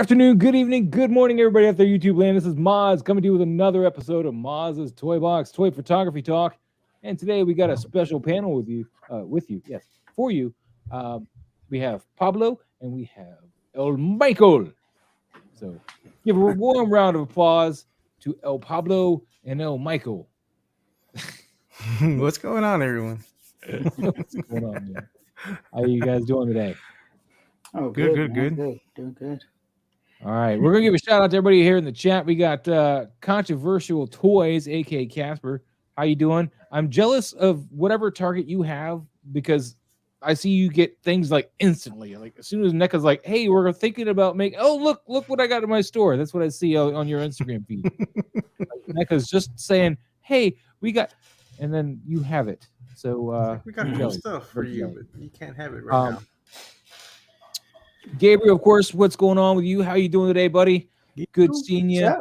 afternoon, good evening, good morning, everybody out there, YouTube land. This is Moz coming to you with another episode of Moz's Toy Box Toy Photography Talk. And today we got a special panel yes, for you. We have Pablo and we have El Michael. So give a warm round of applause to El Pablo and El Michael. What's going on, everyone? What's going on, man? How are you guys doing today? Oh, Good. Doing good. All right, we're gonna give a shout out to everybody here in the chat. We got Controversial Toys, aka Casper. How you doing? I'm jealous of whatever target you have because I see you get things like instantly. Like as soon as NECA's like, "Hey, we're thinking about making," oh look what I got in my store. That's what I see on your Instagram feed. NECA's just saying, "Hey, we got," and then you have it. So we got cool stuff for you, but you can't have it right now. Gabriel, of course, what's going on with you? How you doing today, buddy? Good seeing you.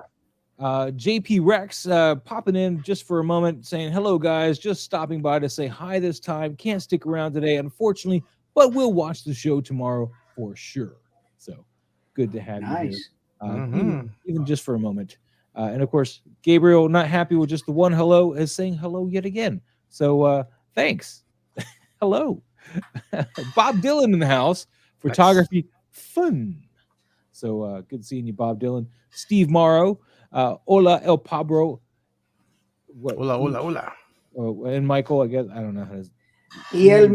JP Rex popping in just for a moment saying, hello, guys. Just stopping by to say hi this time. Can't stick around today, unfortunately, but we'll watch the show tomorrow for sure. So good to have you here. Even just for a moment. And, of course, Gabriel, not happy with just the one hello, is saying hello yet again. So thanks. Hello. Bob Dylan in the house. Photography fun. So good seeing you, Bob Dylan. Steve Morrow. Hola, El Pablo. Hola. And Michael, I guess. I don't know how to. Hi,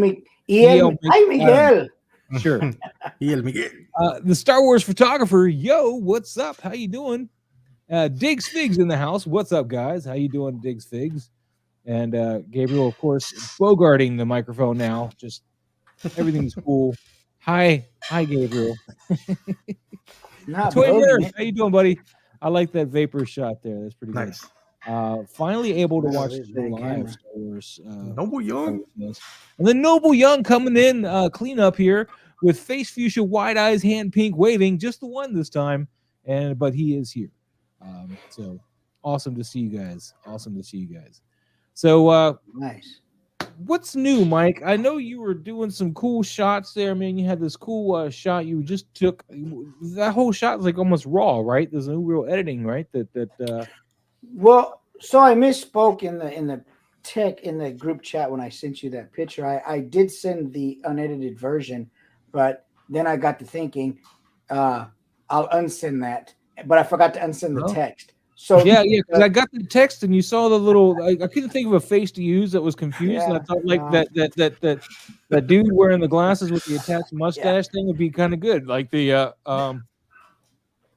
Miguel. Sure. Miguel. The Star Wars photographer. Yo, what's up? How you doing? Diggs Figs in the house. What's up, guys? How you doing, Diggs Figs? And Gabriel, of course, bogarting the microphone now. Just everything's cool. Hi, Gabriel. Toy Nerd, how you doing, buddy? I like that vapor shot there. That's pretty nice. Good. Finally able to watch the live Star Wars. Noble Young. And then Noble Young coming in, clean up here with face fuchsia, wide eyes, hand pink, waving. Just the one this time, but he is here. So awesome to see you guys. So nice. What's new, Mike? I know you were doing some cool shots there, man. You had this cool shot you just took. That whole shot was like almost raw, right? There's no real editing, right? Well, so I misspoke in the group chat when I sent you that picture. I did send the unedited version, but then I got to thinking, I'll unsend that, but I forgot to unsend the text. So yeah, because I got the text and you saw the little. I couldn't think of a face to use that was confused, and I thought like that dude wearing the glasses with the attached mustache thing would be kind of good. Like the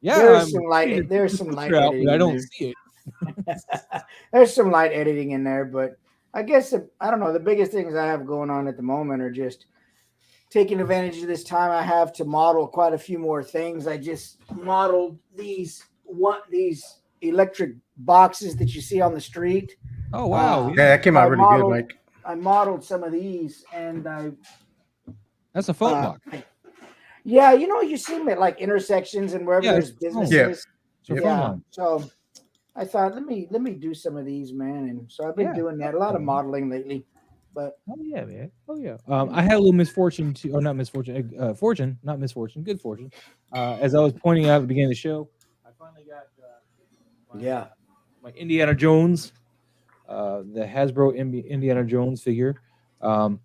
there's some light editing. I don't see it. There's some light editing in there, but I guess I don't know. The biggest things I have going on at the moment are just taking advantage of this time I have to model quite a few more things. I just modeled these electric boxes that you see on the street. Oh wow! Yeah, that came out really good, Mike. I modeled some of these, and that's a phone box. Yeah, you see them at like intersections and wherever there's businesses. Yeah. So I thought, let me do some of these, man. And so I've been doing that. A lot of modeling lately. But man. I had a little misfortune fortune, not misfortune, good fortune. As I was pointing out at the beginning of the show, I finally got my Indiana Jones, the Hasbro Indiana Jones figure. Of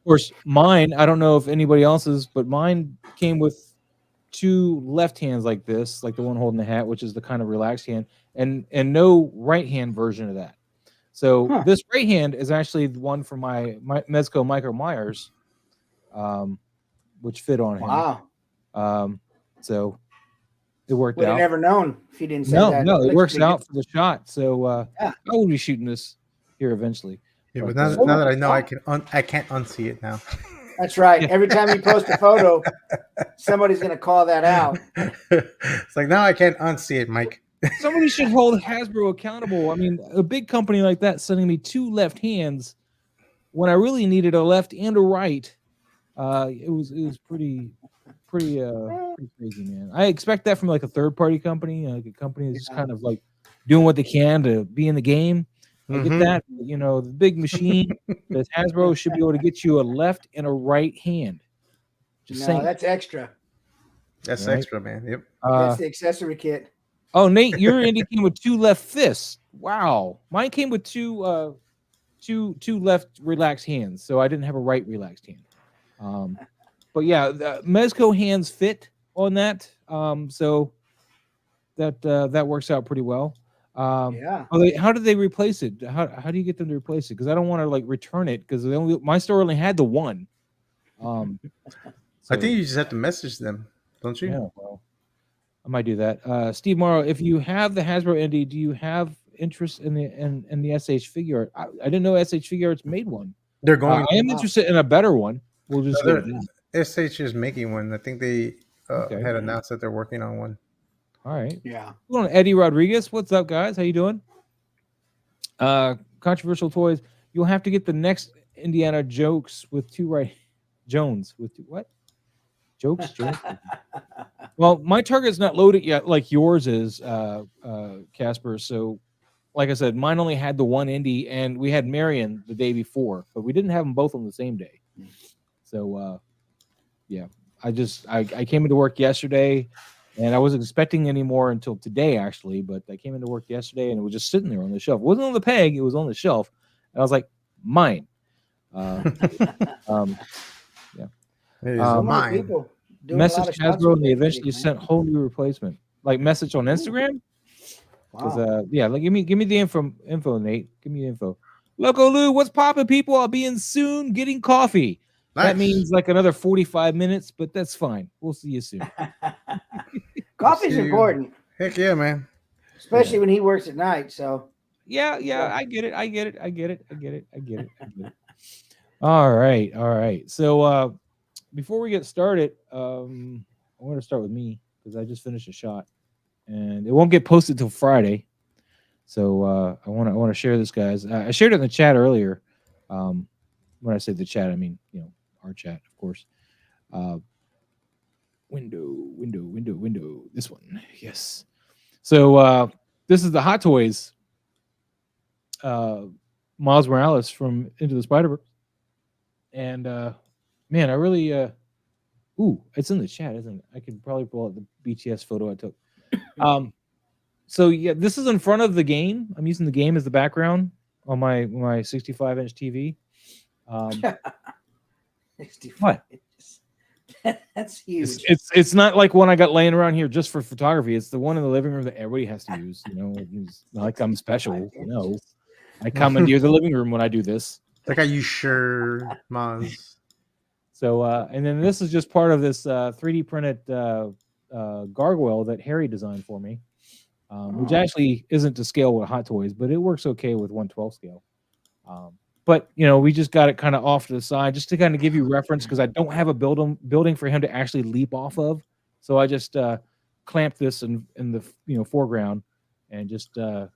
course, mine, I don't know if anybody else's, but mine came with two left hands like this, like the one holding the hat, which is the kind of relaxed hand, and no right hand version of that. So this right hand is actually the one from my Mezco Micro Myers, which fit on him. Wow. So it worked out. Would have never known if you didn't say that. No, it works out for the shot. So I will be shooting this here eventually. Yeah, but now that I know, I can't unsee it now. That's right. Every time you post a photo, somebody's going to call that out. It's like, now I can't unsee it, Mike. Somebody should hold Hasbro accountable. I mean, a big company like that sending me two left hands when I really needed a left and a right. It was pretty crazy, man. I expect that from like a third party company, like a company that's just kind of like doing what they can to be in the game. I get that, the big machine that Hasbro should be able to get you a left and a right hand. Just saying. That's extra. That's right? extra, man. Yep. That's the accessory kit. Oh, Nate, your Indy came with 2 left fists. Wow, mine came with two left relaxed hands, so I didn't have a right relaxed hand. But yeah, the Mezco hands fit on that, so that works out pretty well. Yeah. How did they replace it? How do you get them to replace it? Because I don't want to like return it because my store only had the one. I think you just have to message them, don't you? Yeah, well, I might do that. Steve Morrow, if you have the Hasbro Indy, do you have interest in the SH figure art? I didn't know SH figure arts made one. They're going. I am interested in a better one. We'll just go with that. SH is making one. I think they had announced that they're working on one. All right. Yeah. Hold on, Eddie Rodriguez. What's up, guys? How you doing? Controversial toys. You'll have to get the next Indiana jokes with 2 right. Jones with 2 what? Jokes. Well, my target's not loaded yet, like yours is, Casper. So, like I said, mine only had the one Indy, and we had Marion the day before, but we didn't have them both on the same day. So, yeah, I came into work yesterday, and I wasn't expecting any more until today, actually. But I came into work yesterday, and it was just sitting there on the shelf. It wasn't on the peg; it was on the shelf. And I was like, mine. Yeah. It is mine. Message Hasbro, and they eventually sent whole new replacement. Like message on Instagram. Wow. Yeah, like give me the info, Nate. Give me the info. Loco Lou, what's popping, people? I'll be in soon getting coffee. Nice. That means like another 45 minutes, but that's fine. We'll see you soon. Coffee's important. Heck yeah, man. Especially when he works at night. So yeah, I get it. All right. So before we get started, I want to start with me because I just finished a shot, and it won't get posted till Friday. So I want to share this, guys. I shared it in the chat earlier. When I say the chat, I mean our chat, of course. Window. This one, yes. So this is the Hot Toys Miles Morales from Into the Spider-Verse, and man, I really it's in the chat, isn't it? I could probably pull out the BTS photo I took. So yeah, this is in front of the game. I'm using the game as the background on my 65-inch TV. 65 what? inches. That's huge. It's not like one I got laying around here just for photography. It's the one in the living room that everybody has to use. It's not like I'm special. No, I commandeer the living room when I do this. Like, are you sure, Maz? So, and then this is just part of this 3D printed gargoyle that Harry designed for me, which actually isn't to scale with Hot Toys, but it works okay with 1/12 scale. But we just got it kind of off to the side just to kind of give you reference because I don't have a building for him to actually leap off of. So I just clamped this in the foreground and just I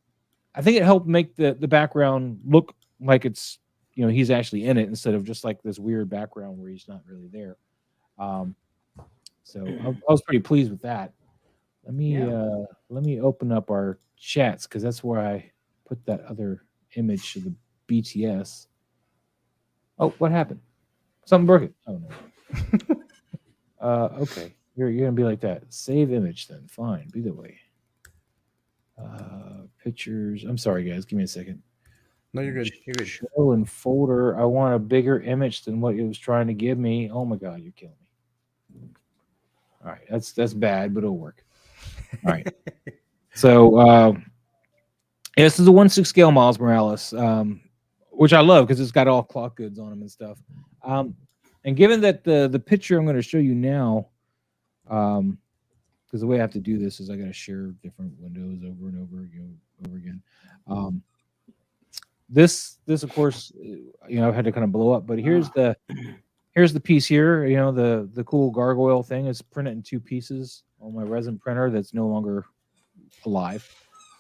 think it helped make the background look like it's he's actually in it instead of just like this weird background where he's not really there. So I was pretty pleased with that. Let me open up our chats because that's where I put that other image of the BTS. Oh, what happened? Something broke it. Oh no. Okay. You're gonna be like that. Save image then. Fine. Be that way. Pictures. I'm sorry, guys. Give me a second. No, you're good. You're good. Show and folder. I want a bigger image than what it was trying to give me. Oh my god, you're killing me. All right, that's bad, but it'll work. All right. So this is a 1/6 scale Miles Morales, which I love because it's got all cloth goods on them and stuff. And given that the picture I'm going to show you now, because the way I have to do this is I got to share different windows over and over again. This of course, I've had to kind of blow up, but here's the piece here. The cool gargoyle thing is printed in 2 pieces on my resin printer that's no longer alive.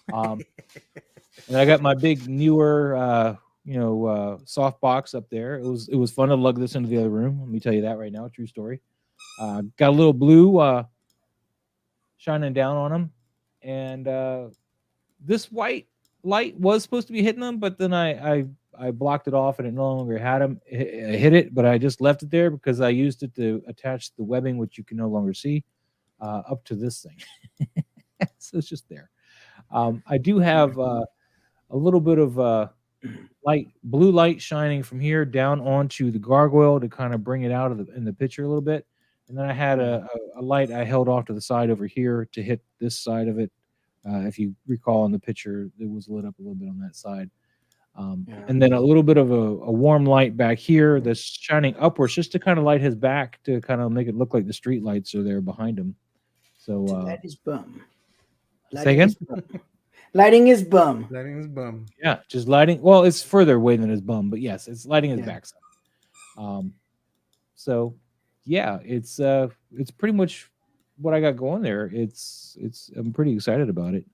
And I got my big newer soft box up there. It was fun to lug this into the other room. Let me tell you that right now. True story. Got a little blue shining down on them, and this white light was supposed to be hitting them, but then I blocked it off and it no longer had them hit it, but I just left it there because I used it to attach the webbing, which you can no longer see. up to this thing. So it's just there. I do have a little bit of blue light shining from here down onto the gargoyle to kind of bring it out of in the picture a little bit. And then I had a light I held off to the side over here to hit this side of it. If you recall in the picture, it was lit up a little bit on that side. And then a little bit of a warm light back here that's shining upwards just to kind of light his back to kind of make it look like the street lights are there behind him. So that is bum. Say again? Lighting his bum. Lighting his bum. Yeah, just lighting. Well, it's further away than his bum, but yes, it's lighting his backside. So yeah, it's pretty much what I got going there. I'm pretty excited about it.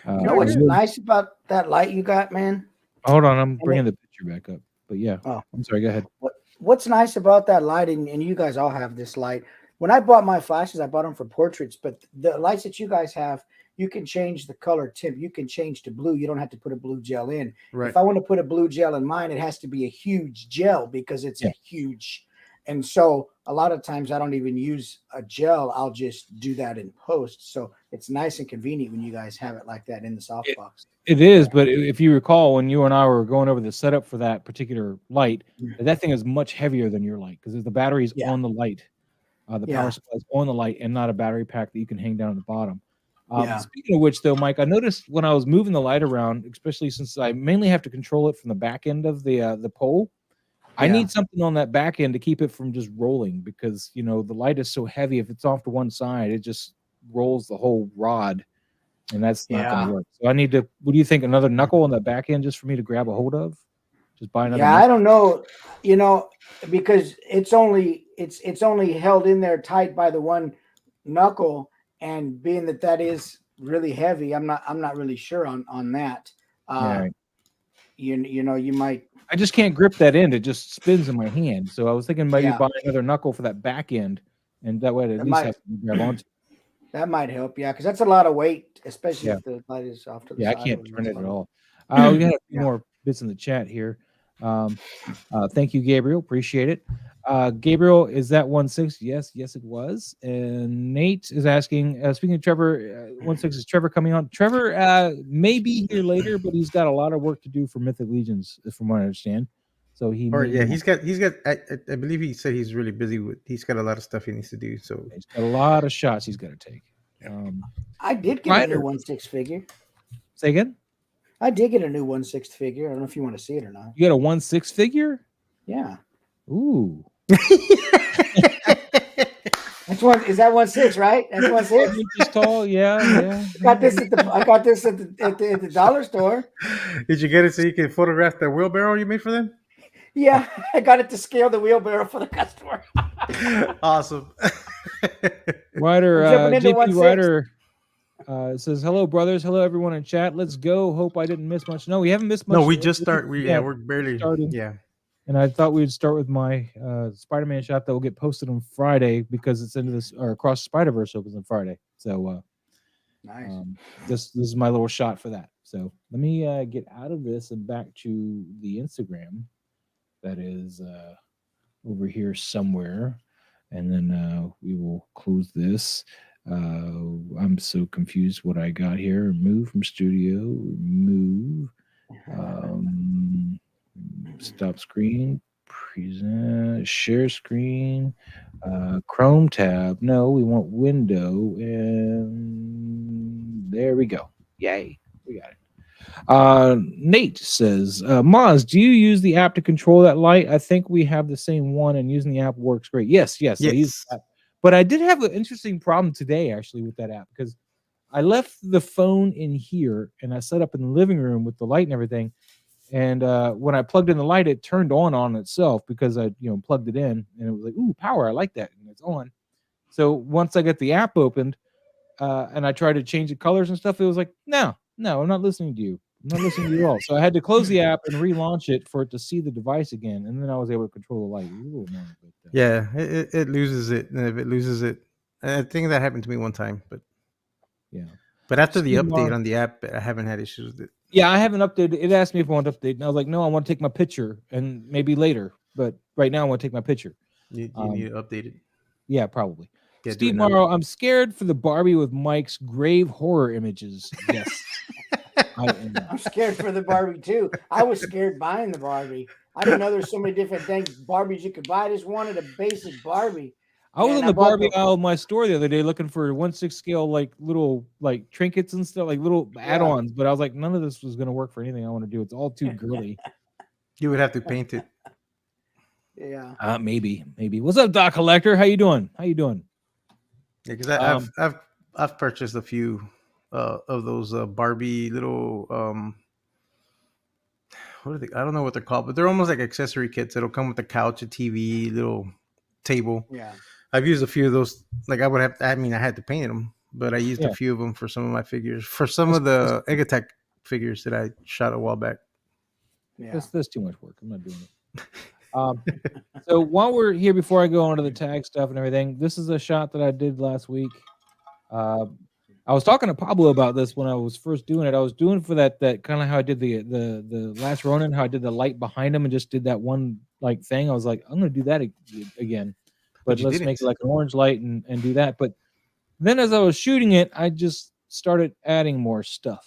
You know what's nice about that light you got, man? Hold on, I'm bringing the picture back up. But yeah, I'm sorry. Go ahead. What's nice about that light, and you guys all have this light. When I bought my flashes, I bought them for portraits, but the lights that you guys have, you can change the color tint. You can change to blue. You don't have to put a blue gel in. Right. If I want to put a blue gel in mine, it has to be a huge gel because it's a huge. And so a lot of times I don't even use a gel. I'll just do that in post. So it's nice and convenient when you guys have it like that in the softbox. It is, but if you recall, when you and I were going over the setup for that particular light, that thing is much heavier than your light because the battery's on the light. The power supply is on the light and not a battery pack that you can hang down at the bottom. Speaking of which, though, Mike, I noticed when I was moving the light around, especially since I mainly have to control it from the back end of the pole, I need something on that back end to keep it from just rolling because, the light is so heavy. If it's off to one side, it just rolls the whole rod, and that's not going to work. So I need to, what do you think, another knuckle on the back end just for me to grab a hold of? Just buy another knuckle? I don't know, because it's only held in there tight by the one knuckle, and being that is really heavy, I'm not really sure on that. Right. You might. I just can't grip that end. It just spins in my hand. So I was thinking maybe buy another knuckle for that back end, and that way at least have to grab onto. That might help, because that's a lot of weight, especially if the light is off to the side. I can't turn it at all. We got a few more bits in the chat here. Thank you, Gabriel. Appreciate it. Gabriel, is that 1/6? Yes, it was. And Nate is asking, speaking of Trevor, 1/6, is Trevor coming on? Trevor may be here later, but he's got a lot of work to do for Mythic Legions, from what I understand. So he's got. I believe he said he's really busy he's got a lot of stuff he needs to do. So he's got a lot of shots he's got to take. I did get a new 1/6 figure. Say again? I did get a new 1/6 figure. I don't know if you want to see it or not. You got a 1/6 figure? Yeah. Ooh. That's one. Is that 1/6, right? That's 1/6. Inches tall. Yeah. I got this at the dollar store. Did you get it so you can photograph the wheelbarrow you made for them? Yeah, I got it to scale the wheelbarrow for the customer. Awesome. Ryder, JP Ryder says, hello, brothers. Hello, everyone in chat. Let's go. Hope I didn't miss much. No, we haven't missed much. No, we just start. We're barely starting. Yeah. And I thought we'd start with my Spider-Man shot that will get posted on Friday because it's into this, or Across the Spider-Verse opens on Friday. So nice. This is my little shot for that. So let me get out of this and back to the Instagram. That is over here somewhere. And then we will close this. I'm so confused what I got here. Remove from studio. Remove. Stop screen. Present. Share screen. Chrome tab. No, we want window. And there we go. Yay. We got it. Nate says, Moz, do you use the app to control that light? I think we have the same one, and using the app works great. Yes. I use that. But I did have an interesting problem today, actually, with that app, because I left the phone in here, and I set up in the living room with the light and everything. And when I plugged in the light, it turned on itself because I plugged it in, and it was like, ooh, power, I like that, and it's on. So once I got the app opened, and I tried to change the colors and stuff, it was like, no, I'm not listening to you. I'm not listening to you at all. So I had to close the app and relaunch it for it to see the device again, and then I was able to control the light. Annoying, but, it loses it. And if it loses it, I think that happened to me one time. But yeah. But after the update on the app, I haven't had issues with it. Yeah, I haven't updated. It asked me if I want to update, and I was like, no, I want to take my picture, and maybe later. But right now, I want to take my picture. You need to update it. Yeah, probably. Yeah, Steve Morrow, I'm scared for the Barbie with Mike's grave horror images. Yes. I'm scared for the Barbie too. I was scared buying the Barbie. I didn't know there's so many different things Barbies you could buy. I just wanted a basic Barbie. I was And in the Barbie aisle of my store the other day looking for 1/6 scale like little like trinkets and stuff, like little add-ons, but I was like, none of this was gonna work for anything I want to do. It's all too girly. You would have to paint it. Yeah. Maybe. What's up, Doc Collector? How you doing? Yeah, because I've purchased a few of those Barbie little what are they? I don't know what they're called, but they're almost like accessory kits that'll come with a couch, a TV, little table. Yeah. I've used a few of those. Like I had to paint them, but I used a few of them for some of my figures. For some of the Egatech figures that I shot a while back. Yeah. That's too much work. I'm not doing it. So while we're here, before I go on to the tag stuff and everything, this is a shot that I did last week. I was talking to Pablo about this when I was first doing it. I was doing for that kind of how I did the Last Ronin, how I did the light behind him and just did that one like thing. I was like, I'm gonna do that again, but let's make it like an orange light and do that. But then as I was shooting it, I just started adding more stuff.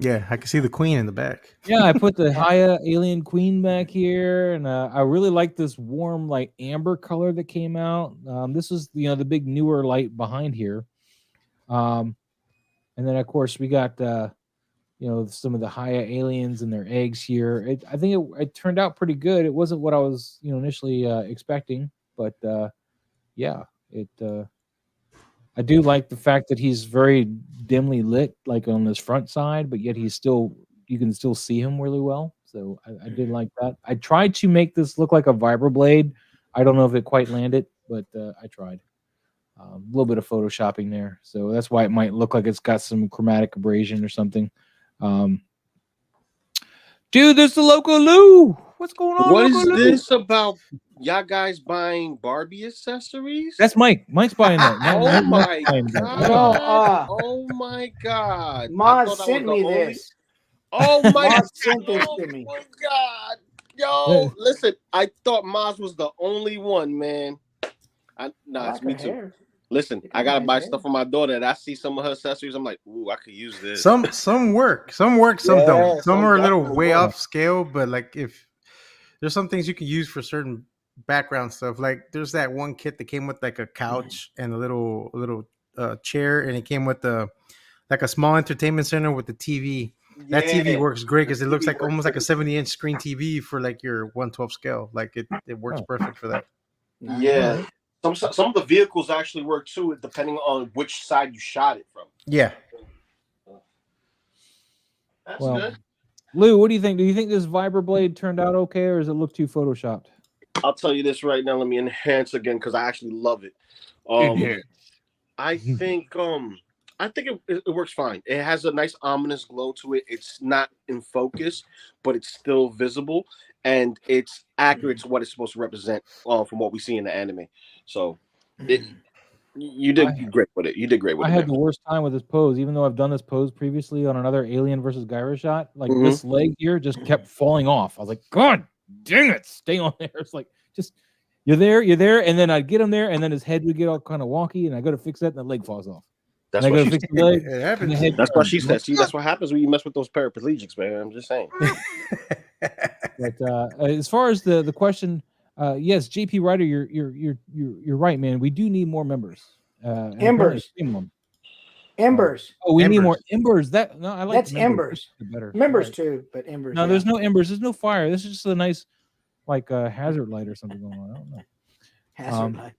Yeah, I can see the queen in the back. Yeah, I put the Haya alien queen back here, and I really like this warm like amber color that came out. This is the big newer light behind here. And then of course we got some of the Haya aliens and their eggs here. I think it turned out pretty good. It wasn't what I was initially expecting, but I do like the fact that he's very dimly lit, like on his front side, but yet you can still see him really well. So I did like that. I tried to make this look like a vibroblade. I don't know if it quite landed, but I tried. A little bit of photoshopping there, so that's why it might look like it's got some chromatic abrasion or something. Dude, there's the Loco Lou. What's going on? What is this about y'all guys buying Barbie accessories? That's Mike. Mike's buying that. Oh my god! Oh my god! Maz sent me this. Oh my Maz sent this to me. Oh my god! Yo, listen, I thought Maz was the only one, man. It's me too. Hair. Listen, I gotta buy stuff for my daughter, and I see some of her accessories. I'm like, ooh, I could use this. Some work, some don't. Some are a little way off scale, but like if there's some things you can use for certain background stuff. Like there's that one kit that came with like a couch and a little chair, and it came with like a small entertainment center with the TV. Yeah. That TV works great because it looks like almost like a 70-inch screen TV for like your 1/12 scale. Like it works perfect for that. Yeah. Some of the vehicles actually work too, depending on which side you shot it from. Yeah. That's good. Lou, what do you think? Do you think this vibroblade turned out okay, or does it look too photoshopped? I'll tell you this right now. Let me enhance again because I actually love it. I think it works fine. It has a nice ominous glow to it. It's not in focus, but it's still visible, and it's accurate to what it's supposed to represent from what we see in the anime. So you did great with it. You did great with it. I had the worst time with this pose, even though I've done this pose previously on another Alien versus Gyro shot. Like this leg here just kept falling off. I was like, God dang it, stay on there. It's like, just you're there, and then I'd get him there, and then his head would get all kind of wonky, and I go to fix that, and the leg falls off. That's what she said. That's what she said. See, that's what happens when you mess with those paraplegics, man. I'm just saying. But as far as the question, yes, JP Ryder, you're right, man. We do need more members. Embers. Embers. Oh, we need more embers. I like that's embers. Better. Members too, but embers. No, there's no embers. There's no fire. This is just a nice, like hazard light or something going on. I don't know. Hazard light.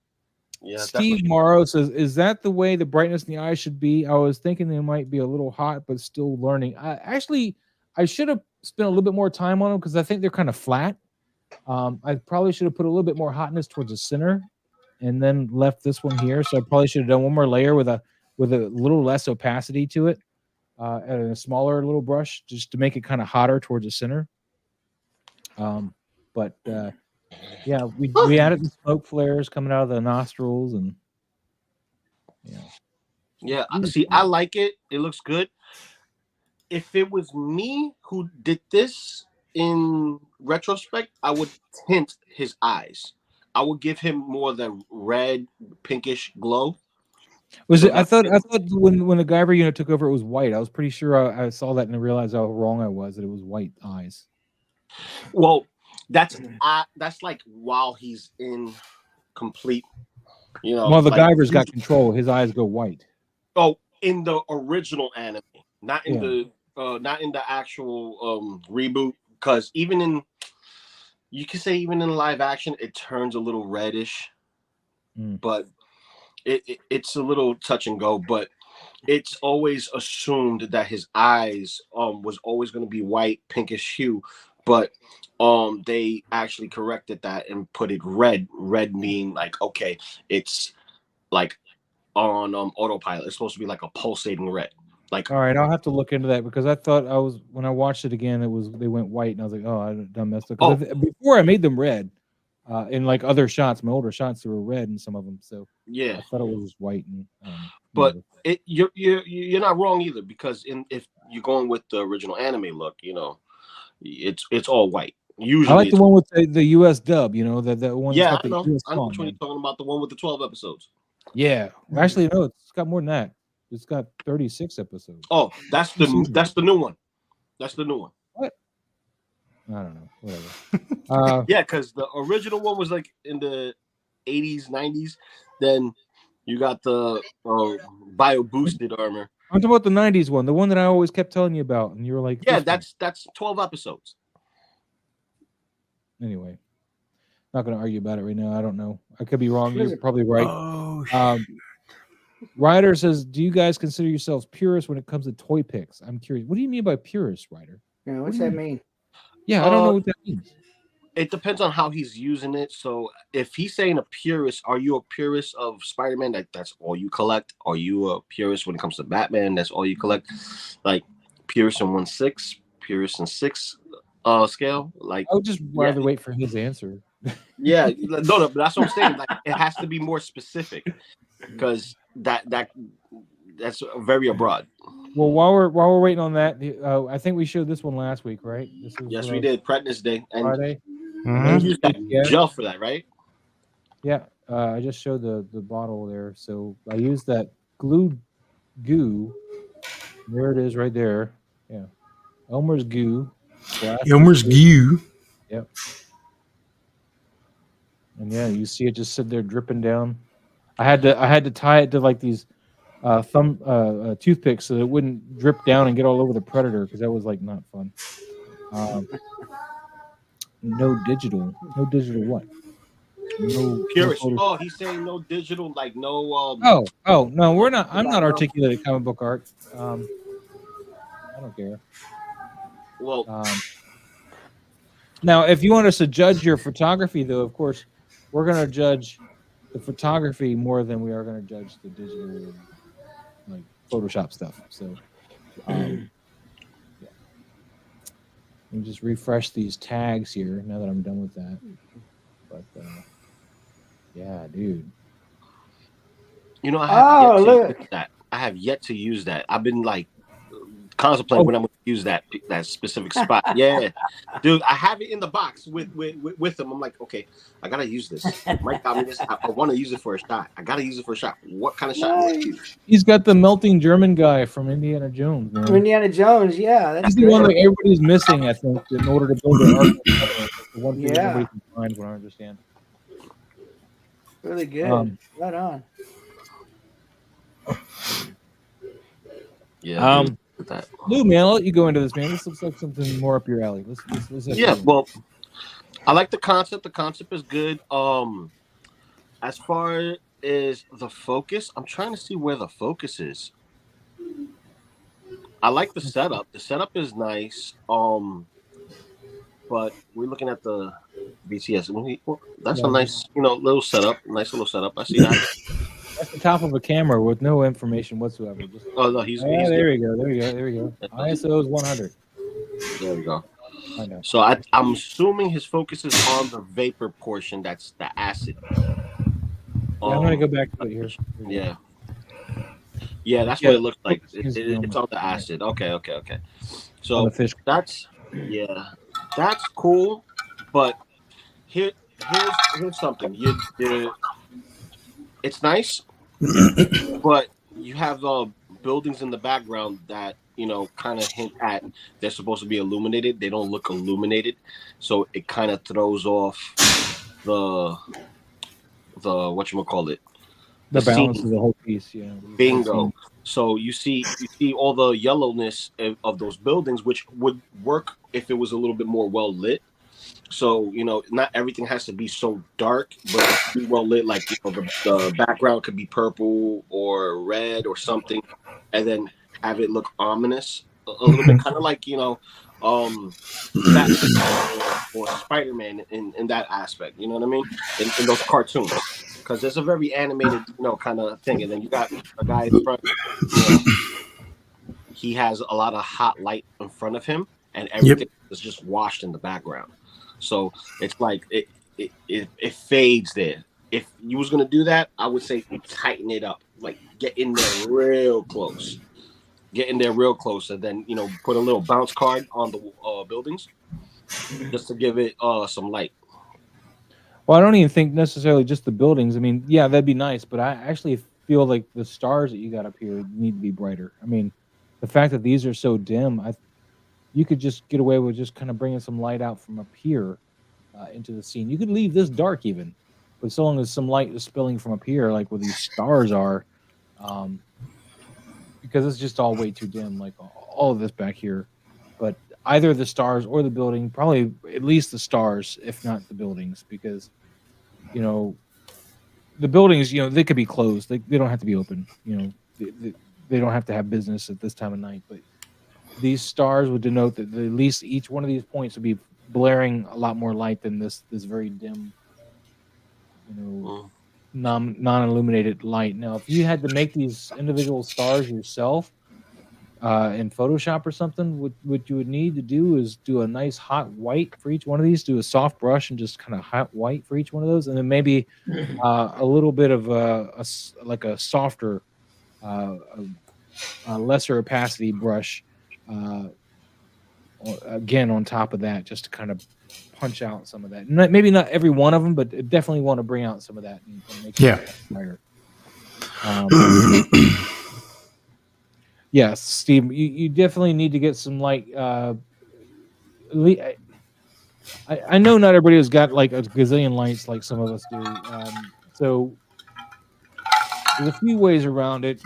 Yeah, Steve Morrow says, "Is that the way the brightness in the eye should be?" I was thinking they might be a little hot, but still learning. I should have spent a little bit more time on them because I think they're kind of flat. I probably should have put a little bit more hotness towards the center, and then left this one here. So I probably should have done one more layer with a little less opacity to it, and a smaller little brush just to make it kind of hotter towards the center. Yeah, we added the smoke flares coming out of the nostrils, and yeah. See, I like it. It looks good. If it was me who did this in retrospect, I would tint his eyes. I would give him more the red, pinkish glow. Was So it? I thought when the Guyver unit took over, it was white. I was pretty sure I saw that and I realized how wrong I was that it was white eyes. Well, that's like while he's in complete, While the like, Guyver's got control, his eyes go white. Oh, in the original anime, not in the actual reboot. Because you can say even in live action, it turns a little reddish, but it's a little touch and go. But it's always assumed that his eyes was always going to be white, pinkish hue, but they actually corrected that and put it red. Red mean like, okay, it's like on autopilot. It's supposed to be like a pulsating red. Like, all right, I'll have to look into that because I thought when I watched it again, they went white, and I was like, oh, I done messed up. Before I made them red, in like other shots, my older shots, they were red in some of them. So yeah, I thought it was just white. And but you're not wrong either, because if you're going with the original anime look, it's all white. Usually, I like the one with the US dub. The one. Yeah, that's got I know. The US I know song, which one you're talking about. The one with the 12 episodes. Yeah, actually, no, it's got more than that. It's got 36 episodes. Oh, that's the new one. That's the new one. What? I don't know. Whatever. Yeah, because the original one was like in the 80s, 90s. Then you got the bio boosted armor. I'm talking about the 90s one, the one that I always kept telling you about, and you were like, yeah, that's 12 episodes. Anyway, not going to argue about it right now. I don't know. I could be wrong. You're probably right. Oh, Ryder says, do you guys consider yourselves purists when it comes to toy picks? I'm curious. What do you mean by purist, Ryder? Yeah, what's that mean? Yeah, I don't know what that means. It depends on how he's using it. So if he's saying a purist, are you a purist of Spider-Man? That's all you collect? Are you a purist when it comes to Batman? That's all you collect? Like purist in 1/6, purist in 6 scale? Like, I would just rather wait for his answer. Yeah, no, but that's what I'm saying. Like, it has to be more specific, because that's very broad. Well, while we're waiting on that, I think we showed this one last week, right? Yes, we did. Pregnancy Day. And Friday. You used that gel for that, right? Yeah, I just showed the bottle there. So I used that goo. There it is, right there. Yeah, Elmer's goo. Elmer's goo. Yep. And yeah, you see it just sit there dripping down. I had to tie it to like these toothpicks so that it wouldn't drip down and get all over the Predator, because that was like not fun. No digital what? No purist. Oh, he's saying no digital, like no. Oh no, we're not. I'm not articulated comic book art. I don't care. Well, now if you want us to judge your photography, though, of course, we're going to judge the photography more than we are going to judge the digital, like Photoshop stuff. So, yeah. Let me just refresh these tags here now that I'm done with that. But yeah, dude. I have yet to use that. I've been like contemplating when I'm going to use that specific spot. Yeah, dude, I have it in the box with them. I'm like, okay, I gotta use this. Mike got me this. I want to use it for a shot. I gotta use it for a shot. What kind of shot? He's got the melting German guy from Indiana Jones, man. Indiana Jones, yeah, that's the one that everybody's missing, I think, in order to build an arc. The one thing nobody can find, what I understand. Really good. Right on. Yeah. Lou, man, I'll let you go into this, man. This looks like something more up your alley. Let's well, I like the concept. The concept is good. As far as the focus, I'm trying to see where the focus is. I like the setup. The setup is nice. But we're looking at the VCS. That's a nice, little setup. Nice little setup. I see that. That's the top of a camera with no information whatsoever. No, he's there we go. ISO is 100. There we go. I know. So I'm assuming his focus is on the vapor portion. That's the acid. I'm gonna go back to it here. Yeah, that's what it looks like. It's on the acid. Okay. So that's cool. But here, here's something. It's nice, but you have buildings in the background that kind of hint at they're supposed to be illuminated. They don't look illuminated, so it kind of throws off the whatchamacallit, The balance scene. of the whole piece, yeah. Bingo. So you see all the yellowness of those buildings, which would work if it was a little bit more well lit. So not everything has to be so dark, but be well lit. Like the background could be purple or red or something, and then have it look ominous a little bit, kind of like Batman or Spider-Man in that aspect. You know what I mean? In those cartoons, because there's a very animated kind of thing, and then you got a guy in front. He has a lot of hot light in front of him, and everything is just washed in the background. So it's like it fades there. If you was gonna do that, I would say tighten it up, like get in there real close. Get in there real close, and then put a little bounce card on the buildings, just to give it some light. Well, I don't even think necessarily just the buildings. I mean, yeah, that'd be nice, but I actually feel like the stars that you got up here need to be brighter. I mean, the fact that these are so dim, you could just get away with just kind of bringing some light out from up here into the scene. You could leave this dark even, but so long as some light is spilling from up here, like where these stars are, because it's just all way too dim, like all of this back here. But either the stars or the building, probably at least the stars, if not the buildings, because the buildings, they could be closed. They don't have to be open. They don't have to have business at this time of night. But these stars would denote that at least each one of these points would be blaring a lot more light than this very dim, non-illuminated light. Now, if you had to make these individual stars yourself in Photoshop or something, what you would need to do is do a nice hot white for each one of these. Do a soft brush and just kind of hot white for each one of those, and then maybe a little bit of a softer, a lesser opacity brush. Again, on top of that, just to kind of punch out some of that. Maybe not every one of them, but definitely want to bring out some of that and make it brighter. Yes, Steve, you definitely need to get some light. I know not everybody has got like a gazillion lights like some of us do. So there's a few ways around it.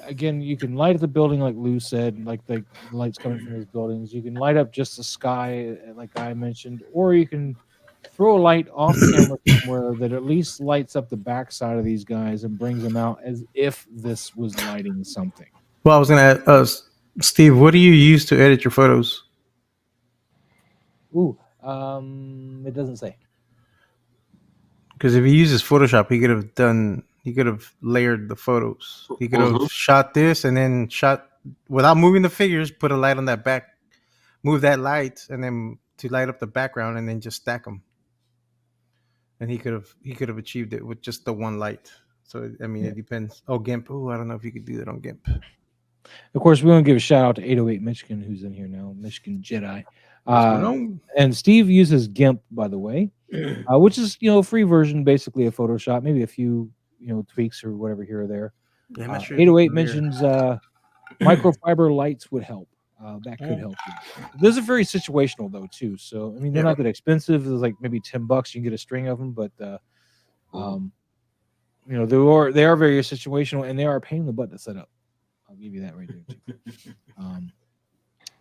You can light up the building like Lou said, like the lights coming from those buildings. You can light up just the sky, like I mentioned, or you can throw a light off camera somewhere that at least lights up the backside of these guys and brings them out as if this was lighting something. Well, I was going to ask, Steve, what do you use to edit your photos? Ooh, it doesn't say. Because if he uses Photoshop, he could have layered the photos. He could have shot this and then shot without moving the figures, put a light on that back, move that light, and then to light up the background, and then just stack them. And he could have achieved it with just the one light. So I mean, it depends. Oh, GIMP. Oh, I don't know if you could do that on GIMP. Of course, we want to give a shout out to 808 Michigan, who's in here now, Michigan Jedi. And Steve uses GIMP, by the way, which is a free version basically of Photoshop. Maybe a few tweaks or whatever here or there. Yeah, I'm not sure 808 mentions microfiber lights would help. That could help you. Those are very situational though too. So I mean, they're not that expensive. There's like maybe $10 you can get a string of them, but they are very situational and they are a pain in the butt to set up. I'll give you that right there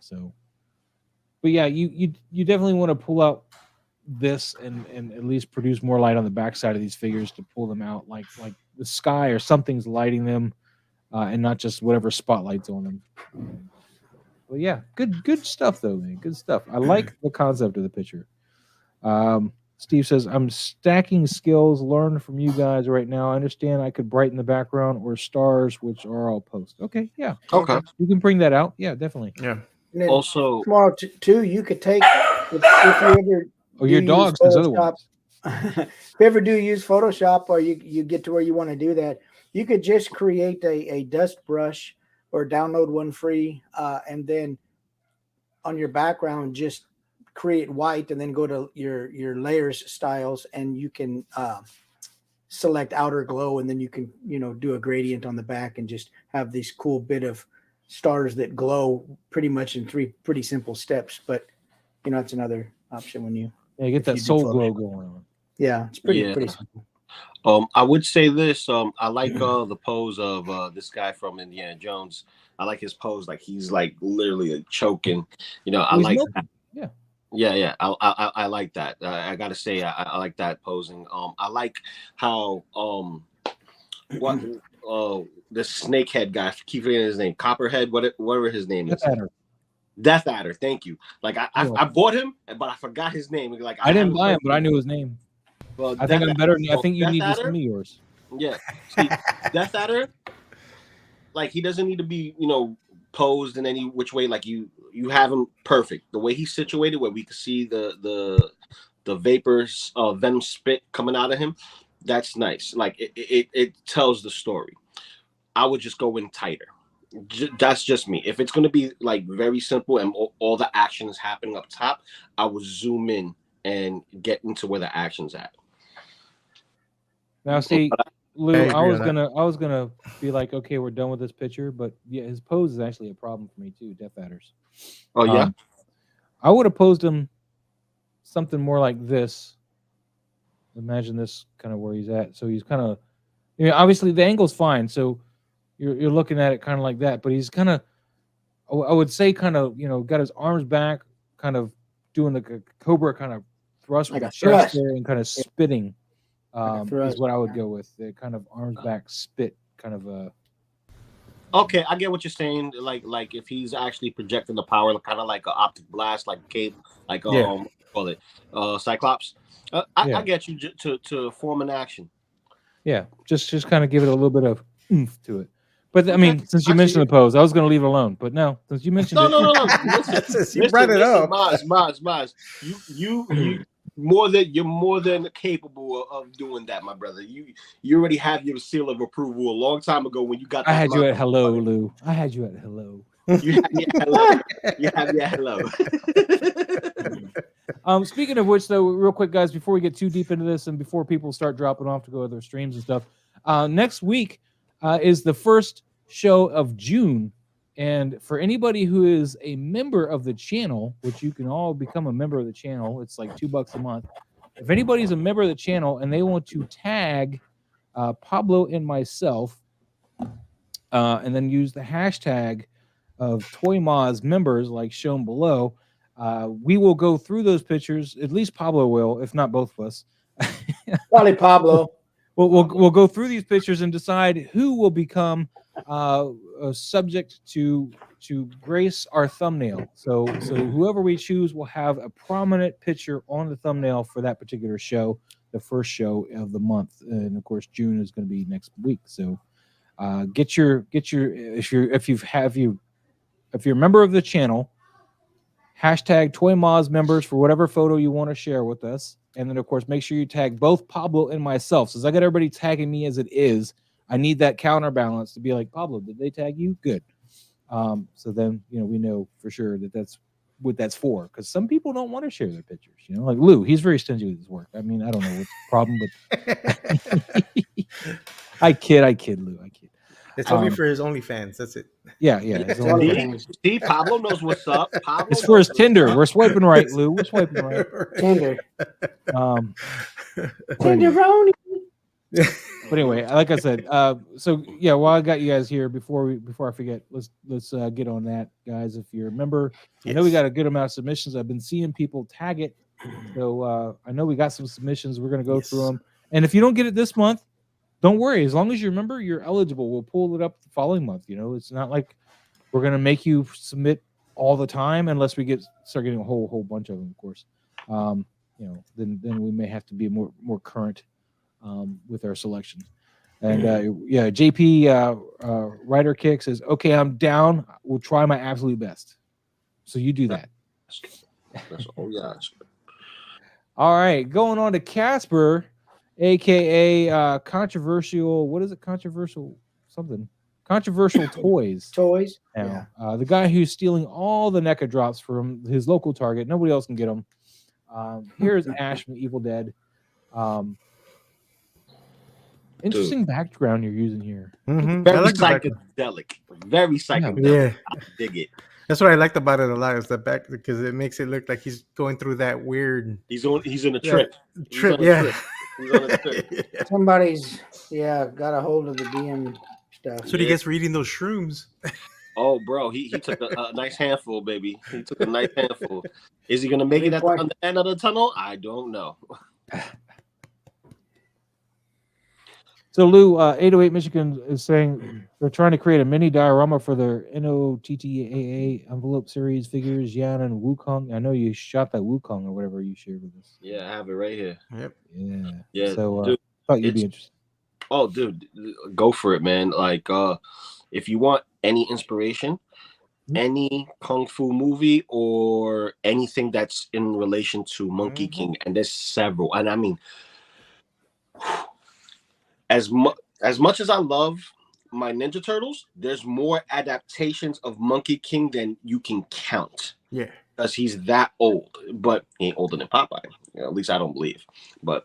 too. But yeah, you definitely want to pull out this and at least produce more light on the backside of these figures to pull them out, like the sky or something's lighting them, and not just whatever spotlight's on them. But yeah, good stuff though, man. Good stuff. I like the concept of the picture. Steve says, I'm stacking skills learned from you guys right now. I understand I could brighten the background or stars, which are all post. Okay, yeah. Okay. You can bring that out. Yeah, definitely. Yeah. Also, tomorrow too, you could take if you ever. Oh, your dog says otherwise. If you ever do use Photoshop, or you get to where you want to do that, you could just create a dust brush or download one free, and then on your background just create white and then go to your layers styles, and you can select outer glow, and then you can do a gradient on the back and just have this cool bit of stars that glow pretty much in 3 pretty simple steps. But it's another option when you get that soul glow going on. Yeah, it's pretty simple. I would say this. I like the pose of this guy from Indiana Jones. I like his pose, like he's like literally choking. I like that. Yeah. I like that. I gotta say, I like that posing. I like how what the snakehead guy, I keep forgetting his name, Copperhead, whatever his name is. Death Adder. Thank you. Like I bought him, but I forgot his name. Like I didn't buy him, but I knew his name. Well, I think I'm better. I think you need to send me yours. Yeah, see, Death Adder, like he doesn't need to be, posed in any which way. Like you have him perfect. The way he's situated, where we can see the vapors of venom spit coming out of him, that's nice. Like it tells the story. I would just go in tighter. That's just me. If it's going to be like very simple and all the action is happening up top, I would zoom in and get into where the action's at. Now, see, Lou, I was gonna be like, okay, we're done with this picture, but yeah, his pose is actually a problem for me too. Death Adders. Oh yeah, I would have posed him something more like this. Imagine this kind of where he's at. So he's kind of, obviously the angle's fine. So you're looking at it kind of like that, but he's kind of, I would say, kind of, got his arms back, kind of doing the cobra kind of thrust with the chest there and kind of spitting. Is what I would go with. The kind of arms back spit kind of Okay, I get what you're saying. Like if he's actually projecting the power, kind of like an optic blast, like Cape, like call it Cyclops. I get you to form an action. Yeah, just kind of give it a little bit of oomph to it. But I mean, since you mentioned the pose, I was going to leave it alone. But no, since you mentioned it, no. You brought it up. Maz, you're more than capable of doing that, my brother. You already have your seal of approval a long time ago when you got. I had you at hello, Lou. I had you at hello. You have me at hello. You have me at hello. Speaking of which, though, real quick, guys, before we get too deep into this and before people start dropping off to go to their streams and stuff, next week is the first show of June. And for anybody who is a member of the channel, which you can all become a member of the channel, it's like $2 a month. If anybody's a member of the channel and they want to tag Pablo and myself, and then use the hashtag of Toy Moz members, like shown below, we will go through those pictures. At least Pablo will, if not both of us. Probably Pablo. We'll go through these pictures and decide who will become subject to grace our thumbnail. So whoever we choose will have a prominent picture on the thumbnail for that particular show, the first show of the month, and of course June is going to be next week. So get your if you're a member of the channel, hashtag Toy Moz members for whatever photo you want to share with us. And then, of course, make sure you tag both Pablo and myself. Since I got everybody tagging me as it is, I need that counterbalance to be like, Pablo, did they tag you? Good. So then, we know for sure that that's what that's for. Because some people don't want to share their pictures. Like Lou, he's very stingy with his work. I mean, I don't know what's the problem, but I kid, Lou. I kid. It's only for his OnlyFans. That's it. Yeah. See, Pablo knows what's up. It's for his Tinder. We're swiping right, Lou. We're swiping right. Tinder. Tinderoni. But anyway, like I said, so yeah, while I got you guys here, before I forget, let's get on that, guys. If you remember, I know we got a good amount of submissions. I've been seeing people tag it, so I know we got some submissions. We're gonna go through them, and if you don't get it this month, don't worry. As long as you remember, you're eligible. We'll pull it up the following month. It's not like we're gonna make you submit all the time unless we start getting a whole bunch of them, of course. Then we may have to be more current with our selections. And JP Ryder Kick says, okay, I'm down. We'll try my absolute best. So you do that. All right, going on to Casper, aka controversial. What is it? Controversial something. controversial toys. Toys. Now, the guy who's stealing all the NECA drops from his local Target, nobody else can get them. Here's Ash from Evil Dead. Interesting background you're using here. Mm-hmm. Very psychedelic. Very psychedelic. Yeah. I dig it. That's what I liked about it a lot, is the back, because it makes it look like he's going through that weird. He's in a trip. He's on a trip. Somebody's got a hold of the DM stuff. That's what he gets for eating those shrooms. Oh, bro, he took a nice handful, baby. He took a nice handful. Is he gonna make it at the end of the tunnel? I don't know. So Lou, 808 Michigan is saying they're trying to create a mini diorama for their NOTTAA envelope series figures, Yan and Wukong. I know you shot that Wukong or whatever you shared with us. Yeah, I have it right here. Yep. Yeah. So dude, thought you'd be interested. Oh, dude, go for it, man. Like, if you want any inspiration, any kung fu movie or anything that's in relation to Monkey King, and there's several, and I mean. As much as I love my Ninja Turtles, there's more adaptations of Monkey King than you can count. Yeah, because he's that old, but he ain't older than Popeye. At least I don't believe. But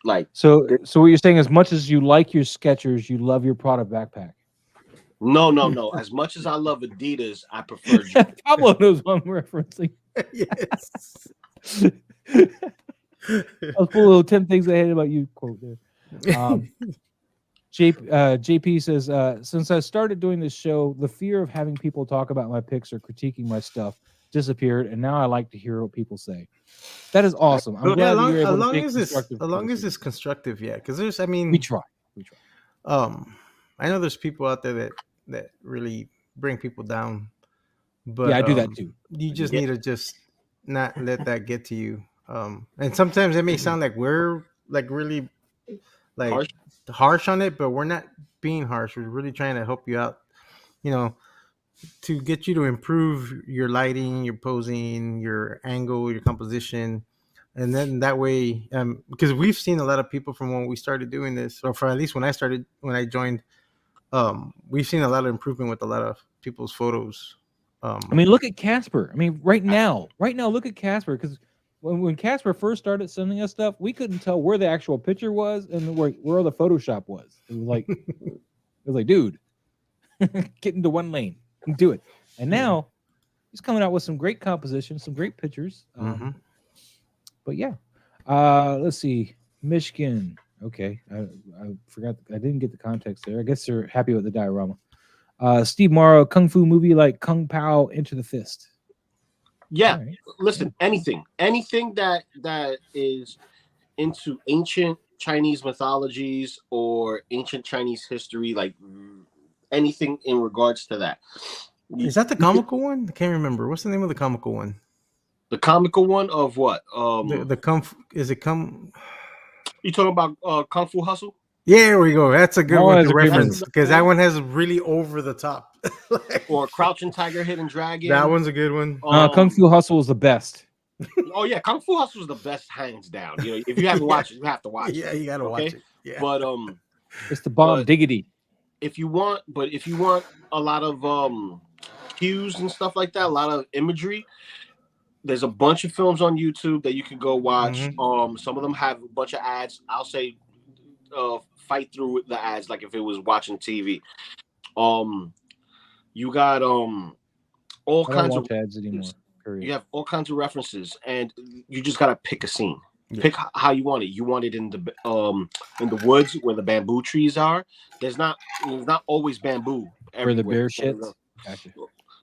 like so what you're saying, as much as you like your Skechers, you love your Prada backpack. No. As much as I love Adidas, I prefer. Pablo knows what I'm referencing. Yes. I'll pull a little 10 things I hate about you quote there. JP says, since I started doing this show, the fear of having people talk about my picks or critiquing my stuff disappeared, and now I like to hear what people say. That is awesome. I'm glad that you're able to make constructive. As long as it's constructive, yeah. Because we try. I know there's people out there that really bring people down, but I do that too. You just need to just not let that get to you. And sometimes it may sound like we're like really like harsh on it, but we're not being harsh. We're really trying to help you out, to get you to improve your lighting, your posing, your angle, your composition. And then that way, because we've seen a lot of people from when we started doing this, or for at least when I joined, we've seen a lot of improvement with a lot of people's photos. I mean, look at Casper. I mean, right now, look at Casper, because when Casper first started sending us stuff, we couldn't tell where the actual picture was and where the Photoshop was. It was like, dude, get into one lane and do it. And now he's coming out with some great composition, some great pictures. But yeah, let's see, Michigan. Okay, I forgot. I didn't get the context there. I guess they're happy with the diorama. Steve Morrow, kung fu movie like Kung Pao, Into the Fist. Yeah, right. Listen, anything that is into ancient Chinese mythologies or ancient Chinese history, like anything in regards to that. Is that the comical one? I can't remember. What's the name of the comical one? The comical one of what? The kung fu, is it kung? You talking about Kung Fu Hustle? Yeah, there we go. That's a good one to reference, because that one has really over the top. Or Crouching Tiger, Hidden Dragon. That one's a good one. Kung Fu Hustle is the best. Oh yeah, Kung Fu Hustle is the best, hands down. If you haven't watched it, you have to watch it. Yeah, you gotta watch it. Yeah, but it's the bomb diggity. If you want a lot of cues and stuff like that, a lot of imagery, there's a bunch of films on YouTube that you can go watch. Some of them have a bunch of ads. I'll say fight through with the ads like if it was watching TV. You got all kinds of ads anymore. You have all kinds of references, and you just gotta pick a scene. Pick how you want it. You want it in the woods where the bamboo trees are. There's not always bamboo everywhere. Where the bear shits. Gotcha.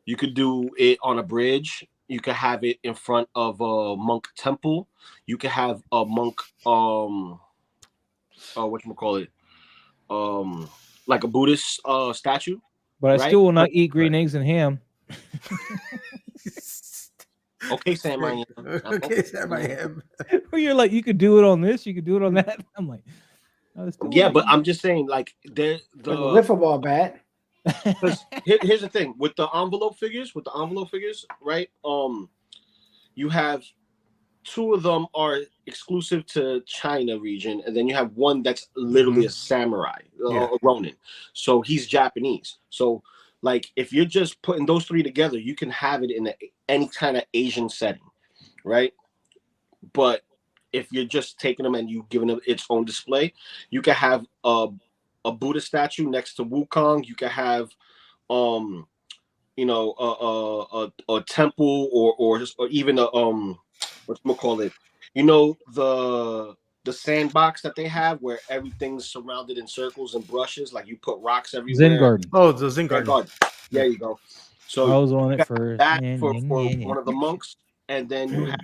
You could do it on a bridge. You could have it in front of a monk temple. You could have a monk whatchamacallit, like a Buddhist statue. But I still will not eat green eggs and ham. Okay, Sam, I am. Okay, Sam, I am. Well, you're like, you could do it on this, you could do it on that. I'm like, but I'm just saying, like, the wiffle ball bat. Here's the thing with the envelope figures, right? You have two of them are exclusive to China region, and then you have one that's literally a samurai, a Ronin. So he's Japanese. So like if you're just putting those three together, you can have it in any kind of Asian setting, right? But if you're just taking them and you giving them its own display, you can have a Buddha statue next to Wukong. You can have you know a temple or even a what's gonna call it, you know, the sandbox that they have where everything's surrounded in circles and brushes, like you put rocks everywhere. Zen garden. Oh, the Zen garden. There you go. So I was on it first. that for one of the monks, and then you have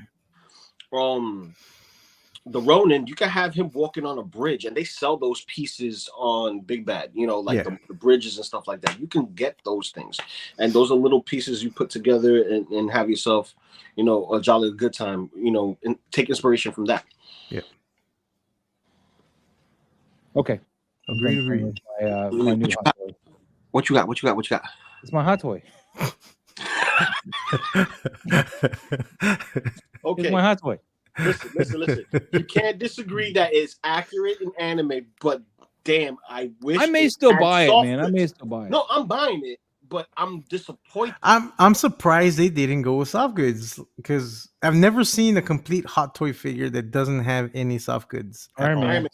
the Ronin. You can have him walking on a bridge, and they sell those pieces on Big Bad, you know, like the bridges and stuff like that. You can get those things, and those are little pieces you put together and have yourself, you know, a jolly good time, you know, and take inspiration from that. Yeah. Okay. Agreed. My new hot toy. What you got? It's my hot toy. Okay. It's my hot toy. Listen. You can't disagree that it's accurate in anime, but damn, I wish I may still buy it, man. I may still buy it. No, I'm buying it, but I'm disappointed. I'm surprised they didn't go with soft goods because I've never seen a complete hot toy figure that doesn't have any soft goods. Iron Man.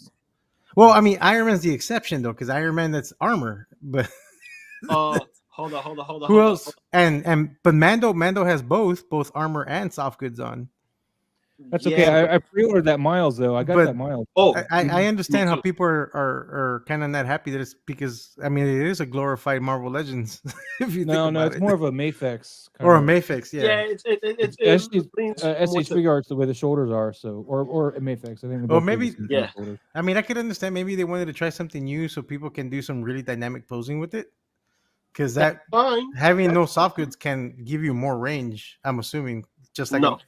Well, I mean, Iron Man's the exception though, because Iron Man that's armor. But hold on. Who else? But Mando has both armor and soft goods on. That's okay. I pre-ordered that Miles though. I got that Miles. Oh, I understand how people are kind of not happy that it's because I mean it is a glorified Marvel Legends. If you no, it's more of a Mafex or a Mafex, yeah. It's SH Figure Arts the way the shoulders are, so or a Mafex. I think. Well, maybe I mean, I could understand. Maybe they wanted to try something new so people can do some really dynamic posing with it. Because having no soft goods can give you more range. I'm assuming, just like No.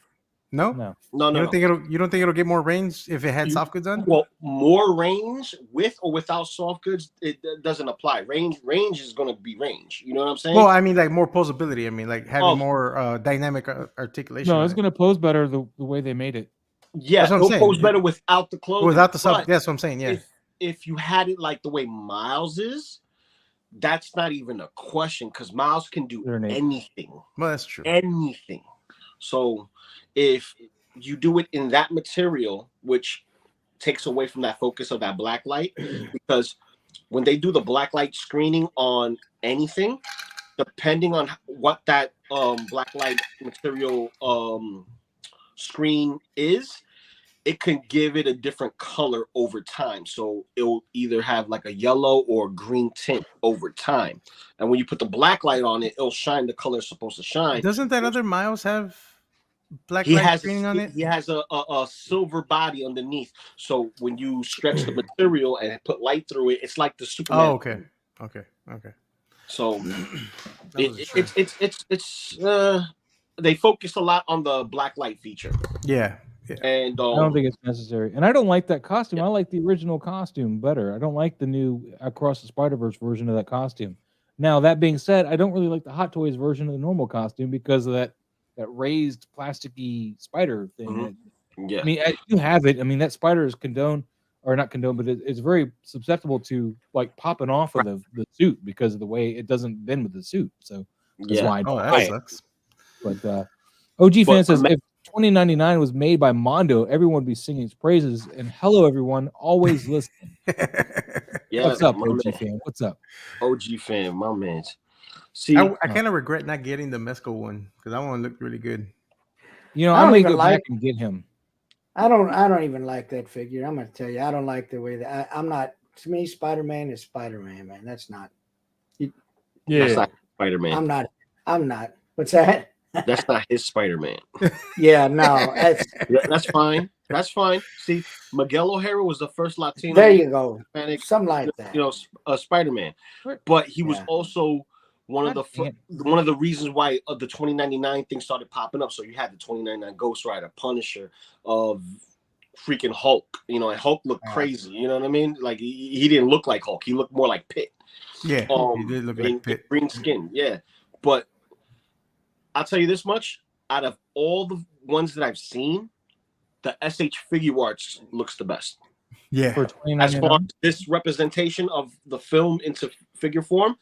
You don't think it'll get more range if it had soft goods on? Well, more range with or without soft goods, it doesn't apply. Range is going to be range. You know what I'm saying? Well, I mean, like more posability. I mean, like having more dynamic articulation. No, it's going to pose better the way they made it. Yeah, it'll pose better without the clothing. Without the soft. That's what I'm saying. Yeah. If you had it like the way Miles is, that's not even a question because Miles can do anything. Well, that's true. Anything. So if you do it in that material, which takes away from that focus of that black light, because when they do the black light screening on anything, depending on what that black light material screen is, it can give it a different color over time. So it'll either have like a yellow or green tint over time. And when you put the black light on it, it'll shine the color it's supposed to shine. Doesn't that other Miles have black light screening on it? He has a silver body underneath. So when you stretch the material and put light through it, it's like the Superman. Oh, okay. So it's they focus a lot on the black light feature. Yeah. And I don't think it's necessary. And I don't like that costume. I like the original costume better. I don't like the new Across the Spider-Verse version of that costume. Now, that being said, I don't really like the Hot Toys version of the normal costume because of that raised plasticky spider thing. Mm-hmm. Yeah. I mean, you have it. I mean, that spider is not condoned, but it's very susceptible to like popping off of the suit because of the way it doesn't bend with the suit. So that's why that sucks. But OG fan says if 2099 was made by Mondo, everyone would be singing its praises. And hello, everyone, always listening. What's up, OG fan? What's up, OG fan? My man. See, I kind of regret not getting the Mesco one because that one looked really good. You know, I may go back and get him. I don't even like that figure. I'm gonna tell you, I don't like the way that I'm not. To me, Spider-Man is Spider-Man, man. That's not. That's not Spider-Man. I'm not. What's that? That's not his Spider-Man. Yeah, no, that's fine. That's fine. See, Miguel O'Hara was the first Latino. There you go. Hispanic, something like that. You know, Spider-Man. But he was also one of the reasons why the 2099 thing started popping up. So you had the 2099 Ghost Rider, Punisher, freaking Hulk. You know, and Hulk looked crazy. You know what I mean? Like he didn't look like Hulk. He looked more like Pitt. Yeah, he did look like Pitt. Green skin. Yeah, but I'll tell you this much: out of all the ones that I've seen, the SH Figure Arts looks the best. Yeah. For As far $29.99. as this representation of the film into figure form,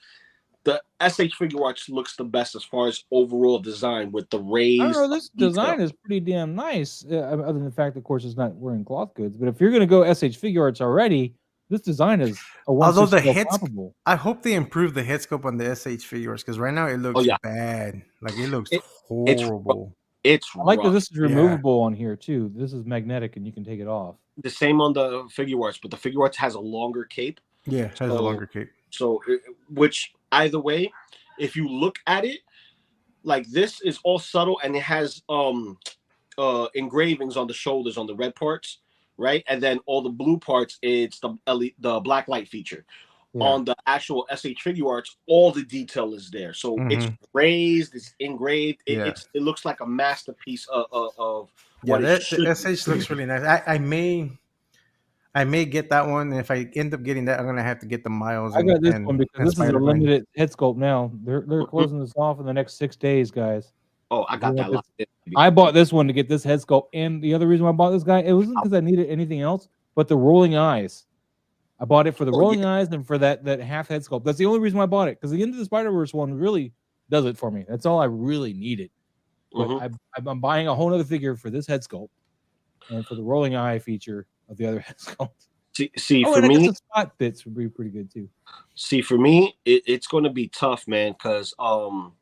the SH Figure Arts looks the best as far as overall design with the I raised. don't know. This design is pretty damn nice. Other than the fact, of course, it's not wearing cloth goods. But if you're going to go SH Figure Arts already, this design is a one. Although the head, I hope they improve the head sculpt on the SH figures because right now it looks bad. Like it looks horrible. I like that this is removable on here too. This is magnetic and you can take it off. The same on the Figure Arts, but the Figure Arts has a longer cape. Yeah, it has a longer cape. So, which either way, if you look at it, like this is all subtle and it has engravings on the shoulders on the red parts, right? And then all the blue parts, it's the black light feature. Yeah. On the actual SH Figure Arts, all the detail is there. So it's raised, it's engraved. It looks like a masterpiece of what it should. The SH looks really nice. I may get that one. And if I end up getting that, I'm gonna have to get the Miles. I got this one because this is a limited head sculpt now. They're closing this off in the next 6 days, guys. Oh, I got that. I bought this one to get this head sculpt, and the other reason why I bought this guy, it wasn't because I needed anything else, but the rolling eyes. I bought it for the rolling eyes and for that half head sculpt. That's the only reason why I bought it, because the Into the Spider-Verse one really does it for me. That's all I really needed. But I'm buying a whole other figure for this head sculpt and for the rolling eye feature of the other head sculpt. See for me, the spot bits would be pretty good too. See, for me, it's going to be tough, man, because I'm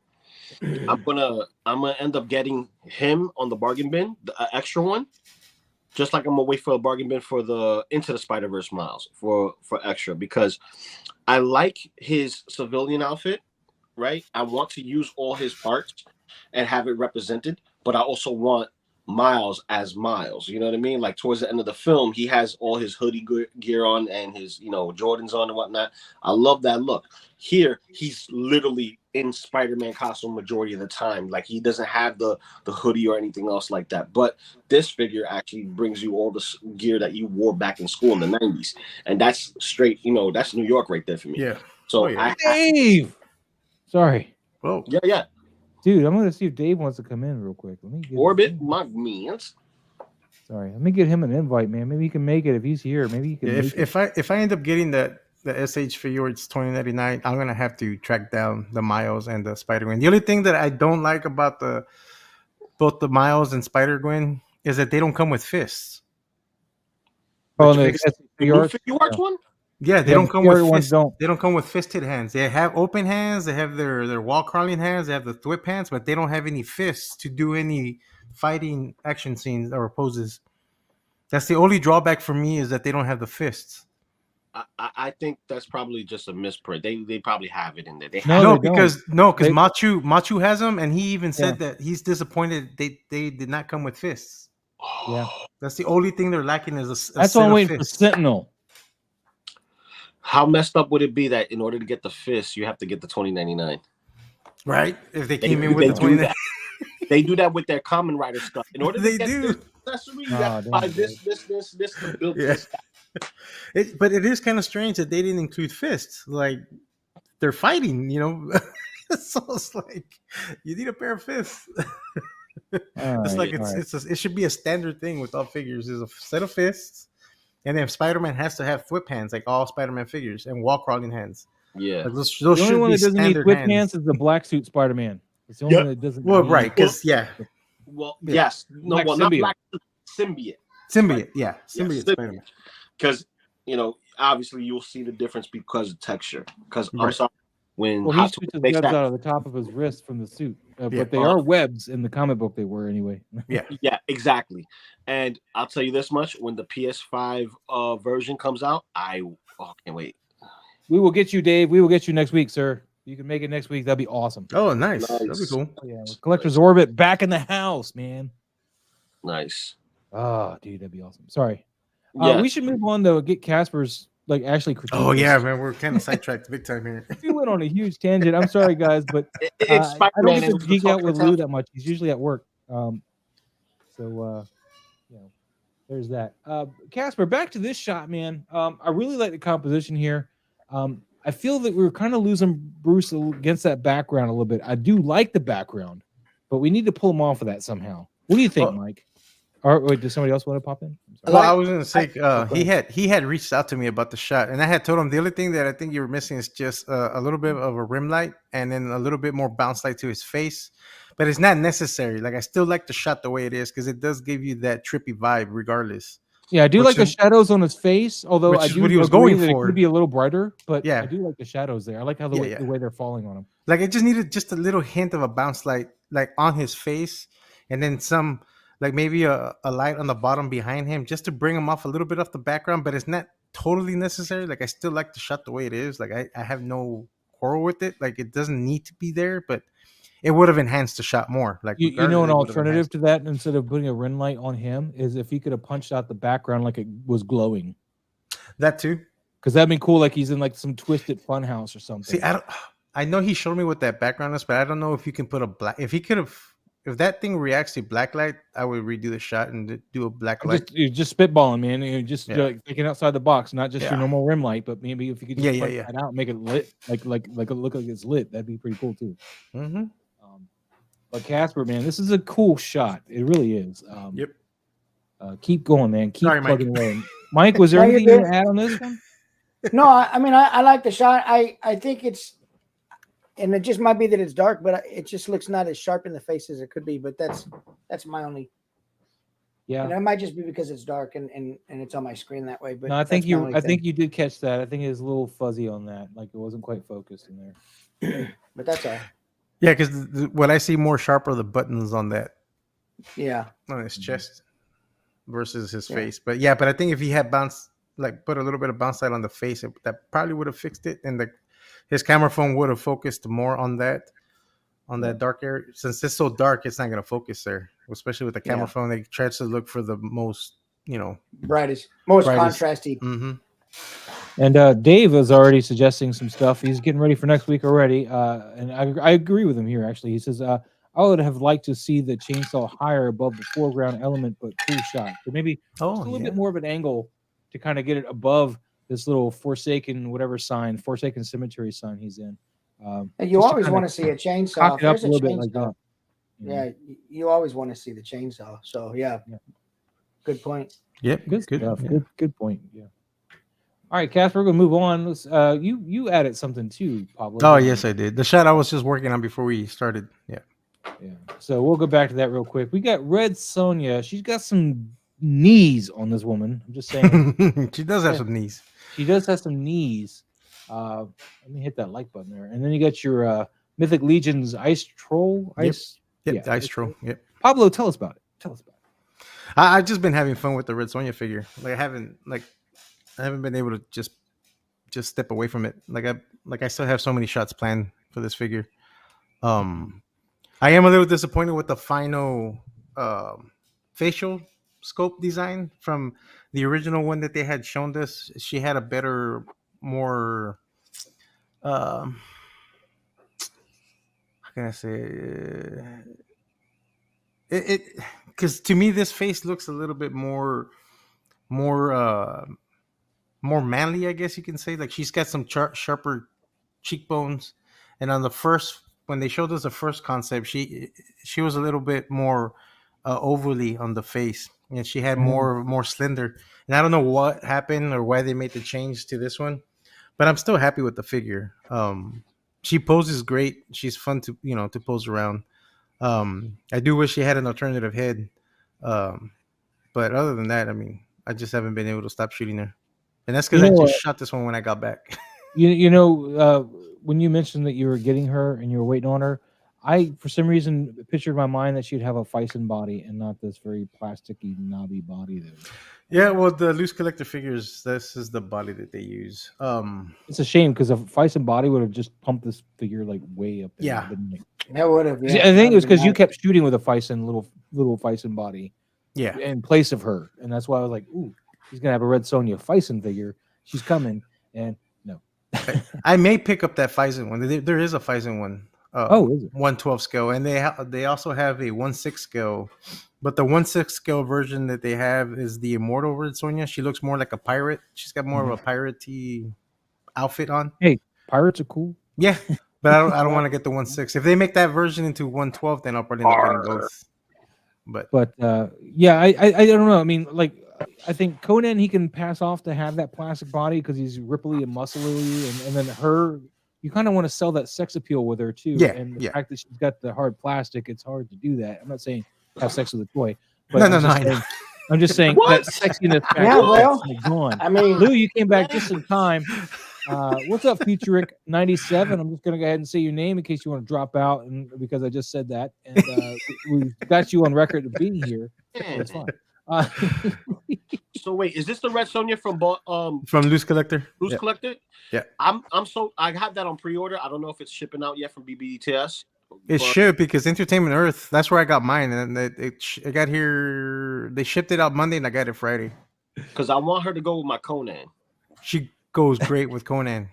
gonna end up getting him on the bargain bin, the extra one. Just like I'm gonna wait for a bargain bin for the Into the Spider-Verse Miles for extra, because I like his civilian outfit, right? I want to use all his parts and have it represented, but I also want Miles as Miles. You know what I mean? Like towards the end of the film, he has all his hoodie gear on and his Jordans on and whatnot. I love that look. Here, he's literally in Spider-Man costume majority of the time. Like he doesn't have the hoodie or anything else like that. But this figure actually brings you all the gear that you wore back in school in the 90s. And that's straight, that's New York right there for me. Yeah. So Dave! Sorry. Whoa. Yeah. Dude, I'm gonna see if Dave wants to come in real quick. Let me get Orbit, my means. Sorry, let me get him an invite, man. Maybe he can make it if he's here. Maybe he can. If I end up getting the SH figure, it's $20.99. I'm gonna have to track down the Miles and the Spider-Gwen. The only thing that I don't like about both the Miles and Spider-Gwen is that they don't come with fists. Oh, the figure arts one. Yeah, they don't come with fists. They don't come with fisted hands. They have open hands. They have their wall crawling hands. They have the thwip hands, but they don't have any fists to do any fighting action scenes or poses. That's the only drawback for me, is that they don't have the fists. I think that's probably just a misprint. They probably have it in there. Because Machu has them, and he even said that he's disappointed they did not come with fists. Yeah, that's the only thing they're lacking is a that's why I'm waiting for Sentinel. How messed up would it be that in order to get the fist, you have to get the $20.99? Right? If they came in with the $20.99. They do that with their Common Rider stuff. In order to get this accessory, you have to buy this to build this. But it is kind of strange that they didn't include fists. Like, they're fighting, So it's like, you need a pair of fists. It should be a standard thing with all figures. Is a set of fists. And then Spider-Man has to have whip hands, like all Spider-Man figures, and wall crawling hands. Yeah, like those the only should one be that doesn't need standard whip hands. is the black suit Spider-Man. It's the only one that doesn't. Well, right, because Well, yes, no, well, not black symbiote. Symbiote, yeah, symbiote Spider-Man. Because obviously you'll see the difference because of texture. Because I'm sorry, when he shoots his webs out of the top of his wrist from the suit, but they are webs in the comic book. They were anyway. Yeah, exactly. And I'll tell you this much: when the PS5 version comes out, I can't wait. We will get you, Dave. We will get you next week, sir. You can make it next week. That'd be awesome. Oh, nice. That'd be cool. Yeah, Collector's Orbit back in the house, man. Nice. Oh, dude, that'd be awesome. Sorry. We should move on to get Casper's actually critique. Oh yeah, man, we're kind of sidetracked big time here. We went on a huge tangent. I'm sorry, guys, but I don't get to geek out with Lou that much. He's usually at work. There's that. Casper, back to this shot, man. I really like the composition here. I feel that we were kind of losing Bruce against that background a little bit. I do like the background, but we need to pull him off of that somehow. What do you think, Mike? Or wait, does somebody else want to pop in? Well, I was gonna say he had reached out to me about the shot, and I had told him the only thing that I think you were missing is just a little bit of a rim light and then a little bit more bounce light to his face, but it's not necessary. Like I still like the shot the way it is because it does give you that trippy vibe, regardless. Yeah, I do like the shadows on his face, although I do what he was agree going that for. it could be a little brighter, but yeah, I do like the shadows there. I like how the way they're falling on him. Like it just needed just a little hint of a bounce light, like on his face, and then some, like maybe a light on the bottom behind him, just to bring him off a little bit off the background. But it's not totally necessary. Like I still like the shot the way it is. Like I have no quarrel with it. Like it doesn't need to be there, but it would have enhanced the shot more. Like you know, an alternative to that, instead of putting a rim light on him, is if he could have punched out the background like it was glowing. That too, because that'd be cool. Like he's in like some twisted fun house or something. See, I know he showed me what that background is, but I don't know if you can put a black. If he could have, if that thing reacts to black light, I would redo the shot and do a black light. You're just spitballing, man. You're just like thinking outside the box, not just your normal rim light, but maybe if you could just punch that out and make it lit, like it look like it's lit, that'd be pretty cool too. Mm-hmm. But Casper, man, this is a cool shot. It really is. Yep. Keep going, man. Keep plugging away. Mike, was there anything you add on this one? No, I mean I like the shot. I think it's, and it just might be that it's dark, but it just looks not as sharp in the face as it could be. But that's my only. Yeah, and it might just be because it's dark and it's on my screen that way. But no, I think you did catch that. I think it was a little fuzzy on that, like it wasn't quite focused in there. But that's all. Yeah, because what I see more sharp are the buttons on that. Yeah, on his chest versus his face. But I think if he had put a little bit of bounce light on the face, that probably would have fixed it, and his camera phone would have focused more on that dark area. Since it's so dark, it's not going to focus there, especially with the camera phone. They try to look for the most, brightest, most contrasty. Mm-hmm. And Dave is already suggesting some stuff. He's getting ready for next week already, and I agree with him here. Actually, he says I would have liked to see the chainsaw higher above the foreground element, but cool shot. So maybe just a little bit more of an angle to kind of get it above this little Forsaken cemetery sign he's in. You always want to see a chainsaw. It up a little bit like that. Yeah, you always want to see the chainsaw. So yeah. Good point. Yep, good point. Yeah. All right, Casper, we're gonna move on. Let's, you added something too, Pablo. Oh yes, I did. The shot I was just working on before we started. Yeah. So we'll go back to that real quick. We got Red Sonja. She's got some knees on this woman. I'm just saying. She does have some knees. She does have some knees. Let me hit that like button there. And then you got your Mythic Legion's Ice Troll. Ice Troll. Yep. Pablo, tell us about it. I've just been having fun with the Red Sonja figure. Like I haven't been able to just step away from it. I still have so many shots planned for this figure. I am a little disappointed with the final facial scope design from the original one that they had shown us. She had a better, more how can I say it because to me this face looks a little bit more manly, I guess you can say. Like she's got some sharper cheekbones, and on the first, when they showed us the first concept, she was a little bit more overly on the face, and she had more slender. And I don't know what happened or why they made the change to this one, but I'm still happy with the figure. She poses great. She's fun to to pose around. I do wish she had an alternative head, but other than that, I mean, I just haven't been able to stop shooting her. And that's because I just shot this one when I got back. When you mentioned that you were getting her and you were waiting on her, I, for some reason, pictured in my mind that she'd have a Fison body and not this very plasticky, knobby body. Yeah, well, the loose collector figures, this is the body that they use. It's a shame because a Fison body would have just pumped this figure like way up there. Yeah, that would have. Yeah, I think it was because you kept shooting with a Fison little Fison body. Yeah, in place of her, and that's why I was like, "Ooh, he's gonna have a Red Sonja Fison figure. She's coming." And no, I may pick up that Fison one. There is a Fison one. Is it 1/12 scale, and they also have a 1/6 scale, but the 1/6 scale version that they have is the Immortal Red Sonja. She looks more like a pirate. She's got more of a piratey outfit on. Hey, pirates are cool. Yeah, but I don't want to get the 1/6. If they make that version into 1/12, then I'll probably end up getting both. But yeah, I don't know. I mean, like, I think Conan he can pass off to have that plastic body because he's ripply and muscly, and then her, you kind of want to sell that sex appeal with her too. Yeah, And the yeah. fact that she's got the hard plastic, it's hard to do that. I'm not saying have sex with a toy, but No, I'm no, just I know. saying, I'm just saying What? that sexiness factor Yeah, well, is like gone. I mean, Lou, you came back just in time. What's up, Futurik 97? I'm just gonna go ahead and say your name in case you want to drop out, and because I just said that, and we've got you on record of being here. That's fine. So wait, is this the Red Sonja from Loose Collector? Loose Yeah. Collector? Yeah. I have that on pre-order. I don't know if it's shipping out yet from BBTS. It should, because Entertainment Earth, that's where I got mine, and it got here. They shipped it out Monday, and I got it Friday. Because I want her to go with my Conan. She goes great with Conan.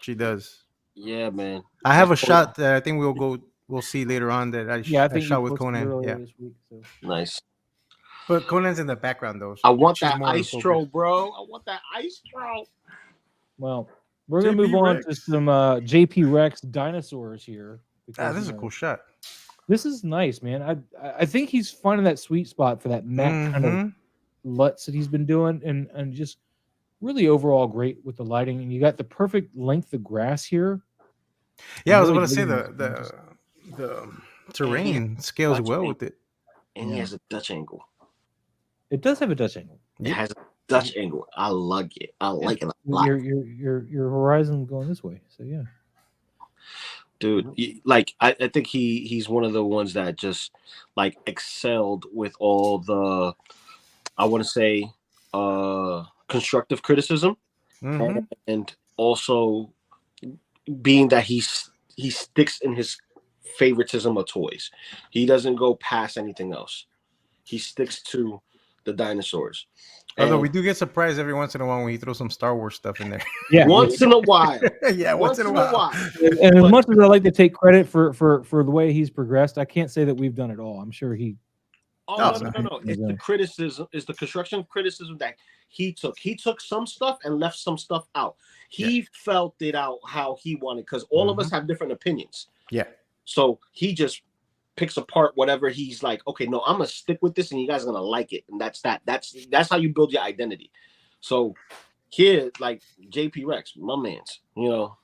She does. Yeah, man. I have a shot that I think we'll see later on that I think shot you with posted Conan. earlier Yeah, this week, so. Nice. but Conan's in the background though. I want she's that more ice focused. troll, bro. I want that ice troll. Well, we're gonna move JP on Rex. to some JP Rex dinosaurs here. Because, This is a cool shot. This is nice, man. I think he's finding that sweet spot for that matte kind of LUTs that he's been doing, and just really overall great with the lighting. And you got the perfect length of grass here. Yeah, I was really about to say digging the terrain scales well with it. And he has a Dutch angle. It does have a Dutch angle. It has a Dutch angle. I like it. I like it a lot. Your horizon going this way. So yeah. Dude, like I think he's one of the ones that just like excelled with all the, I want to say, constructive criticism, and also being that he sticks in his favoritism of toys. He doesn't go past anything else. He sticks to the dinosaurs. Although we do get surprised every once in a while when he throws some Star Wars stuff in there. Yeah, once in a while. Yeah, once in a while. And as much as I like to take credit for the way he's progressed, I can't say that we've done it all. I'm sure he. Oh no! It's the criticism. It's the construction criticism that he took. He took some stuff and left some stuff out. He felt it out how he wanted, because all of us have different opinions. Yeah. So he just picks apart whatever he's like. Okay, no, I'm gonna stick with this, and you guys are gonna like it, and that's that. That's how you build your identity. So here, like JP Rex, my man's, you know.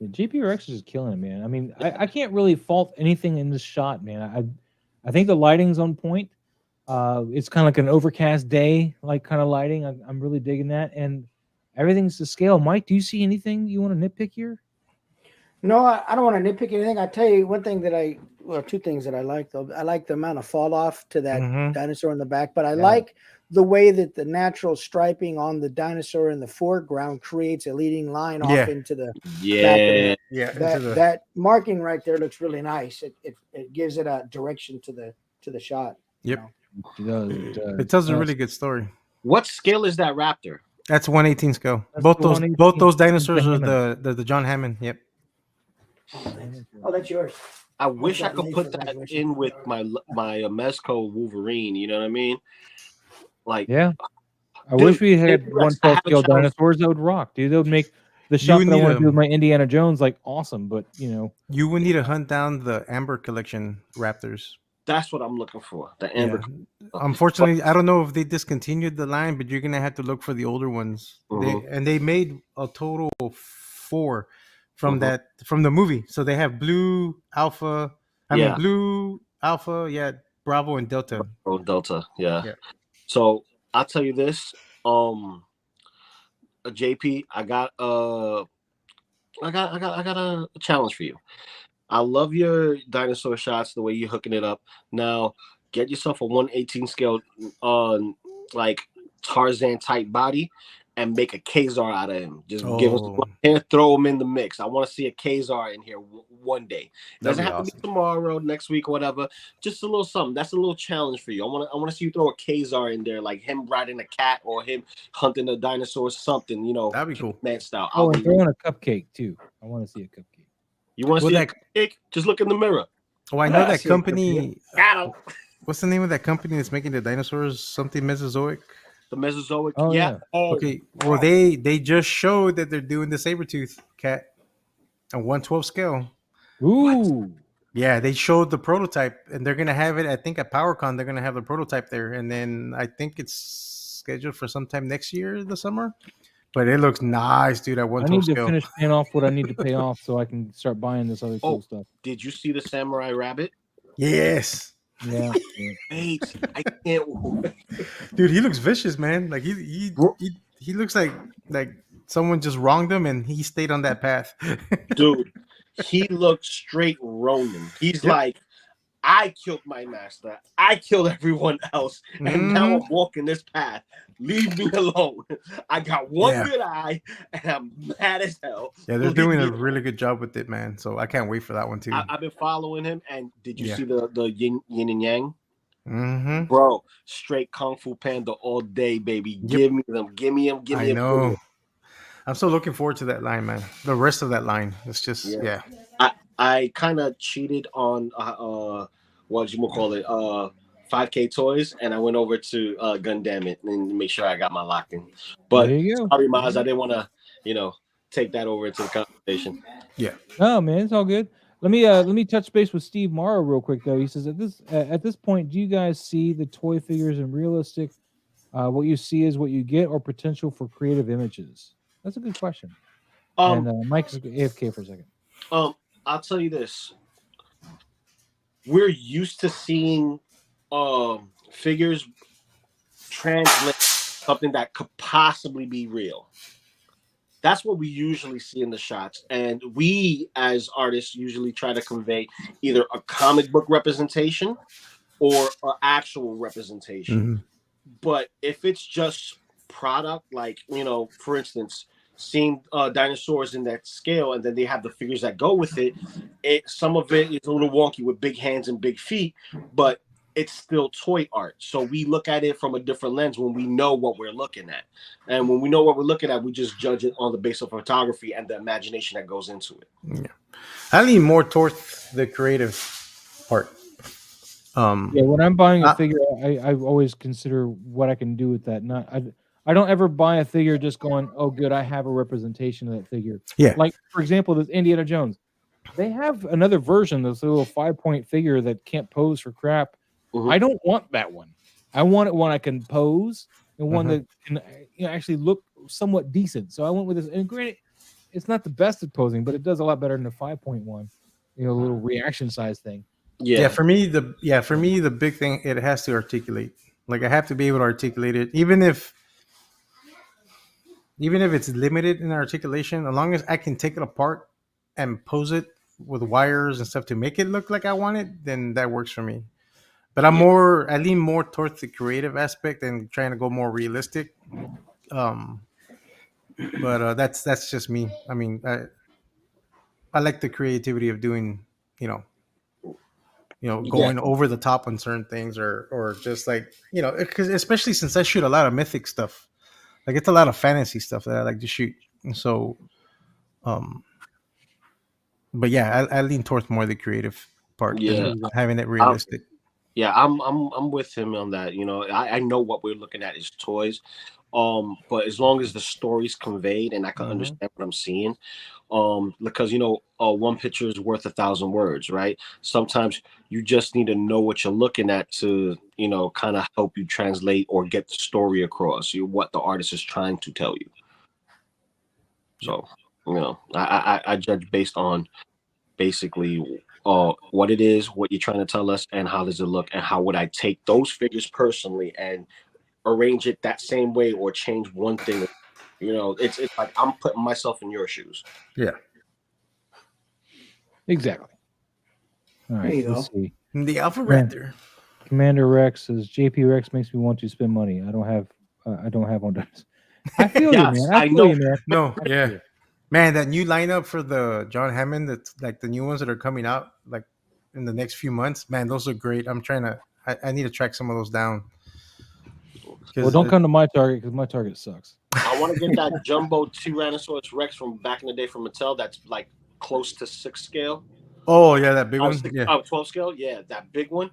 JP Rex is killing it, man. I mean, I can't really fault anything in this shot, man. I think the lighting's on point. It's kind of like an overcast day, like kind of lighting. I'm really digging that, and everything's to scale. Mike, do you see anything you want to nitpick here? No, I don't want to nitpick anything. I tell you one thing two things that I like though. I like the amount of fall off to that dinosaur in the back, but I like the way that the natural striping on the dinosaur in the foreground creates a leading line off into the back of it. That marking right there looks really nice. It gives it a direction to the shot. Yep. You know? It tells a really good story. What scale is that raptor? That's 1/18 scale. Both those dinosaurs are the John Hammond. Yep. Oh, that's yours. I wish I could put that in with my Mezco Wolverine. You know what I mean? Like, yeah. I wish we had 1/12 scale dinosaurs that would rock, dude. That would make the shot that I want to do with my Indiana Jones like awesome. But you know, you would need to hunt down the Amber Collection Raptors. That's what I'm looking for. The Amber. Yeah. Unfortunately, I don't know if they discontinued the line, but you're gonna have to look for the older ones. They made a total of 4 from the movie. So they have blue, alpha. Blue, alpha, Bravo, and Delta. Oh, Delta, yeah. So I'll tell you this, JP, I got a challenge for you. I love your dinosaur shots, the way you're hooking it up. Now, get yourself a 1/18 scale like Tarzan type body and make a Kazar out of him. Just give us one and throw him in the mix. I want to see a Kazar in here one day. Doesn't have to be tomorrow, next week, or whatever. Just a little something. That's a little challenge for you. I want to see you throw a Kazar in there, like him riding a cat or him hunting a dinosaur, something. You know, that'd be cool. Man style. Oh, and throwing a cupcake too. I want to see a cupcake. You want to see a cupcake? Just look in the mirror. Oh, I know that company. What's the name of that company that's making the dinosaurs? Something Mesozoic. The Mesozoic, yeah. Oh, okay. Well, they just showed that they're doing the Sabretooth cat on 1/12 scale. Ooh. Yeah, they showed the prototype, and they're gonna have it. I think at PowerCon they're gonna have the prototype there, and then I think it's scheduled for sometime next year, the summer. But it looks nice, dude. At I 112 need to scale. finish paying off what I need to pay off so I can start buying this other cool stuff. Did you see the Samurai Rabbit? Yes. Yeah. Wait, I can't. Dude, he looks vicious, man. Like he looks like someone just wronged him, and he stayed on that path. Dude, he looks straight Ronin. He's like, I killed my master. I killed everyone else, and now I'm walking this path. Leave me alone. I got one good eye, and I'm mad as hell. Yeah, they're doing a really good job with it, man. So I can't wait for that one too. I've been following him, and did you see the yin and yang? Mm-hmm. Bro, straight Kung Fu Panda all day, baby. Yep. Give me them. Give me them. Give me them. I know. I'm so looking forward to that line, man. The rest of that line. It's just I kind of cheated on what you call it 5K toys, and I went over to Gundam it and make sure I got my lock in. But sorry, Maz, I didn't want to take that over into the conversation. Yeah. Oh man, it's all good. Let me touch base with Steve Morrow real quick though. He says at this point, do you guys see the toy figures in realistic? What you see is what you get, or potential for creative images? That's a good question. And Mike's AFK for a second. I'll tell you this. We're used to seeing figures translate something that could possibly be real. That's what we usually see in the shots. And we, as artists, usually try to convey either a comic book representation or an actual representation. Mm-hmm. But if it's just product, like, for instance, seeing dinosaurs in that scale, and then they have the figures that go with it, some of it is a little wonky with big hands and big feet, but it's still toy art. So we look at it from a different lens when we know what we're looking at. And when we know what we're looking at, we just judge it on the basis of photography and the imagination that goes into it. Yeah. I lean more towards the creative part. When I'm buying a figure, I always consider what I can do with that. I don't ever buy a figure just going, oh, good, I have a representation of that figure. Yeah. Like, for example, this Indiana Jones. They have another version, this little 5-point figure that can't pose for crap. Mm-hmm. I don't want that one. I want it one I can pose and one that can actually look somewhat decent. So I went with this. And granted, it's not the best at posing, but it does a lot better than the 5-point one. A little reaction size thing. Yeah. For me, the big thing, it has to articulate. Like, I have to be able to articulate it, even if it's limited in articulation, as long as I can take it apart and pose it with wires and stuff to make it look like I want it, then that works for me. But I lean more towards the creative aspect and trying to go more realistic. But that's just me. I mean, I like the creativity of doing, going over the top on certain things, or just like, because especially since I shoot a lot of mythic stuff. Like, it's a lot of fantasy stuff that I like to shoot. And so, but yeah, I lean towards more the creative part. Yeah, having it realistic. I'm with him on that. I know what we're looking at is toys, but as long as the story's conveyed and I can understand what I'm seeing, because one picture is worth 1,000 words, right? Sometimes you just need to know what you're looking at to kind of help you translate or get the story across what the artist is trying to tell you. So I judge based on basically what it is, what you're trying to tell us, and how does it look, and how would I take those figures personally and arrange it that same way or change one thing. It's like I'm putting myself in your shoes. Yeah, exactly. All right, let's see. The Alpha Raptor. Commander Rex says JP Rex makes me want to spend money. I don't have one. I feel you, man. I know, you, man. No, yeah. Man, that new lineup for the John Hammond, that's like the new ones that are coming out like in the next few months. Man, those are great. I need to track some of those down. Well, don't come to my Target because my Target sucks. I want to get that jumbo Tyrannosaurus Rex from back in the day from Mattel. That's like close to 6 scale. Oh yeah, that big one. 12 scale. Yeah, that big one.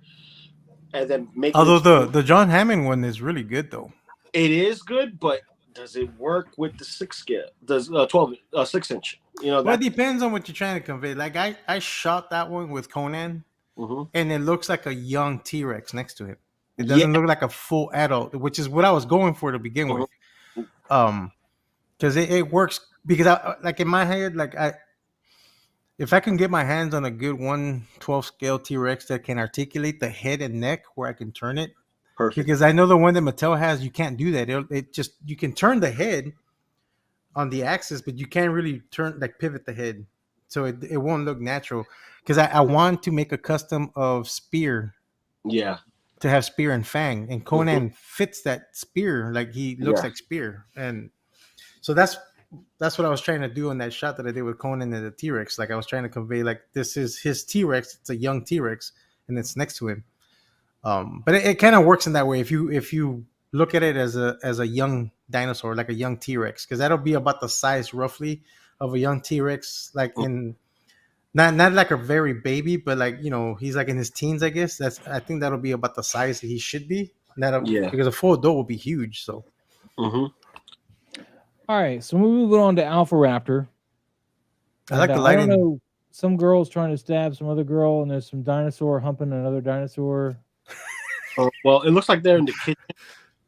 And then make. Although the John Hammond one is really good though. It is good, but does it work with the 6 scale? Does 6 inch? Well, it depends on what you're trying to convey. Like I shot that one with Conan, and it looks like a young T-Rex next to him. It doesn't look like a full adult, which is what I was going for to begin with. Because it works. Because I like in my head, like if I can get my hands on a good 1/12 scale T-Rex that can articulate the head and neck where I can turn it. Perfect. Because I know the one that Mattel has, you can't do that. It just you can turn the head on the axis, but you can't really pivot the head, so it won't look natural. Because I want to make a custom of Spear, to have Spear and Fang, and Conan fits that Spear, like he looks like Spear, and so that's what I was trying to do in that shot that I did with Conan and the T-Rex. Like I was trying to convey, like this is his T-Rex, it's a young T-Rex, and it's next to him. But it kind of works in that way if you look at it as a young dinosaur, like a young T-Rex, because that'll be about the size roughly of a young T-Rex, like in not like a very baby, but like he's like in his teens, I guess. I think that'll be about the size that he should be. Because a full adult will be huge. So. All right, so we're moving on to Alpha Raptor. I like the lighting. I don't know, some girl's trying to stab some other girl, and there's some dinosaur humping another dinosaur. Well, it looks like they're in the kitchen.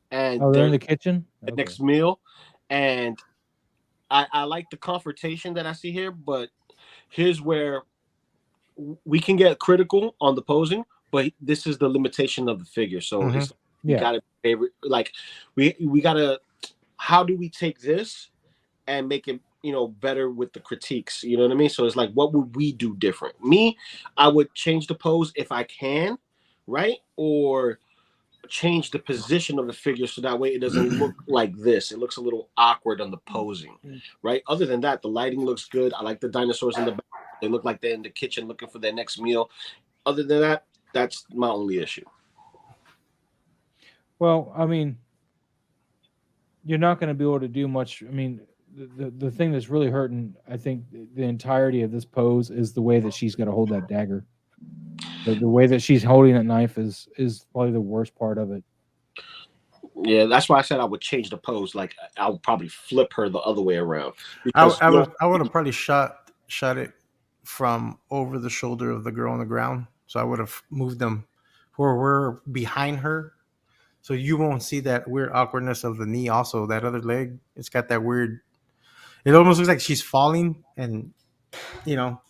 And they're in the kitchen? The next meal. And I like the confrontation that I see here, but here's where we can get critical on the posing, but this is the limitation of the figure. So we gotta favorite, like we gotta, how do we take this and make it better with the critiques? You know what I mean? So it's like, what would we do different? Me, I would change the pose if I can, right? Or change the position of the figure so that way it doesn't look like this. It looks a little awkward on the posing, right? Other than that, the lighting looks good. I like the dinosaurs in the back. They look like they're in the kitchen looking for their next meal. Other than that, that's my only issue. Well, I mean, you're not going to be able to do much. I mean, the thing that's really hurting, I think, the entirety of this pose is the way that she's got to hold that dagger. The way that she's holding that knife is probably the worst part of it. Yeah, that's why I said I would change the pose. Like I would probably flip her the other way around. I would have probably shot it from over the shoulder of the girl on the ground. So I would have moved them where we're behind her, so you won't see that weird awkwardness of the knee. Also, that other leg, it's got that weird. It almost looks like she's falling, and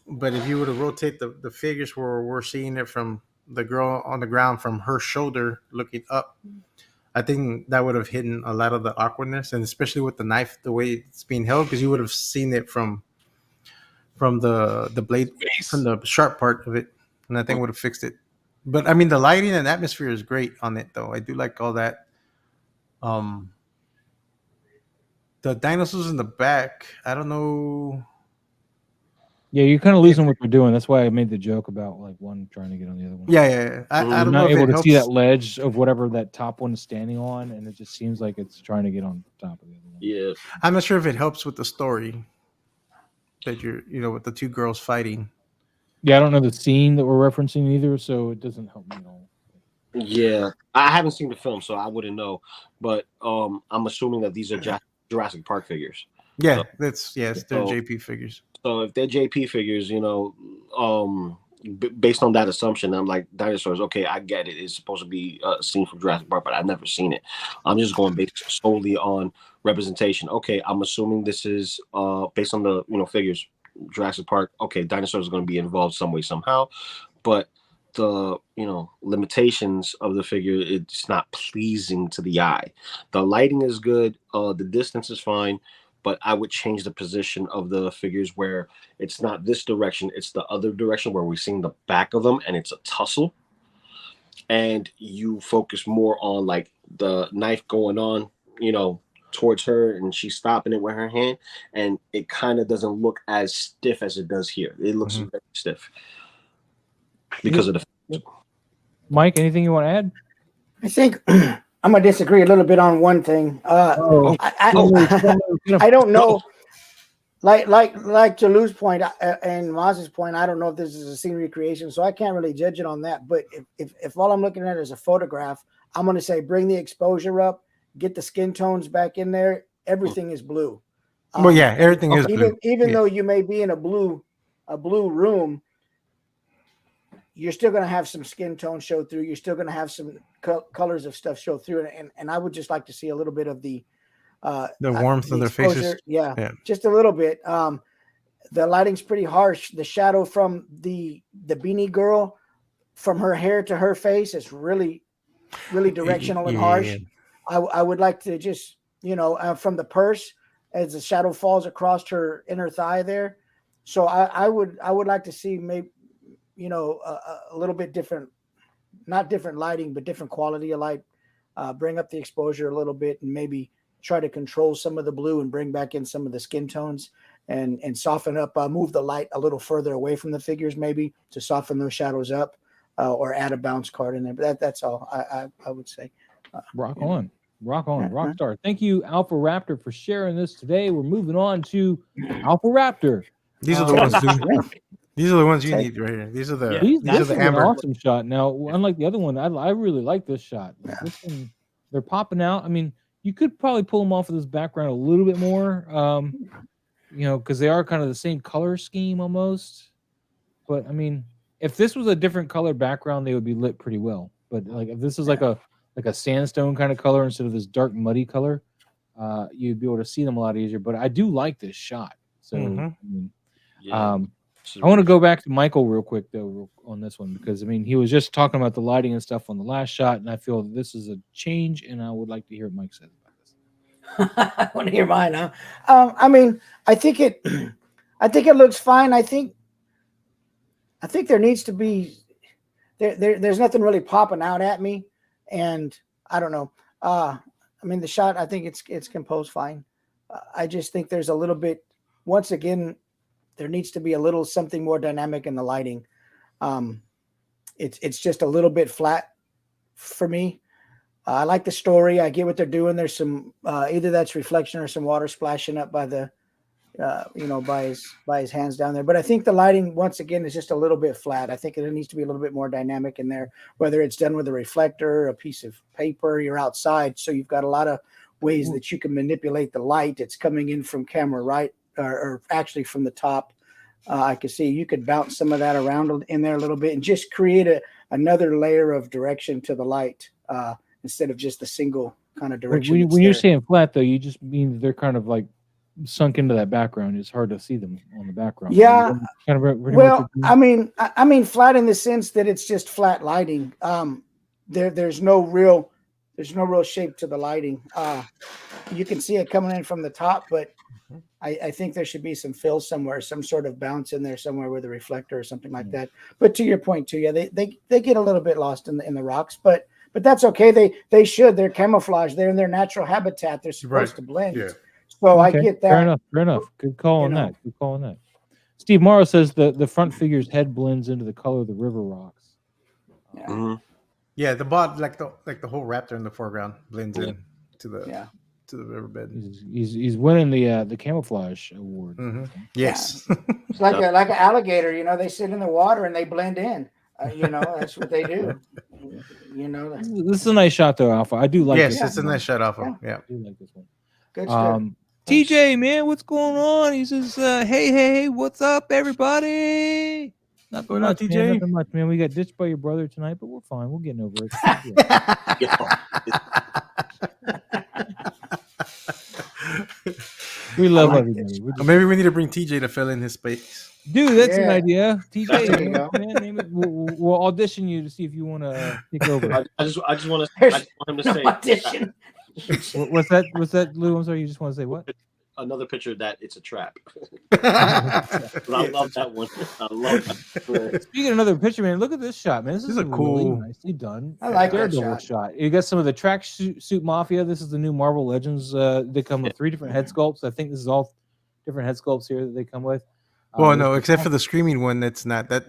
but if you were to rotate the figures where we're seeing it from the girl on the ground from her shoulder looking up, I think that would have hidden a lot of the awkwardness, and especially with the knife, the way it's being held, because you would have seen it from the blade, from the sharp part of it, and I think would have fixed it. But I mean, the lighting and atmosphere is great on it, though. I do like all that. The dinosaurs in the back, I don't know. Yeah, you're kind of losing what they're doing. That's why I made the joke about like one trying to get on the other one. Yeah. I don't know not if able it to helps. see that ledge of whatever that top one is standing on, and it just seems like it's trying to get on top of the other one. Yeah, I'm not sure if it helps with the story that you're, with the two girls fighting. Yeah, I don't know the scene that we're referencing either, so it doesn't help me at all. Yeah, I haven't seen the film, so I wouldn't know. But I'm assuming that these are Jurassic Park figures. Yeah, they're JP figures. So if they're JP figures, based on that assumption, I'm like, dinosaurs, okay, I get it. It's supposed to be a scene from Jurassic Park, but I've never seen it. I'm just going based solely on representation. Okay, I'm assuming this is based on the figures, Jurassic Park. Okay, dinosaurs are going to be involved some way, somehow, but the limitations of the figure, it's not pleasing to the eye. The lighting is good, the distance is fine, but I would change the position of the figures where it's not this direction, it's the other direction where we're seeing the back of them and it's a tussle, and you focus more on like the knife going on towards her, and she's stopping it with her hand, and it kind of doesn't look as stiff as it does here. It looks very stiff because of the. Mike, anything you want to add? I think I'm gonna disagree a little bit on one thing. I don't know. Like to Lou's point and Maz's point, I don't know if this is a scene recreation, so I can't really judge it on that. But if all I'm looking at is a photograph, I'm gonna say bring the exposure up, get the skin tones back in there. Everything is blue. Well, yeah, everything is blue. Even though you may be in a blue room, you're still going to have some skin tone show through. You're still going to have some colors of stuff show through. And I would just like to see a little bit of the warmth of their faces. Yeah, just a little bit. The lighting's pretty harsh. The shadow from the beanie girl, from her hair to her face, is really, really directional and harsh. I would like to just, from the purse, as the shadow falls across her inner thigh there. So I would like to see maybe, a little bit different, not different lighting, but different quality of light. Bring up the exposure a little bit and maybe try to control some of the blue and bring back in some of the skin tones and soften up, move the light a little further away from the figures maybe to soften those shadows up, or add a bounce card in there. But that's all I would say. Rock on. Rockstar. Thank you, Alpha Raptor, for sharing this today. We're moving on to Alpha Raptor. These are the ones. These are the ones you need right here. These are the these are the amber. An awesome shot. Now, unlike the other one, I really like this shot. This one, they're popping out. I mean, you could probably pull them off of this background a little bit more, because they are kind of the same color scheme almost. But I mean, if this was a different color background, they would be lit pretty well. But like if this is like a sandstone kind of color instead of this dark muddy color, you'd be able to see them a lot easier. But I do like this shot. So I want to go back to Michael real quick though on this one, because I mean he was just talking about the lighting and stuff on the last shot, and I feel that this is a change, and I would like to hear what Mike says about this. I want to hear mine, huh? I mean, I think it looks fine. I think there needs to be there's nothing really popping out at me, and I don't know. I mean, the shot, I think it's composed fine. I just think there's a little bit. Once again, there needs to be a little something more dynamic in the lighting. It's just a little bit flat for me. I like the story. I get what they're doing. There's some either that's reflection or some water splashing up by the by his hands down there. But I think the lighting once again is just a little bit flat. I think it needs to be a little bit more dynamic in there, whether it's done with a reflector, a piece of paper, you're outside. So you've got a lot of ways that you can manipulate the light. It's coming in from camera right, or actually from the top. I could see you could bounce some of that around in there a little bit and just create another layer of direction to the light instead of just a single kind of direction. When you're saying flat, though, you just mean they're kind of like sunk into that background. It's hard to see them on the background. Yeah. Well, I mean flat in the sense that it's just flat lighting. There's no real shape to the lighting. You can see it coming in from the top, but I think there should be some fill somewhere, some sort of bounce in there somewhere with a reflector or something like that. But to your point too, they get a little bit lost in the rocks, but that's okay. They're camouflage. They're in their natural habitat. They're supposed to blend. Yeah. So I get that. Fair enough. Good call on that. Good call on that. Steve Morrow says the front figure's head blends into the color of the river rocks. Yeah. Mm-hmm. Yeah, the bot like the whole raptor in the foreground blends in to the riverbed. He's winning the camouflage award. Mm-hmm. Yes. It's like an alligator, they sit in the water and they blend in. That's what they do. This is a nice shot though, Alpha. I do like this. Yes, it's a nice shot, Alpha. Yeah. I do like this one. Good stuff. TJ, man, what's going on? He says, hey, what's up, everybody? Nothing much, TJ. Man, nothing much, man. We got ditched by your brother tonight, but we're fine. We're getting over it. We love everybody. Maybe we need to bring TJ to fill in his space. Dude, that's an idea. TJ, we'll audition you to see if you want to take over. I just want him to say audition. What's that, Lou? I'm sorry, you just want to say what? Another picture that it's a trap. But I love that one. I love that. Speaking of another picture, man, look at this shot, man. This is a cool, really nicely done. I like that shot. You got some of the track suit mafia. This is the new Marvel Legends. They come with 3 different head sculpts. I think this is all different head sculpts here that they come with. Well, no, except for the screaming one. That's not that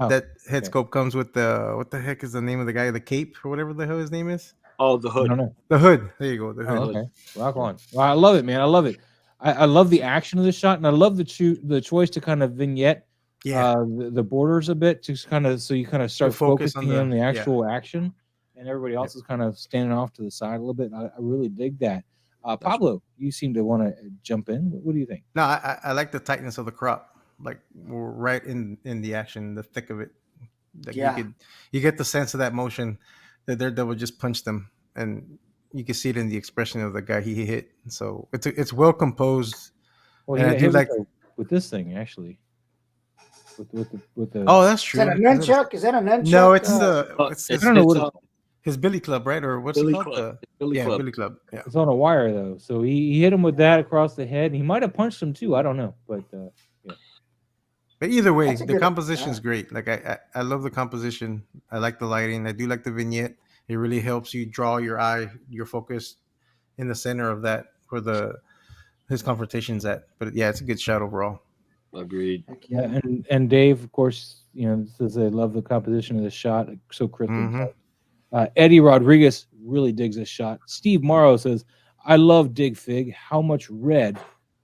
head sculpt comes with the what the heck is the name of the guy? The cape or whatever the hell his name is. Oh, the hood. The hood. There you go. The hood. Okay. Rock on. Well, I love it, man. I love it. I love the action of the shot, and I love the choice to kind of vignette the borders a bit to kind of so you kind of start focusing on the actual action, and everybody else is kind of standing off to the side a little bit. I really dig that. Pablo, you seem to want to jump in. What do you think? No, I like the tightness of the crop. Like we're right in the action, the thick of it. Like you get the sense of that motion that Daredevil just punched them, and you can see it in the expression of the guy he hit. So it's well composed. Well, and I do like with this thing actually. With the oh, that's true. Is that a nunchuck? Is that a nunchuck? No, it's I don't know what his Billy Club, right? Or what's Billy it called? Club. Billy Club. Yeah, it's on a wire though, so he hit him with that across the head. He might have punched him too. I don't know, but yeah. But either way, the composition is great. Like I love the composition. I like the lighting. I do like the vignette. It really helps you draw your focus in the center of that where his confrontation's at. But yeah, it's a good shot overall. Agreed. Yeah, and Dave, of course, says I love the composition of the shot. So crisp. Mm-hmm. Eddie Rodriguez really digs this shot. Steve Morrow says, "I love Dig Fig. How much red,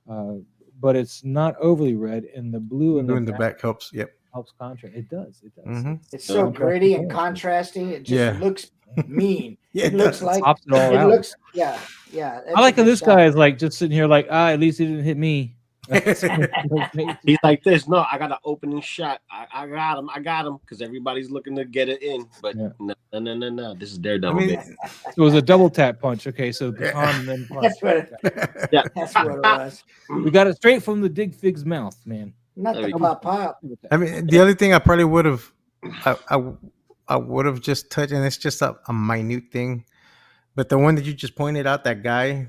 but it's not overly red, and the blue in the back helps. Yep, helps contrast. It does. Mm-hmm. It's so gritty and contrasting. It just looks mean. Yeah, it looks like it looks. Yeah. I like how this guy is like just sitting here like, at least he didn't hit me. He's like this. No, I got an opening shot. I got him because everybody's looking to get it in. But no. This is Daredevil. It was a double tap punch. Okay, so baton and then punch. That's what it was. We got it straight from the Dig Fig's mouth, man. Not the pop. I mean, the other thing I probably would have, I would have just touched, and it's just a minute thing, but the one that you just pointed out, that guy.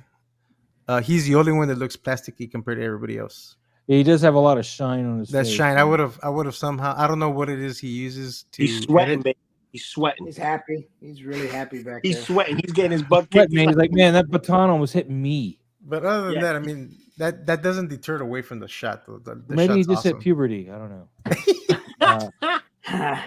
He's the only one that looks plasticky compared to everybody else. Yeah, he does have a lot of shine on his face. That shine, I would have somehow. I don't know what it is he uses to. He's sweating, baby. He's sweating. He's happy. He's really happy back there. He's sweating. He's getting his butt kicked. Man, he's like, man, that baton almost hit me. But other than that, I mean, that doesn't deter away from the shot, though. Maybe he just hit puberty. I don't know.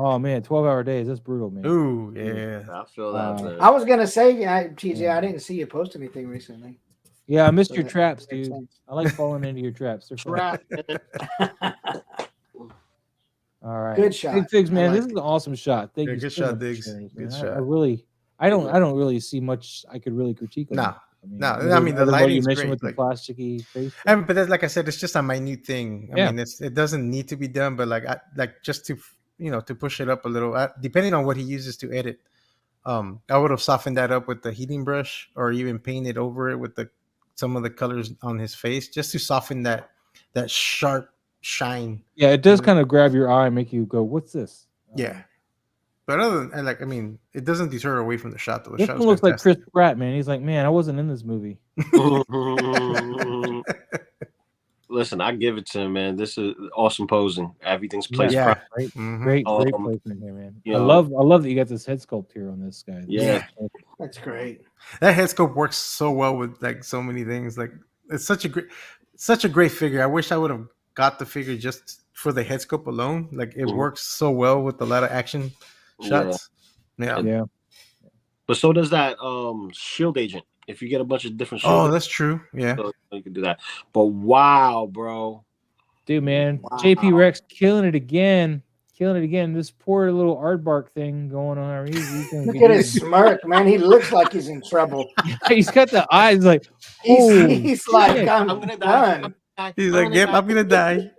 Oh man, 12-hour days. That's brutal, man. Ooh, yeah. I feel that. Man. I was gonna say, TJ, I didn't see you post anything recently. Yeah, I missed your traps, dude. I like falling into your traps. They're fun. All right. Good shot. Dig Figs, man. This is an awesome shot. Thank you. Good so shot, much, Diggs. Good shot. I don't really see much I could really critique. No. I mean the lighting you mentioned with the plasticky face. But that's, like I said, it's just a minute thing. I mean, it doesn't need to be done, but like just to to push it up a little, depending on what he uses to edit. I would have softened that up with the heating brush, or even painted over it with some of the colors on his face, just to soften that sharp shine. Yeah, it does kind of grab your eye and make you go, "What's this?" Yeah. But other than it doesn't deter away from the shot. Though. This one looks like Chris Pratt, man. He's like, man, I wasn't in this movie. Listen, I give it to him, man. This is awesome posing. Everything's placed right. Great placement here, man. I love that you got this head sculpt here on this guy. Yeah, that's great. That head sculpt works so well with like so many things. Like it's such a great figure. I wish I would have got the figure just for the head sculpt alone. Like it works so well with a lot of action shots. Yeah. But so does that Shield Agent. If you get a bunch of different Shield that's true. Yeah. So you can do that. But wow, bro. Dude, man. Wow. JP Rex killing it again. This poor little aardvark thing going on. Look at his smirk, man. He looks like he's in trouble. He's got the eyes like, he's like, I'm gonna die. He's like, yep, I'm gonna die.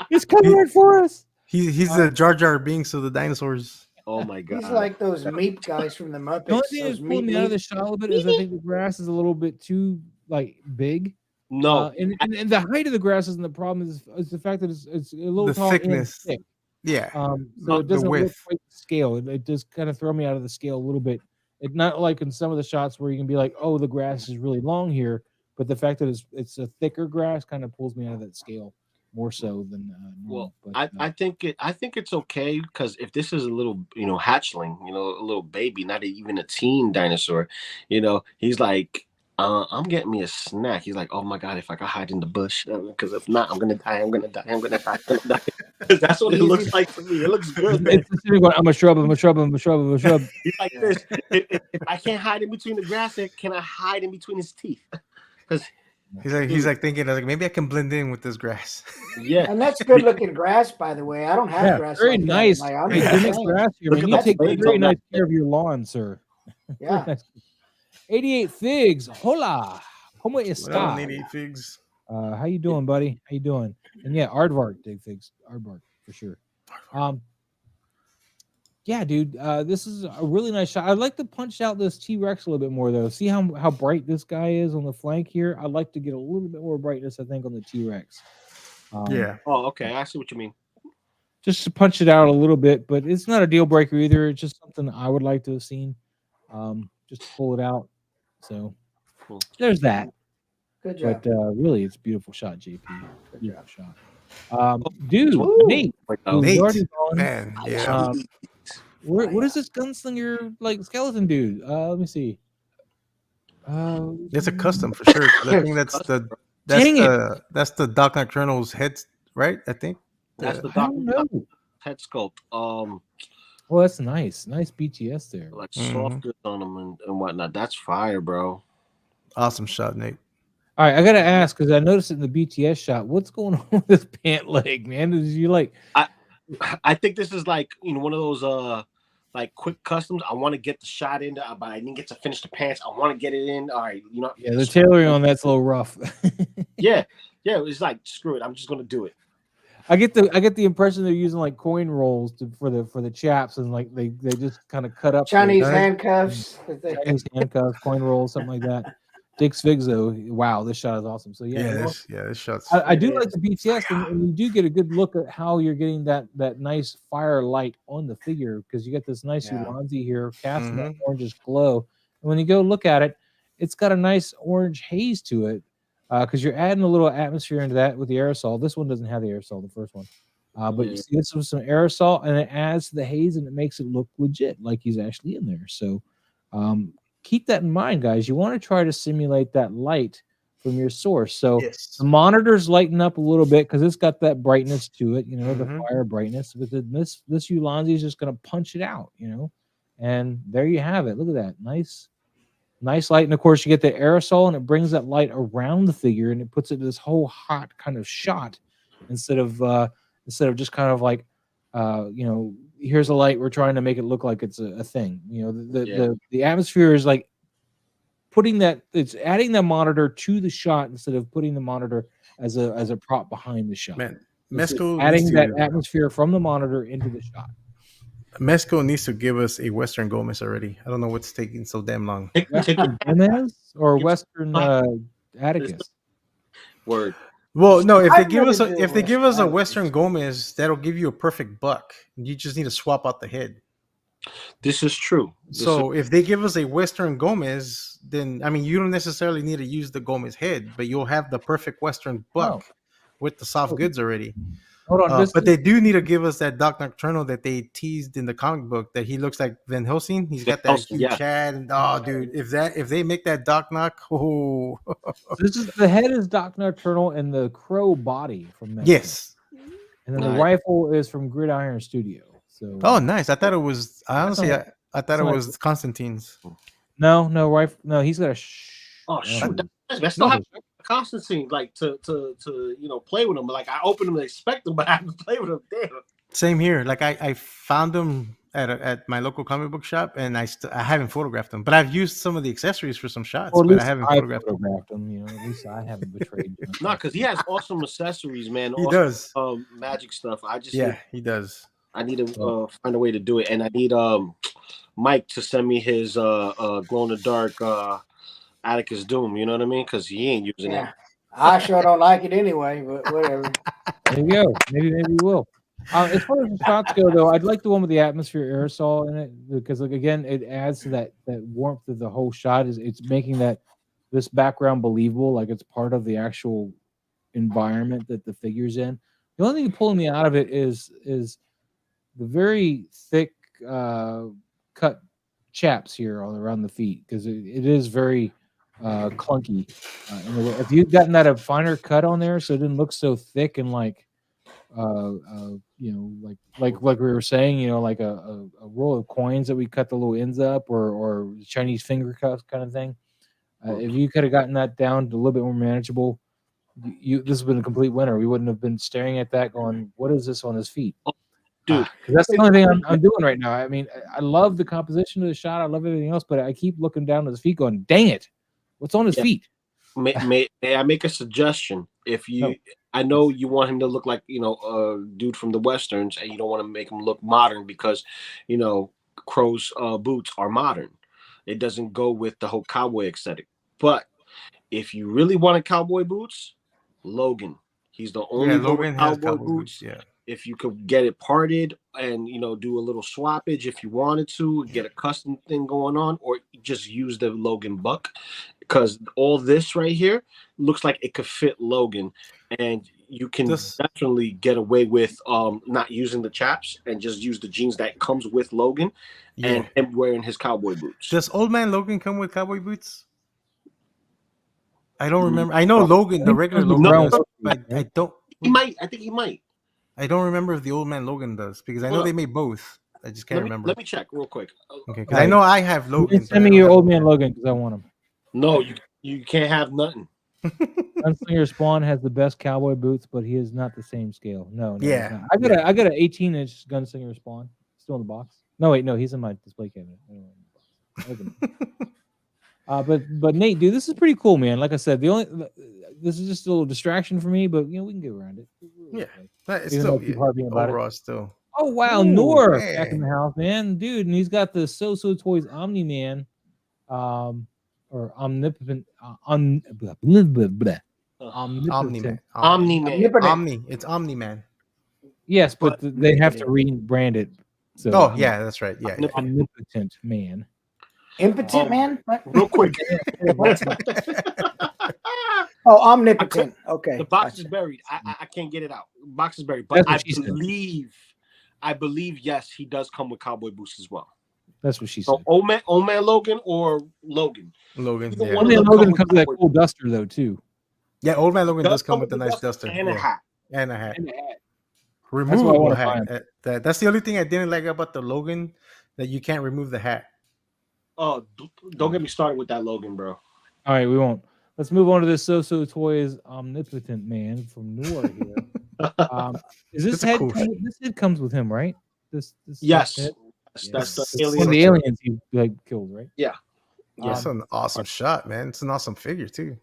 He's coming right for us. He's the Jar Jar Binks of the dinosaurs. Oh my god! He's like those Meep guys from the Muppets. The only thing that's pulling me out of the shot a little bit is I think the grass is a little bit too big. No, and the height of the grass isn't the problem. Is the fact that it's a little the tall thickness. And thick. Yeah. So it doesn't look quite the scale. It does kind of throw me out of the scale a little bit. It's not like in some of the shots where you can be like, oh, the grass is really long here, but the fact that it's a thicker grass kind of pulls me out of that scale. More so than normal. But, I think it's okay, because if this is a little hatchling, a little baby, not even a teen dinosaur, he's like, I'm getting me a snack. He's like, oh my god, if I could hide in the bush, because if not, I'm gonna die. That's what it looks like to me. It looks good, man. I'm a shrub. He's like this. If I can't hide in between the grass, can I hide in between his teeth? Because He's like thinking, maybe I can blend in with this grass. Yeah, and that's good looking grass, by the way. I don't have grass. Very like nice. That. Grass here, man. You take very nice care of your lawn, sir. Yeah. Nice. 88 Figs. Hola. ¿Cómo What up, está? 88 Figs? How you doing, buddy? How you doing? And yeah, Aardvark, Dig Figs. Aardvark for sure. Yeah, dude. This is a really nice shot. I'd like to punch out this T-Rex a little bit more though. See how bright this guy is on the flank here? I'd like to get a little bit more brightness, I think, on the T-Rex. Yeah. Oh, okay. I see what you mean. Just to punch it out a little bit, but it's not a deal breaker either. It's just something I would like to have seen. Just to pull it out. So there's that. Good job. But really, it's a beautiful shot, JP. Beautiful shot. Dude, Ooh. Nate, who's Nate, already gone. man, yeah. What is this gunslinger like skeleton dude? Let me see. It's a custom for sure. I think that's the Doc Nocturnal's head, right? I think That's the I don't know. head sculpt. Oh, that's nice. Nice BTS there. Like soft goods on them and whatnot. That's fire, bro. awesome shot, Nate. All right, I gotta ask because I noticed it in the BTS shot. What's going on with this pant leg, man? Did you like? I think this is like one of those like quick customs. I want to get the shot in, but I didn't get to finish the pants. I want to get it in. All right, Yeah, the tailoring on that's a little rough. yeah. It's like screw it. I'm just gonna do it. I get the impression they're using like coin rolls for the chaps and like they just kind of cut up Chinese handcuffs. Chinese handcuffs, coin rolls, something like that. Dick Figs though, wow, this shot is awesome. So this shot's. I do like the BTS, and you do get a good look at how you're getting that nice fire light on the figure because you get this nice Ulanzi here casting that orangish glow. And when you go look at it, it's got a nice orange haze to it because you're adding a little atmosphere into that with the aerosol. This one doesn't have the aerosol, the first one. But you see this with some aerosol, and it adds to the haze, and it makes it look legit, like he's actually in there. So keep that in mind, guys. You want to try to simulate that light from your source. So the monitor's lighting up a little bit because it's got that brightness to it, the fire brightness. But this Ulanzi is just going to punch it out, and there you have it. Look at that, nice light. And of course, you get the aerosol, and it brings that light around the figure, and it puts it in this whole hot kind of shot instead of just kind of like, here's a light. We're trying to make it look like it's a thing. The atmosphere is like it's adding the monitor to the shot instead of putting the monitor as a prop behind the shot. Man, Mesco adding that atmosphere from the monitor into the shot. Mesco needs to give us a Western Gomez already. I don't know what's taking so damn long. Western Gomez or Western Atticus? Word. Well, no. If they give us a Western Gomez, that'll give you a perfect buck. You just need to swap out the head. This is true. If they give us a Western Gomez, then you don't necessarily need to use the Gomez head, but you'll have the perfect Western buck with the soft goods already. Hold on, but they do need to give us that Doc Nocturnal that they teased in the comic book that he looks like Van Helsing. He's got that huge head, and dude, if they make that Doc Noc, the head is Doc Nocturnal and the crow body from that. Yes, and then the rifle is from Gridiron Studio. So nice. I thought it was honestly. I thought it was Constantine's. No, rifle. No, he's got a. Shoot! That's not Constantine like to play with him. Like I open them and expect them, but I haven't played with them. Damn. Same here. Like I found them at my local comic book shop, and I haven't photographed them, but I've used some of the accessories for some shots. But I haven't photographed them. At least I haven't betrayed you. No, because he has awesome accessories, man. He does. Magic stuff. He does. I need to find a way to do it, and I need Mike to send me his glow in the dark Atticus Doom. You know what I mean? Because he ain't using it. I sure don't like it anyway, but whatever. There you go. Maybe we will. As far as the shots go, though, I'd like the one with the atmosphere aerosol in it because, like, again, it adds to that warmth of the whole shot. It's making this background believable, like it's part of the actual environment that the figure's in. The only thing pulling me out of it is the very thick cut chaps here all around the feet because it is very clunky. If you'd gotten that a finer cut on there, so it didn't look so thick and like like we were saying, like a roll of coins that we cut the little ends up or Chinese finger cuffs kind of thing. If you could have gotten that down to a little bit more manageable, this has been a complete winner. We wouldn't have been staring at that going, what is this on his feet? dude. Because that's the only thing I'm doing right now. I mean, I love the composition of the shot. I love everything else, but I keep looking down at his feet, going, "Dang it, what's on his feet?" May I make a suggestion? If you, I know you want him to look like a dude from the westerns, and you don't want to make him look modern because, Crow's boots are modern. It doesn't go with the whole cowboy aesthetic. But if you really wanted cowboy boots, Logan. He's the only one with cowboy boots. Yeah. If you could get it parted and do a little swappage if you wanted to, get a custom thing going on, or just use the Logan buck, because all this right here looks like it could fit Logan, and you can definitely get away with not using the chaps and just use the jeans that comes with Logan, and him wearing his cowboy boots. Does Old Man Logan come with cowboy boots? I don't remember. I know Logan, the regular Logan does, but I don't. He might. I think he might. I don't remember if the Old Man Logan does, because I know they made both. I just can't remember. Let me check real quick. Okay, because I know I have Logan. Send me your Old Man Logan because I want him. No, you can't have nothing. Gunslinger Spawn has the best cowboy boots, but he is not the same scale. No, yeah. I got an 18-inch Gunslinger Spawn still in the box. No, wait, no, he's in my display cabinet. But Nate, dude, this is pretty cool, man. Like I said, this is just a little distraction for me, but we can get around it. It's still overall still. Oh wow, Noor back in the house, man, dude, and he's got the So Toys Omni Man, or Omnipotent, Omni. It's Omni Man. Yes, but they have to rebrand it. So, that's right. Yeah, Omnipotent Man. Impotent Man? What? Real quick. Omnipotent. Okay. The box is buried. I can't get it out. The box is buried. But I believe, yes, he does come with cowboy boots as well. That's what she said. So Old Man Logan or Logan? Logan. Yeah. Old Man Logan comes with that cool duster though too. Yeah, Old Man Logan does come with a nice duster and a hat. And a hat. Removable hat. That's the only thing I didn't like about the Logan, that you can't remove the hat. Oh, don't get me started with that Logan, bro. All right, we won't. Let's move on to this So Toys Omnipotent Man from Noor here. Is this head? Cool. This head comes with him, right? This yes. That's the alien. One of the aliens he killed, right? Yeah. That's an awesome shot, man. It's an awesome figure too.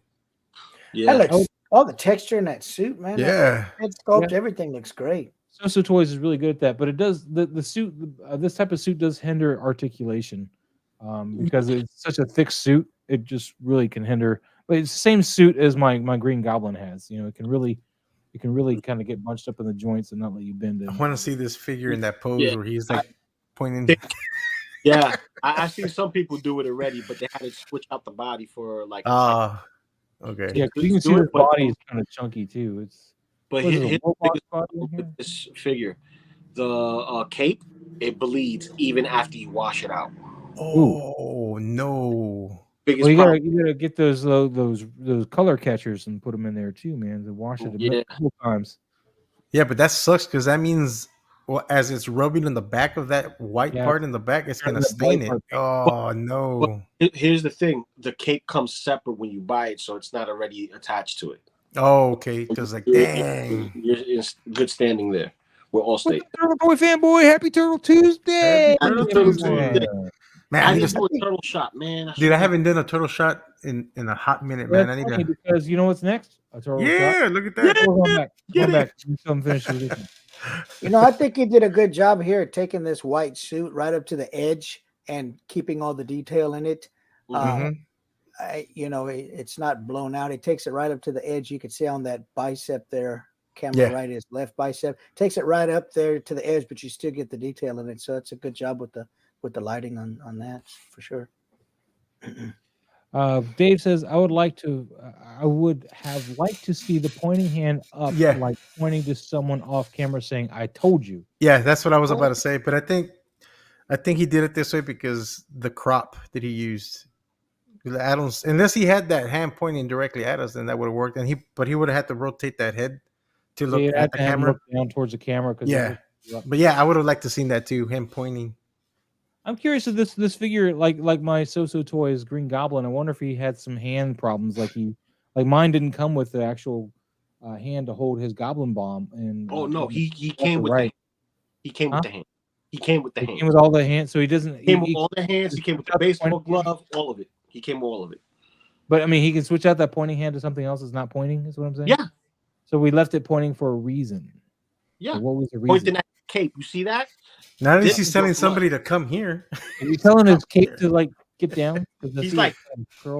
Yeah. All the texture in that suit, man. Yeah. Head sculpt, everything looks great. So Toys is really good at that, but it does the suit. This type of suit does hinder articulation, because it's such a thick suit. It just really can hinder. But it's the same suit as my Green Goblin has. It can really kind of get bunched up in the joints and not let you bend it. I want to see this figure in that pose where he's like pointing. Yeah, I've seen some people do it already, but they had to switch out the body for like. Okay. Yeah, because you can see his body is kind of chunky too. But his biggest problem with this figure, the cape, it bleeds even after you wash it out. Oh no! You gotta get those color catchers and put them in there too, man. To wash it a couple times. Yeah, but that sucks because that means, as it's rubbing in the back of that white part in the back, it's gonna stain it. Oh no! But here's the thing: the cape comes separate when you buy it, so it's not already attached to it. Oh, okay. Because dang, you're in good standing there. We're all state. Turtle Boy fanboy, happy Turtle Tuesday! Happy Turtle Tuesday. Man, I need to do a turtle shot, man. Dude, I haven't done a turtle shot in a hot minute, man. I need to. Because you know what's next? A turtle shot. Yeah, look at that. Come back. I think he did a good job here taking this white suit right up to the edge and keeping all the detail in it. It's not blown out. It takes it right up to the edge. You can see on that bicep there, camera right, his left bicep. Takes it right up there to the edge, but you still get the detail in it. So it's a good job with the lighting on that for sure. Dave says, I would have liked to see the pointing hand up, like pointing to someone off camera saying, I told you. Yeah, that's what I was about to say. But I think he did it this way because the crop that he used. Unless he had that hand pointing directly at us, then that would have worked. But he would have had to rotate that head to look at the camera. Look down towards the camera. But yeah, I would have liked to seen that too. Him pointing. I'm curious if this figure, like my So Toys Green Goblin, I wonder if he had some hand problems. Like mine didn't come with the actual hand to hold his Goblin bomb. And no, he came with it. He came with the hand. He came with the hand. Came with all the hands, so he doesn't. He came with all the hands. He came with the baseball glove, all of it. He came with all of it. But I mean, he can switch out that pointing hand to something else that's not pointing. Is what I'm saying. Yeah. So we left it pointing for a reason. Yeah. So what was the reason? Pointing at the cape. You see that? Now at least he's telling somebody to come here. Is he telling his cape to like get down? He's like,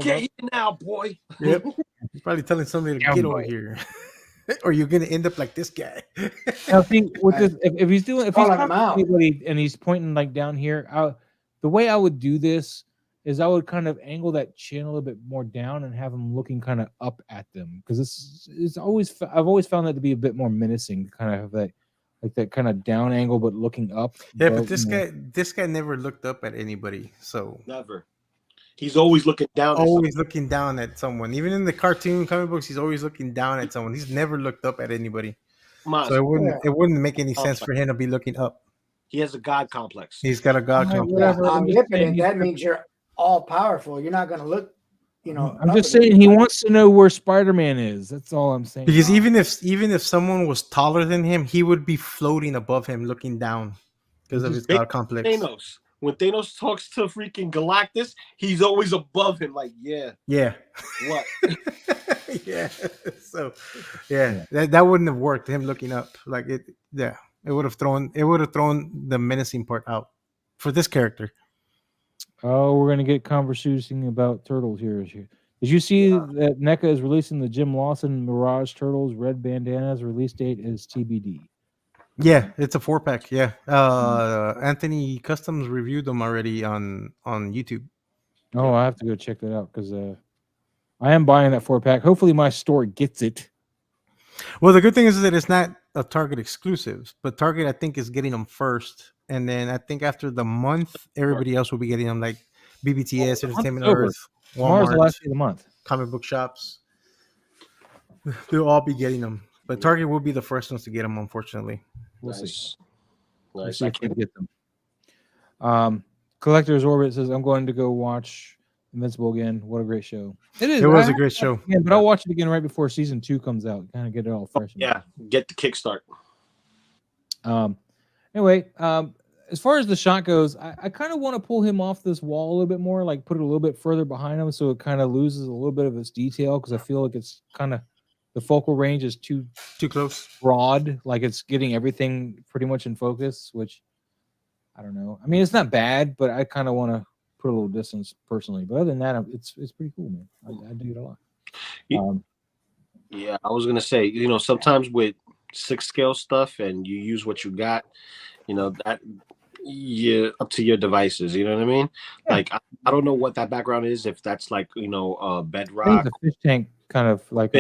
get here now, boy. Yep. He's probably telling somebody to get over here. Or you're gonna end up like this guy. Now, see, with this, if he's talking to anybody and he's pointing like down here, the way I would do this is I would kind of angle that chin a little bit more down and have him looking kind of up at them, because it's always I've always found that to be a bit more menacing, kind of have that kind of down angle but looking up. Yeah, but this guy never looked up at anybody, so never. He's always looking down. Always looking down at someone. Even in the cartoon comic books, he's always looking down at someone. He's never looked up at anybody. So it wouldn't make any sense for him to be looking up. He has a god complex. He's got a god complex. Omnipotent, that means you're all powerful. You're not going to look, I'm just saying he wants to know where Spider-Man is. That's all I'm saying. Because even if someone was taller than him, he would be floating above him, looking down because of his god complex. Thanos. When Thanos talks to freaking Galactus, he's always above him. Like, yeah. What? Yeah. So, yeah, that wouldn't have worked. Him looking up, like it. Yeah, it would have thrown the menacing part out for this character. Oh, we're gonna get conversing about turtles here. Did you see that NECA is releasing the Jim Lawson Mirage Turtles red bandanas? Release date is TBD. Yeah, it's a 4-pack. Yeah, Anthony Customs reviewed them already on YouTube. Oh, I have to go check that out because I am buying that 4-pack. Hopefully, my store gets it. Well, the good thing is that it's not a Target exclusive, but Target I think is getting them first, and then I think after the month, everybody else will be getting them, like BBTS, Entertainment Earth, Walmart, the last day of the month, comic book shops. They'll all be getting them, but Target will be the first ones to get them. Unfortunately. We'll see. We'll see if we can get them. Collector's Orbit says, I'm going to go watch Invincible again. What a great show. It is. It was a great show. Again, but I'll watch it again right before season 2 comes out. Kind of get it all fresh. Yeah, get the kickstart. Anyway, as far as the shot goes, I kind of want to pull him off this wall a little bit more, like put it a little bit further behind him so it kind of loses a little bit of its detail, because I feel like it's kind of the focal range is too close, broad, like it's getting everything pretty much in focus, which I don't know. I mean, it's not bad, but I kind of want to put a little distance personally. But other than that, it's pretty cool, man. I dig it a lot. Yeah, I was gonna say, sometimes with 6 scale stuff and you use what you got, that up to your devices. You know what I mean? Yeah. Like I don't know what that background is. If that's like bedrock, I think it's a fish tank, kind of like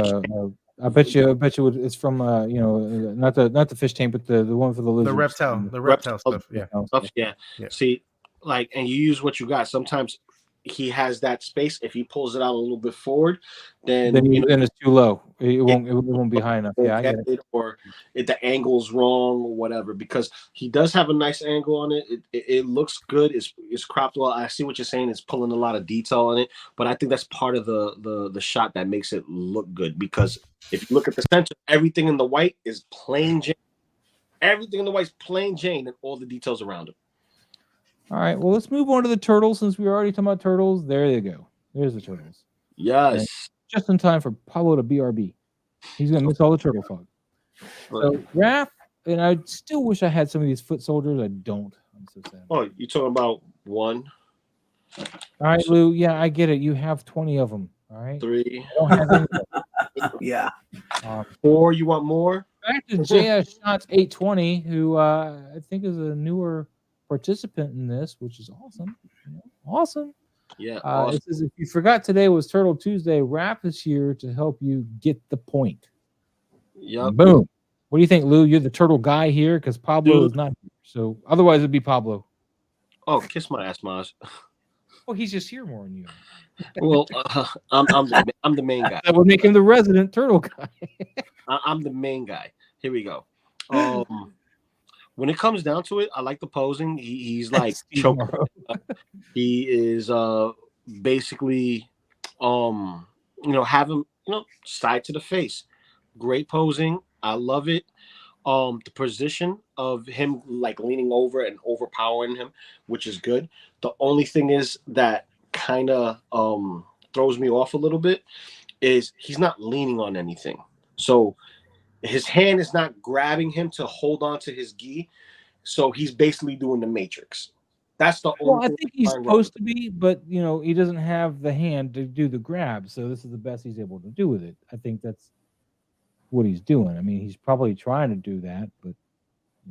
I bet you it's from not the fish tank, but the one for the lizards. The reptile stuff. Yeah. See, like, and you use what you got. Sometimes he has that space. If he pulls it out a little bit forward, then it's too low. It won't be high enough. Yeah, I get it. Or the angle's wrong or whatever. Because he does have a nice angle on it. It looks good. It's cropped well. I see what you're saying. It's pulling a lot of detail on it. But I think that's part of the shot that makes it look good. Because if you look at the center, everything in the white is plain Jane. Everything in the white is plain Jane, and all the details around it. All right, well, let's move on to the turtles since we were already talking about turtles. There they go. There's the turtles. Yes. And just in time for Pablo to BRB. He's going to miss all the turtle fog. So, Raph, and I still wish I had some of these foot soldiers. I don't. I'm so sad. Oh, you're talking about 1? All right, Lou. Yeah, I get it. You have 20 of them. All right. 3. I don't have any. Yeah. 4, you want more? Back to JS Shots 820, who I think is a newer participant in this, which is awesome. Awesome. Yeah. Awesome. It says, if you forgot today was Turtle Tuesday, Raph is here to help you get the point. Yep. Boom. What do you think, Lou? You're the turtle guy here because Pablo is not here. So otherwise it'd be Pablo. Oh, kiss my ass, Maz. Well, he's just here more than you. Well, I'm the main guy. That would make him the resident turtle guy. I'm the main guy. Here we go. When it comes down to it, I like the posing. He's like choking. He is basically have him side to the face. Great posing. I love it. The position of him like leaning over and overpowering him, which is good. The only thing is that kind of throws me off a little bit is he's not leaning on anything. So his hand is not grabbing him to hold on to his gi. So he's basically doing the Matrix. That's the only Well, I thing think he's I find wrong. supposed to be, but he doesn't have the hand to do the grab, so this is the best he's able to do with it. I think that's what he's doing. I mean, he's probably trying to do that, but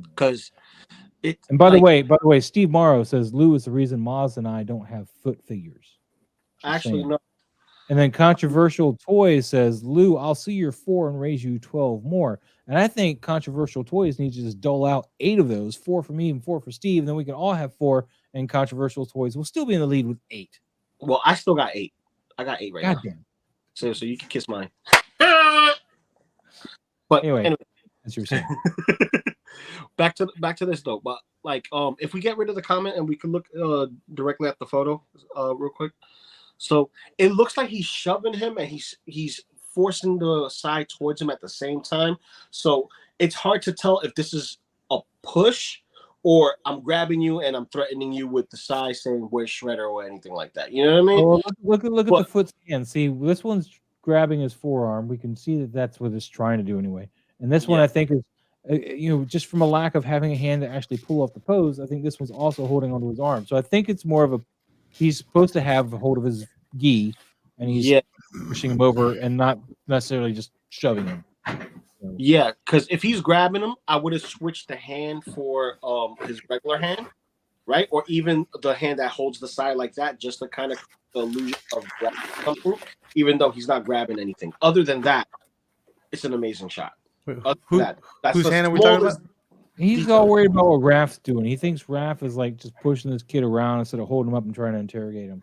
Because it. And by the way, Steve Morrow says Lou is the reason Maz and I don't have foot figures. Just Actually, saying. no. And then Controversial Toys says, Lou, I'll see your 4 and raise you 12 more. And I think Controversial Toys needs to just dole out 8 of those, 4 for me and 4 for Steve. And then we can all have 4, and Controversial Toys will still be in the lead with 8. Well, I still got 8. I got 8 right now. Goddamn. So you can kiss mine. But Anyway, that's your saying. back to this though. But like, if we get rid of the comment and we can look directly at the photo, real quick. So it looks like he's shoving him and he's forcing the side towards him at the same time. So it's hard to tell if this is a push or I'm grabbing you and I'm threatening you with the side saying where's Shredder or anything like that. You know what I mean? Well, look at the foot's hand. See, this one's grabbing his forearm. We can see that that's what it's trying to do anyway. And this one, I think, is just from a lack of having a hand to actually pull off the pose. I think this one's also holding onto his arm. So I think it's more of a he's supposed to have a hold of his gi, and he's pushing him over and not necessarily just shoving him. So. Yeah, because if he's grabbing him, I would have switched the hand for his regular hand, right? Or even the hand that holds the side like that, just to kind of the illusion of grabbing something, even though he's not grabbing anything. Other than that, it's an amazing shot. Whose hand are we talking about? He's all worried about what Raph's doing. He thinks Raph is like just pushing this kid around instead of holding him up and trying to interrogate him.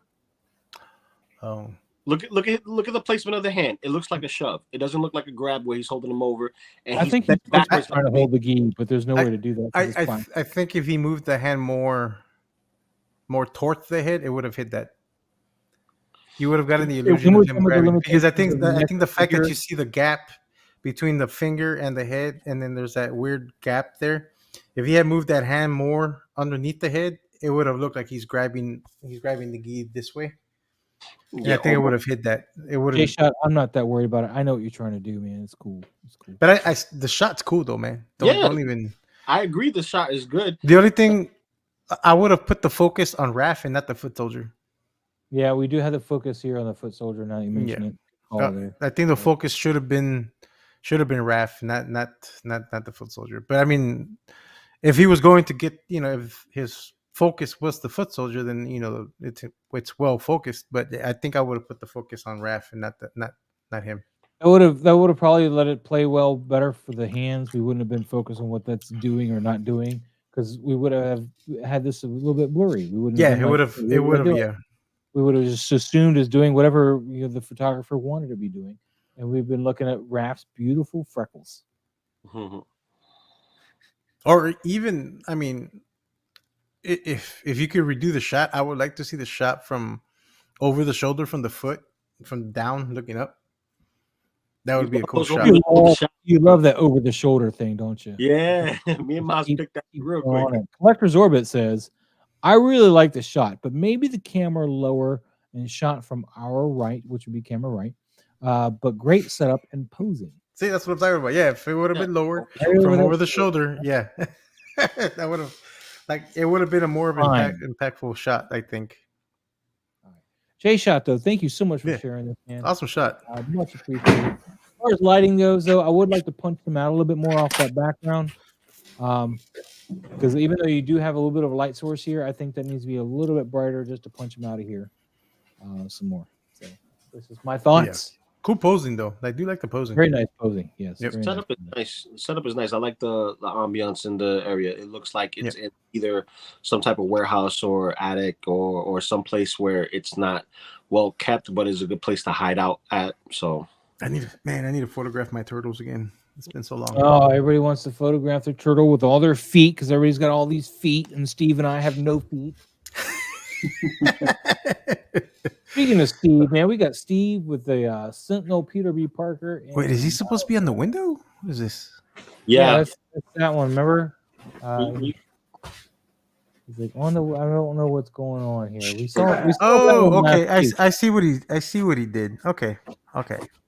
Oh, look at the placement of the hand. It looks like a shove. It doesn't look like a grab where he's holding him over. And I think he's backwards trying to hold the gi, but there's no way to do that. I think if he moved the hand more towards the head, it would have hit that. You would have gotten the illusion of him grabbing. Because I think the fact that you see the gap between the finger and the head, and then there's that weird gap there. If he had moved that hand more underneath the head, it would have looked like he's grabbing the gi this way. Yeah, I think it would have hit that. It would have. Shot. I'm not that worried about it. I know what you're trying to do, man. It's cool. But the shot's cool though, man. Don't even. I agree. The shot is good. The only thing I would have put the focus on Raph and not the foot soldier. Yeah, we do have the focus here on the foot soldier. Now you mention it. I think the focus should have been Raph, not the foot soldier. But I mean, if he was going to get, if his focus was the foot soldier, then it's well focused. But I think I would have put the focus on Raph and not him. That would have probably let it play well better for the hands. We wouldn't have been focused on what that's doing or not doing, because we would have had this a little bit blurry. We wouldn't. Yeah, it would have. Yeah. We would have just assumed as doing whatever the photographer wanted to be doing, and we've been looking at Raph's beautiful freckles. Mm-hmm. Or even, I mean, if you could redo the shot, I would like to see the shot from over the shoulder, from the foot, from down looking up. That would be a cool shot. You love that over the shoulder thing, don't you? Yeah, me and Miles picked that real quick. Collector's Orbit says, I really like the shot, but maybe the camera lower and shot from our right, which would be camera right. But great setup and posing. See, that's what I'm talking about. Yeah, if it would have been lower from over the shoulder, yeah, that would have, it would have been a more of an impactful shot, I think. All right. Jay Shot, though, thank you so much for sharing this, man. Awesome shot. Much appreciated. As far as lighting goes, though, I would like to punch them out a little bit more off that background. Because even though you do have a little bit of a light source here, I think that needs to be a little bit brighter just to punch them out of here some more. So this is my thoughts. Yeah. Cool posing though. I do like the posing. Very nice posing. Yes. Yep. Setup is nice. Setup is nice. I like the ambiance in the area. It looks like it's in either some type of warehouse or attic or some place where it's not well kept, but is a good place to hide out at. So I need to photograph my turtles again. It's been so long. Oh, everybody wants to photograph their turtle with all their feet because everybody's got all these feet, and Steve and I have no feet. Speaking of Steve, man, we got Steve with the Sentinel Peter B. Parker. Wait, is he supposed to be on the window? What is this? Yeah. that's that one. Remember? We- He's like, I don't know what's going on here. We saw that Oh, one last okay. week. I see what he did. Okay.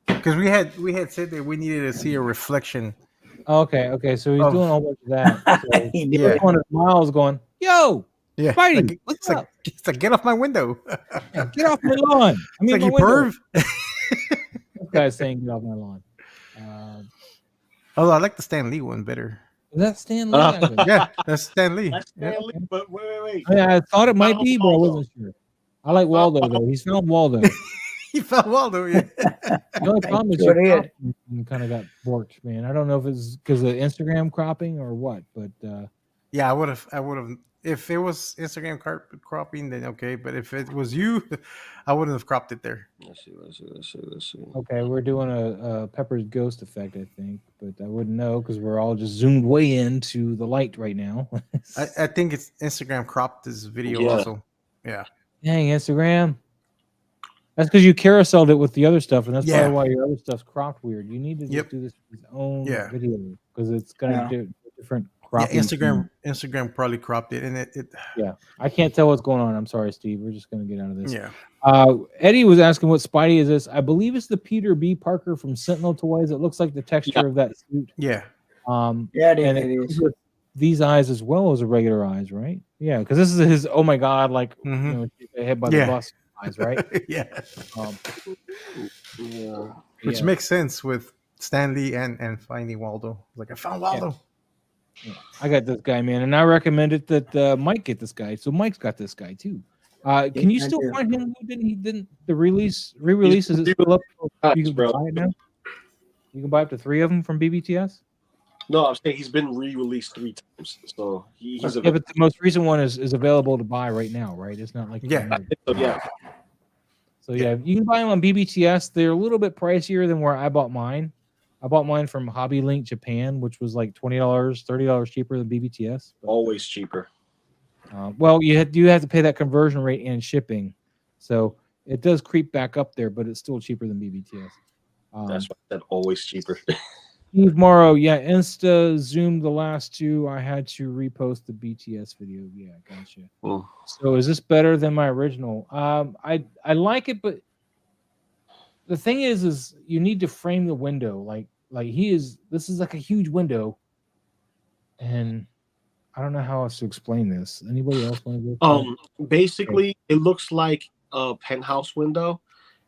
Because we had said that we needed to see a reflection. Okay. So he's doing a whole bunch of that. So Yeah. one of Miles going, "Yo, Yeah. Spidey, Like, what's up? It's like get off my window. Yeah, get off my lawn. I mean, It's like my you window." perv. This guy's saying, "Get off my lawn." Although I like the Stan Lee one better. Is that Stan Lee? Yeah, that's Stan Lee. That's Stanley, but wait. I thought it might Found be, but I Waldo. wasn't sure. I like Waldo though. He's found Waldo. He found Waldo. Yeah. The only problem is Sure your did. cropping kind of got borked, man. I don't know if it's because of Instagram cropping or what, but Yeah, I would have. If it was Instagram cropping, then okay. But if it was you, I wouldn't have cropped it there. Let's see. okay, we're doing a Pepper's ghost effect, I think, but I wouldn't know because we're all just zoomed way into the light right now. I think it's Instagram cropped this video Yeah. also. Yeah. Dang, Instagram. That's because you carouseled it with the other stuff, and that's Yeah. probably why your other stuff's cropped weird. You need to just Yep. do this with its own Yeah. video because it's gonna do different Yeah, cropping. Instagram probably cropped it, and it Yeah, I can't tell what's going on. I'm sorry, Steve. We're just gonna get out of this. yeah. Eddie was asking what Spidey is this. I believe it's the Peter B. Parker from Sentinel Toys. It looks like the texture of that suit. Yeah. Yeah, and it is. with these eyes as well as the regular eyes, right? Yeah, because this is his. Oh my God! Like hit by the bus eyes, right? Yeah. Yeah. Which makes sense with Stanley and finding Waldo. Like I found Waldo. Yeah. I got this guy, man, and I recommended that Mike get this guy. So Mike's got this guy too. Can you still find him? Didn't the re-release is it still up? You can buy it now. You can buy up to 3 of them from BBTS. No, I'm saying he's been re-released 3 times, so he's but the most recent one is available to buy right now, right? It's not like So yeah, you can buy them on BBTS. They're a little bit pricier than where I bought mine. I bought mine from Hobby Link Japan, which was like $20, $30 cheaper than BBTS. But, always cheaper. Well, you have to pay that conversion rate and shipping, so it does creep back up there, but it's still cheaper than BBTS. That's why I said always cheaper. Steve Morrow, yeah, Insta zoomed the last 2. I had to repost the BTS video. Yeah, gotcha. So is this better than my original? I like it, but the thing is you need to frame the window. Like this is like a huge window, and I don't know how else to explain this. Anybody else want to go? Basically, it looks like a penthouse window,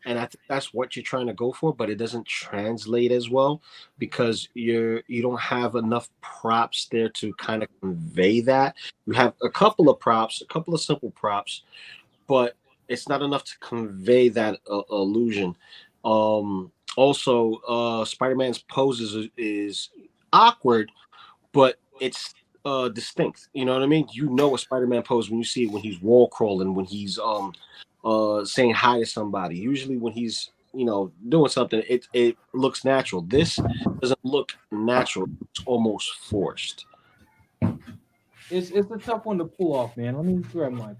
and I think that's what you're trying to go for, but it doesn't translate as well because you don't have enough props there to kind of convey that. You have a couple of simple props, but it's not enough to convey that illusion. Also, Spider-Man's pose is awkward, but it's distinct. You know what I mean? You know a Spider-Man pose when you see it when he's wall crawling, when he's saying hi to somebody. Usually when he's doing something, it looks natural. This doesn't look natural. It's almost forced. It's a tough one to pull off, man. Let me grab my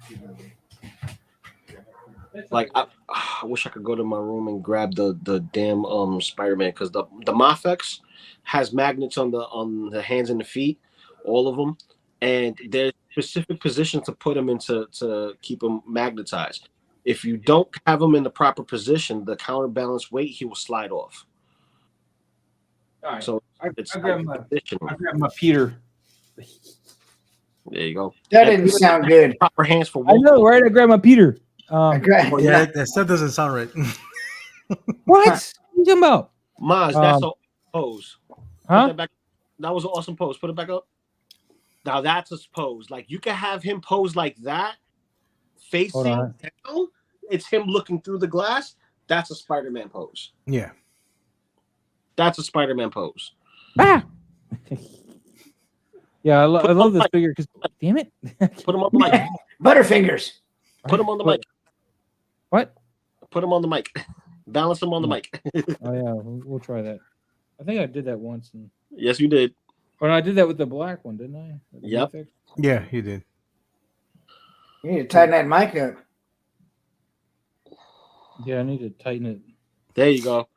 Like I wish I could go to my room and grab the damn Spider-Man, because the Mafex has magnets on the hands and the feet, all of them, and there's specific positions to put them into to keep them magnetized. If you don't have them in the proper position, the counterbalance weight, he will slide off. All right. So I grab my Peter. There you go. That didn't sound good. Proper hands for I know, right? I grabbed my Peter. Yeah, that stuff doesn't sound right. What? What are you talking about? Maz, that's a pose. Huh? That was an awesome pose. Put it back up. Now that's a pose. Like you can have him pose like that, facing down. It's him looking through the glass. That's a Spider-Man pose. Yeah. That's a Spider-Man pose. Ah! Yeah, I love this figure because, damn it. Put him on the mic. Butterfingers. Put him on the mic. What? Put him on the mic. Balance him on the mic. Oh, yeah, we'll try that. I think I did that once. Yes, you did. Or I did that with the black one, didn't I? Yep. Yeah, you did. You need to tighten that mic up. Yeah, I need to tighten it. There you go.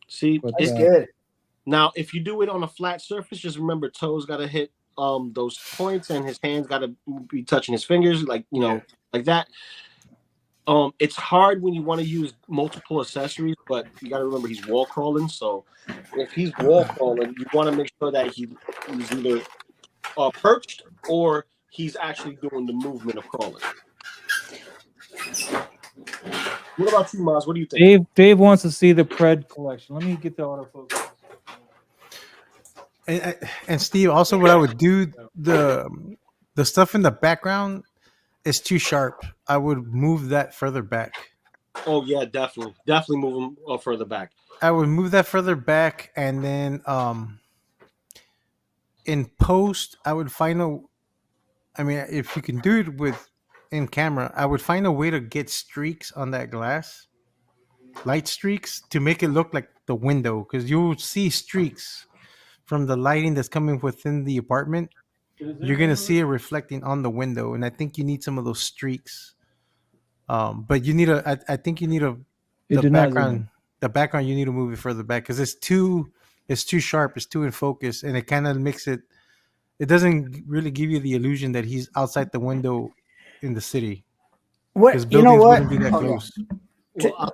See, That's good. Now, if you do it on a flat surface, just remember toes got to hit those points, and his hands got to be touching his fingers, like like that. It's hard when you want to use multiple accessories, but you got to remember he's wall crawling. So if he's wall crawling, you want to make sure that he's either perched or he's actually doing the movement of crawling. What about you, Maz? What do you think? Dave wants to see the Pred collection. Let me get the autofocus. And Steve, also what I would do, the stuff in the background is too sharp. I would move that further back. Oh yeah, definitely move them further back. I would move that further back, and then in post, I would find if you can do it with in camera, I would find a way to get streaks on that glass, light streaks, to make it look like the window, because you'll see streaks from the lighting that's coming within the apartment. You're gonna see it reflecting on the window, and I think you need some of those streaks. But you need I think you need the background. The background, you need to move it further back because it's too sharp. It's too in focus, and it kind of makes it. It doesn't really give you the illusion that he's outside the window in the city. What you know? What? Be that close. Well,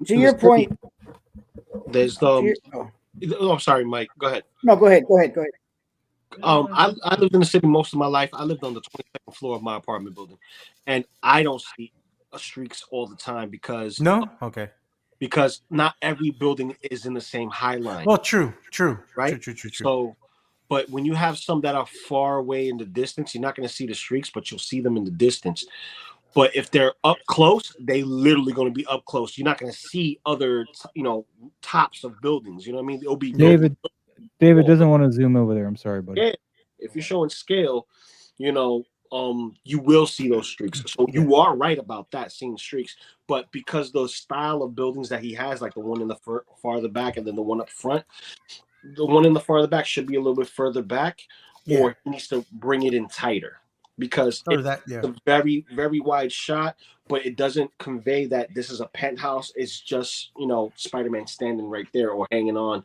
to your point, there's the. Oh, sorry, Mike. Go ahead. No, go ahead. I lived in the city most of my life. I lived on the 22nd floor of my apartment building, and I don't see streaks all the time because because not every building is in the same high line. Well, true, right? True. So, but when you have some that are far away in the distance, you're not going to see the streaks, but you'll see them in the distance. But if they're up close, they literally going to be up close. You're not going to see other, tops of buildings. You know what I mean? It'll be David doesn't want to zoom over there. I'm sorry, buddy. Yeah, if you're showing scale, you will see those streaks. So you are right about that, seeing streaks. But because the style of buildings that he has, like the one in the farther back and then the one up front, the one in the farther back should be a little bit further back, or he needs to bring it in tighter. Because it's a very, very wide shot, but it doesn't convey that this is a penthouse. It's just, Spider-Man standing right there or hanging on.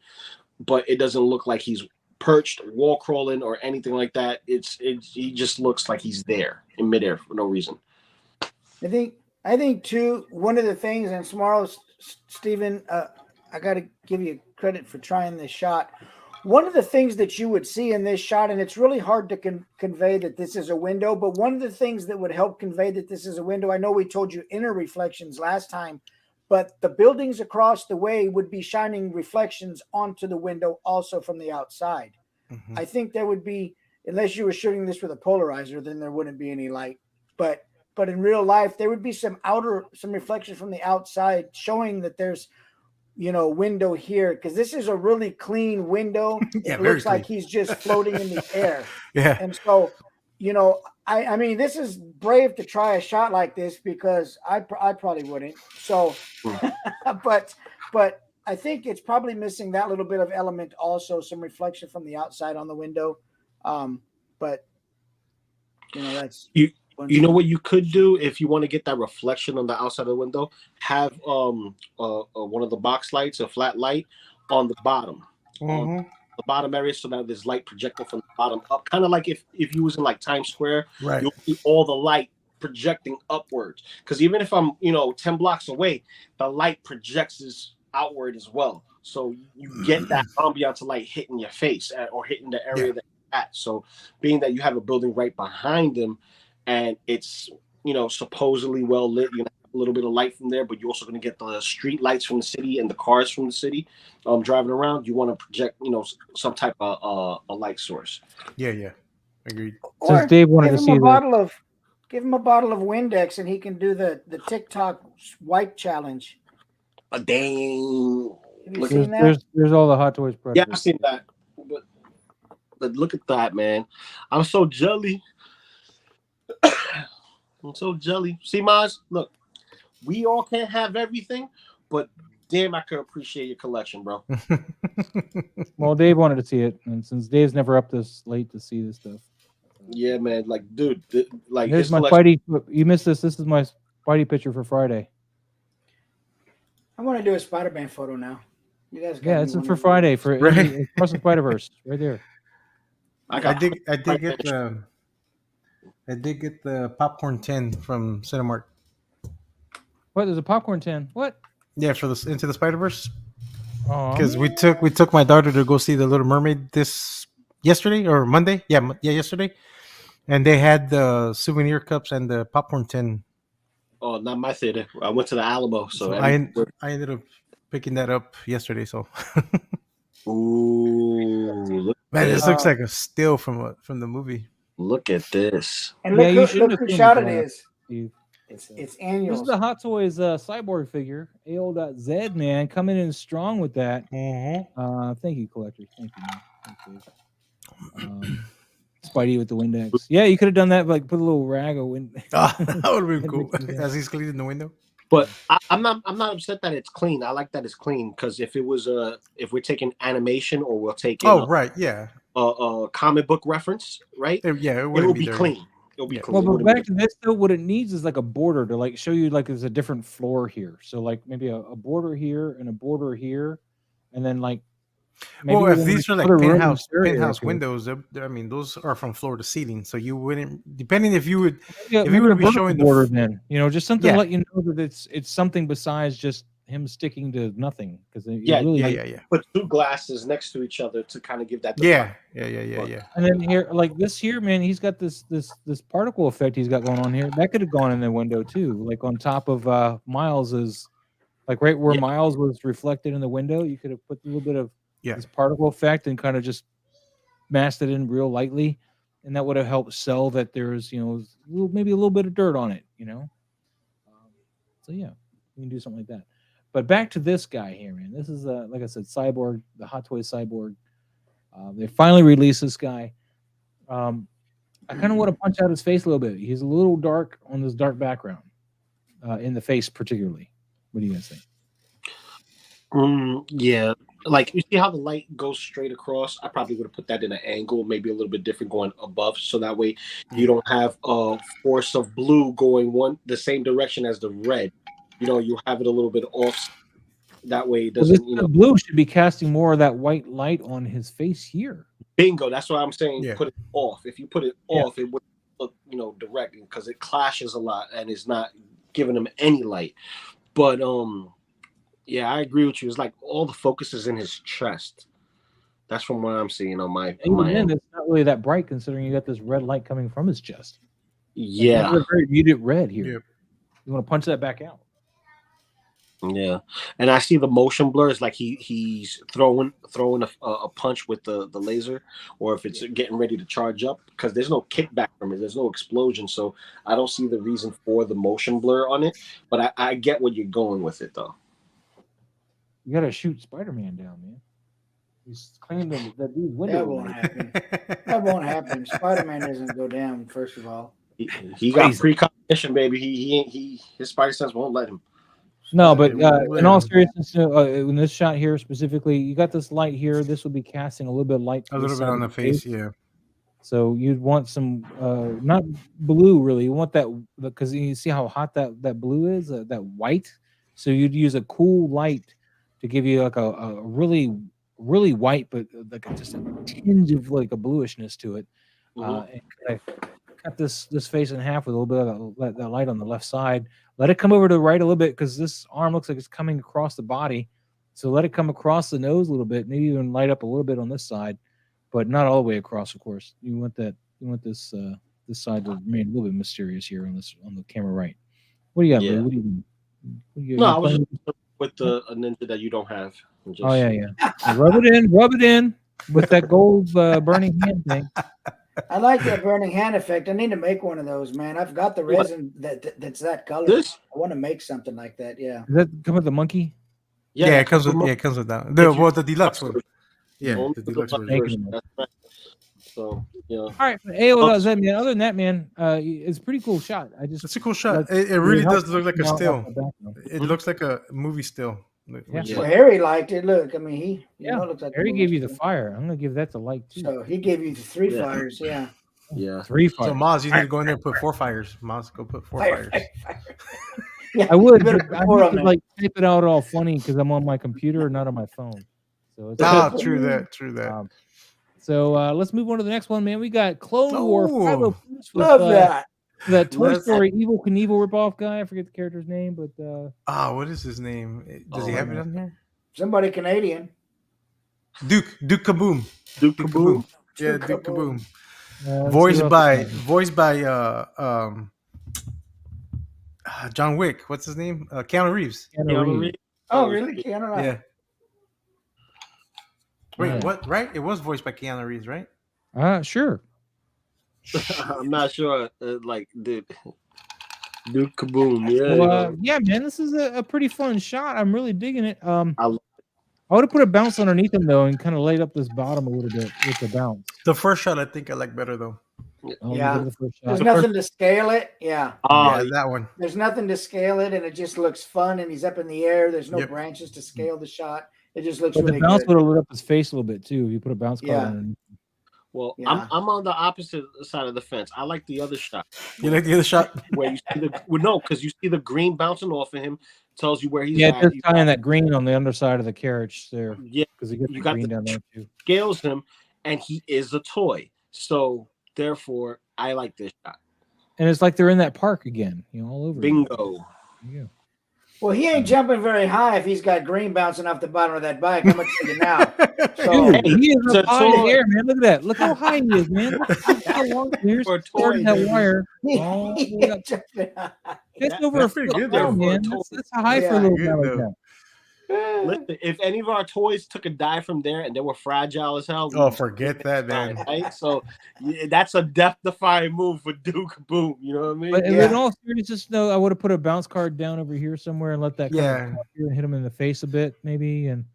But it doesn't look like he's perched, wall crawling, or anything like that. He just looks like he's there in midair for no reason. I think too, one of the things, and tomorrow, Steven, I got to give you credit for trying this shot. One of the things that you would see in this shot, and it's really hard to convey that this is a window, but one of the things that would help convey that this is a window, I know we told you inner reflections last time, but the buildings across the way would be shining reflections onto the window also from the outside. Mm-hmm. I think there would be, unless you were shooting this with a polarizer, then there wouldn't be any light. But in real life, there would be some reflections from the outside showing that there's, window here, because this is a really clean window. It looks like he's just floating in the air. Yeah. And so, I mean, this is brave to try a shot like this because I probably wouldn't. So, but I think it's probably missing that little bit of element, also some reflection from the outside on the window. But that's you know what you could do if you want to get that reflection on the outside of the window? Have one of the box lights, a flat light, on the bottom. On the bottom area, so that there's light projecting from the bottom up, kind of like if you was in like Times Square, right? You'll see all the light projecting upwards, because even if I'm 10 blocks away, the light projects outward as well, so you get that ambiance of light hitting your face or hitting the area that you're at. So being that you have a building right behind them and it's supposedly well lit, you're gonna have a little bit of light from there, but you're also going to get the street lights from the city and the cars from the city driving around. You want to project some type of a light source. Yeah, agreed. Or Dave wanted to see give him a bottle of Windex and he can do the TikTok wipe challenge. Dang. Have you seen that? There's all the Hot Toys products. Yeah, I've seen that. But look at that, man. I'm so jelly. I'm so jelly. See, Maz, look, we all can't have everything, but damn, I could appreciate your collection, bro. Well, Dave wanted to see it, and since Dave's never up this late to see this stuff. Yeah, man. Like, dude, here's my Spidey. You missed this. This is my Spidey picture for Friday. I want to do a Spider-Man photo now. You guys got Yeah, me it's for wondering. Friday for Right. Across the Spider-Verse right there. I did get the popcorn tin from Cinemark. What? There's a popcorn tin. What? Yeah, for the Into the Spider-Verse. Oh, Because we took my daughter to go see the Little Mermaid yesterday or Monday. Yeah, yesterday, and they had the souvenir cups and the popcorn tin. Oh, not my theater. I went to the Alamo, so I ended up picking that up yesterday. So, ooh, look man, at this this. looks like a still from the movie. Look at this. And Yeah, look you who shouldn't look have who filmed shot it, it is. Steve. It's This is Annuals. the Hot Toys cyborg figure. AO.Z, man, coming in strong with that. Mm-hmm. Thank you, collectors. Thank you, man. Thank you. Spidey with the Windex. Yeah, you could have done that, like put a little rag of wind. That would have been cool. As he's cleaning the window. But I'm not upset that it's clean. I like that it's clean because if we're taking animation or we're taking right, yeah, a comic book reference, right? it It'll be clean. It'll be clean. Well, but back to this though, what it needs is like a border to like show you like there's a different floor here. So like maybe a border here and a border here, and then like. Well, if these are like penthouse here. windows, I mean, those are from floor to ceiling. So you wouldn't, depending if you would, Yeah, if you would be showing the border, then just something to Yeah. let you know that it's something besides just him sticking to nothing. Because Yeah, yeah. Put two glasses next to each other to kind of give that. Yeah. And then here, like this here, man, he's got this particle effect he's got going on here. That could have gone in the window too, like on top of Miles's, like right where Miles was reflected in the window. You could have put a little bit of this particle effect and kind of just masked it in real lightly, and that would have helped sell that there's maybe a little bit of dirt on it. So yeah, we can do something like that. But back to this guy here, man. This is like I said, Cyborg, the Hot Toys Cyborg. They finally released this guy. I kind of want to punch out his face a little bit. He's a little dark on this dark background, in the face particularly. What do you guys think? Yeah, like you see how the light goes straight across. I probably would have put that in an angle, maybe a little bit different, going above, so that way you don't have a force of blue going the same direction as the red. You have it a little bit off. That way it doesn't. The blue should be casting more of that white light on his face here. Bingo. That's what I'm saying. Yeah. Put it off. If you put it off, it would look direct because it clashes a lot and it's not giving him any light. But yeah, I agree with you. It's like all the focus is in his chest. That's from what I'm seeing on my end. It's not really that bright considering you got this red light coming from his chest. Yeah. Like, very muted red here. Yep. You want to punch that back out. Yeah. And I see the motion blur. It's like he's throwing a punch with the laser, or if it's getting ready to charge up, because there's no kickback from it. There's no explosion. So I don't see the reason for the motion blur on it. But I get what you're going with it, though. You gotta shoot Spider-Man down, man. He's cleaning that dude's window. That won't happen. That won't happen. Spider-Man doesn't go down. First of all, he got precognition, baby. His spider sense won't let him. No, but in all seriousness, in this shot here specifically, you got this light here. This will be casting a little bit of light. A little bit on the face, yeah. So you'd want some, not blue really. You want that because you see how hot that blue is, that white. So you'd use a cool light to give you like a really, really white, but like just a tinge of like a bluishness to it. And I cut this face in half with a little bit of that light on the left side. Let it come over to the right a little bit because this arm looks like it's coming across the body. So let it come across the nose a little bit, maybe even light up a little bit on this side, but not all the way across, of course. You want this side to remain a little bit mysterious here on the camera right. What do you got, Blue? What do you do? No, I was just with a ninja that you don't have. Oh yeah. Rub it in with that gold burning hand thing. I like that burning hand effect. I need to make one of those, man. I've got the resin that's that color. I want to make something like that. Yeah. Does that come with the monkey? Yeah, it comes with that. The deluxe one. Yeah, the deluxe version. So yeah. All right, AO.Z, man. Other than that, man, it's a pretty cool shot. It's a cool shot. It really does look like a still. It looks like a movie still. Yeah. Well, Harry liked it. Look, I mean, looks like Harry gave you the fire. I'm gonna give that the like too. So he gave you the 3 fires. Yeah. 3 fires. So Maz, you need to go in there and put 4 fires. Maz, go put 4 fires. Yeah, I would, you better but put I four have on to there. like type it out all funny because I'm on my computer, not on my phone. So it's True that. Let's move on to the next one, man. We got Clone War Oh, 502 with Love that. that Toy Let's- Story Evil Knievel ripoff guy. I forget the character's name, but what is his name? Does he have it on here? Somebody Canadian. Duke Kaboom. Duke Kaboom. Yeah, Duke Duke Kaboom. Kaboom. let's see what else we got. Voiced by John Wick. What's his name? Keanu Reeves. Keanu Reeves. Oh, really? Keanu Reeves. Yeah. Wait, Yeah. what? Right? It was voiced by Keanu Reeves, right? Sure. I'm not sure. Dude, Duke Kaboom. Yeah. Well, yeah, man, this is a pretty fun shot. I'm really digging it. I I would have put a bounce underneath him though, and kind of laid up this bottom a little bit with the bounce. The first shot I think I like better though. Yeah. The first There's shot. nothing to scale it. Yeah. Yeah, that one. There's nothing to scale it, and it just looks fun. And he's up in the air. There's no Yep. branches to scale the shot. It just looks But really the bounce good. would have lit up his face a little bit too. If you put a bounce card Yeah. on. Well, Yeah. I'm on the opposite side of the fence. I like the other shot. You like the other shot? Where you see because you see the green bouncing off of him, tells you where he's Yeah, at. it does tie in that green on the underside of the carriage there Yeah, because you get you the got green the down there too. scales him, and he is a toy. So therefore, I like this shot. And it's like they're in that park again, all over. Bingo. Yeah. Well, he ain't jumping very high if he's got green bouncing off the bottom of that bike. I'm gonna tell you now. So Dude, he is it's up a high in the toy. air, man. Look at that. Look how high he is, man. Look how long here's For a toy, starting that baby. wire. he all the way ain't up. jumping high. It's over a that's pretty foot good, tall, though. man. For a That's high for Yeah. a little Good, guy like though. that. Listen, if any of our toys took a dive from there and they were fragile as hell, Oh, forget that, man. Right? So that's a death-defying move for Duke Boom. You know what I mean? But Yeah. in all seriousness, though, I would have put a bounce card down over here somewhere and let that kind of come up here and hit him in the face a bit, maybe, and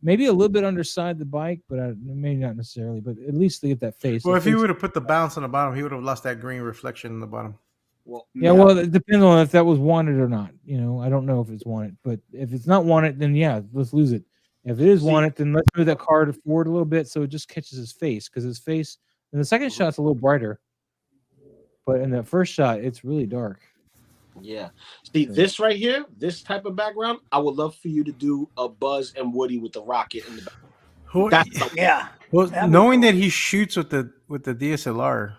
maybe a little bit underside the bike, but maybe not necessarily. But at least to get that face. Well, if he would have put the bounce on the bottom, he would have lost that green reflection in the bottom. Well, Yeah, well, it depends on if that was wanted or not. I don't know if it's wanted, but if it's not wanted, then yeah, let's lose it. If it is wanted, then let's move that card forward a little bit so it just catches his face, because his face in the second shot's a little brighter, but in the first shot, it's really dark. yeah. See this right here, this type of background. I would love for you to do a Buzz and Woody with the rocket in the back. Yeah. Well, That'd be knowing cool. that he shoots with the DSLR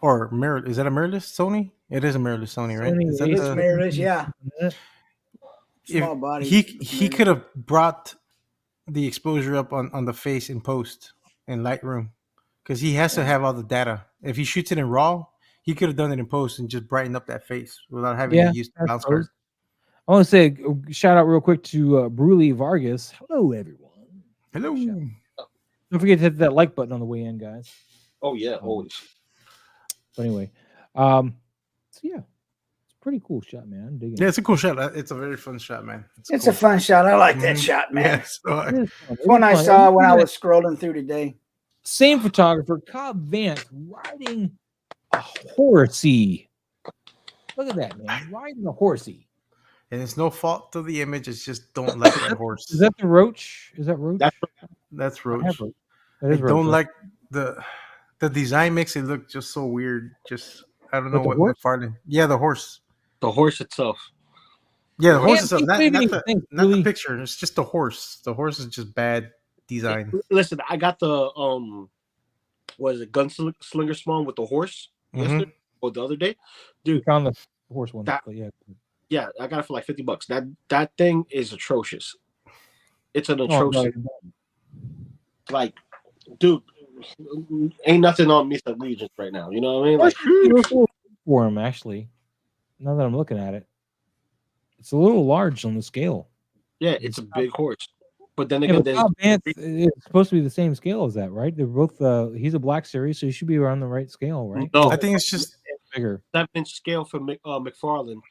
or mirror, is that a mirrorless Sony? It is a mirrorless Sony, right? Sony Is that It's the- mirrorless, yeah. if Small body. he could have brought the exposure up on the face in post in Lightroom, because he has to have all the data. If he shoots it in RAW, he could have done it in post and just brighten up that face without having to use the I bounce suppose. card. I want to say a shout out real quick to Bruley Vargas. Hello, everyone. Hello. Don't forget to hit that like button on the way in, guys. Oh yeah, always. But anyway, so yeah, it's a pretty cool shot, man. I'm digging Yeah, it. it's a cool shot. It's a very fun shot, man. It's cool. a fun shot. I like that Mhm. shot, man. Yeah, so It is fun. It's one I It is saw fun. when I was scrolling through today. Same photographer, Cobb Vance, riding a horsey. Look at that, man. Riding a horsey. and it's no fault to the image. It's just don't like that horse. Is that the Roach? Is that Roach? That's I have Roach. Roach. That I is Roach, don't right? like the design makes it look just so weird. Just I don't know What, the what horse? McFarlane. Yeah, the horse. The horse itself. Yeah, the Yeah, horse itself. he's Not, maybe not, even the, thinks not really- the picture. It's just the horse. The horse is just bad design. Listen, I got the what is it, gunslinger spawn with the horse Mhm. yesterday or the other day, We dude. found the horse one. That- but yeah. Yeah, I got it for like $50. That thing is atrocious. It's an Oh, atrocious. no, Like, dude, ain't nothing on Misa Legions right now. You know what I mean? Like, for him, actually. Now that I'm looking at it, it's a little large on the scale. yeah, it's a big horse. But then Yeah, again, but there's Cobb Vance is supposed to be the same scale as that, right? They're both. He's a Black Series, so he should be around the right scale, right? no I think it's just Bigger. 7-inch scale for McFarlane,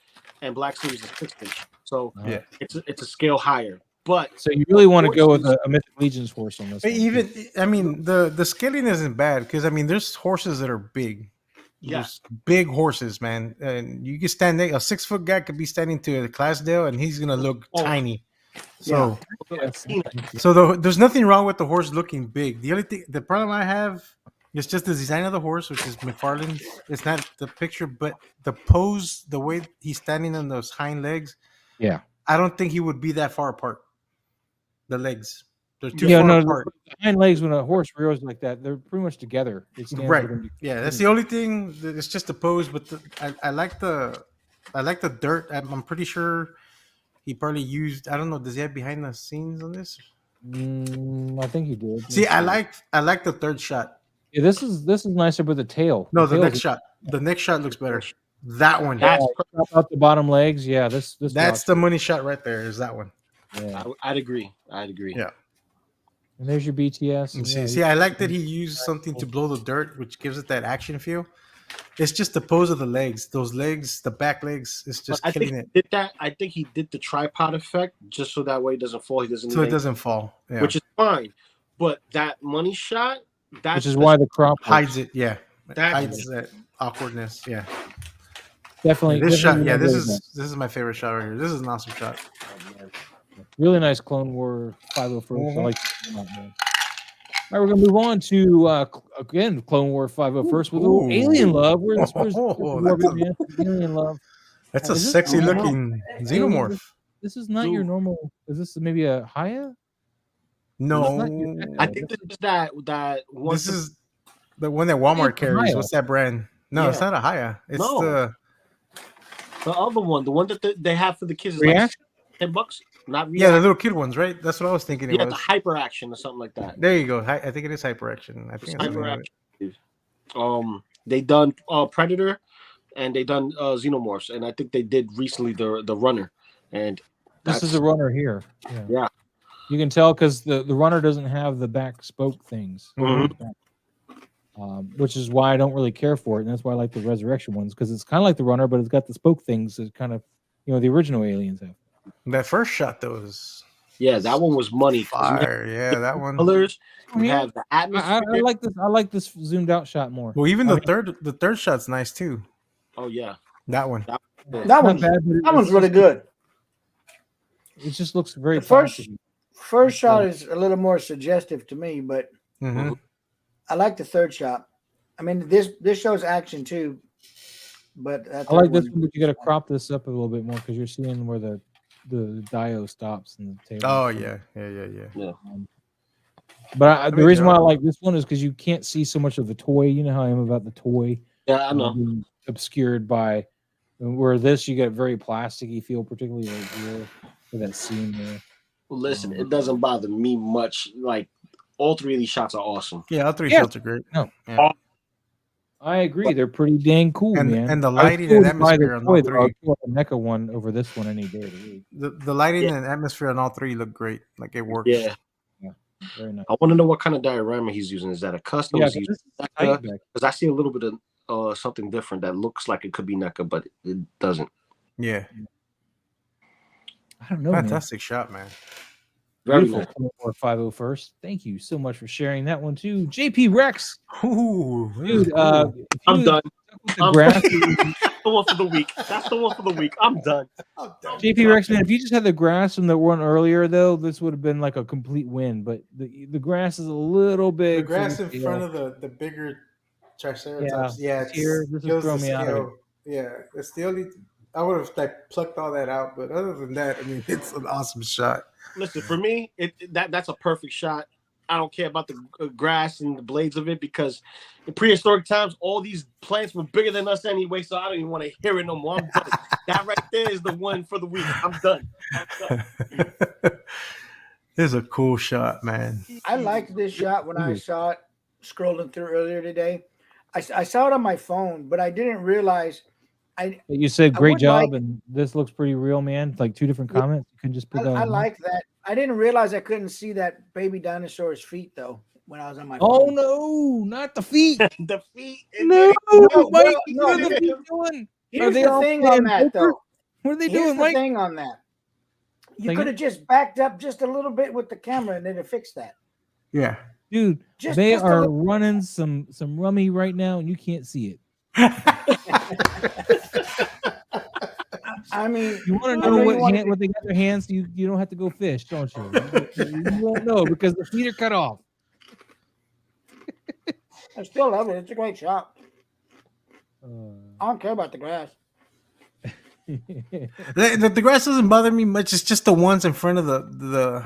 and Black Series is 6-inch. So Yeah. it's a scale higher. But So you really want to go with a Mythic Legions horse on this one. even. I mean, the scaling isn't bad because I mean, there's horses that are big. Yeah. There's big horses, man, and you can stand there. A 6-foot guy could be standing to a Clydesdale, and he's gonna look Oh. tiny. So, Yes. there's nothing wrong with the horse looking big. The only thing, the problem I have It's just the design of the horse, which is McFarlane's. It's not the picture, but the pose, the way he's standing on those hind legs. Yeah. I don't think he would be that far apart. The legs. They're too Yeah, far no, apart. the hind legs when a horse rears like that, they're pretty much together. It stands Right. with them. Yeah, that's the only thing. It's just the pose, but I like the dirt. I'm pretty sure he probably used. I don't know. Does he have behind the scenes on this? I think he did. See, I like the third shot. Yeah, this is nicer with the tail. No, the tail's- next shot. The next shot looks better. That one. Yeah, chop out the bottom legs. Yeah, this. That's the money shot right there. Is that one? Yeah. I'd agree. Yeah. And there's your BTS. And See, I like that he used something to blow the dirt, which gives it that action feel. It's just the pose of the legs. Those legs, the back legs, it's just killing it. Did that? I think he did the tripod effect just so that way it doesn't fall. He doesn't. So it doesn't fall. Yeah. Which is fine. But that money shot, which is why the crop hides it. Yeah. That hides that awkwardness. Yeah. Definitely. This shot. Yeah. This This is my favorite shot right here. This is an awesome shot. Really nice Clone War 501st. I like this a lot, man. All right, we're gonna move on to again Clone War 501st with a little alien love. Where's alien love? That's a sexy looking xenomorph. This is not your normal. Is this maybe a Haya? No, I think this is that one. This is the one that Walmart carries. What's that brand? No, it's not a Haya. It's the other one, the one that they have for the kids. Is Reaction? Like $10. Not the little kid ones, right? That's what I was thinking. The hyper action or something like that. There you go. I think it is hyper action. I think it's hyper action. They done Predator, and they done Xenomorphs, and I think they did recently the Runner, and this is a Runner here. Yeah. You can tell because the Runner doesn't have the back spoke things, which is why I don't really care for it, and that's why I like the Resurrection ones because it's kind of like the Runner, but it's got the spoke things that kind of the original aliens have. That first shot, though, was that one was money. Fire, yeah, that one. Colors. We have the atmosphere. I like this. I like this zoomed out shot more. Well, even the third shot's nice too. Oh yeah, that one. That one's really good. It just looks very. The first shot is a little more suggestive to me, but I like the third shot. I mean, this shows action too, but I like this one, but you got to crop this up a little bit more because you're seeing where the dio stops and the table. Oh yeah. But the reason why I like this one is because you can't see so much of the toy. You know how I am about the toy. Yeah, I know. Obscured by where this you get very plasticky feel, particularly right here for that scene there. Well, listen, it doesn't bother me much. Like all three of these shots are awesome. Yeah, all three shots are great. No, I agree. They're pretty dang cool, man. And the lighting and atmosphere on all three. I'll pull the NECA one over this one any day of the week. The lighting and atmosphere on all three look great. Like it works. Yeah. Very nice. I want to know what kind of diorama he's using. Is that a custom? Because I see a little bit of something different that looks like it could be NECA, but it doesn't. Yeah. I don't know. Fantastic shot, man. Beautiful. Or 501st. Thank you so much for sharing that one too, JP Rex. Ooh, dude, I'm done. That's the one for the week. That's the one for the week. I'm done. JP Rex, man, if you just had the grass from the one earlier, though, this would have been like a complete win. But the grass is a little big. The grass in front of the bigger Triceratops. Yeah, it's here. This is throwing me out of it. Yeah, it's the only. I would have plucked all that out, but other than that, I mean, it's an awesome shot. Listen, for me, that's a perfect shot. I don't care about the grass and the blades of it because in prehistoric times, all these plants were bigger than us anyway, so I don't even want to hear it no more. I'm done. That right there is the one for the week. I'm done. This is a cool shot, man. I liked this shot when I saw it scrolling through earlier today. I saw it on my phone, but I didn't realize. You said great job, and this looks pretty real, man. Like two different comments. You can just put that. I like that. I didn't realize I couldn't see that baby dinosaur's feet though when I was on my phone. Oh no, not the feet. The feet. No, Mike, no, what are the feet doing? Here's the thing on that though. What are they Here's doing, the Mike? thing on that. You could have just backed up just a little bit with the camera and then it fixed that. Yeah. Dude, they are running some rummy right now and you can't see it. I mean, you want to know what they got their hands? You don't have to go fish, don't you? You won't know because the feet are cut off. I still love it. It's a great shot. Uh, I don't care about the grass. The grass doesn't bother me much. It's just the ones in front of the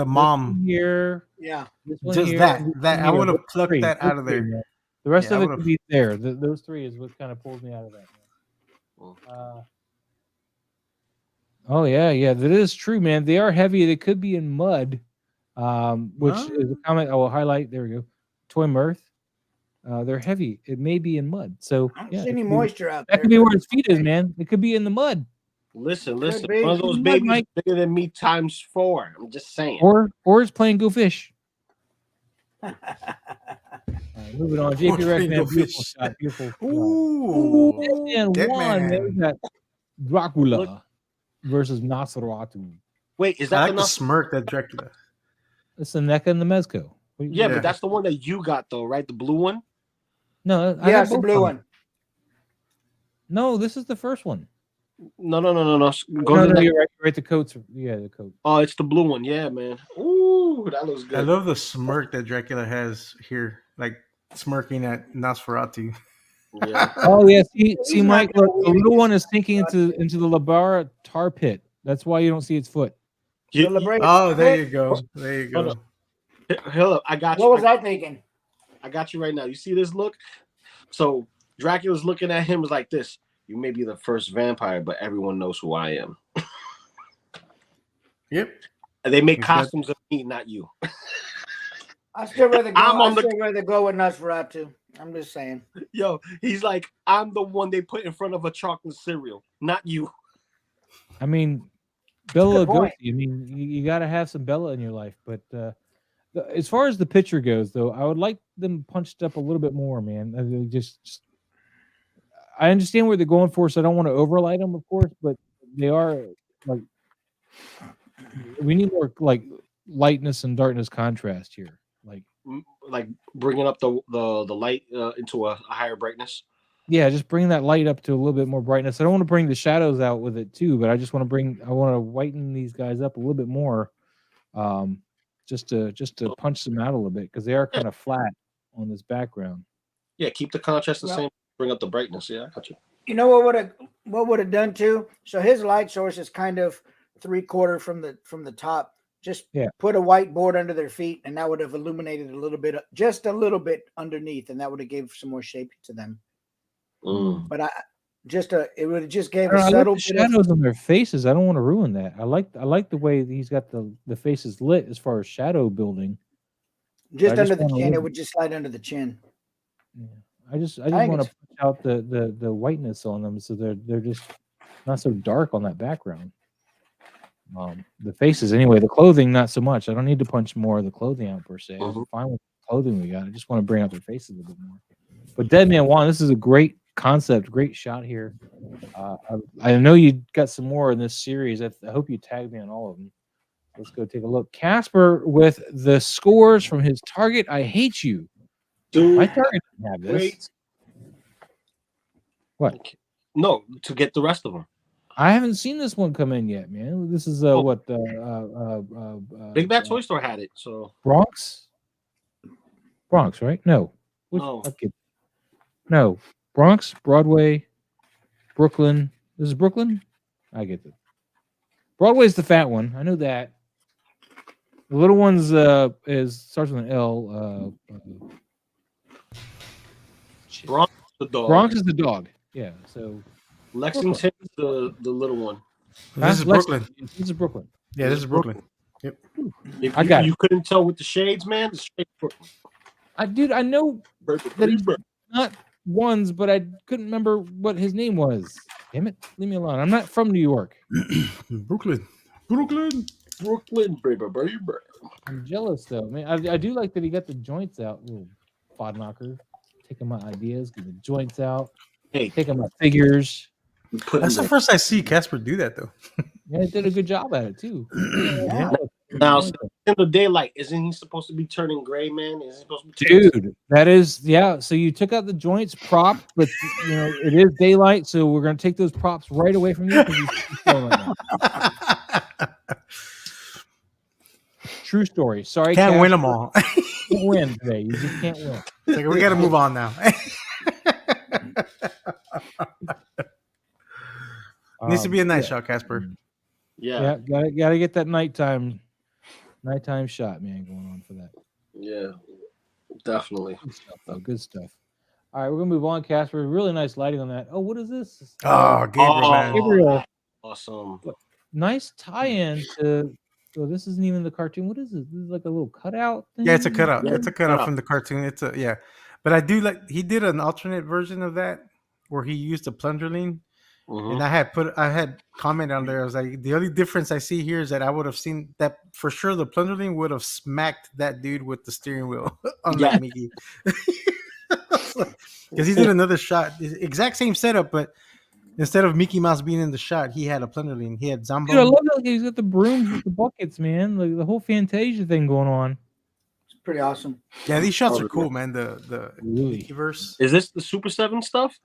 mom here. Yeah. This one just here, that I would have plucked that out of there. Man. The rest Yeah, of it could be there. Those three is what kind of pulls me out of that. Oh yeah, that is true, man. They are heavy. They could be in mud, which is a comment I will highlight. There we go. Toy Mirth. They're heavy. It may be in mud. So I don't see any moisture out there. That could be where his feet is, man. It could be in the mud. Listen. One of those babies is bigger than me times 4. I'm just saying. Or it's playing Go Fish. Moving on. JP Rex, man. Beautiful shot. Beautiful. Ooh. Deadman 1. There's that Dracula versus Nosferatu. Wait, is that I like the smirk that Dracula? It's the NECA and the Mezco. Yeah, but that's the one that you got, though, right? The blue one? No, it's the blue one. No, this is the first one. No. You're right. The coats. Yeah, the coat. Oh, it's the blue one. Yeah, man. Ooh, that looks good. I love the smirk that Dracula has here, like smirking at Nosferatu. Yeah. Oh yeah. See, Mike. Look, the little one is sinking into the Labara tar pit. That's why you don't see its foot. Oh, there you go. There you go. Hold up, I got you. What was I thinking? I got you right now. You see this look? So Dracula's looking at him like this. You may be the first vampire, but everyone knows who I am. Yep. And they make costumes of me, not you. I still rather go with Nosferatu. I'm just saying. Yo, he's like, I'm the one they put in front of a chocolate cereal, not you. I mean, Bella Lugosi. I mean, you got to have some Bella in your life. But as far as the picture goes, though, I would like them punched up a little bit more, man. I understand where they're going for, so I don't want to overlight them, of course, but they are like we need more like lightness and darkness contrast here, like bringing up the light into a higher brightness. Yeah, just bring that light up to a little bit more brightness. I don't want to bring the shadows out with it too, but I just want to whiten these guys up a little bit more, just to punch them out a little bit because they are kind of flat on this background. Yeah, keep the contrast the same. Bring up the brightness. Yeah, I got you. You know what would have done too? So his light source is kind of 3/4 from the top. Just put a white board under their feet, and that would have illuminated just a little bit underneath, and that would have gave some more shape to them. But it would have just gave a subtle shadows on their faces. I don't want to ruin that. I like the way he's got the faces lit as far as shadow building. Just under the chin, it would just slide under the chin. Yeah. I just want to punch out the whiteness on them so they're just not so dark on that background. The faces anyway, the clothing not so much. I don't need to punch more of the clothing out per se. I'm fine with the clothing we got. I just want to bring out their faces a little bit more. But Deadman 1, this is a great concept, great shot here. I know you got some more in this series. I hope you tagged me on all of them. Let's go take a look. Casper with the scores from his Target. I hate you. Dude, my Target didn't have this. Wait. What? No, to get the rest of them. I haven't seen this one come in yet, man. This is what? Big Bad Toy Store had it. So Bronx, right? No. No. Bronx, Broadway, Brooklyn. This is Brooklyn? I get it. Broadway's the fat one. I know that. The little one's starts with an L. Bronx is the dog. Bronx is the dog. Yeah. So Lexington is the little one. This is Brooklyn. This is Brooklyn. Yeah, this is Brooklyn. Yep. I got it. You couldn't tell with the shades, man. The shades Brooklyn. I know that he's not ones, but I couldn't remember what his name was. Damn it. Leave me alone. I'm not from New York. Brooklyn, baby. I'm jealous though. Man, I do like that he got the joints out. Little fod knocker. Taking my ideas, get the joints out. Hey, taking my figures. That's the first I see Casper do that though. Yeah, he did a good job at it too. Yeah. Now, in the daylight, isn't he supposed to be turning gray, man? Is he supposed to be Dude, that is, yeah. So you took out the joints prop, but it is daylight, so we're gonna take those props right away from you. Right now. True story. Sorry, can't win them all. Can't win today. You just can't win. It's like we got to move on now. Needs to be a night shot, Casper. Yeah. Gotta get that nighttime shot, man, going on for that. Yeah, definitely. Good stuff, though. Good stuff. All right, we're gonna move on, Casper. Really nice lighting on that. Oh, what is this? Oh, Gabriel, man. Gabriel. Awesome. Nice tie-in to. So this isn't even the cartoon. What is this? This is like a little cutout thing? Yeah, it's a cutout. Yeah, It's a cutout from the cartoon. It's a but I do like he did an alternate version of that where he used a plunderling, and I had comment on there. I was like, the only difference I see here is that I would have seen that for sure. The plunderling would have smacked that dude with the steering wheel, unlike Mickey, because he did another shot, exact same setup, but instead of Mickey Mouse being in the shot, he had a plunderling. He had Zombo. Dude, I love that he's got the brooms with the buckets, man. Like the whole Fantasia thing going on. It's pretty awesome. Yeah, these shots are cool, man. The Mickeyverse. Is this the Super 7 stuff?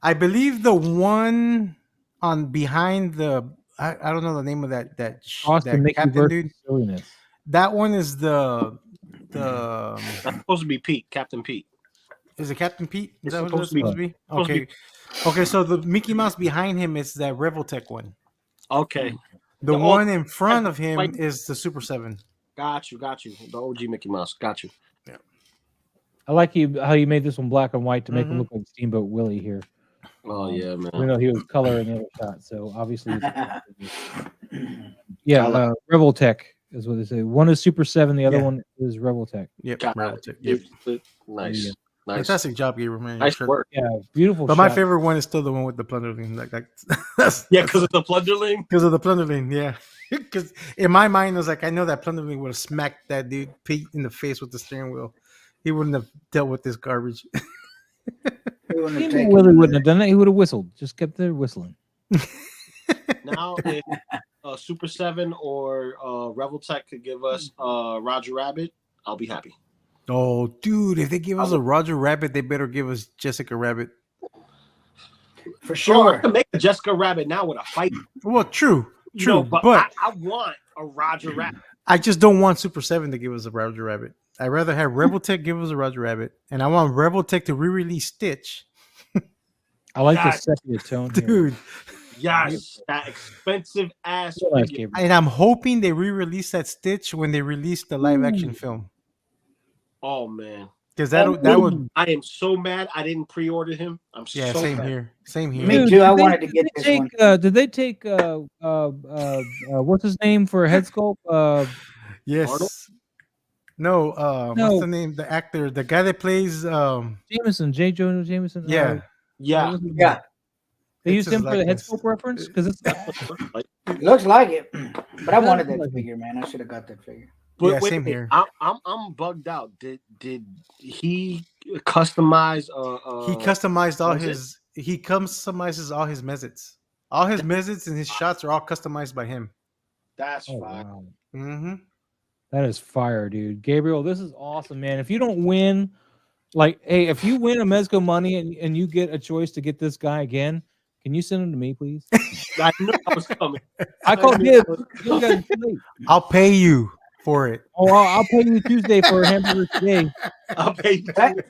I believe the one on behind the I don't know the name of that captain dude. Silliness. That one is the That's supposed to be Pete, Captain Pete. Is it Captain Pete? Is It's that what it's supposed to be? Okay. Okay, so the Mickey Mouse behind him is that Revoltech one. Okay. The one in front of him is the Super 7. Got you. The OG Mickey Mouse. Got you. Yeah. I like how you made this one black and white to make him look like Steamboat Willie here. Oh yeah, man. You know he was color in the other shot, so obviously. Yeah, Revoltech is what they say. One is Super 7, the other one is Revoltech. Yep, Revoltech. Yep. Nice. Nice. Fantastic job, Gabriel, man. Nice work. Yeah, beautiful. But my favorite one is still the one with the plunderling. Because of the plunderling. Because of the plunderling, yeah. Because in my mind, I was like, I know that plunderling would have smacked that dude Pete in the face with the steering wheel. He wouldn't have dealt with this garbage. He wouldn't have done that. He would have whistled. Just kept there whistling. Now, if Super 7 or Revoltech could give us Roger Rabbit, I'll be happy. Oh, dude, if they give us a Roger Rabbit, they better give us Jessica Rabbit. For sure. I can make a Jessica Rabbit now with a fight. Well, true. But I want a Roger Rabbit. I just don't want Super 7 to give us a Roger Rabbit. I'd rather have Revoltech give us a Roger Rabbit. And I want Revoltech to re-release Stitch. I like the sepia tone, dude. Yes, that expensive ass. And I'm hoping they re-release that Stitch when they release the live-action film. Oh man, because that would. I am so mad I didn't pre-order him. I'm so same mad. here. Same here. Me too. I wanted to get this one. Did they take what's his name for a head sculpt? Yes. Arnold? No. What's the name? The actor, the guy that plays Jameson, J. Jonah Jameson. Yeah. They used him for the head sculpt reference because it looks like it, but I wanted that figure, man. I should have got that figure. But yeah, same here. I'm bugged out. Did he customize? He customized all his. He customizes all his mezits. All his mezits and his shots are all customized by him. That's fine. Wow. Mm-hmm. That is fire, dude. Gabriel, this is awesome, man. If you don't win, like, hey, if you win a Mezco money and you get a choice to get this guy again, can you send him to me, please? I knew I was coming. I called him. I'll pay you for it. Oh, I'll pay you Tuesday for a hamburger today. I'll pay you.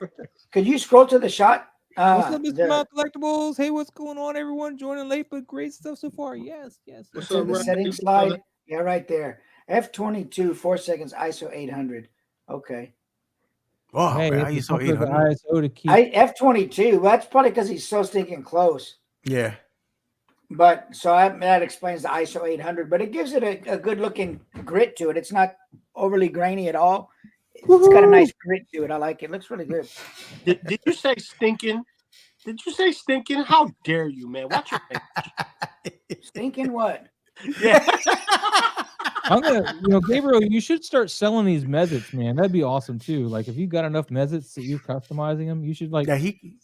Could you scroll to the shot? What's up, Mr. Mount Collectibles? Hey, what's going on, everyone? Joining late, but great stuff so far. Yes. What's up, the settings slide? Yeah, right there. F22, 4 seconds, ISO 800. Okay. Oh, hey, man, ISO 800. ISO to keep. F22. That's probably because he's so stinking close. Yeah. But so that explains the ISO 800. But it gives it a good looking grit to it. It's not overly grainy at all. It's got a nice grit to it. I like it. It looks really good. Did you say stinking? Did you say stinking? How dare you, man? Watch your face. Stinking what? Yeah. I'm gonna, Gabriel, you should start selling these mezits, man. That'd be awesome too. Like if you got enough mezits that you're customizing them, you should like. Yeah, he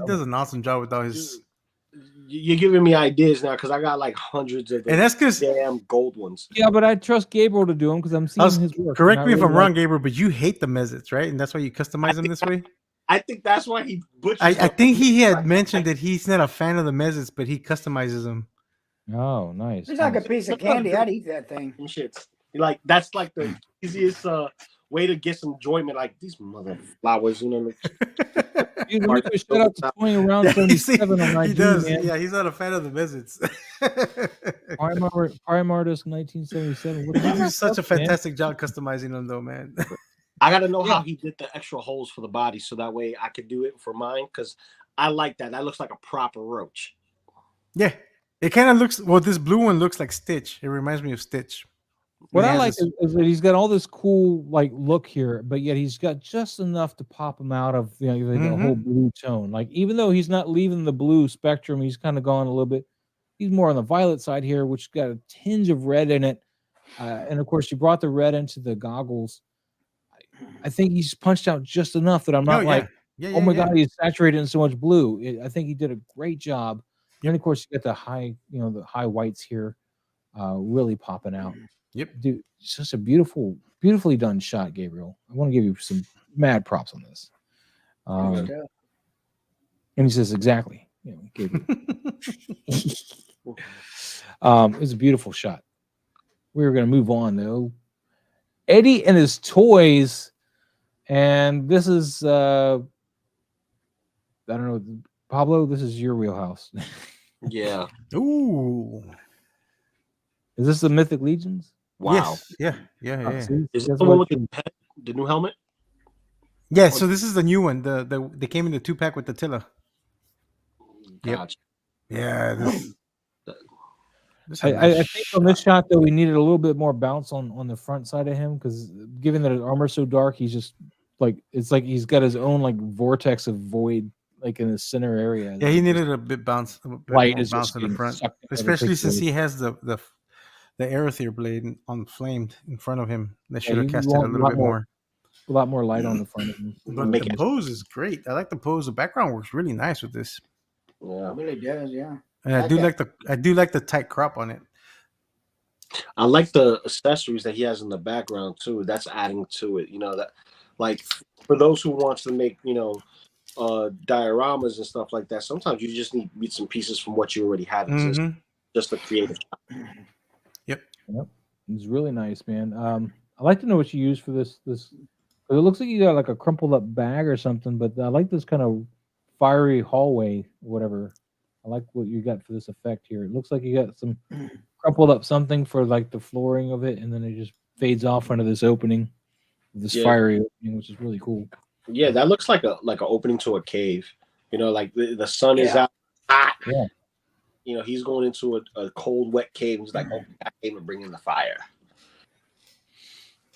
does an awesome job with all his. You're giving me ideas now because I got like hundreds of them. And that's because damn gold ones. Yeah, but I trust Gabriel to do them because I'm seeing his work. Correct me if I'm wrong, Gabriel, but you hate the mezits, right? And that's why you customize them this way. I think that's why he butchers. I think he had mentioned that he's not a fan of the mezits, but he customizes them. Oh, nice. It's like a piece of candy. I'd eat that thing. Shit. Like that's like the easiest way to get some enjoyment. Like these mother flowers, you know. Dude, let me give a shout out to Toying Around 77 on IG, he does. man. Yeah, he's not a fan of the visits. Prime Artist 1977. He did such a fantastic job customizing them, though, man. I got to know how he did the extra holes for the body, so that way I could do it for mine, because I like that. That looks like a proper roach. Yeah, it kind of looks. Well, this blue one looks like Stitch. It reminds me of Stitch. What I like is that he's got all this cool like look here, but yet he's got just enough to pop him out of the whole blue tone. Like even though he's not leaving the blue spectrum, he's kind of gone a little bit. He's more on the violet side here, which got a tinge of red in it, and of course you brought the red into the goggles. I think he's punched out just enough that I'm not oh my god, he's saturated in so much blue. I think he did a great job. And of course you get the high, the high whites here, really popping out. Yep, dude, it's just a beautifully done shot, Gabriel. I want to give you some mad props on this. And he says exactly, Gabriel. It was a beautiful shot. We were going to move on though. Eddie and his toys, and this is I don't know, Pablo. This is your wheelhouse. Yeah. Ooh. Is this the Mythic Legions? Wow. Yes. Yeah. Is this the one with the new helmet? Yeah. So this is the new one. They came in the 2-pack with the Tilla. Gotcha. Yep. Yeah. I think on this shot though we needed a little bit more bounce on the front side of him, because given that his armor's so dark, he's just it's like he's got his own like vortex of void like in the center area. Yeah, he needed a bit bounce, light is bounce in the front, especially since he has the Aerotheer blade on flamed in front of him. They should have cast it a little bit more. A lot more light on the front of him. But the pose is great. I like the pose. The background works really nice with this. Yeah, it really does. Yeah, and I do like the tight crop on it. I like the accessories that he has in the background too. That's adding to it. That like for those who wants to make dioramas and stuff like that. Sometimes you just need bits and pieces from what you already have exist. Just a creative. Yep. It's really nice, man. I'd like to know what you use for this. It looks like you got like a crumpled up bag or something, but I like this kind of fiery hallway, whatever. I like what you got for this effect here. It looks like you got some crumpled up something for like the flooring of it, and then it just fades off into this opening, this fiery opening, which is really cool. Yeah, that looks like an opening to a cave. Like the sun is out hot. Yeah. He's going into a cold, wet cave. He's like, "Oh, I came and bring in the fire."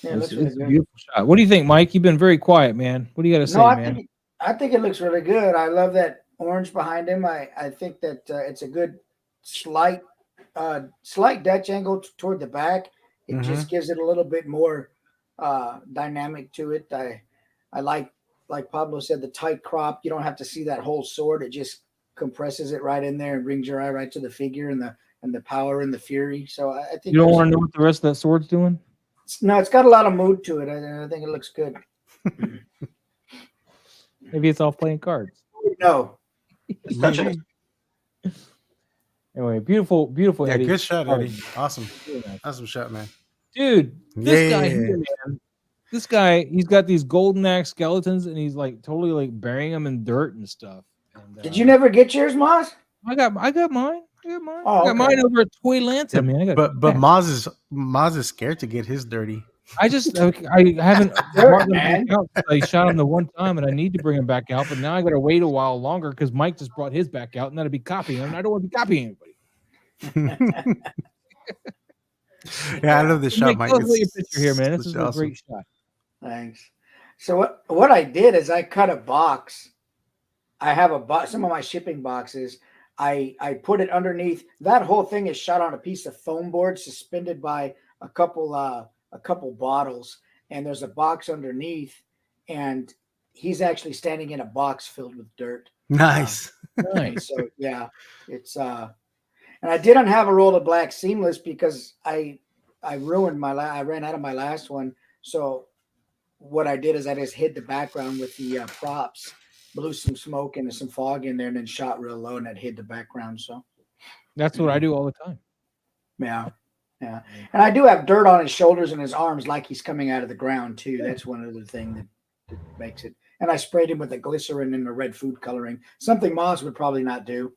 Yeah, it's a beautiful shot. What do you think, Mike? You've been very quiet, man. What do you got to say, man? I think it looks really good. I love that orange behind him. I think that it's a good slight Dutch angle toward the back. It just gives it a little bit more dynamic to it. I like Pablo said, the tight crop. You don't have to see that whole sword. It just compresses it right in there and brings your eye right to the figure and the power and the fury. So I think you don't want to know what the rest of that sword's doing. No, it's got a lot of mood to it. I think it looks good. Maybe it's off playing cards. No. Anyway, beautiful. Yeah, Eddie. Good shot, Eddie. Awesome. Awesome shot, man. Dude, this guy here, man. This guy, he's got these golden axe skeletons, and he's like totally like burying them in dirt and stuff. And, did you never get yours, Moz? I got mine. Oh, I got mine over at Toy Lanta, man. But Moz is scared to get his dirty. I haven't brought them back out. I shot him the one time, and I need to bring him back out. But now I got to wait a while longer because Mike just brought his back out, and that'd be copying him. And I don't want to be copying anybody. Yeah, I love this shot, Mike. Let's look at your picture here, man. This is a great shot. Thanks. So what I did is I cut a box. I have some of my shipping boxes. I put it underneath. That whole thing is shot on a piece of foam board suspended by a couple bottles, and there's a box underneath, and he's actually standing in a box filled with dirt. Nice. Nice. So yeah, it's and I didn't have a roll of black seamless because I ruined I ran out of my last one. So what I did is I just hid the background with the props, blew some smoke and some fog in there, and then shot real low, and that hid the background. So that's what I do all the time. Yeah. Yeah, and I do have dirt on his shoulders and his arms, like he's coming out of the ground too. That's one other thing that makes it. And I sprayed him with the glycerin and the red food coloring, something Moss would probably not do.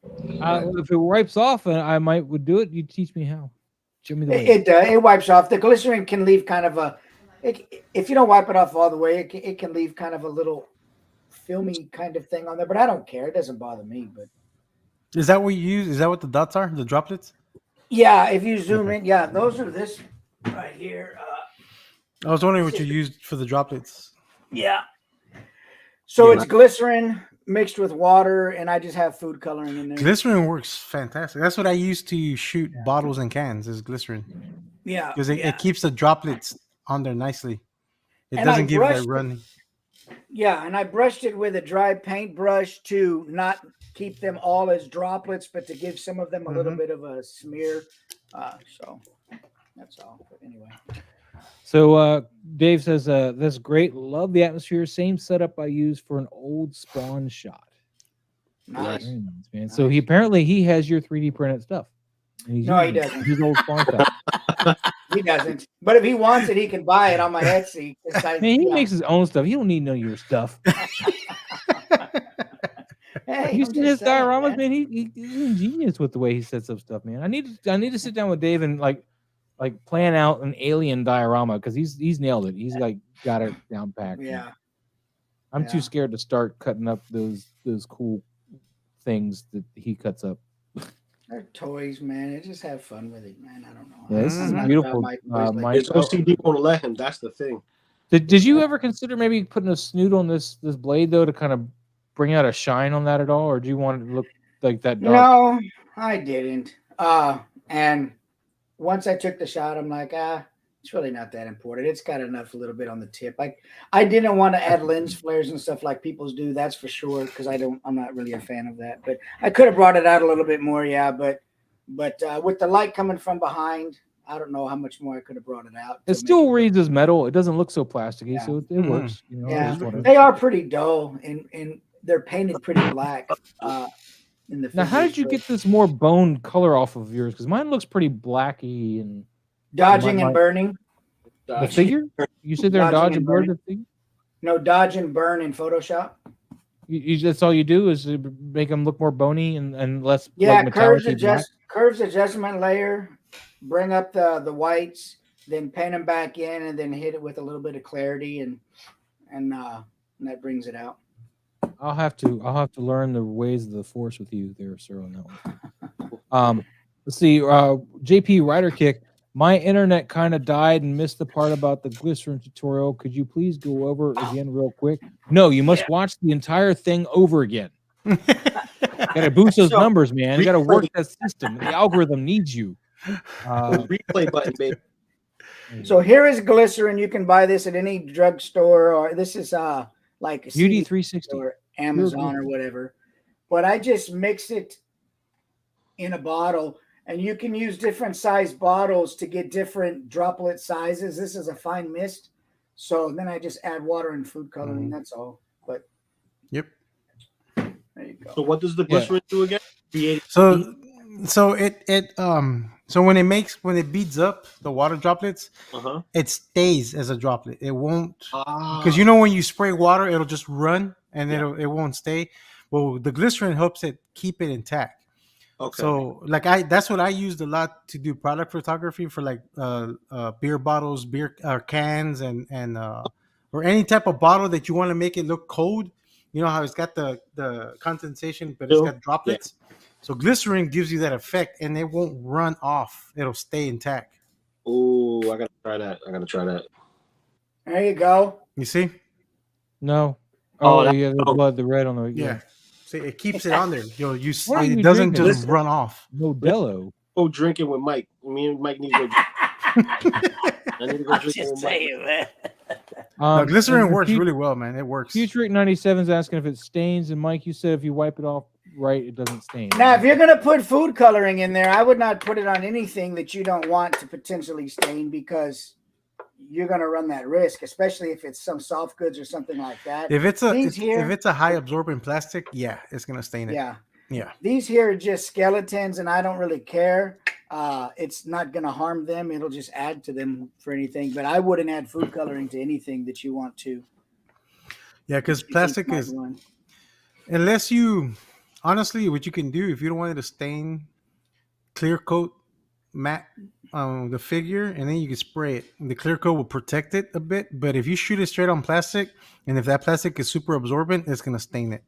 If it wipes off, I would do it. You teach me how. Show me the way. It wipes off. The glycerin can leave kind of a. If you don't wipe it off all the way, it can leave kind of a little filmy kind of thing on there. But I don't care. It doesn't bother me. But is that what you use? Is that what the dots are? The droplets? Yeah, if you zoom in, yeah, those are this right here. I was wondering what you used for the droplets. Yeah. So it's glycerin mixed with water, and I just have food coloring in there. Glycerin works fantastic. That's what I use to shoot bottles and cans is glycerin. Yeah. Because it keeps the droplets on there nicely. It doesn't give that run. Yeah, and I brushed it with a dry paintbrush to not keep them all as droplets, but to give some of them a little bit of a smear. So that's all. But anyway. So Dave says, that's great. Love the atmosphere. Same setup I used for an old Spawn shot. Nice. Very nice, man. So he has your 3D printed stuff. No, he doesn't. His old Spawn stuff. He doesn't. But if he wants it, he can buy it on my Etsy. Man, he makes his own stuff. He don't need none of your stuff. Hey, you see his dioramas, man? He's ingenious with the way he sets up stuff, man. I need to sit down with Dave and like plan out an alien diorama because he's nailed it. He's got it down packed. Yeah. I'm too scared to start cutting up those cool things that he cuts up. They're toys, man. I just have fun with it, man. I don't know. Yeah, this is beautiful. His OCD won't let him. That's the thing. Did you ever consider maybe putting a snoot on this blade though to kind of bring out a shine on that at all, or do you want it to look like that dark? No, I didn't. And once I took the shot, I'm like, it's really not that important. It's got enough a little bit on the tip. I didn't want to add lens flares and stuff like people's do. That's for sure, because I'm not really a fan of that. But I could have brought it out a little bit more, yeah. But with the light coming from behind, I don't know how much more I could have brought it out. It still reads as metal. It doesn't look so plasticky, so it works. You know, yeah, they are pretty dull, and they're painted pretty black. In the now, how did you get this more bone color off of yours? Because mine looks pretty blacky and dodging and burning. The figure? You sit there and dodge and burn the figure? No, dodge and burn in Photoshop. You that's all you do is make them look more bony and less. Yeah, curves adjustment layer. Bring up the whites, then paint them back in, and then hit it with a little bit of clarity, and that brings it out. I'll have to learn the ways of the force with you there, sir, on that one. Let's see. JP Rider Kick. My internet kind of died and missed the part about the glycerin tutorial. Could you please go over it again real quick? No, you must watch the entire thing over again. Got to boost those numbers, man. You got to work that system. The algorithm needs you. Replay button, baby. So here is glycerin. You can buy this at any drugstore, or this is like a Beauty 360 or Amazon or whatever. But I just mix it in a bottle, and you can use different size bottles to get different droplet sizes. This is a fine mist. So then I just add water and food coloring. That's all. But yep. There you go. So what does the glycerin do again? So when it beads up the water droplets, it stays as a droplet. It won't, because when you spray water, it'll just run and it won't stay. Well, the glycerin helps it keep it intact. Okay. So that's what I used a lot to do product photography for, like beer bottles, beer cans, and or any type of bottle that you want to make it look cold. You know how it's got the condensation, but it's got droplets. Yeah. So glycerin gives you that effect, and it won't run off. It'll stay intact. Oh, I gotta try that. There you go. You see? No. Oh yeah, the blood, the red on the See, it keeps it on there. It doesn't just run off. Modelo. Go drinking with Mike. Me and Mike need to go. I need to go drinking with Mike. Man. Glycerin works really well, man. It works. Futurik 97 is asking if it stains, and Mike, you said if you wipe it off right, it doesn't stain. Now, if you're gonna put food coloring in there, I would not put it on anything that you don't want to potentially stain, because you're gonna run that risk, especially if it's some soft goods or something like that. If it's a high absorbent plastic, it's gonna stain it. Yeah. These here are just skeletons, and I don't really care. it's not going to harm them. It'll just add to them for anything. But I wouldn't add food coloring to anything that you want to. Yeah, because plastic is, unless you, honestly, what you can do if you don't want it to stain, clear coat matte the figure, and then you can spray it. The clear coat will protect it a bit, but if you shoot it straight on plastic, and if that plastic is super absorbent, it's gonna stain it.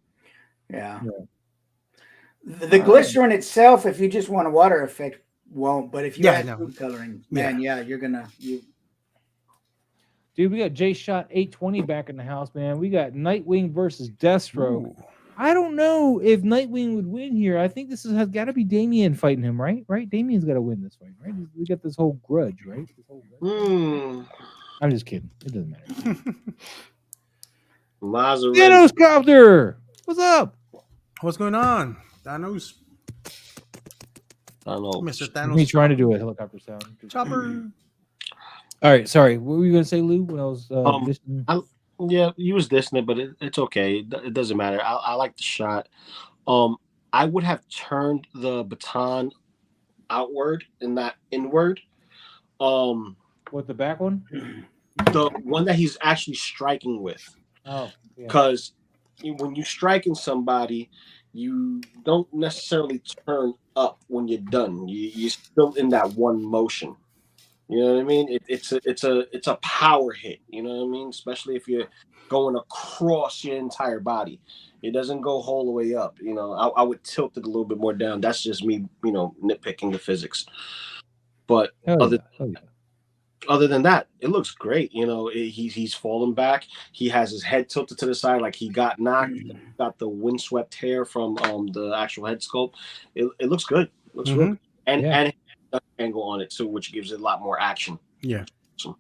Yeah. The glycerin itself, if you just want a water effect, won't. But if you add food coloring, man, you're gonna. Dude, we got J Shot 820 back in the house, man. We got Nightwing versus Deathstroke. Ooh. I don't know if Nightwing would win here. I think this has got to be Damian fighting him, right? Right? Damian's got to win this fight, right? We got this whole grudge, right? I'm just kidding. It doesn't matter. Thanos Copter! What's up? What's going on? Thanos. Mr. Thanos. Me trying to do a helicopter sound. Chopper. All right, sorry. What were you going to say, Lou, when I was yeah, you was dissing it, but it's okay. It doesn't matter. I like the shot. I would have turned the baton outward and not inward. What, the back one? The one that he's actually striking with. Oh, yeah. Because when you're striking somebody, you don't necessarily turn up when you're done. You're still in that one motion. You know what I mean? It's a power hit. You know what I mean? Especially if you're going across your entire body. It doesn't go all the way up. You know, I would tilt it a little bit more down. That's just me, nitpicking the physics. But other than that, it looks great. You know, he's falling back. He has his head tilted to the side like he got knocked. Got the windswept hair from the actual head sculpt. It looks good. It looks real good. And angle on it too, which gives it a lot more action. Yeah.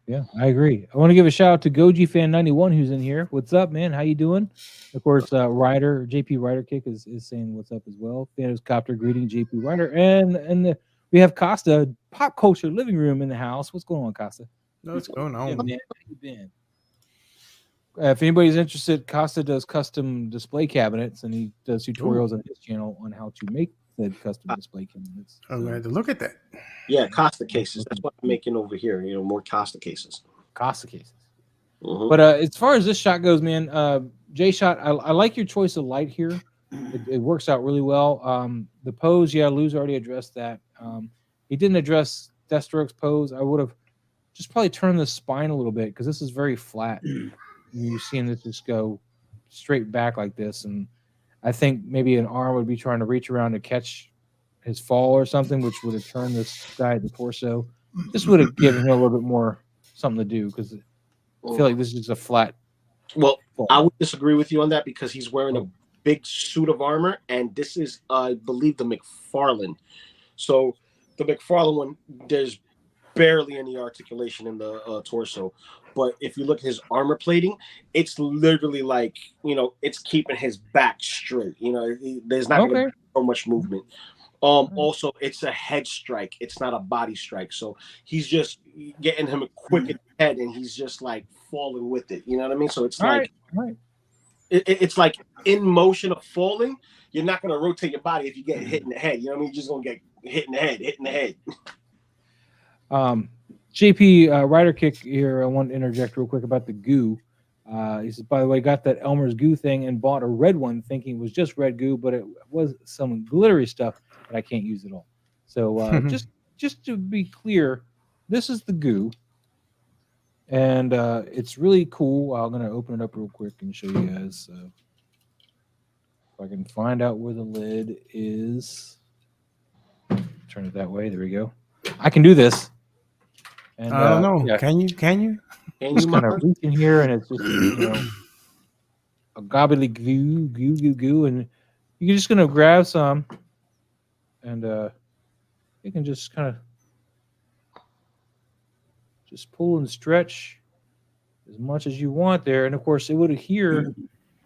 Yeah, I agree. I want to give a shout out to Goji Fan 91 who's in here. What's up, man? How you doing? Of course, JP Ryder Kick is saying what's up as well. Thanos Copter greeting JP Ryder, and we have Costa Pop Culture Living Room in the house. What's going on, Costa? No, what's going on? Yeah, man. How you been? If anybody's interested, Costa does custom display cabinets, and he does tutorials on his channel on how to make the custom display cabinets. I'm glad to look at that. Yeah, Costa cases. That's what I'm making over here. More Costa cases. Costa cases. But as far as this shot goes, man, J Shot, I like your choice of light here. It works out really well. The pose, Lou's already addressed that. He didn't address Deathstroke's pose. I would have just probably turned the spine a little bit because this is very flat. You're seeing this just go straight back like this, and I think maybe an arm would be trying to reach around to catch his fall or something, which would have turned this guy the torso. This would have given him a little bit more something to do because I feel like this is a flat. Well, fall. I would disagree with you on that because he's wearing a big suit of armor, and this is, I believe, the McFarlane. So the McFarlane one, there's barely any articulation in the torso. But if you look at his armor plating, it's literally like, it's keeping his back straight. There's not going to be so much movement. Also, it's a head strike. It's not a body strike. So he's just getting him a quick head, and he's just like falling with it. You know what I mean? So it's it's like in motion of falling. You're not going to rotate your body if you get hit in the head. You know what I mean? You're just going to get hit in the head. JP Ryder Kick here. I want to interject real quick about the goo. He says, by the way, got that Elmer's goo thing and bought a red one thinking it was just red goo, but it was some glittery stuff that I can't use at all. So just to be clear, this is the goo. And it's really cool. I'm going to open it up real quick and show you guys. If I can find out where the lid is. Turn it that way. There we go. I can do this. And, I don't know. Yeah. Can you? Just kind of reach in here, and it's just a gobbledygook, goo, and you're just gonna grab some, and you can just kind of just pull and stretch as much as you want there, and of course it would adhere.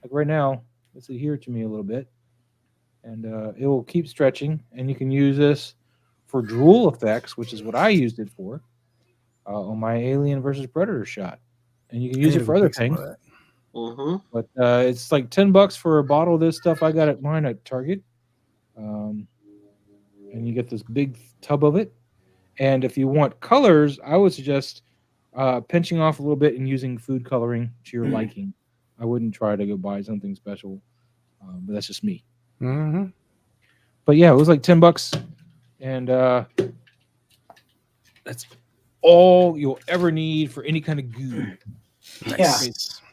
Like right now, it's adhere to me a little bit, and it will keep stretching, and you can use this for drool effects, which is what I used it for. On my Alien versus Predator shot, and you can use it for other things. But it's like $10 for a bottle of this stuff. I got it mine at Target, and you get this big tub of it, And if you want colors, I would suggest pinching off a little bit and using food coloring to your liking. I wouldn't try to go buy something special, but that's just me. Mm-hmm. But yeah, it was like $10, and that's all you'll ever need for any kind of goo. Yeah.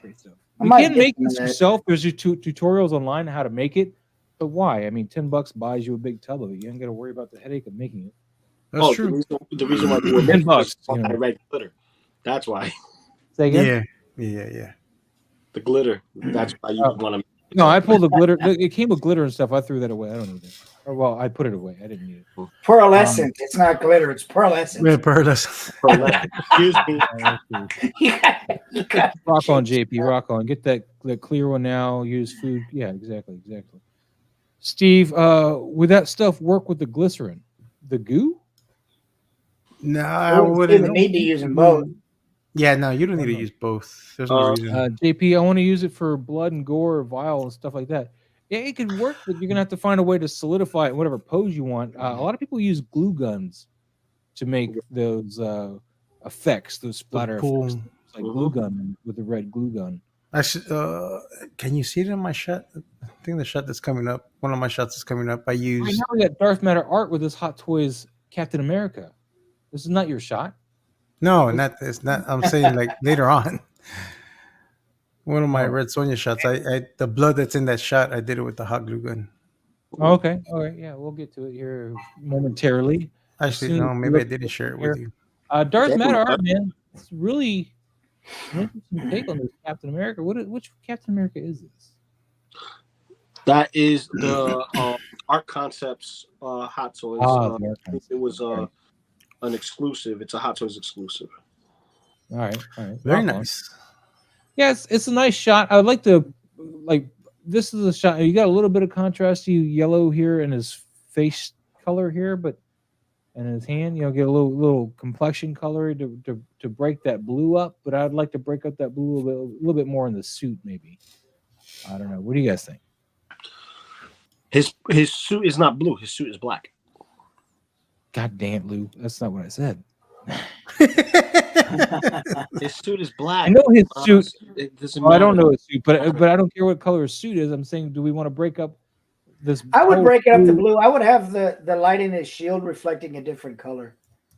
Great stuff. I You might can get make some of this that. yourself. There's tutorials online on how to make it, but why? I mean, $10 buys you a big tub of it. You ain't got to worry about the headache of making it. That's Oh, true. the reason why you were $10, I you know. red glitter. That's why. Say again? Yeah. The glitter. That's why you would want to. No, I pulled the glitter. It came with glitter and stuff. I threw that away. I don't need it. Or, well, I put it away. I didn't need it. Pearlescent. It's not glitter. It's pearlescent. Yeah, pearlescent. Excuse me. Rock on, JP. Rock on. Get that clear one now. Use food. Yeah, exactly. Steve, would that stuff work with the glycerin? The goo? No, I I wouldn't see the wouldn't. need to use them both. Yeah, no, you don't need to use both. There's no reason. JP, I want to use it for blood and gore, vial, and stuff like that. Yeah, it could work, but you're gonna have to find a way to solidify it in whatever pose you want. A lot of people use glue guns to make those effects, those splatter effects. It's like glue gun with the red glue gun. I should. Can you see it in my shot? I think the shot that's coming up. One of my shots is coming up. I Right use. now we got Darth Matter art with this Hot Toys Captain America. This is not your shot. No, not this. Not. I'm saying like later on. One of my Red Sonja shots. I the blood that's in that shot. I did it with the hot glue gun. Oh, okay. All right. Yeah, we'll get to it here momentarily. Actually, no. Maybe I didn't share it with you. Darth Matter art, man. It's really an interesting take on this Captain America. Which Captain America is this? That is the Art Concepts Hot Toys. It was an exclusive. It's a Hot Toys exclusive. All right. Very nice. Yes, it's a nice shot. I would like to this is a shot. You got a little bit of contrast to yellow here in his face color here, but in his hand, get a little complexion color to break that blue up. But I'd like to break up that blue a little bit more in the suit, maybe. I don't know. What do you guys think? His suit is not blue. His suit is black. God damn, Lou. That's not what I said. His suit is black. I know his suit. It doesn't I don't know his suit, but I don't care what color his suit is. I'm saying, do we want to break up this? I would break it up to blue. I would have the light in his shield reflecting a different color.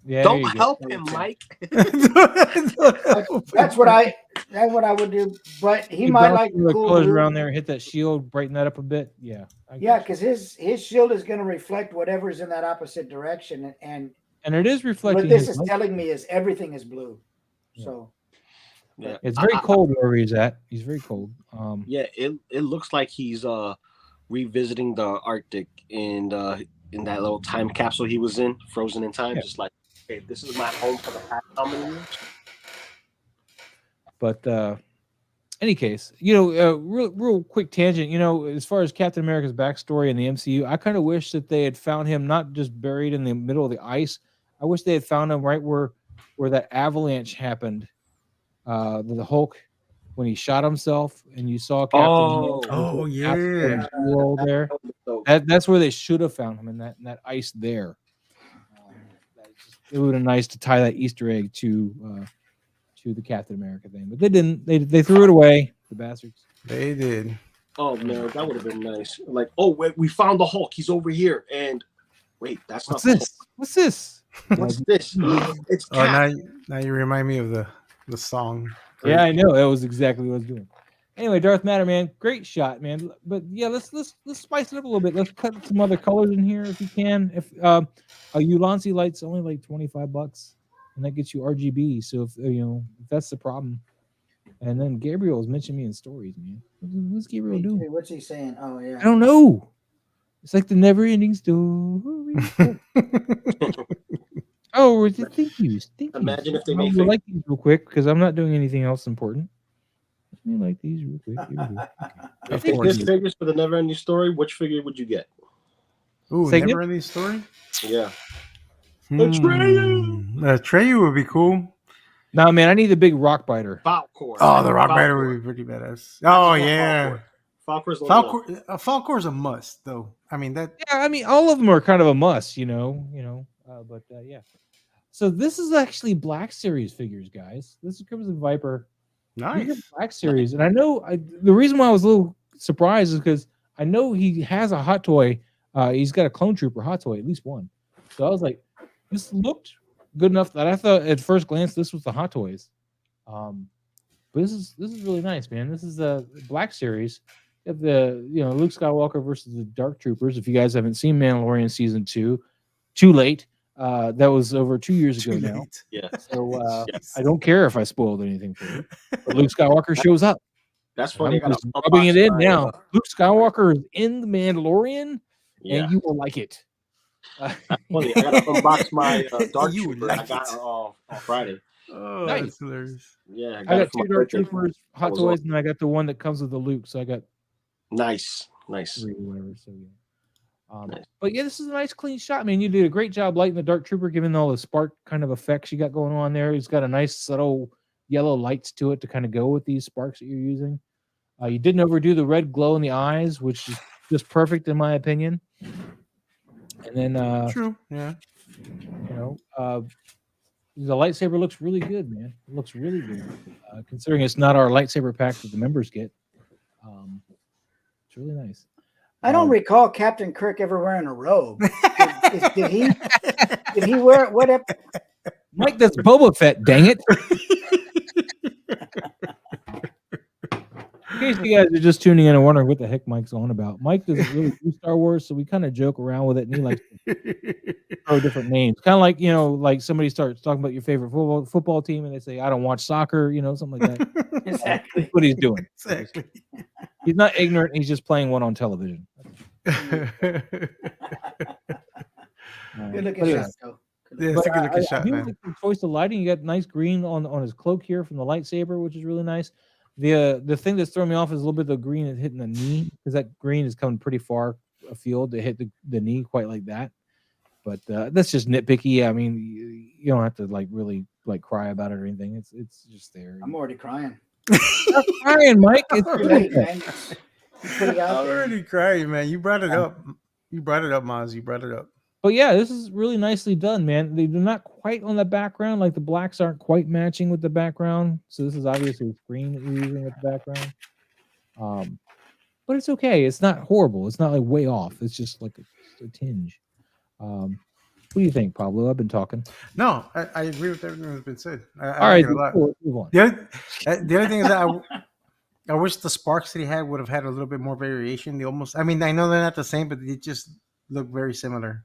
Yeah, don't help him, Mike. That's what I would do. But he might like the cool colors blue. around there. Hit that shield, brighten that up a bit. Yeah. Yeah, because his shield is going to reflect whatever's in that opposite direction, and it is reflecting. What this is telling me is everything is blue. So yeah, it's very cold wherever he's at. He's very cold. Yeah, it looks like he's revisiting the Arctic in that little time capsule he was in, frozen in time. Yeah. Just like, okay, this is my home for the past how many years? But any case, real quick tangent. As far as Captain America's backstory in the MCU, I kind of wish that they had found him not just buried in the middle of the ice. I wish they had found him right where that avalanche happened. The Hulk, when he shot himself, and you saw Captain. Yeah. There. That's where they should have found him in that ice there. It would have been nice to tie that Easter egg to the Captain America thing, but they didn't. They threw it away. The bastards. They did. Oh man, that would have been nice. Like, oh wait, we found the Hulk. He's over here. And wait, that's What's not this? What's this? What's this? It's Cap. Now you remind me of the song. Yeah, I know. That was exactly what I was doing. Anyway, Darth Matter, man, great shot, man. But yeah, let's spice it up a little bit. Let's cut some other colors in here if you can. If a Ulanzi light's only like $25, and that gets you RGB. So if that's the problem. And then Gabriel's mentioned me in stories, man. What's Gabriel doing? What's he saying? Oh yeah, I don't know. It's like the never-ending story. Oh, thank you. Imagine if they made like these real quick because I'm not doing anything else important. Let me like these real quick. If they did figures for the never-ending story, which figure would you get? Ooh, never-ending story? Yeah. Atreyu would be cool. No, man, I need the big rock biter. Falcor. Oh, the rock biter would be pretty badass. Oh, yeah. Falcor's a must, though. I mean, that. Yeah, I mean, all of them are kind of a must, but yeah. So this is actually Black Series figures, guys. This is Crimson Viper. Nice. These are Black Series, and I know the reason why I was a little surprised is because I know he has a hot toy. He's got a Clone Trooper hot toy, at least one. So I was like, this looked good enough that I thought at first glance this was the hot toys. But this is really nice, man. This is the Black Series. You have the Luke Skywalker versus the Dark Troopers. If you guys haven't seen Mandalorian season 2, too late. That was over 2 years ago now. Yeah. So I don't care if I spoiled anything for you. But Luke Skywalker shows up. That's funny. I'm just rubbing it in now. Luke Skywalker is in the Mandalorian, and you will like it. That's funny. I gotta unbox my Dark Trooper. I got on Friday. Oh, Nice. that's hilarious. Yeah, I got 2 Dark Troopers hot toys, and I got the one that comes with the Luke. So I got nice. 3 or whatever. So yeah. Nice. But yeah, this is a nice clean shot, man. You did a great job lighting the Dark Trooper, giving all the spark kind of effects you got going on there. He's got a nice subtle yellow lights to it to kind of go with these sparks that you're using. You didn't overdo the red glow in the eyes, which is just perfect in my opinion. And then True, yeah. The lightsaber looks really good, man. It looks really good, considering it's not our lightsaber pack that the members get. It's really nice. I don't recall Captain Kirk ever wearing a robe. Did he wear what? Mike, that's Boba Fett. Dang it! In case you guys are just tuning in and wondering what the heck Mike's on about, Mike doesn't really do Star Wars, so we kind of joke around with it, and he likes to throw different names. Kind of like like somebody starts talking about your favorite football team, and they say, "I don't watch soccer," something like that. Exactly. That's what he's doing. Exactly. He's not ignorant. He's just playing one on television. Good looking shot, though. Yeah, it's a good looking shot, man. Like the choice of lighting. You got nice green on his cloak here from the lightsaber, which is really nice. The thing that's throwing me off is a little bit of the green is hitting the knee, because that green is coming pretty far afield to hit the knee quite like that. But that's just nitpicky. I mean, you don't have to really cry about it or anything. It's just there. I'm already crying. Stop crying, Mike. It's Late, man. You put it out I'm there. already crying, man. You brought it up. You brought it up, Maz. You brought it up. But yeah, this is really nicely done, man. They're not quite on the background. Like the blacks aren't quite matching with the background. So this is obviously a screen that you're using with the background. But it's okay. It's not horrible. It's not like way off. It's just like a tinge. What do you think, Pablo? I've been talking. No, I agree with everything that's been said. All right, cool. Let's move on. The other thing is that I wish the sparks that he had would have had a little bit more variation. I mean, I know they're not the same, but they just look very similar.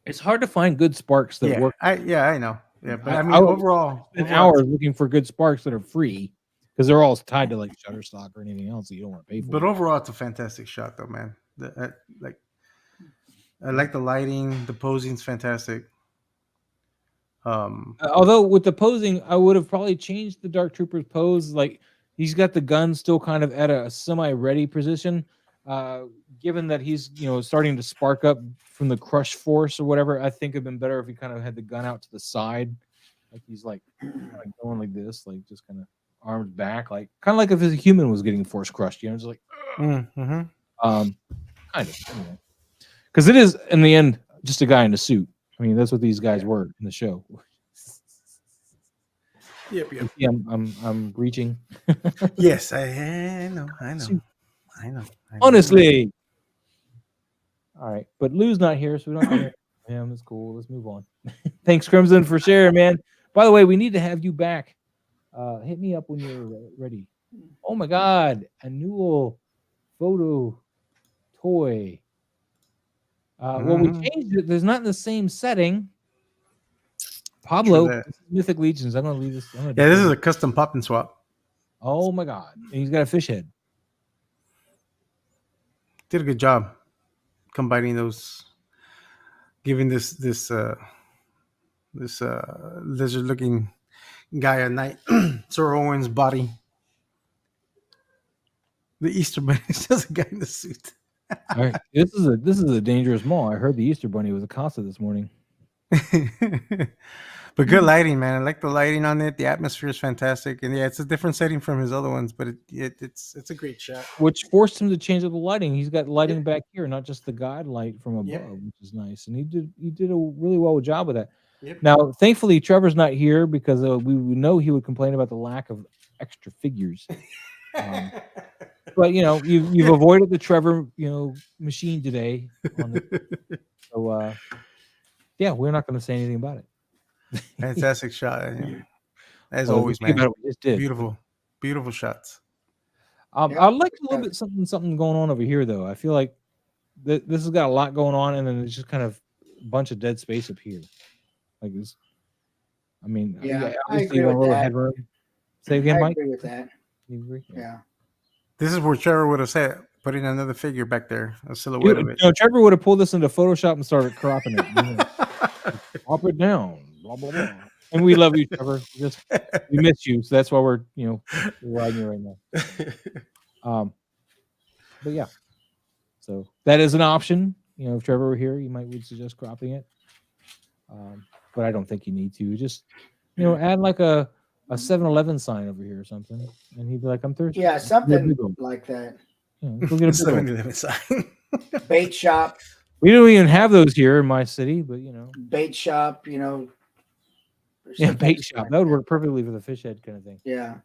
It's hard to find good sparks that work. I know. Yeah, but I mean, overall, hours looking for good sparks that are free, because they're all tied to like Shutterstock or anything else that you don't want to pay for. But overall, it's a fantastic shot, though, man. I like the lighting. The posing's fantastic. Although with the posing, I would have probably changed the Dark Trooper's pose. Like he's got the gun still kind of at a semi-ready position. Given that he's starting to spark up from the crush force or whatever, I think it'd been better if he kind of had the gun out to the side, like he's like going like this, like just kind of arms back, like kind of like if a human was getting force crushed, just like kind of, anyway. Because it is in the end just a guy in a suit. I mean, that's what these guys were in the show. Yep. Yeah, I'm reaching. Yes, I know. Honestly. All right, but Lou's not here, so we don't have to hear him. It's cool. Let's move on. Thanks, Crimson, for sharing, man. By the way, we need to have you back. Hit me up when you're ready. Oh my God, a new photo toy. Well, we changed it. There's not in the same setting. Pablo, Mythic Legions. I'm gonna leave this. This is a custom pop and swap. Oh my God, and he's got a fish head. Did a good job combining those, giving this lizard-looking guy a knight, Sir Owen's body. The Easter Bunny is just a guy in the suit. All right, this is a dangerous mall. I heard the Easter Bunny was a Casa this morning. But good lighting, man. I like the lighting on it. The atmosphere is fantastic, and it's a different setting from his other ones, but it's a great shot. Which forced him to change up the lighting. He's got lighting back here, not just the guide light from above, which is nice. And he did a really well job with that. Yep. Now, thankfully, Trevor's not here because we know he would complain about the lack of extra figures. But you've avoided the Trevor machine today. So yeah, we're not going to say anything about it. Fantastic shot, yeah. As Well, always, think man. about it, we just did. Beautiful shots. I'd like a little bit something going on over here, though. I feel like this has got a lot going on, and then it's just kind of a bunch of dead space up here. Like this. I mean, I obviously agree you want a with little that. headroom. Say again, I Mike. agree with that. You agree? Yeah. This is where Trevor would have said, putting another figure back there, a silhouette of it. Trevor would have pulled this into Photoshop and started cropping it. Pop it down. Blah blah blah. And we love you, Trevor. We miss you, so that's why we're riding you right now. But yeah, so that is an option. If Trevor were here, would suggest cropping it. But I don't think you need to. Just add like a 7-Eleven sign over here or something, and he'd be like, "I'm thirsty." Yeah, something like that. Go get a 7-Eleven sign. Bait shop. We don't even have those here in my city, but bait shop. Yeah, bait shop. That would work perfectly for the fish head kind of thing. Yeah.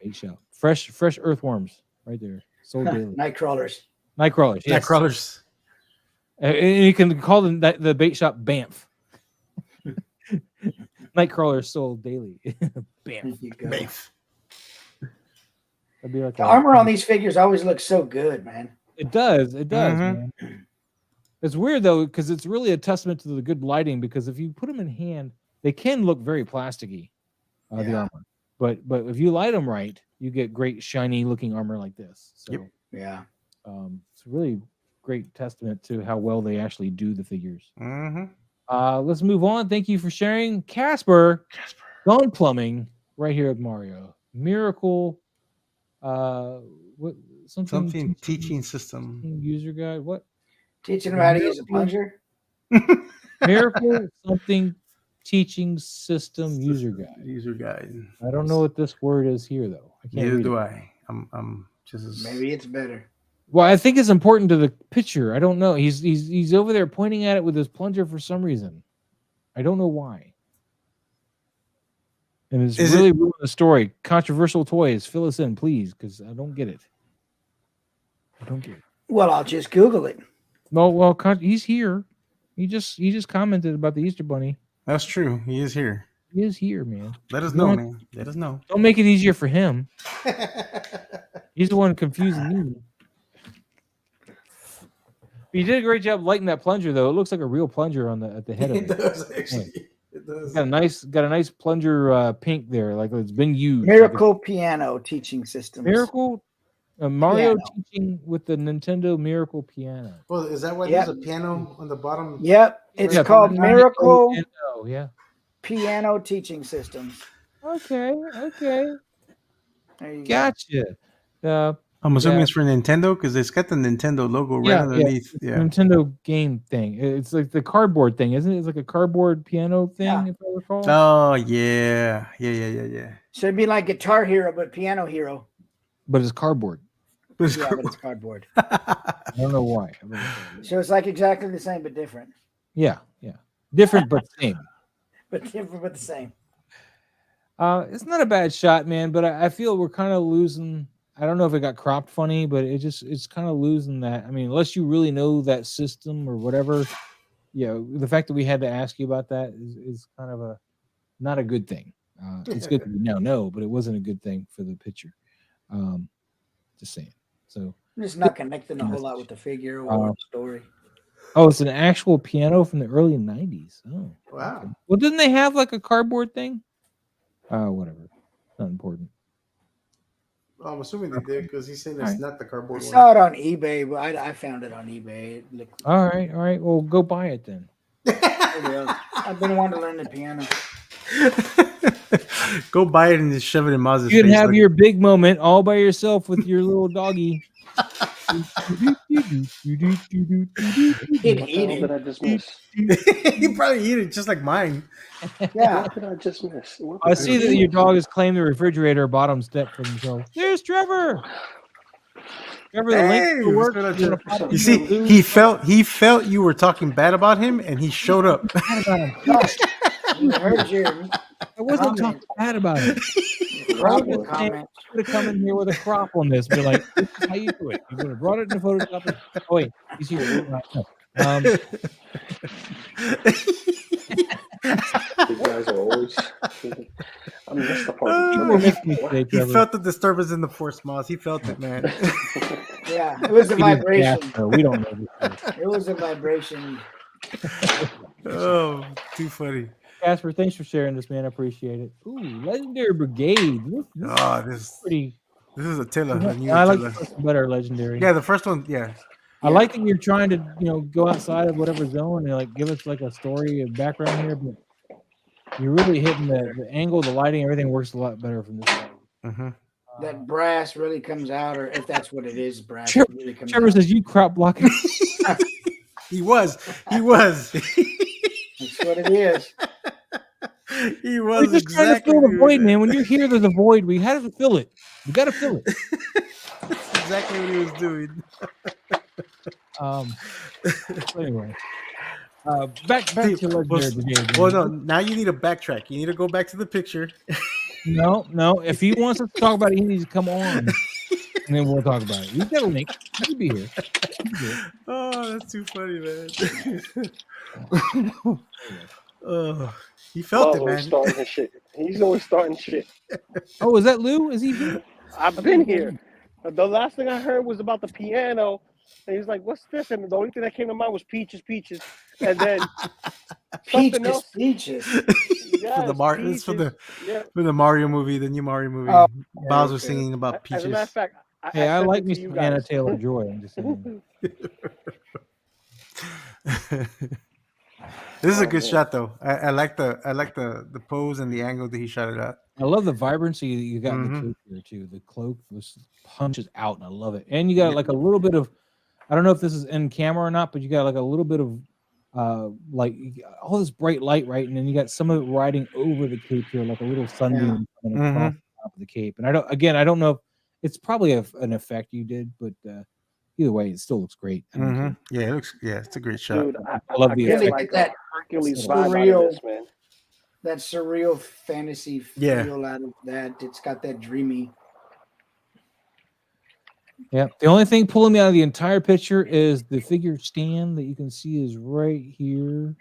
Bait shop. Fresh earthworms right there. Sold daily. Night crawlers. Night crawlers. Yes. Night crawlers. And you can call them the bait shop Banff. Night crawlers sold daily. Banff. Banff. That'd be like the armor on these figures always looks so good, man. It does. It does, man. It's weird though, because it's really a testament to the good lighting. Because if you put them in hand, they can look very plasticky, the armor. But if you light them right, you get great shiny looking armor like this. So yeah, it's a really great testament to how well they actually do the figures. Mm-hmm. Let's move on. Thank you for sharing, Casper. Gone plumbing right here with Mario. Miracle. What something teaching system user guide? What? Teaching them how to use a plunger. Miracle something teaching system user guide. User guide. I don't know what this word is here though. I can't Neither read do it. I. I'm just. Maybe it's better. Well, I think it's important to the picture. I don't know. He's over there pointing at it with his plunger for some reason. I don't know why. And it's really ruining the story. Controversial toys. Fill us in, please, because I don't get it. Well, I'll just Google it. Well, he's here. He just commented about the Easter Bunny. That's true. He is here. He is here, man. Let us know, man. Let us know. Don't make it easier for him. He's the one confusing me. He did a great job lighting that plunger, though. It looks like a real plunger at the head of it. It does actually. Yeah. It does. Got a nice plunger pink there, like it's been used. Miracle Piano Teaching Systems. Miracle Mario teaching with the Nintendo Miracle Piano. Well, is that why there's a piano on the bottom? Yep, it's called Miracle Piano Teaching Systems. Okay. There you Gotcha. I'm assuming it's for Nintendo because it's got the Nintendo logo right underneath. Yeah, Nintendo game thing. It's like the cardboard thing, isn't it? It's like a cardboard piano thing, if I recall. Oh yeah. So it'd be like Guitar Hero, but Piano Hero. But it's cardboard. But it's cardboard. I don't know why. So it's like exactly the same but different. Yeah. Different but same. But different but the same. It's not a bad shot, man, but I feel we're kind of losing. I don't know if it got cropped funny, but it's kind of losing that. I mean, unless you really know that system or whatever, the fact that we had to ask you about that is kind of not a good thing. It's good that we now know, but it wasn't a good thing for the picture. Just saying. So I'm just not connecting a whole lot with the figure or the story. Oh, it's an actual piano from the early 90s. Oh, wow. Okay. Well, didn't they have like a cardboard thing? Whatever. Not important. Well, I'm assuming they did because he's saying it's not the cardboard one. I saw it on eBay, but I found it on eBay. All right. Well, go buy it then. I've been wanting to learn the piano. Go buy it and just shove it in Maz's face. You can have your big moment all by yourself with your little doggy. He'd eat it. What did I just miss? He probably eat it just like mine. Yeah. What did I just miss? I see that your dog has claimed the refrigerator bottom step for himself. There's Trevor. Trevor, the link still works. You see, he felt you were talking bad about him, and he showed up. I heard your I wasn't talking bad about him. I was just saying, you would have come in here with a crop on this. Be like, this is how you do it. You would have brought it in the Photoshop. Oh wait, he's here. You guys are always. I missed the part. He felt the disturbance in the force, Moss. He felt it, man. Yeah, it was a vibration. We don't know. It was a vibration. Oh, too funny. Casper, thanks for sharing this, man. I appreciate it. Ooh, Legendary Brigade. This pretty. This is Attila. I like the first one better, Legendary. Yeah, the first one. Yeah. I like that you're trying to, go outside of whatever zone and like give us like a story and background here, but you're really hitting the angle, the lighting, everything works a lot better from this side. Mm-hmm. That brass really comes out, or if that's what it is, brass. Really comes Trevor out. says you crop blocking. He was. That's what it is. He was. We're just trying to fill the void, man. When you're here, there's a void. We have to fill it. We got to fill it. That's exactly what he was doing. Anyway, back to Legendary Brigade. Well, no. Now you need to backtrack. You need to go back to the picture. No. If he wants us to talk about it, he needs to come on, and then we'll talk about it. He's got a link. He'll be here. Oh, that's too funny, man. Oh, he felt it, man. Starting his shit. He's always starting shit. Oh, is that Lou? Is he here? I've been here. The last thing I heard was about the piano. And he's like, "What's this?" And the only thing that came to mind was peaches. And then something else. Peaches. Yes, It's for the Mario movie, the new Mario movie. Bowser singing about peaches. As a matter of fact, I like me some Anna Taylor-Joy. I'm just saying. This is a good shot, though. I like the pose and the angle that he shot it at. I love the vibrancy that you got in the cloak here too. The cloak punches out, and I love it. And you got like a little bit of, I don't know if this is in camera or not, but you got like a little bit of like all this bright light, right? And then you got some of it riding over the cape here, like a little sunbeam coming across the top of the cape. And I don't know if it's probably an effect you did, but either way, it still looks great. Yeah, it looks. Yeah, it's a great shot. Dude, I love the effect. like that Hercules vibe surreal, out of this, man. That surreal fantasy feel out of that. It's got that dreamy. Yeah. The only thing pulling me out of the entire picture is the figure stand that you can see is right here,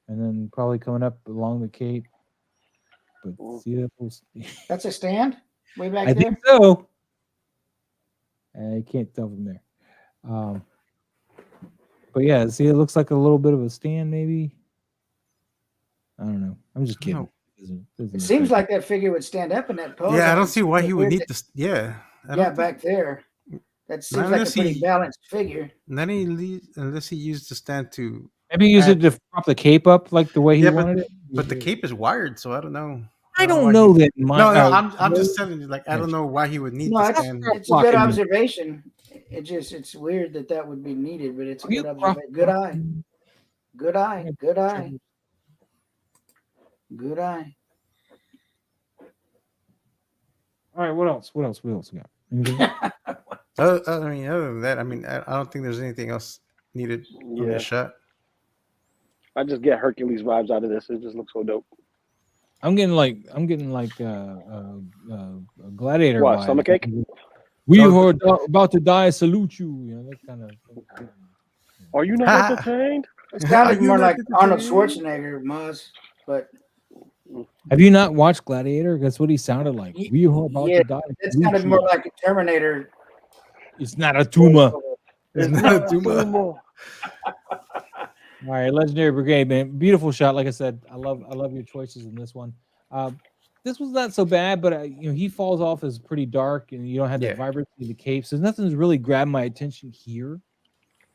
and then probably coming up along the cape. But see that? That's a stand way back I there. think so. I can't tell from there. But yeah, see, it looks like a little bit of a stand, maybe. I don't know. I'm just kidding. It seems like that figure would stand up in that pose. Yeah, I don't see why he would need this. Yeah. Back there. That seems like a pretty balanced figure. Unless he used the stand to. Maybe use it to prop the cape up like the way he wanted it. But the cape is wired, so I don't know. I don't know that. I'm just telling you, like, I don't know why he would need the stand. It's a good observation. It's weird that would be needed, but it's a good observation. Good eye. Good eye. Good eye. Good eye. All right, what else? What else we got? Other than that, I don't think there's anything else needed in this shot. I just get Hercules vibes out of this. It just looks so dope. I'm getting like gladiator. What, stomachache? We who are about to die salute you. You know, that kind of. Are you not entertained? It sounded more like Arnold Schwarzenegger, Muzz, but. Have you not watched Gladiator? That's what he sounded like. We are about to die. It sounded more like a Terminator. It's not a tumor. It's not a tumor. All right, Legendary Brigade, man, beautiful shot. Like I said, I love your choices in this one. This was not so bad, but he falls off as pretty dark, and you don't have the vibrancy of the cape. So nothing's really grabbed my attention here.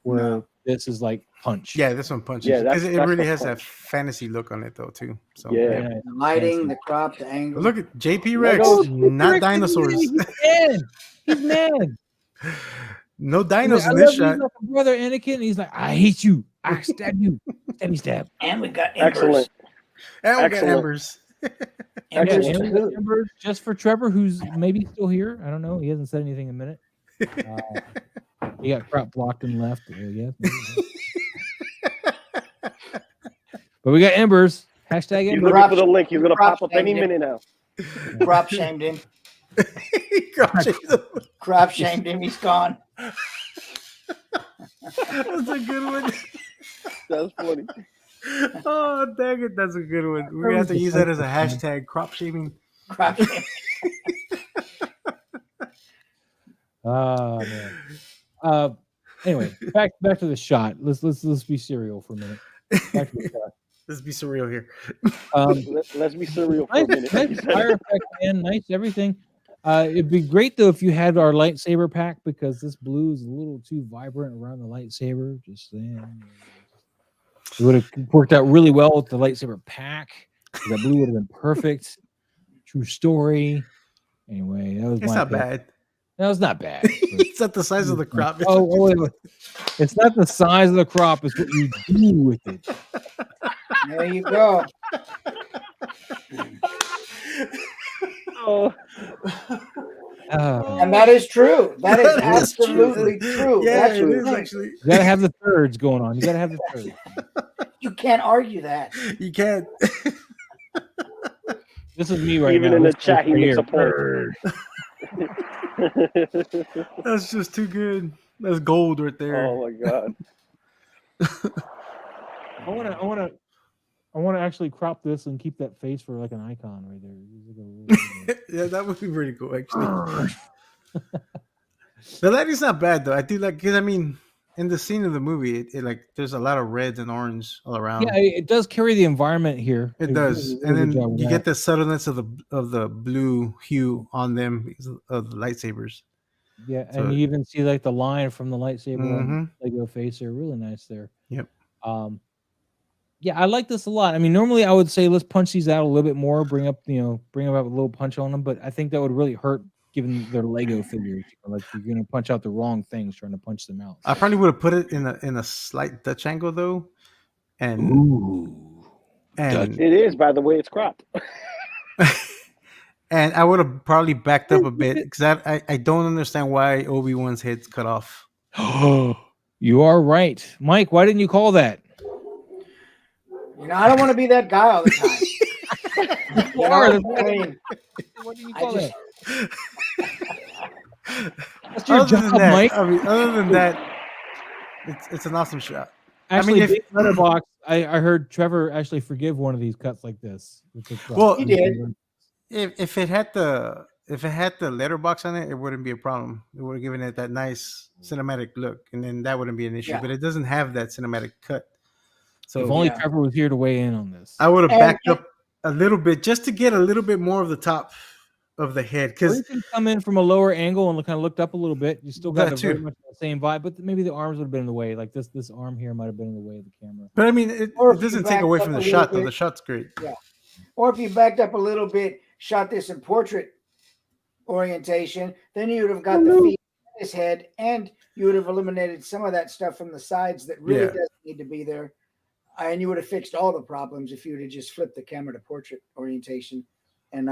Where this is like punch. Yeah, this one punches. Yeah, because it really has that fantasy look on it, though, too. So the lighting, the crop, the angle. Look at JP Rex, not dinosaurs. He's mad. No dinos in this shot. Like brother Anakin, and he's like, I hate you. I stab you. Stab. And we got embers. And we got embers. Embers just for Trevor, who's maybe still here. I don't know. He hasn't said anything in a minute. You got crop blocked and left. Yeah. But we got embers. Hashtag He's embers. looking for the link. He's gonna pop up any minute now. Crop shamed him. Crop shamed him. He's gone. That's a good one. That's funny. Oh, dang it. That's a good one. We're going to have to use that as a hashtag, crop shaming. Crop shaming. Oh, man. Anyway, back to the shot. Let's be serial for a minute. Back to the shot. Let's be surreal here. Let's be surreal for a minute. Nice fire effect, man. Nice everything. It'd be great though if you had our lightsaber pack, because this blue is a little too vibrant around the lightsaber. Just saying. It would have worked out really well with the lightsaber pack. That blue would have been perfect. True story. Anyway, that was It's not bad. That was not bad. It's not the size of the crop. Wait. It's not the size of the crop. It's what you do with it. There you go. And that is true. That is absolutely true. Yeah, That's it is actually. You gotta have the thirds going on. You gotta have the thirds. You can't argue that. You can't. This is me right Even now. in the This chat, he right makes here. a point. That's just too good. That's gold right there. Oh my god. I want to actually crop this and keep that face for like an icon right there. Yeah, that would be pretty cool, actually. The lighting's not bad though. I do like, because I mean, in the scene of the movie, it like there's a lot of reds and orange all around. Yeah, it does carry the environment here. It does, and then you get the subtleness of the blue hue on them because of the lightsabers. Yeah, So, and you even see like the line from the lightsaber on Mhm. Lego face there. Really nice there. Yep. Yeah, I like this a lot. I mean, normally I would say let's punch these out a little bit more, bring up a little punch on them, but I think that would really hurt given their Lego figures. Like you're gonna punch out the wrong things trying to punch them out. I probably would have put it in a slight Dutch angle though, and it is, by the way, it's cropped. and I would have probably backed up a bit because I don't understand why Obi-Wan's head's cut off. You are right, Mike. Why didn't you call that? You know, I don't want to be that guy all the time. You are. I mean, What do you call just- that? That's your job, Mike. I mean, other than that, it's an awesome shot. Actually, if- Big Letterbox, I heard Trevor actually forgive one of these cuts like this. Well, he did. If it had the letterbox on it, it wouldn't be a problem. It would have given it that nice cinematic look, and then that wouldn't be an issue. Yeah. But it doesn't have that cinematic cut. So If only Trevor was here to weigh in on this. I would have backed up a little bit just to get a little bit more of the top of the head, Or because you can come in from a lower angle and kind of looked up a little bit. You still got That very too. much the same vibe, but maybe the arms would have been in the way. Like this arm here might have been in the way of the camera. but I mean, it Or if you doesn't take backed away up from a the little shot though. bit. The shot's great. Or if you backed up a little bit, shot this in portrait orientation, then you would have got the feet in his head, and you would have eliminated some of that stuff from the sides that really doesn't need to be there. And you would have fixed all the problems if you would have just flipped the camera to portrait orientation, and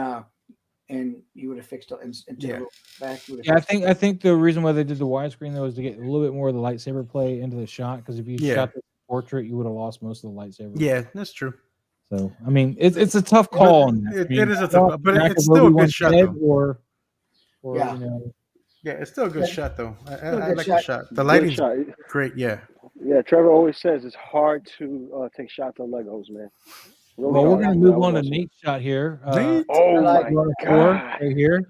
you would have fixed it until back. Yeah, I think the reason why they did the widescreen though is to get a little bit more of the lightsaber play into the shot. Because if you shot the portrait, you would have lost most of the lightsaber. Yeah, that's true. So I mean, it's a tough call. On that. It is a tough, but it's still a good shot though. Or Yeah. you know, Yeah, it's still a good shot though. I good like shot. the shot. The lighting's shot. great. Yeah. Yeah, Trevor always says it's hard to take shots on Legos, man. Really well, we're hard. gonna move on to Nate's shot here. Nate? Oh like my Four god! right here.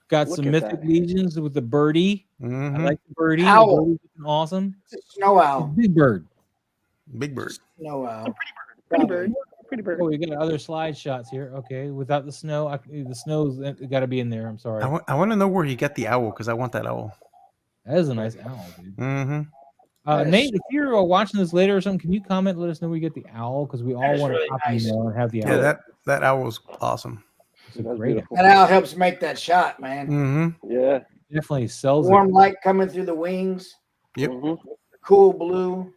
Got Look some at mythic that. legions with the birdie. Mhm. I like the birdie. Owl. The birdie's looking awesome. It's a snow owl. Big bird. Big bird. Snow owl. Pretty bird. Pretty bird. Oh, we got other slide shots here. Okay, without the snow, the snow's got to be in there. I'm sorry. I want to know where he got the owl because I want that owl. That is a nice owl, dude. Mm-hmm. Nate, if you're watching this later or something, can you comment? Let us know where you get the owl because we all is want really to copy nice. and have the owl. Yeah, that owl was awesome. It's a That's great beautiful. That owl helps make that shot, man. Mm-hmm. Yeah. definitely sells Warm it. light coming through the wings. Yep. Mhm. Cool blue.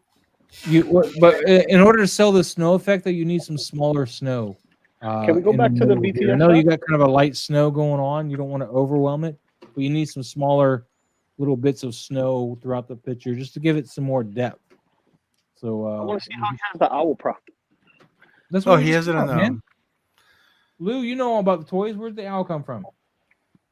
But in order to sell the snow effect, though, you need some smaller snow. Can we go in back to the middle here. BTS I know you shot? got kind of a light snow going on. You don't want to overwhelm it, but you need some smaller little bits of snow throughout the picture just to give it some more depth. So I want to see how he has the owl prop. that's Oh, what we he just has it saw, on man. Lou, you know all about the toys. Where'd the owl come from?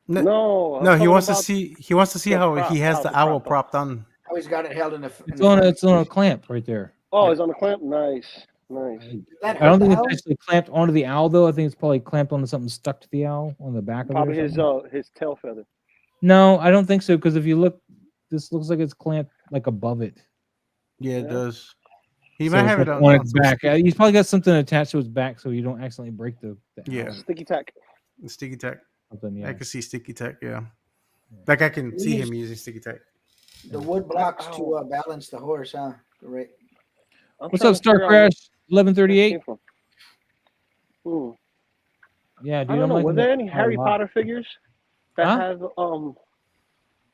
No, he wants to see. He wants to see how he has the owl prop. propped on. How he's got it held in the. It's on a clamp right there. Oh, it's on the clamp. Nice. I don't think it's actually clamped onto the owl though. I think it's probably clamped onto something stuck to the owl on the back of it. Probably his tail feather. No, I don't think so. Because if you look, this looks like it's clamped like above it. Yeah, it does. He So might have it's it like on its back. He's probably got something attached to his back so you don't accidentally break the Yeah. owl. Sticky tack. Sticky tack. Something, yeah. I can see sticky tack. Yeah, like I can see him using sticky tack. The wood blocks to balance the horse, huh? Right. What's up, Star Crash? 1138. Yeah, dude. I don't know. Was there any Harry Potter figures that have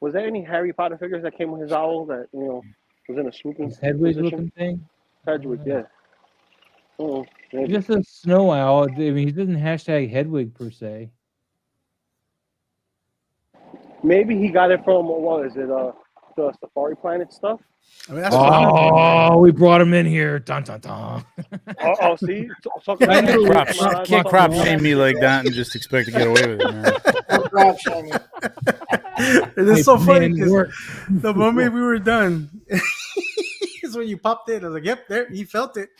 Was there any Harry Potter figures that came with his owl that was in a swooping Hedwig looking thing? Hedwig, yeah. Just a snow owl. I mean, he doesn't hashtag Hedwig per se. Maybe he got it from what is it? The Safari Planet stuff. I mean, that's we brought him in here. Dun dun dun. See, can't crop shame me like that and just expect to get away with it, man. It's so funny because the moment we were done is when you popped in. I was like, "Yep, there." He felt it.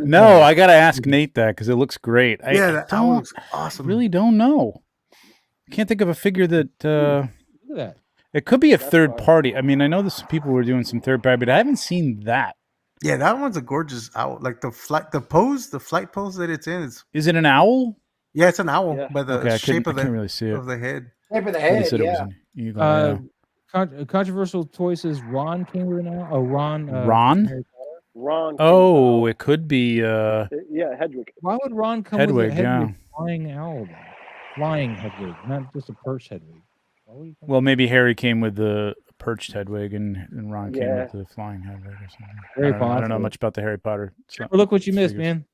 No, I gotta ask Nate that because it looks great. That owl looks awesome. Really don't know. I can't think of a figure that. Look at that. It could be a third party. I mean, I know there's some people who are doing some third party, but I haven't seen that. Yeah, that one's a gorgeous owl. Like the flight pose that it's in. Is it an owl? Yeah, it's an owl by the shape of I can't really see it. of the head. Shape of the head, yeah. Controversial toy says Ron came with an owl. Oh, Ron. Ron. Oh, it could be. Yeah, Hedwig. Why would Ron come with a Hedwig flying owl? Flying Hedwig, not just a perched Hedwig. Well, maybe Harry came with the perched Hedwig and Ron came with the flying Hedwig or something. I don't know much about the Harry Potter. Look what you missed, man.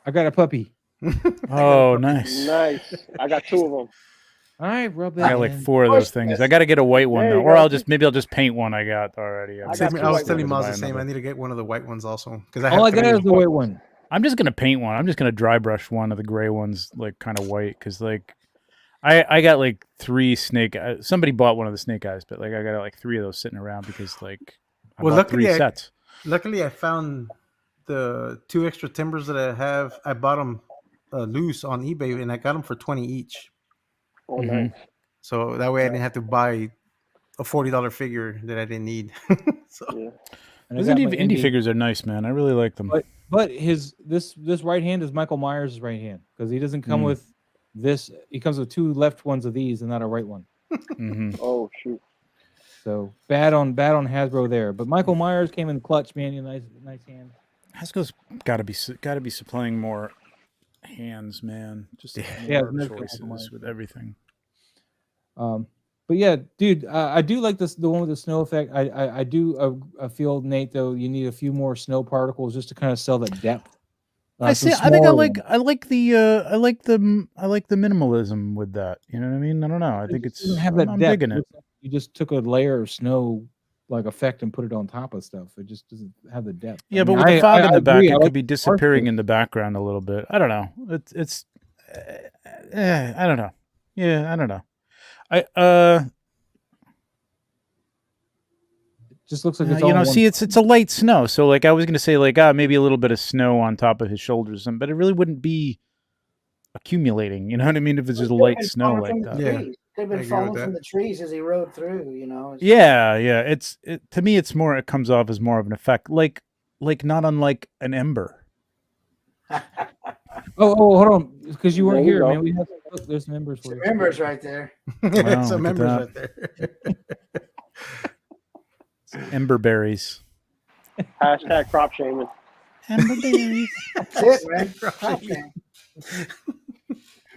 I got a puppy. Oh, nice. Nice. I got 2 of them. All right, rub that. I got like 4 of those things. I got to get a white one though, or I'll just paint one I got already. I was telling Miles the same. I need to get one of the white ones also because all I got is the white one. I'm just gonna paint one. I'm just gonna dry brush one of the gray ones, like kind of white, because like I got like 3 snake. Somebody bought one of the snake eyes, but like I got like 3 of those sitting around because like I bought 3 sets. Luckily, I found the 2 extra timbers that I have. I bought them loose on eBay, and I got them for $20 each. Oh, nice. So that way I didn't have to buy a $40 figure that I didn't need. Those indie figures are nice, man. I really like them. But this right hand is Michael Myers' right hand because he doesn't come with this. He comes with 2 left ones of these and not a right one. Oh shoot! So bad on Hasbro there. But Michael Myers came in clutch, man. Nice hand. Hasbro's got to be supplying more hands, man. Just more choices with everything. But yeah, dude, I do like this. The one with the snow effect. I do feel, Nate, though you need a few more snow particles just to kind of sell that depth. I think I like the minimalism with that. You know what I mean? I don't know. I think it's I'm digging it. You just took a layer of snow like effect and put it on top of stuff. It just doesn't have the depth. Yeah, but with the fog in the back, it could be disappearing in the background a little bit. I don't know. It's I don't know. Yeah, I don't know. It just looks like it's it's a light snow. So like I was gonna say like maybe a little bit of snow on top of his shoulders, or something, but it really wouldn't be accumulating. You know what I mean? If it's just light snow like that. Yeah, they've been falling from the trees as he rode through. You know. Yeah. To me, it's more. It comes off as more of an effect, like not unlike an ember. Oh, hold on, because you weren't here, man. We have there's members for you. Members right there. Wow, some members right there. Ember berries. Hashtag crop shaming. Ember berries. That's it, man.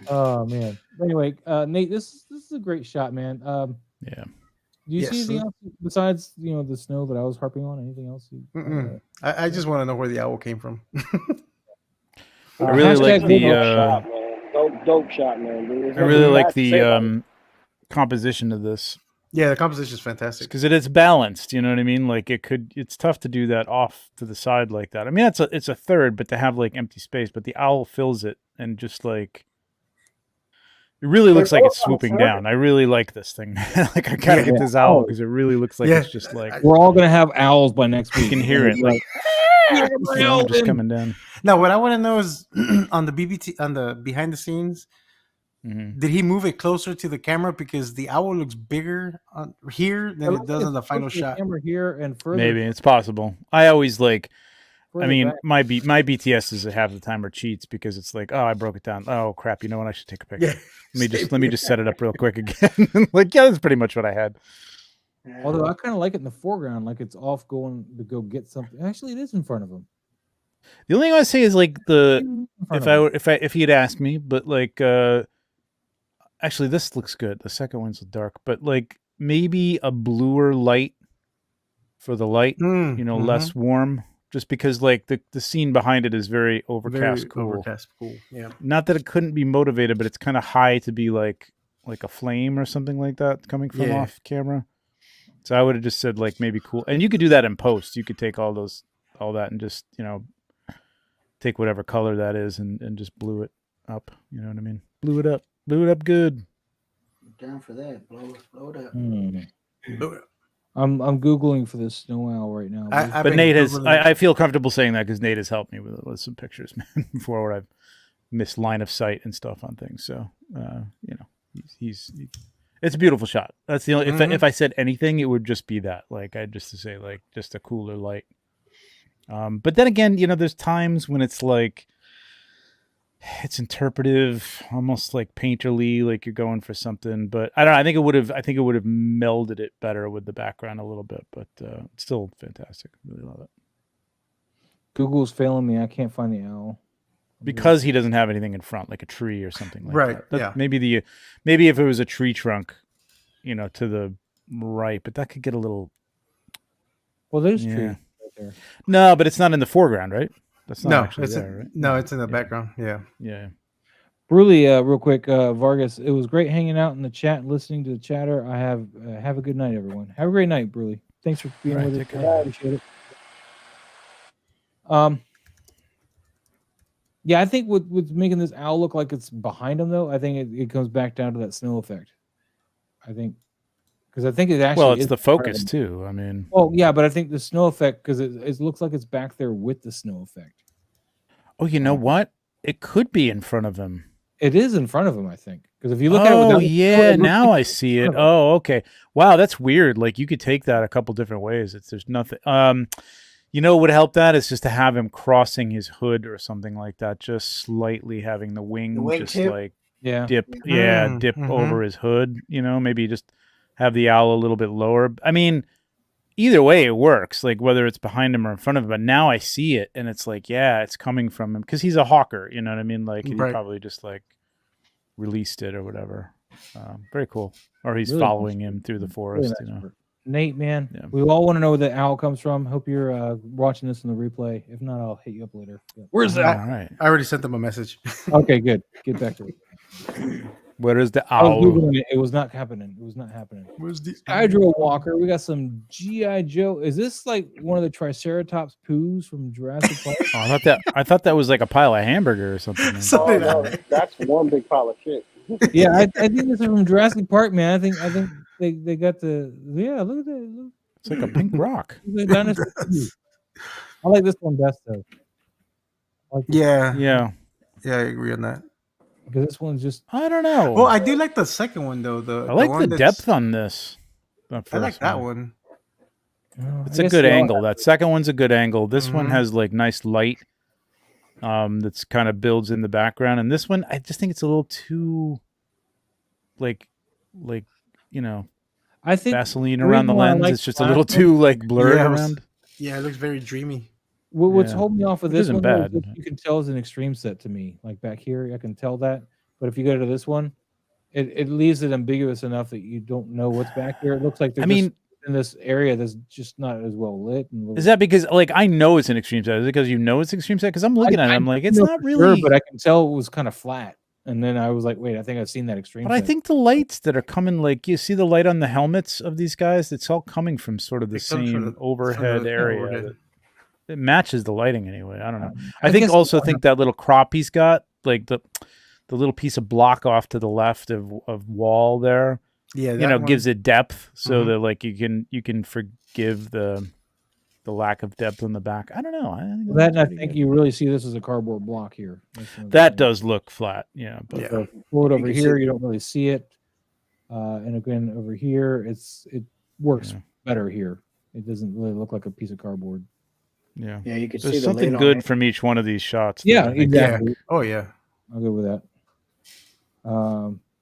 Oh man. Anyway, Nate, this is a great shot, man. Yeah. Do you see anything else besides the snow that I was harping on? Anything else? I just want to know where the owl came from. I really like the dope shot, man. Dude. I really like the composition of this. Yeah, the composition is fantastic because it's balanced. You know what I mean? Like it's tough to do that off to the side like that. I mean, it's a third, but to have like empty space, but the owl fills it and just like. It really looks like it's swooping down. I really like this thing. Like I gotta get this owl because it really looks like it's just like we're all gonna have owls by next week. You can hear it like just coming down. Now, what I want to know is on the BBT on the behind the scenes, did he move it closer to the camera because the owl looks bigger here than it does on the final shot? Camera here and further. Maybe it's possible. I always like. I mean, back. my BTSs half the time are cheats because it's like, oh, I broke it down. Oh crap! You know what? I should take a picture. Yeah. Let me just set it up real quick again. Like, yeah, that's pretty much what I had. Although I kind of like it in the foreground, like it's off going to go get something. Actually, it is in front of him. The only thing I would say is like if he had asked me, but like, actually, this looks good. The second one's dark, but like maybe a bluer light for the light. Less warm. Just because, like, the scene behind it is very overcast, cool. Yeah. Not that it couldn't be motivated, but it's kind of high to be like a flame or something like that coming from off camera. So I would have just said like maybe cool, and you could do that in post. You could take all that and just take whatever color that is and just blue it up. You know what I mean? Blew it up good. Down for that, blow it up. I'm googling for this snow owl right now. But Nate has. I feel comfortable saying that because Nate has helped me with some pictures, man, before where I've missed line of sight and stuff on things. So he's it's a beautiful shot. That's the only. If I said anything, it would just be that. Like I just to say like just a cooler light. But then again, there's times when it's like. It's interpretive, almost like painterly, like you're going for something. But I don't know. I think it would have melded it better with the background a little bit. But it's still fantastic. Really love it. Google's failing me. I can't find the owl because he doesn't have anything in front, like a tree or something like right. that. Yeah. Maybe if it was a tree trunk, to the right, but that could get a little. Well, there's tree right there. No, but it's not in the foreground, right? That's not actually it's there, right? No, it's in the background. Yeah. Yeah. Bruley, real quick, Vargas, it was great hanging out in the chat and listening to the chatter. I have a good night, everyone. Have a great night, Bruley. Thanks for being with us. I appreciate it. Yeah, I think with making this owl look like it's behind him, though, I think it comes back down to that snow effect. I think because I think it actually it's the focus too. I mean, well, yeah, but I think the snow effect because it looks like it's back there with the snow effect. Oh, you know what? It could be in front of him. It is in front of him, I think, because if you look at it, yeah, now I see it. Oh, okay. Wow, that's weird. Like you could take that a couple different ways. There's nothing. What would help that is just to have him crossing his hood or something like that, just slightly having the wing just tip. Like dip, dip over his hood. Maybe just have the owl a little bit lower. I mean, either way, it works. Like whether it's behind him or in front of him. But now I see it, and it's like, yeah, it's coming from him because he's a hawker. You know what I mean? Like he probably just like released it or whatever. Very cool. Or he's really following him through the forest. Really Nate, man, we all want to know where the owl comes from. Hope you're watching this in the replay. If not, I'll hit you up later. Where's that? All right. I already sent them a message. Okay, good. Get back to it. Where is the owl? It was not happening. Where's the Hydro Walker? We got some G.I. Joe. Is this like one of the Triceratops poos from Jurassic Park? I thought that was like a pile of hamburger or something. That's one big pile of shit. Yeah, I think this is from Jurassic Park, man. I think they got the look at that. Look. It's like a pink rock. I like this one best though. Yeah, I agree on that. Because this one's just I don't know. Well, I do like the second one though. I like the depth on this. I like that one. It's a good angle. That second one's a good angle. This one has like nice light. That's kind of builds in the background, and this one I just think it's a little too, like I think Vaseline around the lens. It's just a little too like blurred around. Yeah, it looks very dreamy. What's holding me off of this one? Bad. You can tell is an extreme set to me. Like back here, I can tell that. But if you go to this one, it leaves it ambiguous enough that you don't know what's back here. It looks like they're in this area that's just not as well lit. Is that because like I know it's an extreme set? Is it because you know it's an extreme set? Because I'm looking at it, I'm like, it's not really. Sure, but I can tell it was kind of flat. And then I was like, wait, I think I've seen that extreme. But I set. think the lights that are coming, like you see the light on the helmets of these guys, it's all coming from sort of the It comes from same the- overhead from the area. overhead. It matches the lighting anyway. I don't know. I I think guess- also think that little crop he's got, like the little piece of block off to the left of wall there, Yeah, you know, gives it depth so Mhm. that like you can forgive the lack of depth on the back. I don't know. I think Well, that, and I pretty think good. you really see this as a cardboard block here. That's one of the That things. does look flat. Yeah, but Yeah. So forward over can here, see- you don't really see it, and again over here, it works Yeah. better here. It doesn't really look like a piece of cardboard. yeah. Yeah, you can see There's the something lid on good it. from each one of these shots. that Yeah, I think- exactly. Oh yeah. I'll go with that.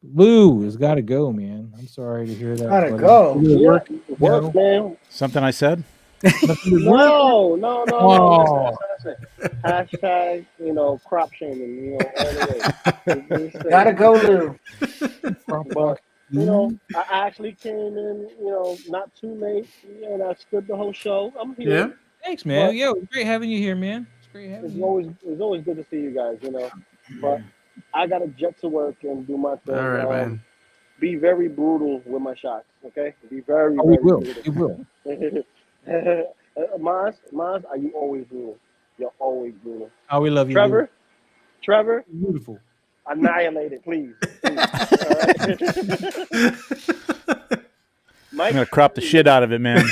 Lou has got to go, man. I'm sorry to hear that. Gotta buddy. go. Did it Yeah, work? work, man. Something I said. Nothing to work? No. Oh. Listen. Hashtag, crop shaming, all the way. Just, Gotta go, Lou. But, I actually came in, not too late, and I stood the whole show. I'm here. Yeah. Thanks, man. But- yeah, it was great having you here, man. It's great having you. It's always good to see you guys, But I got to jet to work and do my thing. All right, man. Be very brutal with my shots, okay? Be very, Oh, we very will. brutal. We will. Maz, are you always brutal? You're always brutal. Oh, we love you, Trevor, Lou. Beautiful. annihilate it, please. All right? Mike, I'm gonna crop the shit out of it, man.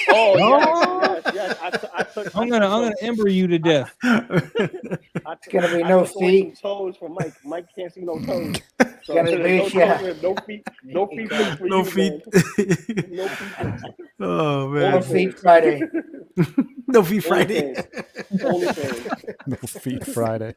Oh, Oh. yes. I took, I'm gonna ember you to death. It's gonna be no feet. Toes for Mike. Mike can't see no toes. So, Gonna be, no, yeah. toes, no feet. No feet. please, for No you, feet. man. No feet. Oh No man. feet Friday. No feet Friday. OnlyFans. No feet Friday.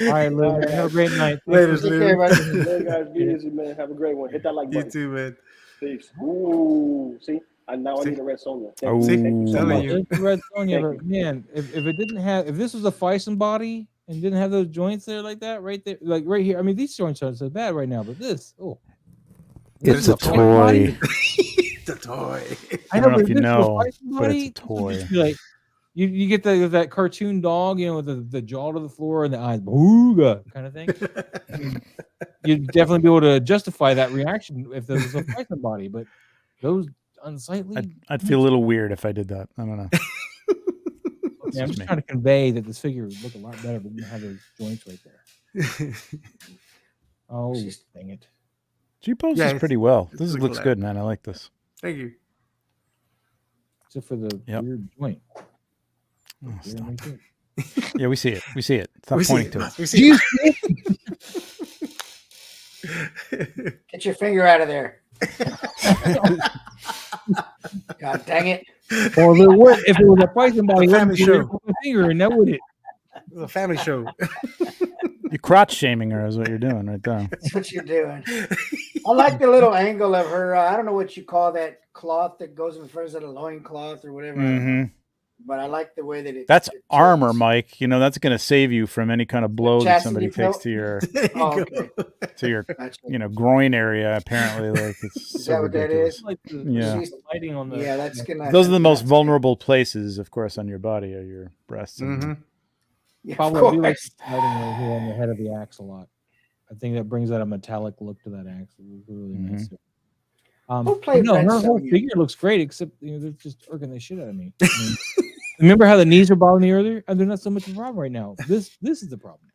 All right, Lou. All right. Have a great night. Later, Take care, Lou. buddy. Hey guys, be easy, man. Have a great one. Hit that like You button. too, man. Peace. Ooh, see, now I See? need a red Sonia. Oh. See, Thank you so telling much. you. It's Red Sonja, Thank but man, if it didn't have, if this was a Fison body and didn't have those joints there like that, right there, like right here. I mean, these joints aren't so bad right now, but this, It's is a toy. The toy. I don't know but if you this was know, Fison but it's a body, this would toy. just be like, you get that cartoon dog, with the jaw to the floor and the eyes, booga kind of thing. I mean, you'd definitely be able to justify that reaction if there was a Fison body, but those unsightly. I'd feel a little weird if I did that. I don't know. Yeah, I'm just just me. trying to convey that this figure would look a lot better, but didn't have those joints right there. Oh, dang it! G poses Yeah, pretty well. it's This pretty looks cool. good, man. I like this. Thank you. Except for the Yep. weird joint. Oh, Yeah, stop. right there. Yeah, we see it. We see it. Stop We see pointing to it. We see it. Get your finger out of there. God dang it. Or if it was a Python body, it Family wouldn't be show. there with a finger, and that would it. The family show. You're crotch shaming her is what you're doing right there. That's what you're doing. I like the little angle of her. I don't know what you call that cloth that goes in front of the loin cloth or whatever. hmm But I like the way that it. That's it armor, tilts. Mike. That's going to save you from any kind of blow that somebody Chastity takes belt? to your There you Oh, go. okay. Gotcha. groin area. Apparently, like it's Is so that what that ridiculous. is? Like the, Yeah. the lighting on the. Yeah, that's gonna. Those are the most that's- vulnerable places, of course, on your body are your breasts. And Mhm. Yeah, of Probably I do like course. the lighting right here on the head of the axe a lot. I think that brings out a metallic look to that axe. It was really nice. Who played no, Red her whole Sonja? figure looks great, except they're just irking the shit out of me. I mean, remember how the knees were bothering me earlier? They're not so much of a problem right now. This is the problem.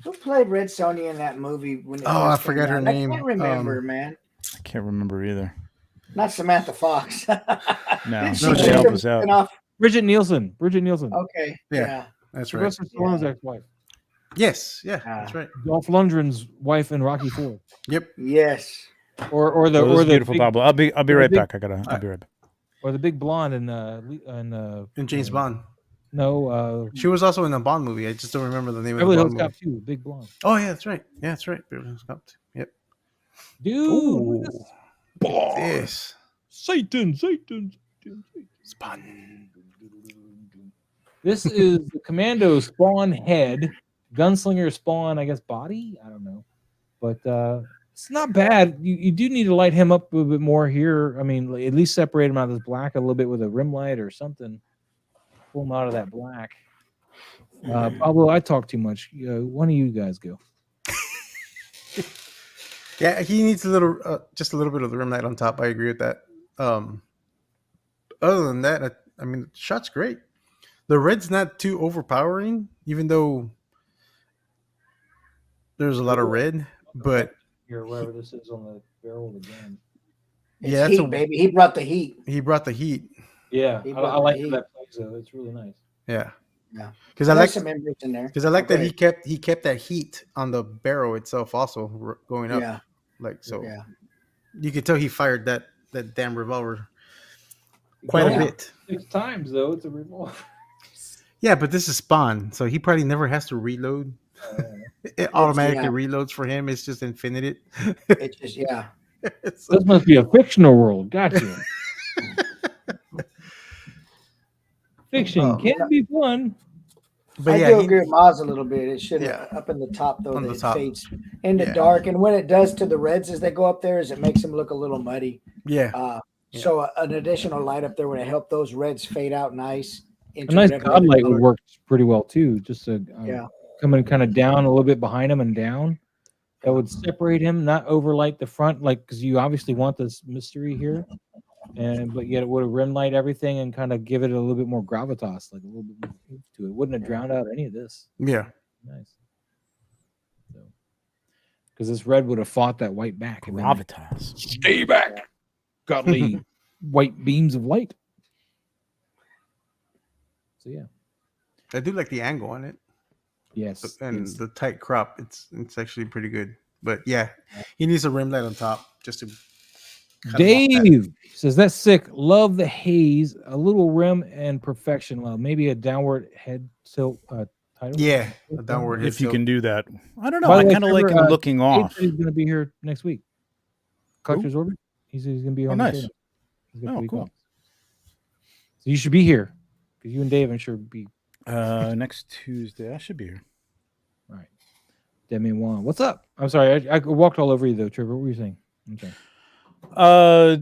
Who played Red Sonja in that movie? When it Oh, I first came forgot her out? name. I can't remember, man. I can't remember either. Not Samantha Fox. No, Didn't No, play she helped some us out. spin-off? Bridget Nielsen. Okay. Yeah. Yeah. That's right. Sylvester Stallone's ex-wife. Yes. Yeah. That's right. Dolph Lundgren's wife in Rocky IV. Yep. Yes. Or the Oh, this or is the beautiful, big, Pablo. I'll be the right big- back. I'll be right back. or the big blonde in And James Bond. No, She was also in a Bond movie. I just don't remember the name Beverly of Hills the Bond Cop 2, big blonde. movie. Oh yeah, that's right. Yeah, that's right. Beverly Hills Cop 2. Yep. Dude, Ooh. look at this. Yes. Satan. Spawn. This is the Commando Spawn head, Gunslinger Spawn, I guess, body. I don't know, but it's not bad. You do need to light him up a little bit more here. I mean, like, at least separate him out of this black a little bit with a rim light or something. Pull him out of that black. Pablo, I talk too much. One of you guys go. Yeah, he needs a little, just a little bit of the rim light on top. I agree with that. Other than that, I mean, the shot's great. The red's not too overpowering, even though there's a lot of red. But here, wherever this is on the barrel of the gun. It's heat, baby. He brought the heat. He brought the heat. Yeah, I like that plays though. It's really nice. Yeah, yeah. Because I like some embers in there. Because I like that he kept that heat on the barrel itself, also going up. Yeah, like so. Yeah, you could tell he fired that damn revolver quite a bit. 6 times though. It's a revolver. Yeah, but this is Spawn, so he probably never has to reload. It automatically reloads for him. It's just infinite. It's just This must be a fictional world. Gotcha. Fiction can be fun. But I do agree with Maz a little bit. It should up in the top though. It fades in the dark, and when it does to the reds as they go up there, it makes them look a little muddy. Yeah. So an additional light up there would help those reds fade out nice. A nice god light would work pretty well too. Just coming kind of down a little bit behind him and down. That would separate him, not overlight the front, like because you obviously want this mystery here, but yet it would rim light everything and kind of give it a little bit more gravitas, like a little bit more to it. Wouldn't have drowned out any of this. Yeah, nice. Because this red would have fought that white back. Gravitas. Stay back, godly white beams of light. So yeah, I do like the angle on it. Yes, and the tight crop. It's actually pretty good. But yeah, he needs a rim light on top just to. Dave says that's sick. Love the haze, a little rim and perfection. Love maybe a downward head tilt title. Yeah, a downward head if you tilt. can do that. I don't know. I kind of like him looking off. He's going to be here next week. Collector's Orbit. He's going to be on. Nice. Oh, cool. So you should be here because you and Dave, I'm sure, be. Next Tuesday, I should be here. All right. Demi Wan, what's up? I'm sorry, I walked all over you though, Trevor. What were you saying? Okay.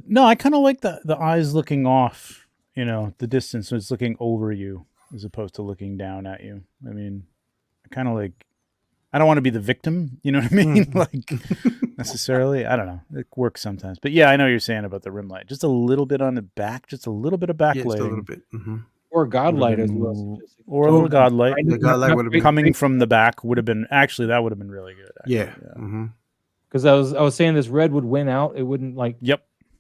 No, I kind of like the eyes looking off. You know, the distance. So it's looking over you as opposed to looking down at you. I mean, I kind of like. I don't want to be the victim. You know what I mean? Like necessarily. I don't know. It works sometimes, but yeah, I know what you're saying about the rim light. Just a little bit on the back. Just a little bit of backlighting. Just a little bit. Mm-hmm. Or godlight as well. Or a little godlight. The godlight would have been coming from the back would have been that would have been really good. Actually. Yeah. Because I was saying this red would win out. It wouldn't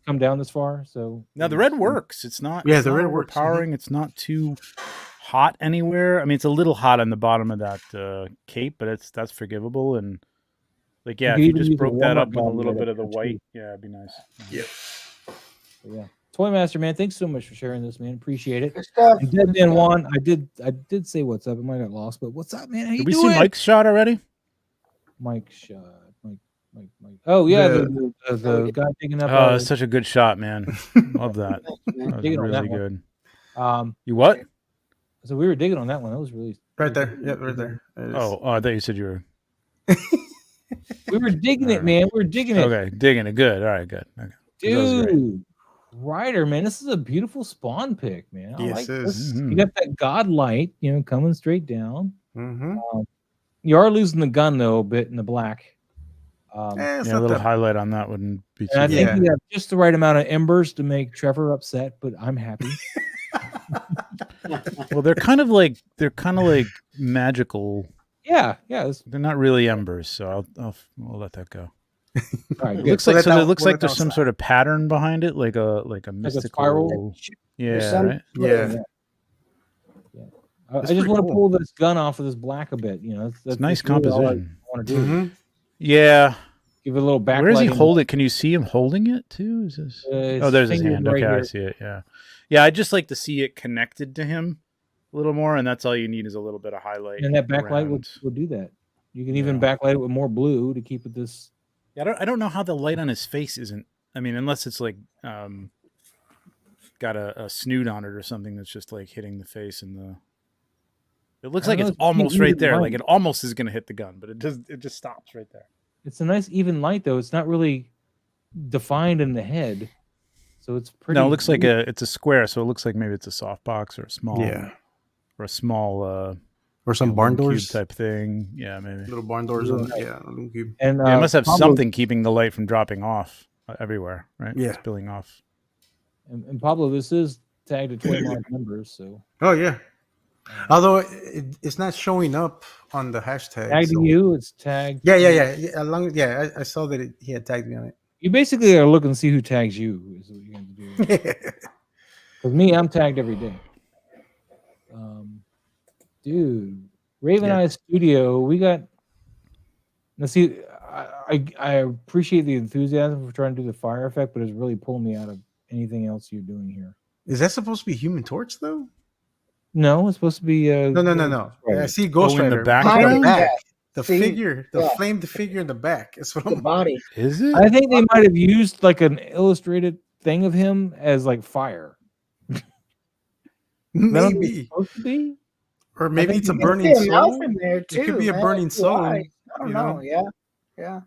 come down this far. So now the red works. It's not the red works. Powering. It's not too hot anywhere. I mean, it's a little hot on the bottom of that cape, but that's forgivable. And like if you just broke that up with a little bit of the white, it'd be nice. Yeah. Yeah. Toy Master, man, thanks so much for sharing this, man. Appreciate it. Good stuff. And Dead Man Juan, I did say what's up. I might have got lost, but what's up, man? How you Did we doing? see Mike's shot already? Mike's shot. Mike. Oh yeah, the guy taking up. Oh, it's such a good shot, man. Love that. That was really good. You what? So we were digging on that one. That was really right there. Yep, right there. Oh, I thought you said you were. We were digging it, man. We were digging it. Okay, digging it. Good. All right, good. Okay. Dude. Ryder, man, this is a beautiful spawn pick, man. I like this. Mm-hmm. You got that god light, coming straight down. Mm-hmm. You are losing the gun though a bit in the black. A little highlight on that wouldn't be too I think you have just the right amount of embers to make Trevor upset, but I'm happy. Well, they're kind of like magical. Yeah. They're not really embers, so we'll let that go. All right, it looks like there's some sort of pattern behind it, like a mystical spiral. Yeah, right? Yeah. I just want to pull this gun off of this black a bit. That's nice really composition. I want to do. Yeah. Give it a little backlight. Where does he hold it? Can you see him holding it too? Is this? There's his hand. Right okay, here. I see it. Yeah. I just like to see it connected to him a little more, and that's all you need is a little bit of highlight. And that backlight would do that. You can even backlight it with more blue to keep it this. Yeah, I don't know how the light on his face isn't. I mean, unless it's like got a snoot on it or something that's just like hitting the face and the. It looks like it's almost right there. Like it almost is going to hit the gun, but it just stops right there. It's a nice even light though. It's not really defined in the head, so it's pretty. No, it looks like it's a square, so it looks like maybe it's a softbox or a small. Yeah. Or a small or some barn doors type thing. Yeah, maybe. Little barn doors on Loom Cube. And Yeah, it must have Pablo, something keeping the light from dropping off everywhere, right? Yeah. Spilling off. and Pablo, this is tagged to Toy Mod members, so Oh yeah. Although it's not showing up on the hashtag. tagged to you, it's tagged. Yeah. I saw that he had tagged me on it. You basically are looking to see who tags you. Is what you're going to do. Because me, I'm tagged every day. Dude, Raven Eye Studio, we got. Let's see. I appreciate the enthusiasm for trying to do the fire effect, but it's really pulling me out of anything else you're doing here. Is that supposed to be Human Torch though? No, it's supposed to be. No. I see Ghost Rider in the back. The figure, the flamed figure in the back. It's what The body. Is it? I think they might have used like an illustrated thing of him as like fire. Maybe, supposed to be? Or maybe it's a burning You can see a mouth soul. in there too, It could be a man. burning It's soul. wide. I don't you know. know? Yeah.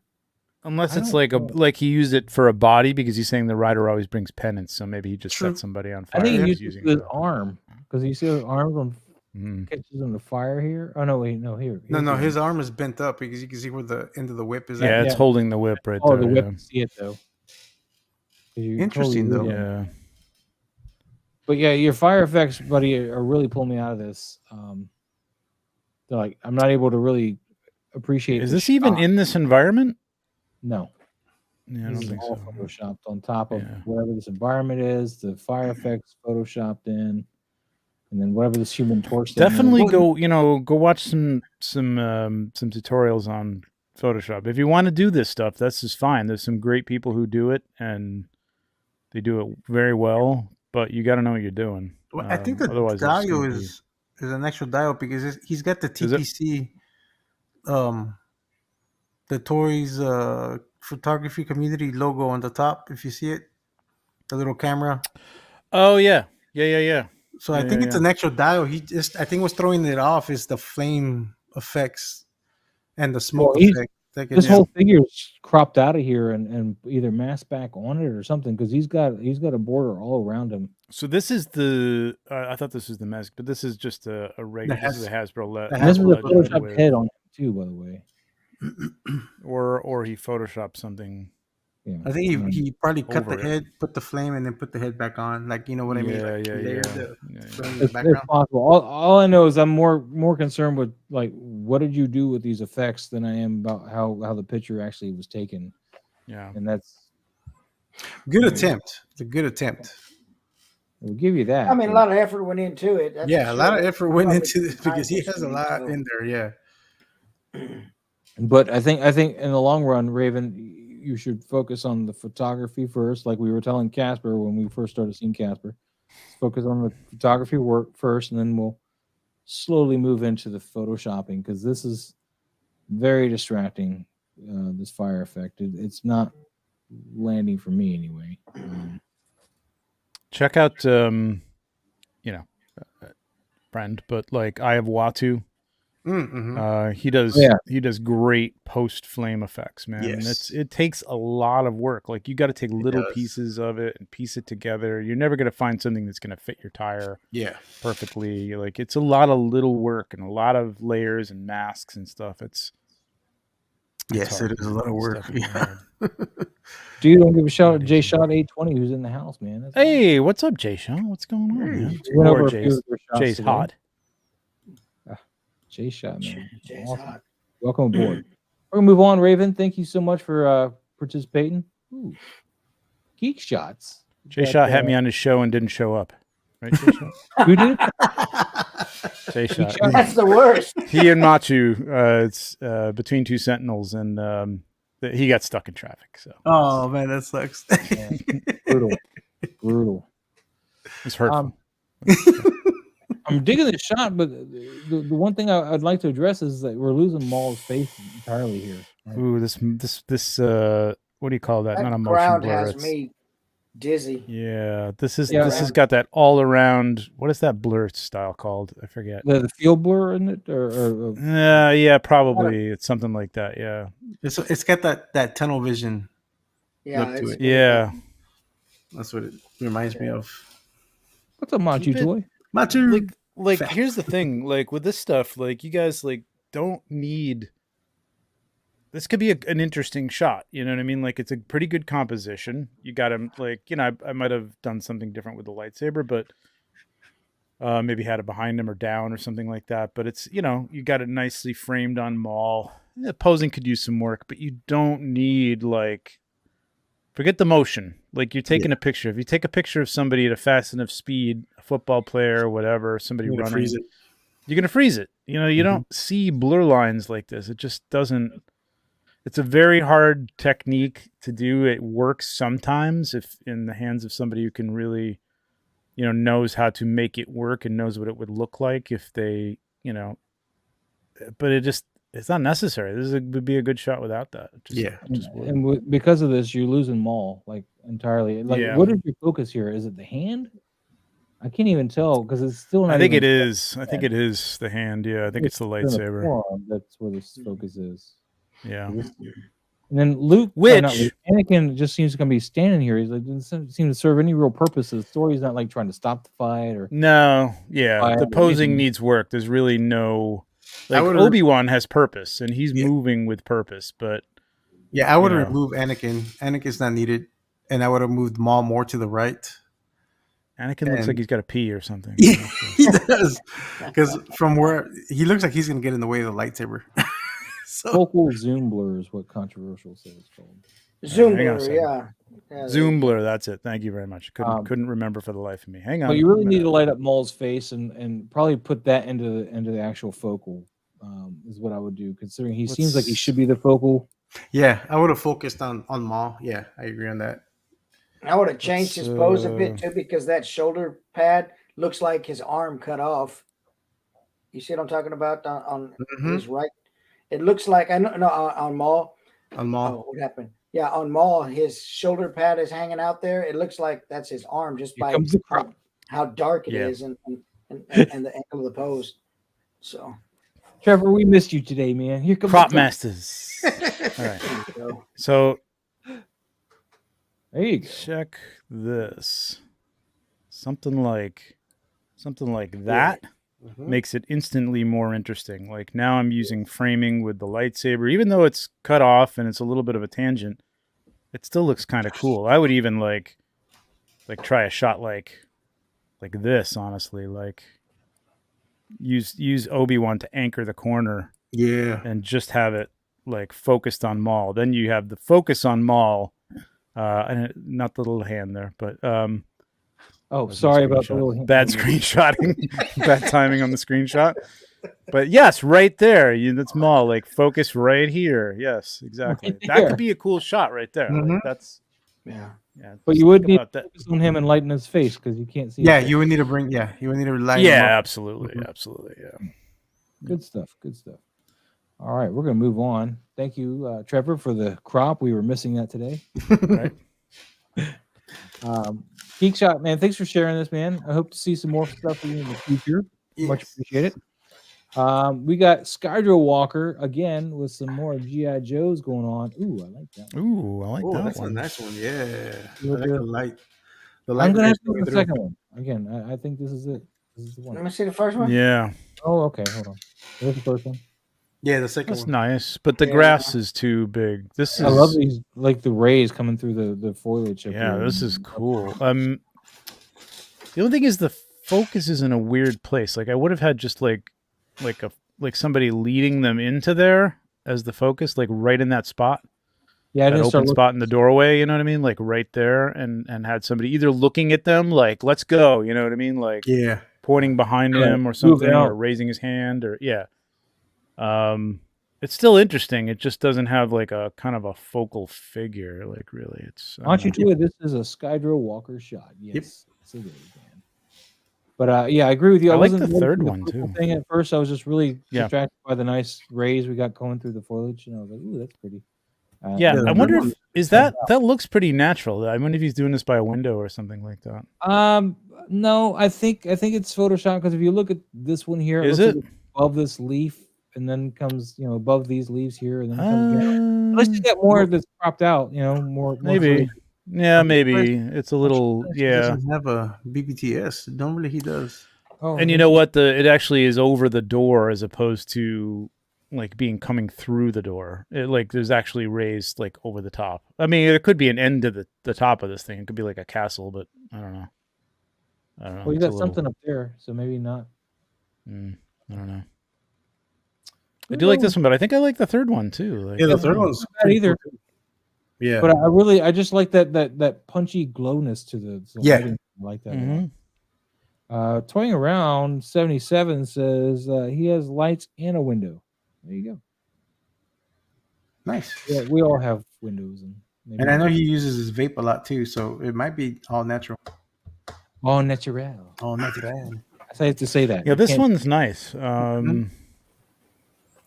Unless I it's don't like he used it for a body because he's saying the rider always brings penance, so maybe he just True. set somebody on fire. I think he and used it with his arm because you see his arms on Mhm. catches on the fire here. Oh no, wait, no here. No, his arm is bent up because you can see where the end of the whip is Yeah, at. it's holding the whip right Oh, there. the whip. yeah. You see it though. 'Cause you Interesting, totally though. lose it. Yeah. But yeah, your fire effects, buddy, are really pulling me out of this. They're like I'm not able to really appreciate. Is the this even shot. in this environment? No. Yeah, I This don't is think all so. photoshopped on top of Yeah. wherever this environment is. The fire effects photoshopped in, and then whatever this Human Torch. thing is. Definitely go watch some tutorials on Photoshop. If you want to do this stuff, that's just fine. There's some great people who do it and they do it very well, but you got to know what you're doing. Well, I think the otherwise it's just dial gonna be- is an extra dial because he's got the it? TPC, the toys photography community logo on the top. If you see it, the little camera. Oh yeah. So I think it's an extra dial. I think what's throwing it off is the flame effects and the smoke effect. This whole figure's cropped out of here and either masked back on it or something because he's got a border all around him. So this is the I thought this was the mask, but this is just a regular. This is a Hasbro. And this is a Photoshop head on it too, by the way. Or he photoshopped something. Yeah. I think he probably cut the Over it. head, put the flame, and then put the head back on. Like, you know what I mean? Like, layer the flame in the It's background. possible. All I know is I'm more concerned with like what did you do with these effects than I am about how the picture actually was taken. Yeah, and that's good attempt. It's a good attempt. We'll give you that. I mean, a lot of effort went into it. That's Yeah, for a lot sure. of effort went Probably into this because he time has a lot in there. Yeah. But I think in the long run, Raven, you should focus on the photography first, like we were telling Casper when we first started seeing Casper. Focus on the photography work first, and then we'll slowly move into the photoshopping because this is very distracting. This fire effect, it's not landing for me anyway. Check out friend, but like I have Watu. Mm-hmm. He does great post flame effects, man. Yes. And it takes a lot of work. Like you got to take little pieces of it and piece it together. You're never going to find something that's going to fit your tire perfectly. Like it's a lot of little work and a lot of layers and masks and stuff. It's it is a lot of work. Yeah. Dude, don't give a shout out to Jay Shot 820 who's in the house, man. Hey, what's up, Jay Sean? What's going on, man? Went over Or a few of their shots Jay's today. hot. Jay Shot, man. Jay's Awesome. hot. Welcome aboard. We're gonna move on, Raven. Thank you so much for participating. Ooh. Geek Shots. Jay Shot had me on his show and didn't show up. Right, Jay Shot? Who did? Jay Shot. That's the worst. He and Machu, it's between two Sentinels, and he got stuck in traffic. So Oh man, that sucks. Brutal. it's hurtful. I'm digging the shot, but the one thing I'd like to address is that we're losing Maul's face entirely here. Right? Ooh, this what do you call that? That Not a motion ground blur. has it's- me dizzy. Yeah, this has man. got that all around. What is that blur style called? I forget. The field blur in it, or Yeah, probably it's something like that. Yeah, It's got that tunnel vision. Yeah, Look to it. yeah. That's what it reminds me of. what's a Machu Keep it- toy? Matu. Like like here's the thing, like with this stuff, like you guys like don't need. This could be an interesting shot. You know what I mean? Like it's a pretty good composition. You got him like, you know, I might have done something different with the lightsaber, but maybe had it behind him or down or something like that. But it's, you know, you got it nicely framed on Maul. Yeah, posing could use some work, but you don't need like, forget the motion. Like you're taking a picture. If you take a picture of somebody at a fast enough speed, a football player or whatever, somebody running, you're going to freeze it. You know, you don't see blur lines like this. It just doesn't. It's a very hard technique to do. It works sometimes if in the hands of somebody who can really, you know, knows how to make it work and knows what it would look like if they, you know, but it's not necessary. Would be a good shot without that. Because of this, you're losing Maul like entirely. Like, what is your focus here? Is it the hand? I can't even tell because it's still not. I think it is. I think it is the hand. Yeah, I think it's the lightsaber. That's where the focus is. Yeah. And then Luke, Anakin just seems to be standing here. He's like, doesn't seem to serve any real purpose. The story's not like trying to stop the fight or the posing needs work. There's really no like Obi-Wan has purpose and he's moving with purpose, but I would have removed Anakin. Anakin's not needed, and I would have moved Maul more to the right. Anakin looks like he's got to pee or something. Yeah, he does, because from where he looks like he's going to get in the way of the lightsaber. Focal zoom blur is what controversial says it's called. Zoom blur, zoom blur. That's it. Thank you very much. Couldn't remember for the life of me. Hang on. But you really need to light up Maul's face and probably put that into the actual focal. Is what I would do, considering he seems like he should be the focal. Yeah, I would have focused on Maul. Yeah, I agree on that. I would have changed his pose a bit too, because that shoulder pad looks like his arm cut off. You see what I'm talking about on his right? It looks like on Maul. On Maul. Oh, what happened? Yeah, on Maul, his shoulder pad is hanging out there. It looks like that's his arm, just by how dark it is and the angle of the pose. So, Trevor, we missed you today, man. Here comes Prop Masters. All right. So there you go. Check this. Something like that. Makes it instantly more interesting. Like now I'm using framing with the lightsaber, even though it's cut off and it's a little bit of a tangent, it still looks kind of cool. I would even like try a shot like this, honestly, like use Obi-Wan to anchor the corner. Yeah. And just have it like focused on Maul. Then you have the focus on Maul, and not the little hand there, but sorry about the little bad screenshotting, bad timing on the screenshot. But yes, right there, that's Maul. Like focus right here. Yes, exactly. Right that could be a cool shot right there. Like, that's yeah. But you would need to focus on him and lighten his face because you can't see. Yeah, you would need to bring. Yeah, you would need to light. Yeah, absolutely, absolutely. Yeah. Good stuff. Good stuff. All right, we're gonna move on. Thank you, Trevor, for the crop. We were missing that today. Right. Geek Shot, man, thanks for sharing this, man. I hope to see some more stuff from you in the future. Yes. Much appreciate it. We got Skydro Walker again with some more G.I. Joes going on. Ooh, I like that one. Ooh, I like that that's one. A nice one. Yeah. I like the light. I'm going to have to do the second one. Again, I think this is it. This is the one. Let me see the first one. Yeah. Oh, okay. Hold on. There's the first one. Yeah, the second That's one. nice, but the grass is too big. This is. I love these, like the rays coming through the foliage. Yeah, this is cool. The only thing is the focus is in a weird place. Like I would have had just like somebody leading them into there as the focus, like right in that spot. Yeah, that open spot in the doorway. You know what I mean? Like right there, and had somebody either looking at them, like let's go. You know what I mean? Like pointing behind him or something, or raising his hand, or it's still interesting. It just doesn't have like a kind of a focal figure. Like really, it's. Why don't you do it? This is a Skydro Walker shot. Yes, it is, man. But I agree with you. I like the third one too. Thing at first, I was just really distracted by the nice rays we got going through the foliage, and I was like, "Ooh, that's pretty." I wonder if is that looks pretty natural. I wonder if he's doing this by a window or something like that. No, I think it's Photoshop, because if you look at this one here, is it like above this leaf, and then comes above these leaves here, and then comes down. Unless you get more that's cropped out, more maybe. Yeah, maybe it's a little. He doesn't have a BBTS. Normally he does. Oh, And you know what? It actually is over the door as opposed to like being coming through the door. Like there's actually raised like over the top. I mean, it could be an end to the top of this thing. It could be like a castle, but I don't know. Well, you got something up there, so maybe not. I don't know. I do like this one, but I think I like the third one too. Like, Yeah, the third one's not either. cool. Yeah, But I just like that punchy glowness to the lighting. I like that. Mhm. Toying around 77 says he has lights and a window. There you go. nice. Yeah, we all have windows, And I know he uses his vape a lot too, so it might be all natural. all natural. All natural. I have to say that. Yeah, You this can't one's nice.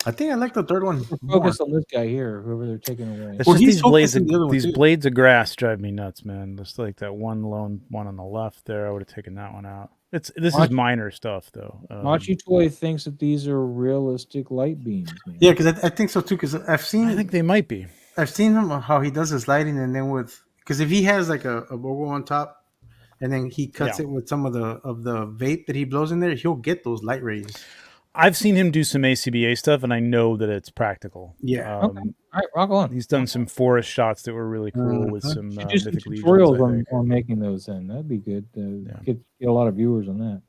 I think I like the third one. focus on this guy here, whoever they're taking away. It's Well, just he's these blades focusing the other one, these too. blades of grass drive me nuts, man. Just like that one lone one on the left there, I would have taken that one out. This is minor stuff though. Machi Toy thinks that these are realistic light beams. Man. Yeah, because I think so too. Because I think they might be. I've seen him how he does his lighting, and then because if he has like a logo on top, and then he cuts it with some of the vape that he blows in there, he'll get those light rays. I've seen him do some ACBA stuff, and I know that it's practical. Yeah. Okay. All right, rock on. He's done some forest shots that were really cool with some You do some mythic legions, tutorials on making those. Then that'd be good. Get a lot of viewers on that.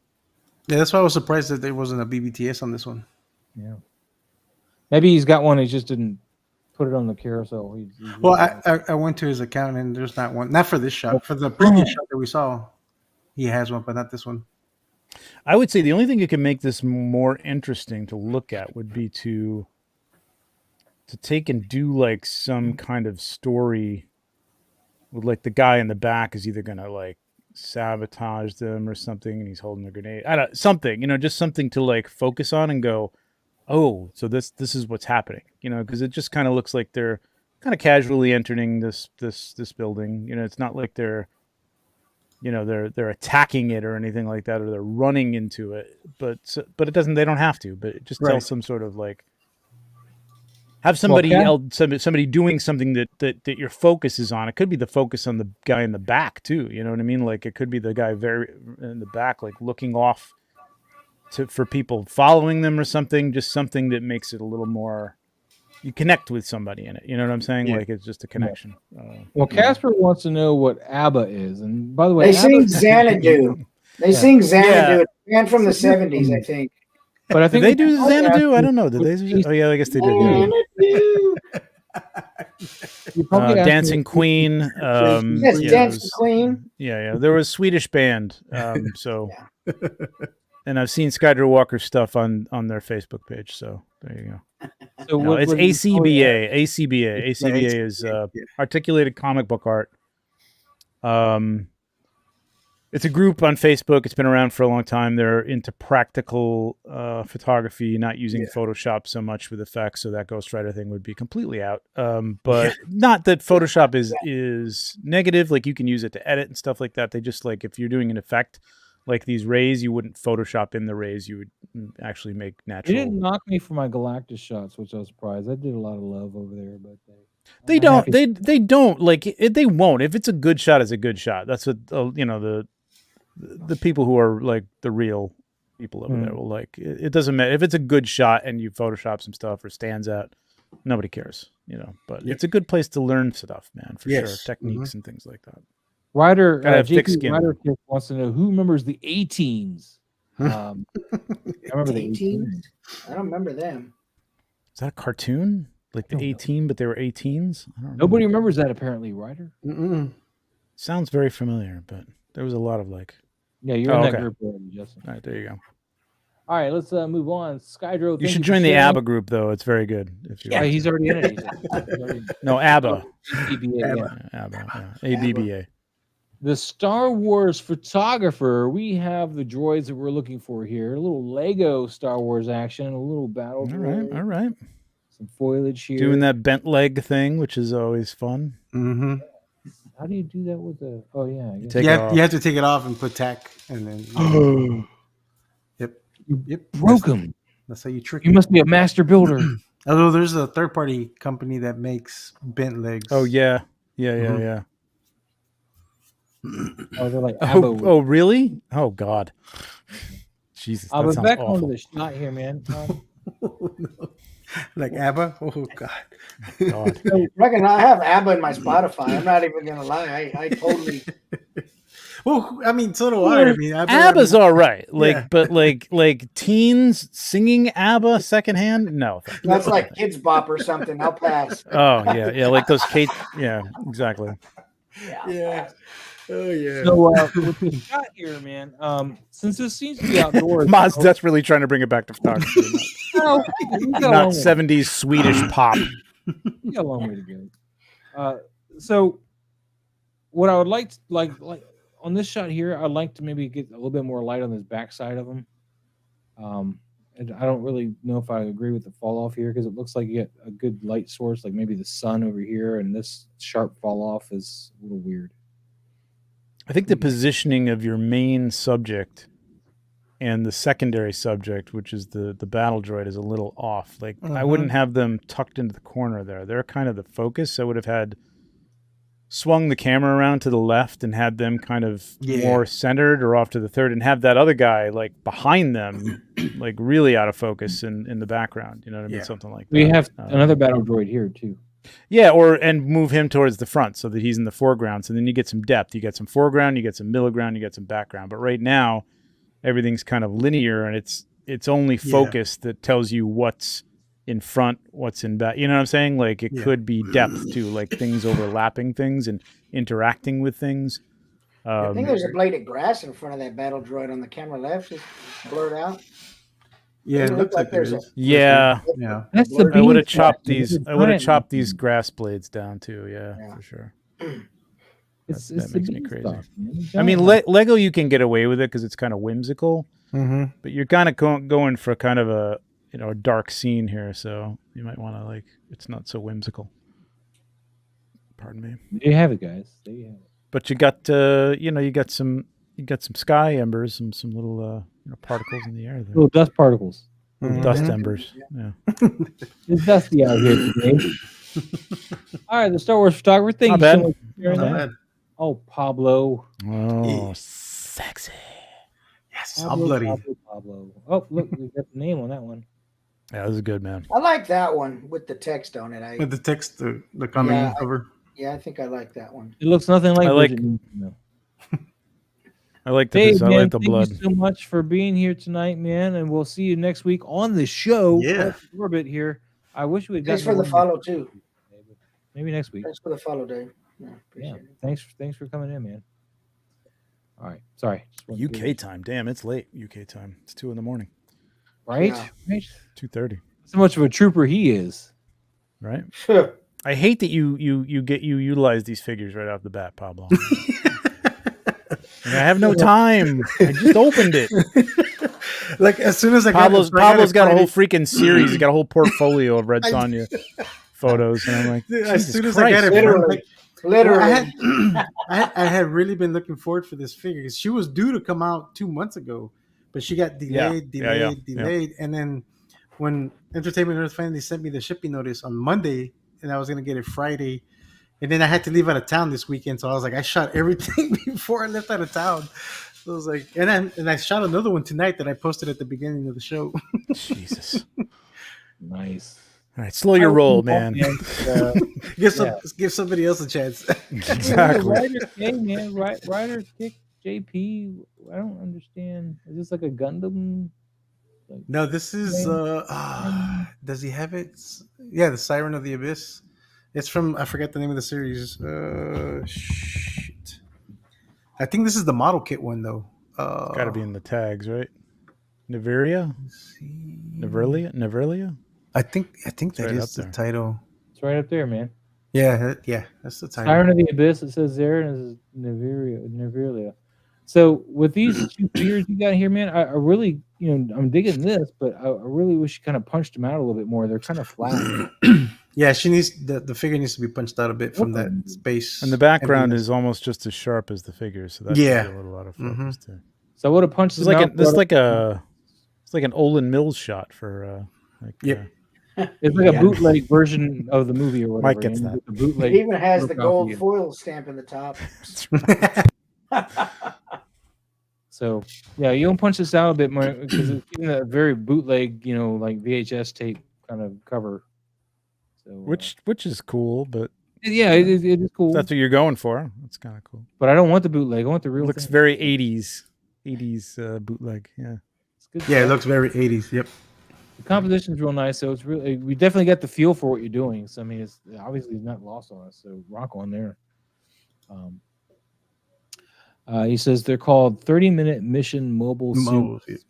Yeah, that's why I was surprised that there wasn't a BBTS on this one. Yeah. Maybe he's got one. He just didn't put it on the carousel. Well, I went to his account and there's not one. Not for this shot. For the previous shot that we saw, he has one, but not this one. I would say the only thing that could make this more interesting to look at would be to take and do like some kind of story with like the guy in the back is either gonna like sabotage them or something, and he's holding a grenade. I don't something, just something to like focus on and go, oh, so this is what's happening, because it just kind of looks like they're kind of casually entering this building. It's not like they're attacking it or anything like that, or they're running into it. But it doesn't. They don't have to. But it just tells some sort of like have somebody somebody doing something that your focus is on. It could be the focus on the guy in the back too. You know what I mean? Like it could be the guy very in the back, like looking off for people following them or something. Just something that makes it a little more. You connect with somebody in it. You know what I'm saying? Yeah. Like it's just a connection. Well, Casper wants to know what ABBA is, and by the way, they sing Xanadu. They sing Xanadu. And from the 70s, I think. But I think did they do Xanadu? I don't know. Did they? Oh yeah, I guess they did. Dancing Queen. Yes, Dancing Queen. Yeah. There was a Swedish band. So, and I've seen Skydro Walker's stuff on their Facebook page. So there you go. So it's ACBA. ACBA is Articulated Comic Book Art. It's a group on Facebook. It's been around for a long time. They're into practical photography, not using Photoshop so much with effects. So that Ghost Rider thing would be completely out. But not that Photoshop is negative. Like you can use it to edit and stuff like that. They just like if you're doing an effect like these rays, you wouldn't Photoshop in the rays. You would actually make natural. They didn't knock me for my Galactus shots, which I was surprised. I did a lot of love over there, but they don't. They don't like. They won't. If it's a good shot, it's a good shot. That's what the people who are like the real people over there will like. It doesn't matter if it's a good shot and you Photoshop some stuff or stands out. Nobody cares, But it's a good place to learn stuff, man, for sure. Techniques and things like that. Ryder wants to know who remembers the A-Teens. I remember the A-Teens. I don't remember them. Is that a cartoon? Like the A-Team, but they were 18s? Nobody remembers that apparently, Ryder. Sounds very familiar, but there was a lot of like. Yeah, you're in that group already, Justin. All right, there you go. All right, let's move on. Skydro, you should join the ABBA group, though. It's very good. He's already in it. No, ABBA. ABBA. ABBA. The Star Wars photographer. We have the droids that we're looking for here. A little Lego Star Wars action, a little battle. All right. Some foliage here. Doing that bent leg thing, which is always fun. Mm-hmm. How do you do that with the? Oh yeah, you have to take it off and put tack, and then. Yep. Broke him. That's how you trick. You must be a master builder. Although there's a third-party company that makes bent legs. Oh yeah. Oh, they're like oh really? Oh God. Jesus, But that sounds back awful. onto the shot here, man. No. Like ABBA? Oh God. God. Reckon I have ABBA in my Spotify. I'm not even gonna lie. I totally. Well, I mean, so do I. I mean, ABBA's all right. Like, yeah. but like teens singing ABBA secondhand? No. That's like Kids Bop or something. I'll pass. Oh yeah, like those Kate. Yeah, exactly. Yeah. Oh yeah. So with the shot here, man. Since this seems to be outdoors, Ma's desperately trying to bring it back to photography, no, we got a long not way. 70s Swedish pop. We got a long way to go. So what I would like on this shot here, I'd like to maybe get a little bit more light on this backside of them. And I don't really know if I agree with the fall off here because it looks like you get a good light source, like maybe the sun over here, and this sharp fall off is a little weird. I think the positioning of your main subject and the secondary subject, which is the battle droid, is a little off. Like I wouldn't have them tucked into the corner there. They're kind of the focus. I would have had swung the camera around to the left and had them kind of more centered or off to the third and have that other guy like behind them, like really out of focus in the background. You know what I mean? Something like that. We have another battle droid here too. Yeah, and move him towards the front so that he's in the foreground. So then you get some depth. You get some foreground, you get some middle ground, you get some background. But right now, everything's kind of linear and it's only focus that tells you what's in front, what's in back. You know what I'm saying? Like it could be depth too, like things overlapping things and interacting with things. I think there's a blade of grass in front of that battle droid on the camera left, just blurred out. Yeah, it looks like there's Yeah. That's the I would have bean chopped stalk. these. I would have chopped these grass blades down too. Yeah. For sure. That makes me crazy. I mean, Lego, you can get away with it because it's kind of whimsical, but you're kind of going for kind of a a dark scene here, so you might want to it's not so whimsical. Pardon me. There you have it, guys. There you have it. But you got you got some sky embers, some little particles in the air there. Little dust particles. Dust embers. Yeah. It's dusty out here today. All right, the Star Wars photographer. Thank you so much for sharing that. Oh, Pablo. Oh, sexy. Yes, Pablo. Oh, look, we got the name on that one. Yeah, this is good, man. I like that one with the text on it. With the text, the comment cover. Yeah, I think I like that one. It looks nothing like. I like the Dave, man, I like the blood. Thank you so much for being here tonight, man, and we'll see you next week on the show. Yeah, Orbit here. I wish we'd. Thanks for the follow too. Maybe next week. Thanks for the follow, Dave. Yeah, Thanks for coming in, man. All right, sorry. UK time. Damn, it's late. UK time. It's 2 a.m. Right? Yeah. Right. 2:30. So much of a trooper he is. Right. I hate that you utilize these figures right off the bat, Pablo. I have no time. I just opened it. Like as soon as Pablo's got a whole freaking series. He's got a whole portfolio of Red Sonja photos, and I'm like, as soon as Christ. I got it, literally. I had really been looking forward for this figure because she was due to come out 2 months ago, but she got delayed, and then when Entertainment Earth finally sent me the shipping notice on Monday, and I was gonna get it Friday. And then I had to leave out of town this weekend, so I was like, I shot everything before I left out of town. So I was like, and I shot another one tonight that I posted at the beginning of the show. Jesus, nice. All right, slow your roll, man. Give somebody else a chance. Exactly. Ryder kick JP. I don't understand. Is this like a Gundam? No, this is. Does he have it? Yeah, the Siren of the Abyss. It's from, I forget the name of the series. Shit. I think this is the model kit one though. It's got to be in the tags, right? Neveria? Neverlia? I think that is the title. It's right up there, man. Yeah, that's the title. Siren of the Abyss. It says there, and it says Neveria. So with these two figures you got here, man, I really, I'm digging this, but I really wish you kind of punched them out a little bit more. They're kind of flat. Yeah, she needs the figure needs to be punched out a bit from that space. And the background is almost just as sharp as the figure, so that's a little out of focus too. So I would have punched it's like it's like an Olin Mills shot for it's like a bootleg version of the movie or whatever. Mike gets that. It even has the gold foil stamp in the top. So yeah, you don't punch this out a bit more because it's even a very bootleg, like VHS tape kind of cover. So which is cool, but yeah, it is cool. if that's what you're going for. It's kind of cool. But I don't want the bootleg. I want the real. Looks thing. very 80s bootleg. Yeah. It's good Yeah, it stuff. looks very 80s. Yep. The composition's real nice, so it's really we definitely get the feel for what you're doing. So I mean, it's obviously not lost on us. So rock on there. He says they're called 30-minute mission mobile suits.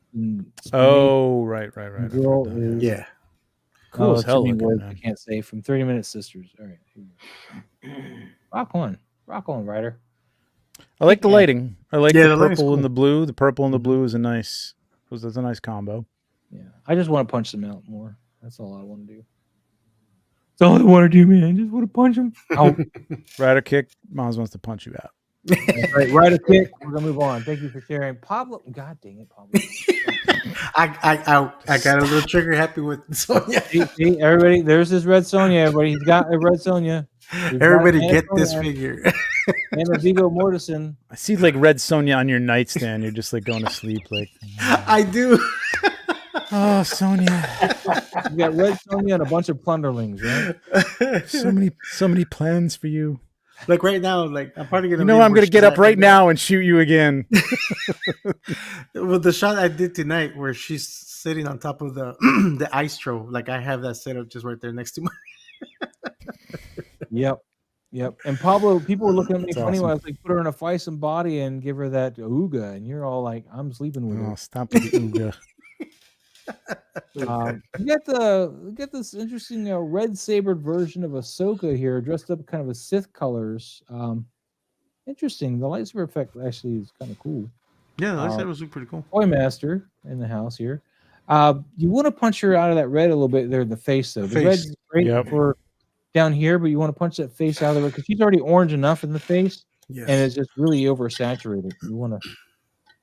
Oh, right. Girl is Yeah. Cool as hell too many looking, words man. I can't say from 30-minute sisters. All right, rock on, Ryder. I like the lighting. I like Yeah, the the lighting's purple cool. and the blue. The purple and the blue is a nice combo. Yeah, I just want to punch them out more. That's all I want to do. That's all I want to do, man. I just want to punch them out. Rider kick. Moms wants to punch you out. That's right, Ryder kick. We're gonna move on. Thank you for sharing, Pablo. God dang it, Pablo. I got a little trigger happy with Sonya. See, everybody, there's this red Sonya. Everybody, he's got a red Sonya. Everybody get this figure. And a Vigo Mortensen. I see like red Sonya on your nightstand. You're just like going to sleep. Like I do. Oh, Sonya. You got red Sonya and a bunch of plunderlings, right? So many plans for you. Like right now, like I'm probably gonna. I'm gonna get up right now and shoot you again. With the shot I did tonight, where she's sitting on top of the the Istro, like I have that set up just right there next to my. Yep. And Pablo, people were looking at me That's funny awesome. when I was like, put her in a feisty body and give her that ooga, and you're all like, I'm sleeping with her. Oh, stop with the ooga. You get this interesting red sabered version of Ahsoka here, dressed up kind of a Sith colors. Interesting. The lightsaber effect actually is kind of cool. Yeah, the lightsaber was pretty cool. Toy Master in the house here. You want to punch her out of that red a little bit there in the face, though. The red's great for down here, but you want to punch that face out of it because she's already orange enough in the face, and it's just really oversaturated. You want to.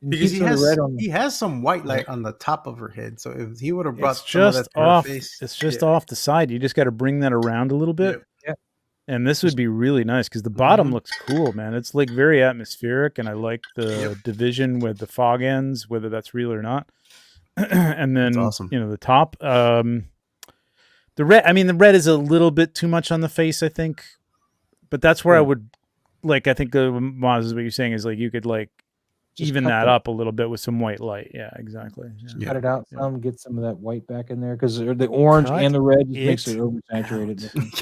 Because he has some white light on the top of her head, so if he would have brought some of that to her face, it's just off the side. You just got to bring that around a little bit. Yeah. And this would be really nice because the bottom looks cool, man. It's like very atmospheric, and I like the division with the fog ends, whether that's real or not. And then awesome. The top, the red. I mean, the red is a little bit too much on the face, I think, but that's where I would like. I think Maz is what you're saying is like you could like. Just even that up a little bit with some white light. Yeah, exactly. Yeah. Cut it out some, get some of that white back in there because the orange and the red just makes it oversaturated.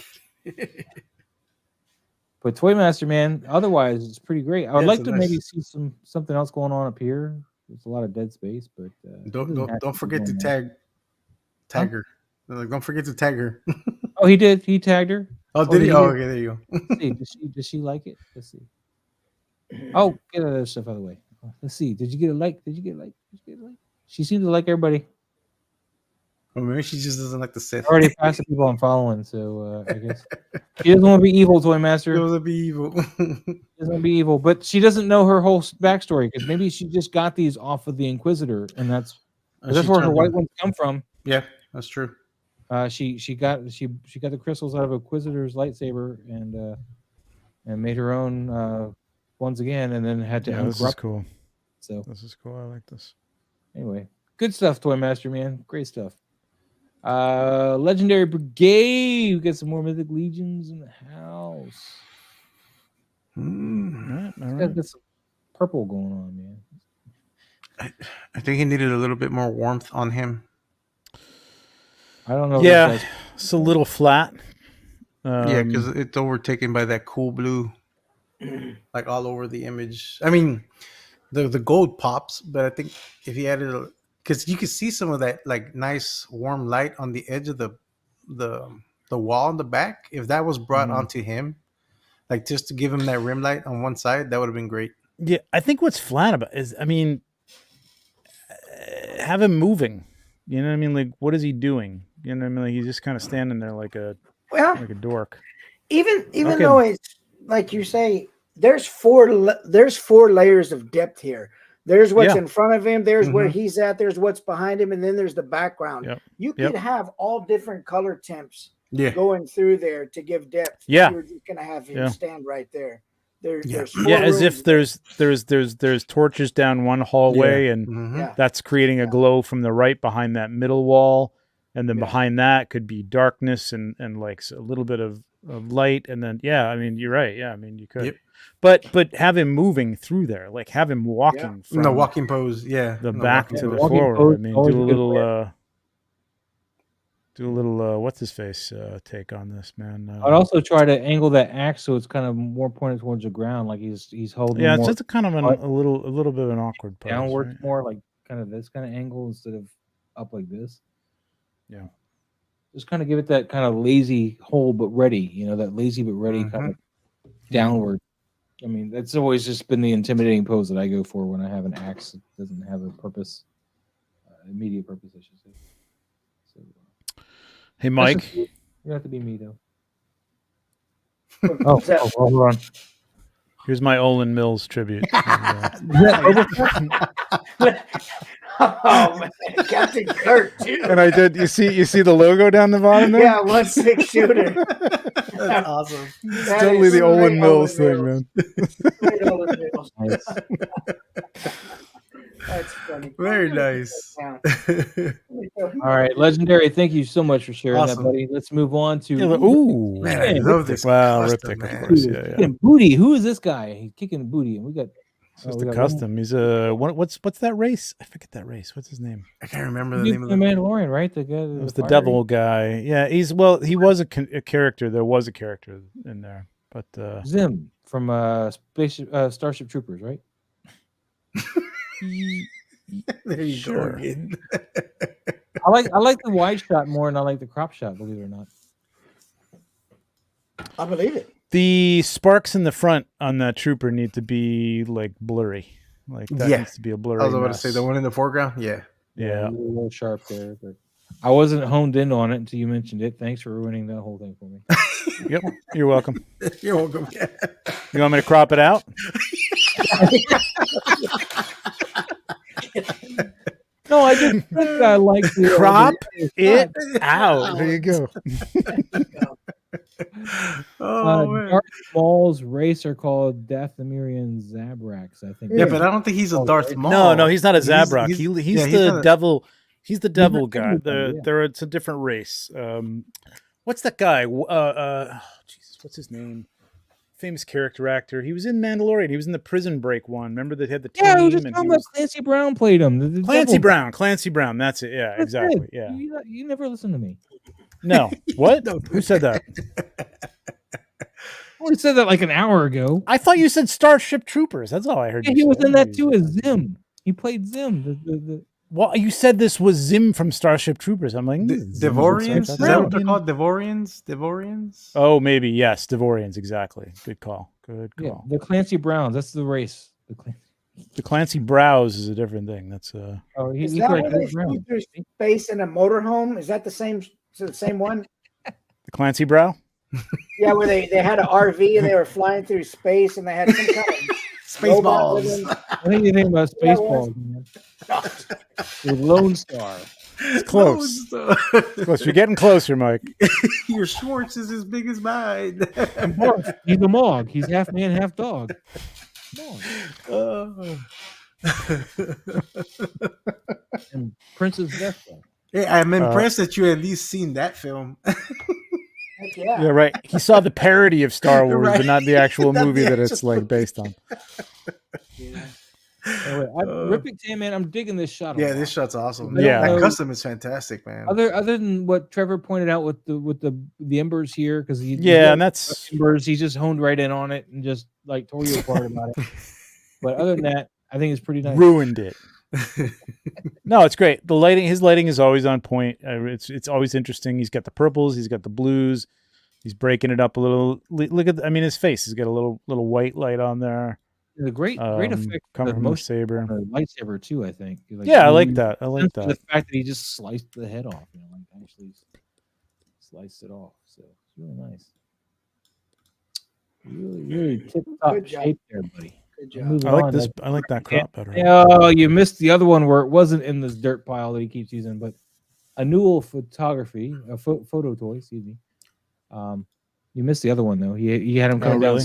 But Toy Master, man, otherwise it's pretty great. I would like to maybe see something else going on up here. There's a lot of dead space, but don't forget to tag her. Like, don't forget to tag her. Oh, he did. He tagged her. Oh, did he? Oh, okay, there you go. Let's see. Does she like it? Let's see. Oh, get other stuff out of the way. Let's see. Did you get a like? She seemed to like everybody. Or maybe she just doesn't like the Sith. Already passed the people I'm following, so I guess she doesn't want to be evil, Toy Master. She doesn't want to be evil. Doesn't want to be evil, but she doesn't know her whole backstory because maybe she just got these off of the Inquisitor, and that's where her white ones come from. Yeah, that's true. She got the crystals out of Inquisitor's lightsaber and made her own ones again, and then had to. Yeah, this is cool. So this is cool. I like this. Anyway, good stuff, Toy Master, man. Great stuff. Legendary Brigade. We got some more Mythic Legions in the house. Got some purple going on, man. I think he needed a little bit more warmth on him. I don't know. Yeah, it's a little flat. Yeah, because it's overtaken by that cool blue, like all over the image. I mean, the gold pops, but I think if he added because you can see some of that like nice warm light on the edge of the wall in the back. If that was brought onto him, like just to give him that rim light on one side, that would have been great. Yeah, I think what's flat about is, I mean, have him moving. You know what I mean? Like, what is he doing? You know what I mean? Like, he's just kind of standing there like a dork. Even though it's like you say, there's four layers of depth here. There's what's in front of him. There's where he's at. There's what's behind him, and then there's the background. Yep. You could have all different color temps Yeah. going through there to give depth. Yeah. You're just gonna have him stand right there. There's Yeah, as rooms. if there's torches down one hallway, and that's creating a glow from the right behind that middle wall, and then behind that could be darkness and like a little bit of light, and then I mean you're right. Yeah, I mean you could, but have him moving through there, like have him walking from the walking pose, the back to the walking forward. pose, I mean always a do a little what's his face take on this, man. I'd also try to angle that axe so it's kind of more pointed towards the ground, like he's holding. Yeah, it's more just a kind of a little bit of an awkward pose, downwards, right? more like kind of this kind of angle instead of up like this. Yeah, just kind of give it that kind of lazy hold but ready, you know, that lazy but ready kind of downward. I mean, that's always just been the intimidating pose that I go for when I have an axe that doesn't have a purpose, immediate purpose, I should say. So, hey, Mike, you have to be me though. Hold on. Here's my Olin Mills tribute. Oh man, Captain Kirk too. And I did. You see the logo down the bottom there? Yeah, 1-6 shooter. That's awesome. It's totally the Olin Mills thing, man. Great Olin Mills. That's funny. Very nice. All right, legendary. Thank you so much for sharing that, buddy. Let's move on to. Ooh, man, I love this. Wow, custom, Riptych, man. of course. Yeah. Booty. Who is this guy? He's kicking booty, and we got. It's just a custom. He's a what's that race? I forget that race. What's his name? I can't remember the name of the Mandalorian, right? The guy. It was the devil guy. Yeah, he was a character. There was a character in there, but Zim from Starship Troopers, right? There you go again. I like the wide shot more than I like the crop shot, believe it or not. I believe it. The sparks in the front on that trooper need to be like blurry. Like that needs to be a blurry. I was about to say the one in the foreground. Yeah. A little sharp there, but I wasn't honed in on it until you mentioned it. Thanks for ruining that whole thing for me. Yep, you're welcome. You're welcome. You want me to crop it out? No, I just think I like the crop it out. There you go. Darth Maul's race are called Dathomirian Zabraks, I think. Yeah, but I don't think he's a Darth Maul. No, he's not a Zabrak. He's the devil. He's the devil guy. It's a different race. What's that guy? Jesus, what's his name? Famous character actor. He was in Mandalorian. He was in the Prison Break one. Remember they had the team? Yeah, I was just talking about Clancy Brown played him. Clancy Brown. That's it. Yeah, exactly. Yeah. You never listen to me. No. What? Who said that? I said that like an hour ago. I thought you said Starship Troopers. That's all I heard. Yeah, he was in that too as Zim. He played Zim. Well, you said this was Zim from Starship Troopers. I'm like, Devorians? Is that what they're called? Devorians? Oh, maybe. Yes, Devorians. Exactly. Good call. Good call. Yeah, the Clancy Browns. That's the race. The Clancy Brows is a different thing. That's Is that where they flew through space in a motorhome? Is that the same one? The Clancy Brow? Yeah, where they had an RV and they were flying through space and they had some kind of Spaceballs. I think you think about Spaceballs, man. The Lone Star. It's close. It's close. You're getting closer, Mike. Your Schwartz is as big as mine. He's a Mog. He's half man, half dog. And Princess Vespa. Hey, I'm impressed that you at least seen that film. Yeah, right. He saw the parody of Star Wars, Right. but not the actual Not movie the that it's actual like based on. Anyway, Riptych Tan, man, I'm digging this shot. Yeah, this shot's awesome. Yeah. That custom is fantastic, man. Other than what Trevor pointed out with the embers here, because and that's embers, he just honed right in on it and just like tore you apart about it. But other than that, I think it's pretty nice. Ruined it. No, it's great. The lighting, his lighting is always on point. It's always interesting. He's got the purples, he's got the blues. He's breaking it up a little. Look at, his face. He's got a little white light on there. The great effect coming from the saber. Lightsaber too, I think. Like, I like that. I like that. The fact that he just sliced the head off, like actually sliced it off. So it's really nice. Really tip-top shape there, buddy. Good job. I like this. I like that crop better. Oh, you missed the other one where it wasn't in this dirt pile that he keeps using, but a Newell photography, a photo toy. Excuse me. You missed the other one though. He had him coming down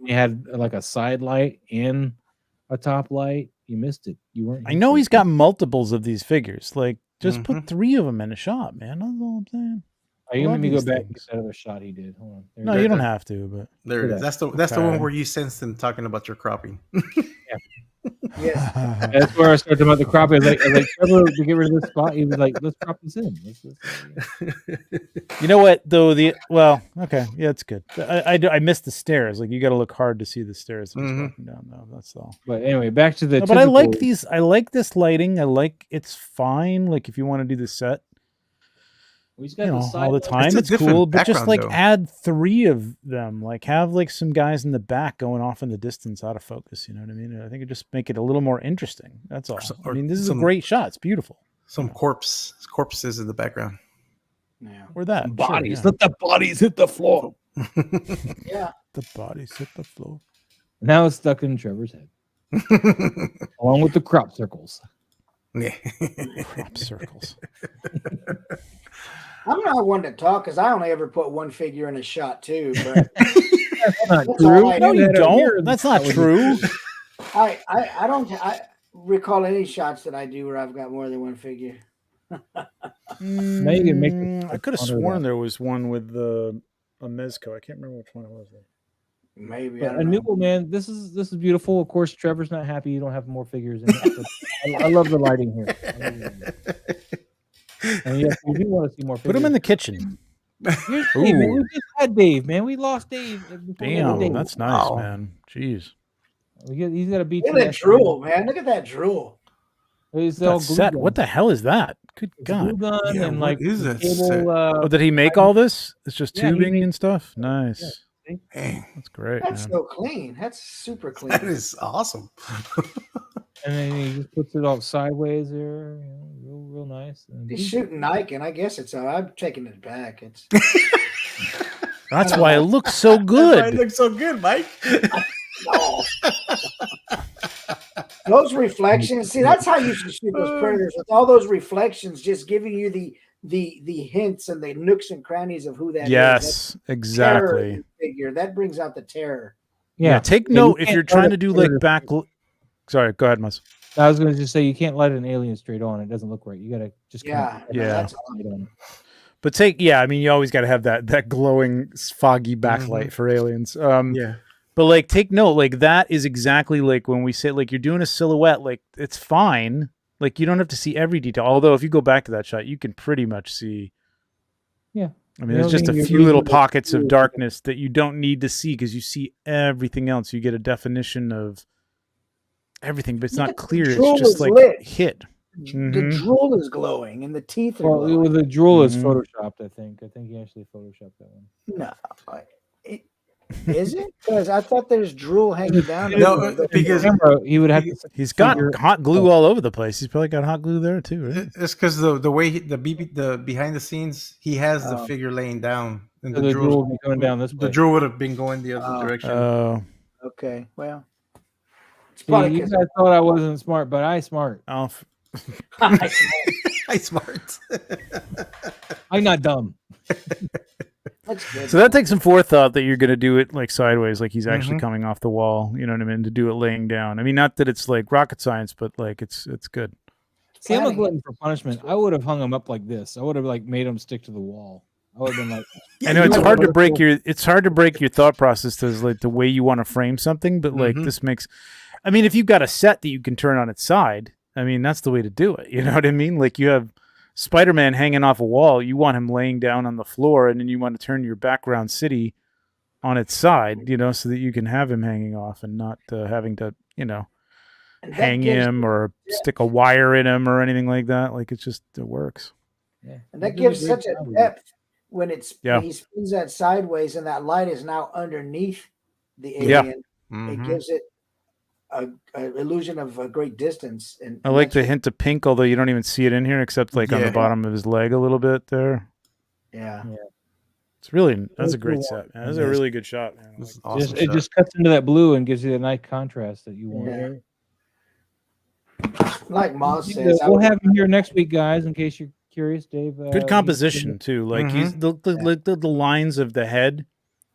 you had like a side light and a top light, you missed it. You weren't. I know he's got multiples of these figures. Like, just Mhm. put 3 of them in a shop, man. That's all I'm saying. Are you I gonna love make me go these back and get things. that other shot he did? Hold on. There No, you you go. don't have to, but There it is. That's the one Okay. where you sensed him talking about your cropping. Yes. That's where I started about the crop. I was like, Trevor, to get rid of this spot, he was like, let's crop this in. you know what though? Okay, yeah, it's good. I missed the stairs. Like, you got to look hard to see the stairs that he's Mhm. walking down. No, that's all. But anyway, back to the. No, but I like typical- these. I like this lighting. I like it's fine. Like, if you want to do the set, He's you got know, the side all the light. time, It's a it's different cool. But just background, like though. add 3 of them. Like, have like some guys in the back going off in the distance out of focus. You know what I mean? I think it just make it a little more interesting. That's all. I mean, this is a great shot. It's beautiful. Some corpses in the background. Yeah. Or that Bodies. Sure, Let the bodies hit the floor. Yeah. the bodies hit the floor. Now it's stuck in Trevor's head, along with the crop circles. Yeah. Crop circles. I'm not one to talk because I only ever put one figure in a shot too. But That's not That's true. all I No, do. you That up here, don't. That's not true. I don't recall any shots that I do where I've got more than one figure. Now you can make the- I could have honor sworn that. there was one with a Mezco. I can't remember which one it was. Maybe I But don't a know. new man. This is beautiful. Of course, Trevor's not happy. You don't have more figures in it. But I love the lighting here. And yes, we do want to see more. Put him in the kitchen. Here's Dave, man. Ooh. We just had Dave, man. We lost Dave. before we had Damn, Dave. that's nice, Wow. man. Jeez. He's got a beat. Look at that drool, man. Look at that drool. He's all That glue set. gun. What the hell is that? Good It's glue God. gun Yeah, and what like is the that cable, set? Oh, did he make all this? It's just Yeah, he tubing made- and stuff? Nice. Dang, That's great, That's man. so clean. That's super clean. that is awesome. and then he just puts it all sideways there, real nice. And He's shooting Nike, and I guess it's. I'm taking it back. It's. That's why it looks so It good. looks so good, Mike. No. Those reflections. See, that's how you should shoot those predators, with all those reflections, just giving you the hints and the nooks and crannies of who that is. Yes, That terror exactly. in the figure that brings out the terror. Yeah, take Yeah, note you if can't you're let trying it to do clear like the- back. Sorry, go ahead, Mus. I was going to just say you can't light an alien straight on. It doesn't look right. You got to just Yeah, Yeah. That's light on. But I mean, you always got to have that glowing, foggy backlight for aliens. Yeah. But like, take note, like that is exactly like when we say like you're doing a silhouette, like it's fine. Like you don't have to see every detail. Although if you go back to that shot, you can pretty much see. Yeah. I mean, You there's know, just a you're few little reasonable- pockets of darkness that you don't need to see because you see everything else. You get a definition of everything, but it's Look not at the clear. It's drool just is like lit. hit. The Mhm. drool is glowing, and the teeth are Well, glowing. the drool is Mhm. photoshopped. I think he actually photoshopped that one. No, is it? Because I thought there's drool hanging down. No, everywhere. because Camera, he would have to. He's got figure- hot glue all over the place. He's probably got hot glue there too, right? it's because the way the behind the scenes he has the Oh. figure laying down, and So the drool would be going down this The way. drool would have been going the other Oh. direction. Okay, well, it's See, probably you 'cause guys thought I wasn't smart, but I smart. I smart. I'm not dumb. that's good. So that takes some forethought that you're going to do it like sideways, like he's actually Mhm. coming off the wall. You know what I mean? To do it laying down. I mean, not that it's like rocket science, but like it's good. See, I'm a Planning. glutton for punishment. I would have hung him up like this. I would have like made him stick to the wall. I would have been like, I know it's you hard to would- break your thought process to like the way you want to frame something, but like Mhm. this makes. I mean, if you've got a set that you can turn on its side, I mean that's the way to do it. You know what I mean? Like you have Spider-Man hanging off a wall, you want him laying down on the floor, and then you want to turn your background city on its side, you know, so that you can have him hanging off and not having to, you know, And that hang gives- him or stick a wire in him or anything like that. Like it works. yeah. And He that did gives great such a job with it. depth when it's Yeah. when he spins that sideways and that light is now underneath the Yeah. alien. It Mhm. gives it a illusion of a great distance. And I like the that's hint of pink, although you don't even see it in here except like on the Yeah. bottom of his leg a little bit there. what- yeah. It's really that's a That's great cool. set, man. That's a Yes. really good shot, man. This is Like, awesome. It just cuts into that blue and gives you the nice contrast that you want. Yeah. Like Moss Yeah, says, I we'll would- have him here next week, guys. In case you're curious, Dave. good composition too. Like he's the lines of the head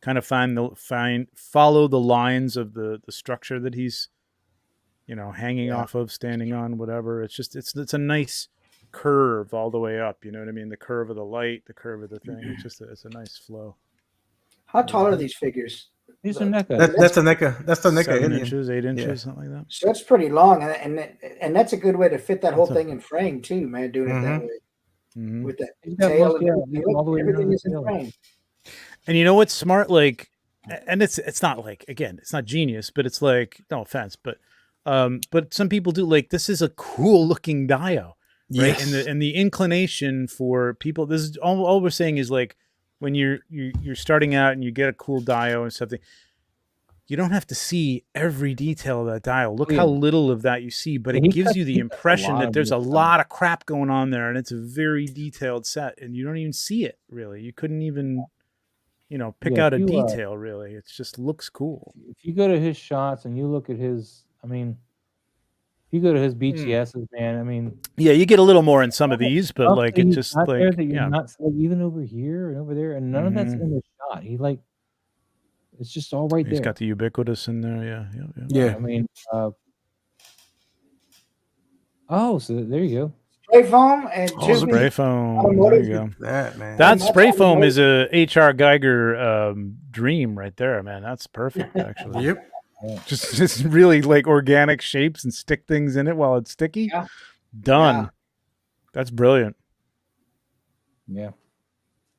kind of follow the lines of the structure that he's, hanging off of, standing on, whatever. It's just it's a nice curve all the way up. You know what I mean? The curve of the light, the curve of the thing. It's just it's a nice flow. How tall are these figures? These are NECA. That's a NECA. That's the NECA 7 alien. inches, 8 inches, something like that. So that's pretty long, and that's a good way to fit that whole thing in frame too, man. Doing it that way with that tail and everything is in frame. And you know what's smart? Like, and it's not like, again, it's not genius, but it's like, no offense, but some people do, like, this is a cool looking dio, right? Yes. And the inclination for people, this is all we're saying is, like, when you're starting out and you get a cool dio and something, you don't have to see every detail of that dial. Look how little of that you see, but it gives you the impression that there's a lot of crap going on there, and it's a very detailed set, and you don't even see it, really. You couldn't even, pick out a detail, really. It just looks cool. If you go to his shots and you look at his, if you go to his BTSs, man, yeah, you get a little more in some of these, but like it just like not even over here and over there, and none of that's in the shot. He it's just all right there. He's got the ubiquitous in there, yeah. So there you go. Spray foam and spray foam. There you go. That spray foam is a H.R. Geiger dream right there, man. That's perfect, actually. Yep. Just really like organic shapes and stick things in it while it's sticky. Yeah. Done. Yeah. That's brilliant. Yeah.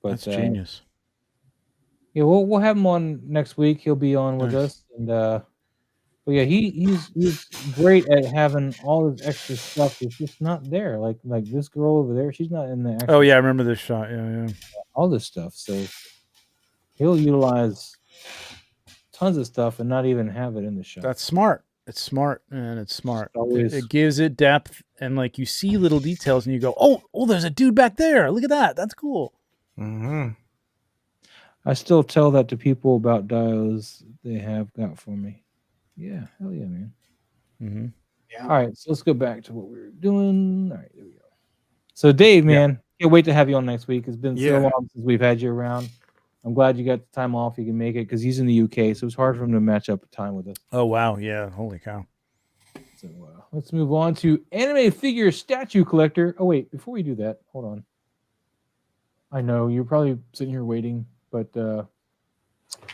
But that's genius. Yeah, we'll have him on next week. He'll be on with us, and but yeah, he's great at having all his extra stuff. It's just not there. Like this girl over there, she's not in the. Extra oh yeah, I remember this shot. Yeah. All this stuff, so he'll utilize tons of stuff and not even have it in the shot. That's smart. It's smart, man. It's smart. It gives it depth, and like you see little details, and you go, "Oh, there's a dude back there. Look at that. That's cool." Mm-hmm. I still tell that to people about dials they have got for me. Yeah, hell yeah, man. Mm-hmm. Yeah. All right, so let's go back to what we were doing. All right, there we go. So Dave, man, can't wait to have you on next week. It's been so long since we've had you around. I'm glad you got the time off. You can make it because he's in the UK, so it's hard for him to match up a time with us. Oh wow, yeah, holy cow. So let's move on to anime figure statue collector. Oh wait, before we do that, hold on. I know you're probably sitting here waiting, but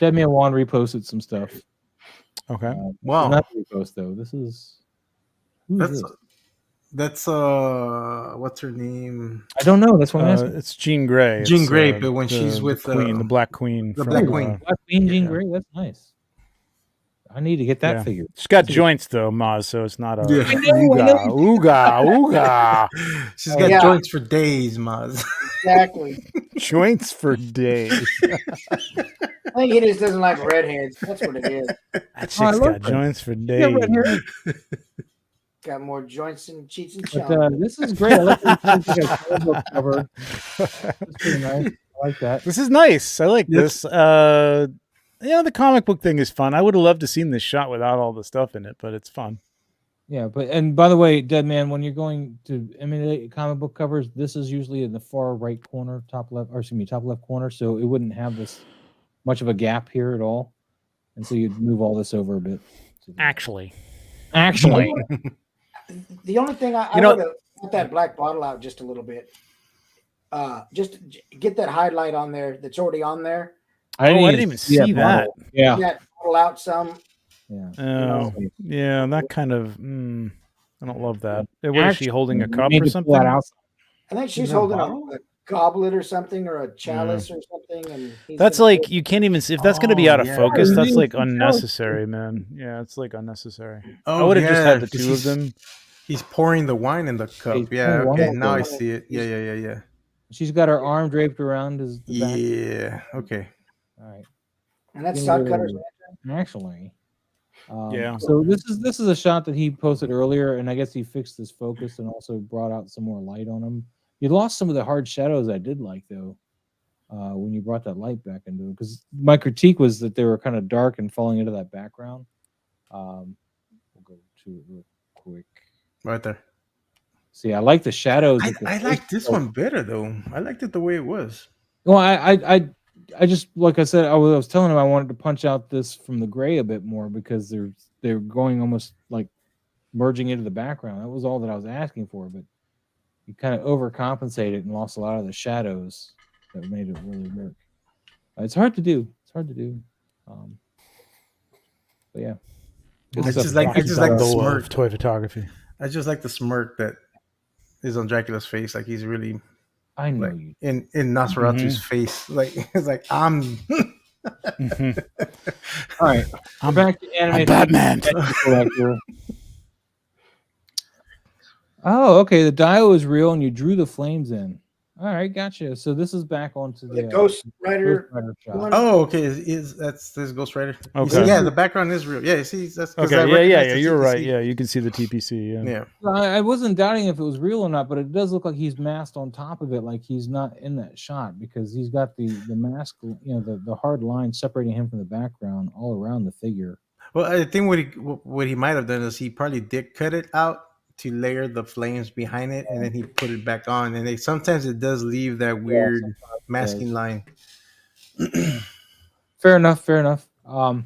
Deadman Juan reposted some stuff. Okay. Wow. Not repost though. This is that's what's her name? I don't know. That's what I'm asking. It's Jean Grey. Jean Grey, but when she's with the Queen, the Black Queen. Black Queen. Black Queen Jean Grey. That's nice. I need to get that figure. She's got joints though, Maz, so it's not a ooga. She's got joints for days, Maz. Exactly. Joints for days. I think he just doesn't like redheads. That's what it is. That chick's got joints for days. Got more joints and cheats and challenge. This is great. I like the book cover. It's pretty nice. I like that. This is nice. I like this. The comic book thing is fun. I would have loved to seen this shot without all the stuff in it, but it's fun. Yeah, and by the way, Deadman, when you're going to emulate comic book covers, this is usually in the far right corner, top left corner, so it wouldn't have this much of a gap here at all, and so you'd move all this over a bit. Actually, the only thing I would have put that black bottle out just a little bit, just get that highlight on there that's already on there. I didn't even see that. Yeah, that bottle out some. Yeah. Yeah, that kind of. I don't love that. What is she holding, a cup or something? I think she's holding a goblet or something, or a chalice or something. And that's like you can't even see if that's going to be out of focus. That's like unnecessary, man. Yeah, it's like unnecessary. I would have just had the two of them. He's pouring the wine in the cup. Yeah. Okay. Now I see it. Yeah. She's got her arm draped around his. Yeah. Okay. All right. And that's Stock Cutters. Actually. Yeah. So this is a shot that he posted earlier, and I guess he fixed his focus and also brought out some more light on him. You lost some of the hard shadows I did like though, when you brought that light back into it. Because my critique was that they were kind of dark and falling into that background. We'll go to it real quick. Right there. See, I like the shadows. I like this one better though. I liked it the way it was. Well, I just like I said, I was telling him I wanted to punch out this from the gray a bit more because they're going almost like merging into the background. That was all that I was asking for, but you kind of overcompensated and lost a lot of the shadows that made it really work. It's hard to do. It's hard to do. But yeah. I just like the smirk. Toy photography. I just like the smirk that is on Dracula's face. Like he's really, I know like, you. in Nosferatu's face. Like it's like I'm. Mm-hmm. All right, I'm back to anime. I'm Batman. Oh, okay. The dial is real, and you drew the flames in. All right, gotcha. So this is back onto The Ghost Rider shot. Oh, okay. That's Ghost Rider. Okay. See, yeah, the background is real. Yeah, see, that's okay. Yeah. You're right. Yeah, you can see the TPC. Yeah. I wasn't doubting if it was real or not, but it does look like he's masked on top of it, like he's not in that shot because he's got the mask, the hard line separating him from the background all around the figure. Well, I think what he might have done is he probably did cut it out to layer the flames behind it, and then he put it back on. And sometimes it does leave that weird masking line. Fair enough. The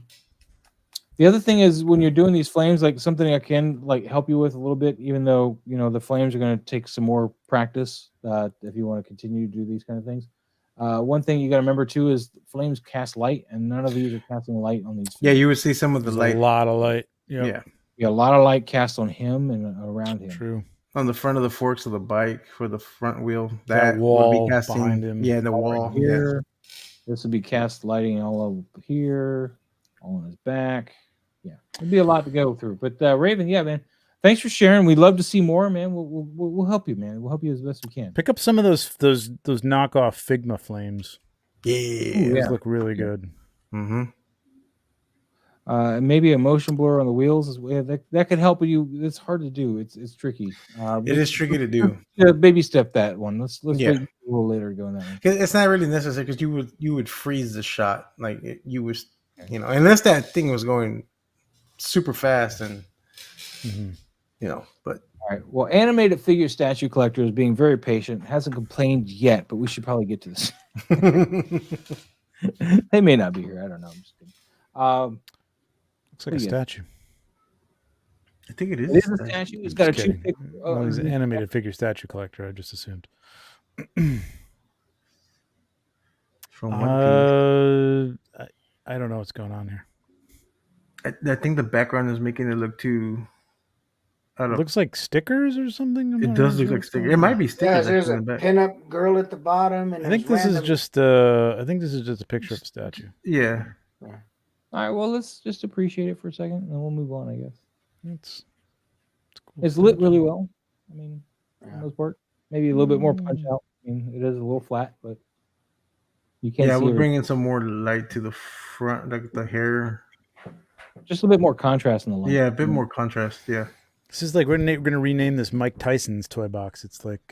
other thing is when you're doing these flames, like something I can like help you with a little bit, even though the flames are going to take some more practice if you want to continue to do these kind of things. One thing you got to remember too is flames cast light, and none of these are casting light on these. Flames. Yeah, you would see some of the light. A lot of light. Yep. Yeah. Yeah, a lot of light cast on him and around him. True. On the front of the forks of the bike for the front wheel, that wall would be casting behind him. Yeah, the wall here. Yeah. This would be cast lighting all over here, all on his back. Yeah, it'd be a lot to go through. But Raven, yeah, man, thanks for sharing. We'd love to see more, man. We'll help you, man. We'll help you as best we can. Pick up some of those knockoff Figma flames. Yeah, those look really good. Mm-hmm. Maybe a motion blur on the wheels that could help you. It's hard to do. It's tricky. It is tricky to do. Baby step that one. Let's wait a little later to go on that one. It's not really necessary because you would freeze the shot you would unless that thing was going super fast and but. All right. Well, animated figure statue collector is being very patient. Hasn't complained yet, but we should probably get to this. They may not be here. I don't know. I'm just kidding. Looks like a statue. I think it is. It is a statue. He's got a toothpick. Well, he's an animated figure statue collector. I just assumed. From One Piece. I don't know what's going on here. I think the background is making it look too. I don't know. It looks like stickers or something. It does look like stickers. It might be stickers. Yeah, there's a pinup girl at the bottom, and I think this is just. I think this is just a picture of a statue. Yeah. All right, well, let's just appreciate it for a second, and then we'll move on, I guess. It's cool. It's lit really well. I mean, for the most part. Maybe a little bit more punch out. I mean, it is a little flat, but you can't see we're bringing some more light to the front, like the hair. Just a bit more contrast in the light. Yeah, a bit more contrast, yeah. This is like we're going to rename this Mike Tyson's toy box. It's like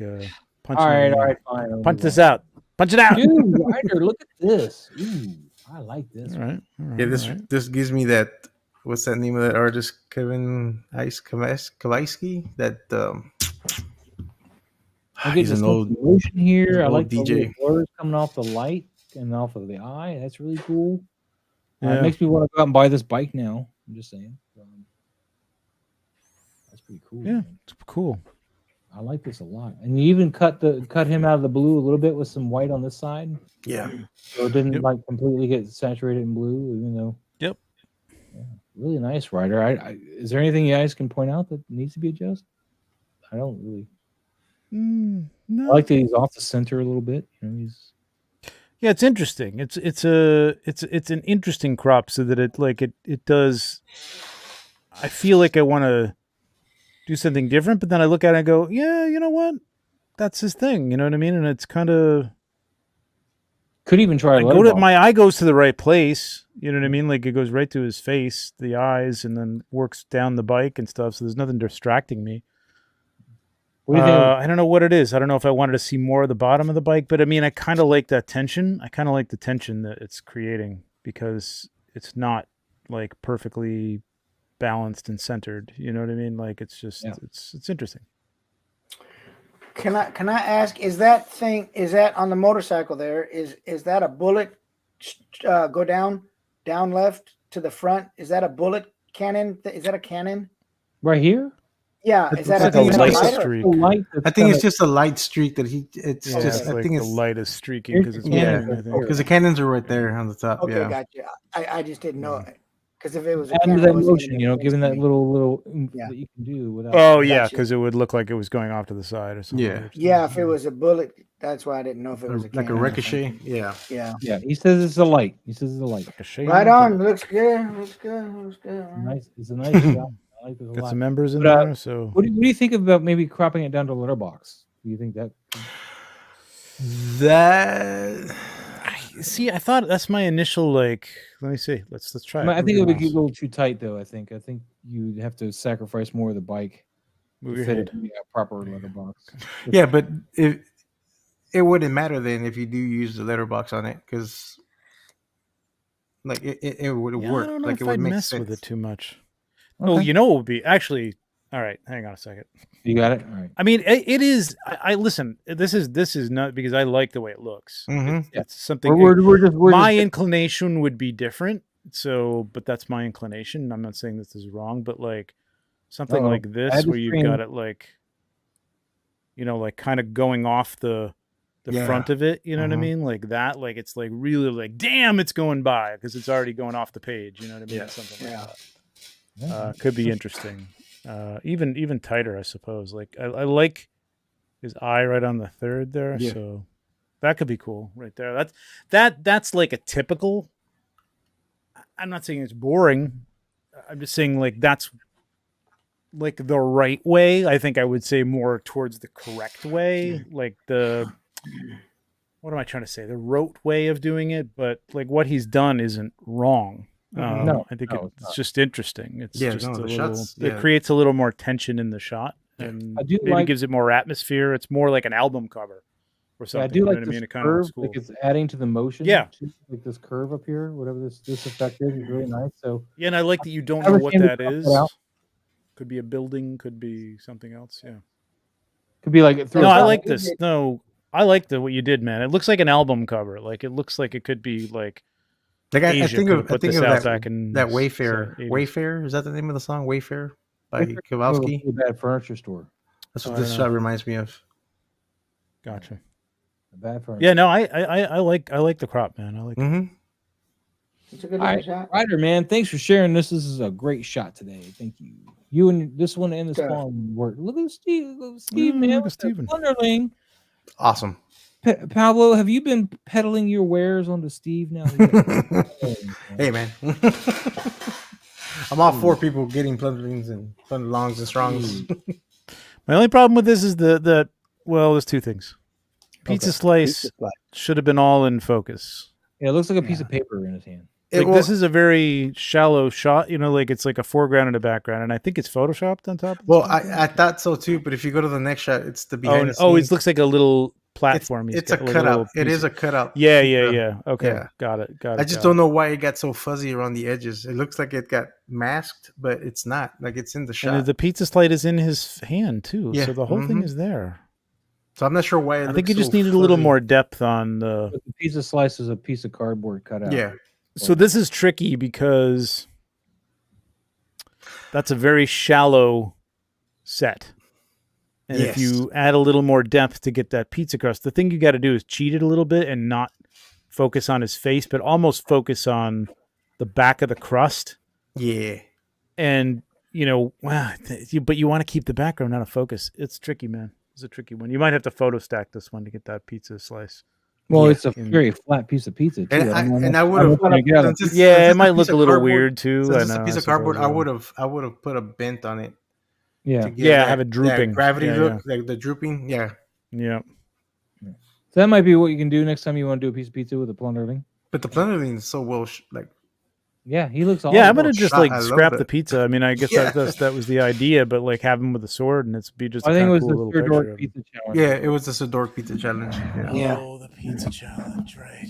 punch. All right, fine. Punch this out. Punch it out. Dude, Ryder, look at this. Ooh. I like this. All right. Yeah, this gives me that. What's that name of that artist? Kevin Kowalski. That he's an old motion here. I like DJ. The blurs coming off the light and off of the eye. That's really cool. Yeah. It makes me want to go out and buy this bike now. I'm just saying. That's pretty cool. Yeah, man. it's cool. I like this a lot. And you even cut him out of the blue a little bit with some white on this side. Yeah. So it didn't like completely get saturated in blue, even though. Yep. Yeah, really nice, Ryder. Is there anything you guys can point out that needs to be adjusted? I don't really. No. I like that he's off the center a little bit. Yeah, it's interesting. It's an interesting crop so that it does. I feel like I want to do something different, but then I look at it and go, yeah, you know what? That's his thing. You know what I mean? And it's kind of could even try. My eye goes to the right place. You know what I mean? Like it goes right to his face, the eyes, and then works down the bike and stuff. So there's nothing distracting me. What do you think? I don't know what it is. I don't know if I wanted to see more of the bottom of the bike, but I mean, I kind of like that tension. I kind of like the tension that it's creating because it's not like perfectly balanced and centered. You know what I mean? Like it's just it's interesting. Can I ask, is that on the motorcycle there, is that a bullet go down left to the front. Is that a bullet cannon? Is that a cannon? Right here? Yeah. Is that It's a like a light light or- streak. I think it's just a light streak that it's Yeah, just. it's I like think the it's lightest streaking because it's Yeah. moving, I think. because the cannons are right there on the top. Okay, Yeah. gotcha. I just didn't know it. Because if it was a add to cannon, that it wasn't gonna motion, make you know, sense giving to that me. little oomph Yeah. that you can do without. Oh yeah, Gotcha. because it would look like it was going off to the side or something. Yeah. Yeah, if it was a bullet, that's why I didn't know if it was a Like a cannon or ricochet. something. Yeah. Yeah. Yeah, he says it's a light. He says it's a light. Like a shade. Right on. Looks good. Looks good. Looks good. All right. Nice. It's a nice shot. I like this a Got lot. some members in But, there, so What do you think about maybe cropping it down to letterbox? Do you think that? That. see, I thought that's my initial like. Let me see. Let's try. I it. think it would Move get a your little too tight, though. I think you'd have to sacrifice more of the bike mouse. Move to your fit head. it in a proper letterbox. Yeah, but it wouldn't matter then if you do use the letterbox on it because like it would Yeah, work. I don't know Like if it would I'd make mess sense. with it too much. Oh, Okay. you know what would be actually. All right, hang on a second. You got it. All right. I mean, it is. I listen. This is not because I like the way it looks. Mhm. It's something. We're my just inclination would be different. So, but that's my inclination. I'm not saying this is wrong, but like something Uh-oh. like I this had to where you've scream. got it like, like kind of going off the Yeah. front of it. You know what I Mhm. mean? Like that. Like it's like really like, damn, it's going by because it's already going off the page. You know what I mean? Yeah. Something like Yeah. that. Could be interesting. Even tighter, I suppose. Like I like his eye right on the third there, Yeah. so that could be cool right there. That's like a typical. I'm not saying it's boring. I'm just saying like that's like the right way. I think I would say more towards the correct way, like the. What am I trying to say? The rote way of doing it, but like what he's done isn't wrong. No, I think no, it's just interesting. It's Yeah, just no, a the little. shots, It yeah. creates a little more tension in the shot, and I do maybe like- gives it more atmosphere. It's more like an album cover or Yeah, something. I do you know like what I this mean? It kind of curve. looks cool. Like it's adding to the motion. Yeah. too. Like this curve up here, whatever this effect is really nice. So Yeah, and I like that you don't Never know what seen it that cut is. out. Could be a building, could be something else. Yeah. could be like No, I it's like not- this. No, I like what you did, man. It looks like an album cover. Like it looks like it could be like Like I Asia think could of have put I think this of out that back in that the Wayfair. 80s. Wayfair, is that the name of the song? Wayfair by a Kowalski. bad furniture store. That's Oh, what I this don't know. shot reminds me of. Gotcha. A bad furniture. Yeah, no, I like the crop, man. I like. Mm-hmm. It's a good All looking right, shot. Ryder, man, thanks for sharing this. This is a great shot today. Thank you. You and this one and the Sure. spawn work. Look at Steve, man. Look at with the Steven. Thunderling. Awesome. Pablo, have you been peddling your wares onto Steve now? Hey man, I'm all for people getting plunderings and plunderlongs and strongs. My only problem with this is the well, there's two things. Pizza Okay. slice should have been all in focus. Yeah, it looks like a piece of paper in his hand. It Like will- this is a very shallow shot, like it's like a foreground and a background, and I think it's photoshopped on top. Of well, something. I thought so too, but if you go to the next shot, it's the oh, behind and- the oh, it scenes. looks like a little it's, platform. it's a like cutout. little It piece is of- a cutout. Yeah, piece yeah, of- yeah. Okay, yeah. got it. I just don't know why it got so fuzzy around the edges. It looks like it got masked, but it's not. Like it's in the shot. And the pizza slide is in his hand too, Yeah, so the whole thing mhm. is there. So I'm not sure why. I think you just needed a little more depth on the. But the piece of slice is a piece of cardboard cut out. Yeah. So this is tricky because that's a very shallow set. And if Yes. you add a little more depth to get that pizza crust, the thing you got to do is cheat it a little bit and not focus on his face, but almost focus on the back of the crust. Yeah. And, but you want to keep the background out of focus. It's tricky, man. It's a tricky one. You might have to photo stack this one to get that pizza slice. Well, Yeah. it's a very flat piece of pizza too. And I would I'm have. trying to get out of- Yeah, it might look a little weird too. Since I it's know, a piece I of cardboard, suppose, I would have put a bent on it. Yeah. to give Yeah, that- have it drooping. that gravity Yeah, look, like the drooping. Yeah, Yeah. So that might be what you can do next time you want to do a piece of pizza with a plunderling. but the plundering is so well. Yeah, he looks all Yeah, I'm gonna well just shot. like I love scrap it. the pizza. I mean, I guess Yeah. that was the idea, but like have him with a sword and it's be just. I a think it kinda was cool the little Sir picture Dork of him. pizza challenge. Yeah, it was the Sidork pizza challenge. Yeah. Yeah. Oh, the pizza challenge! Right. I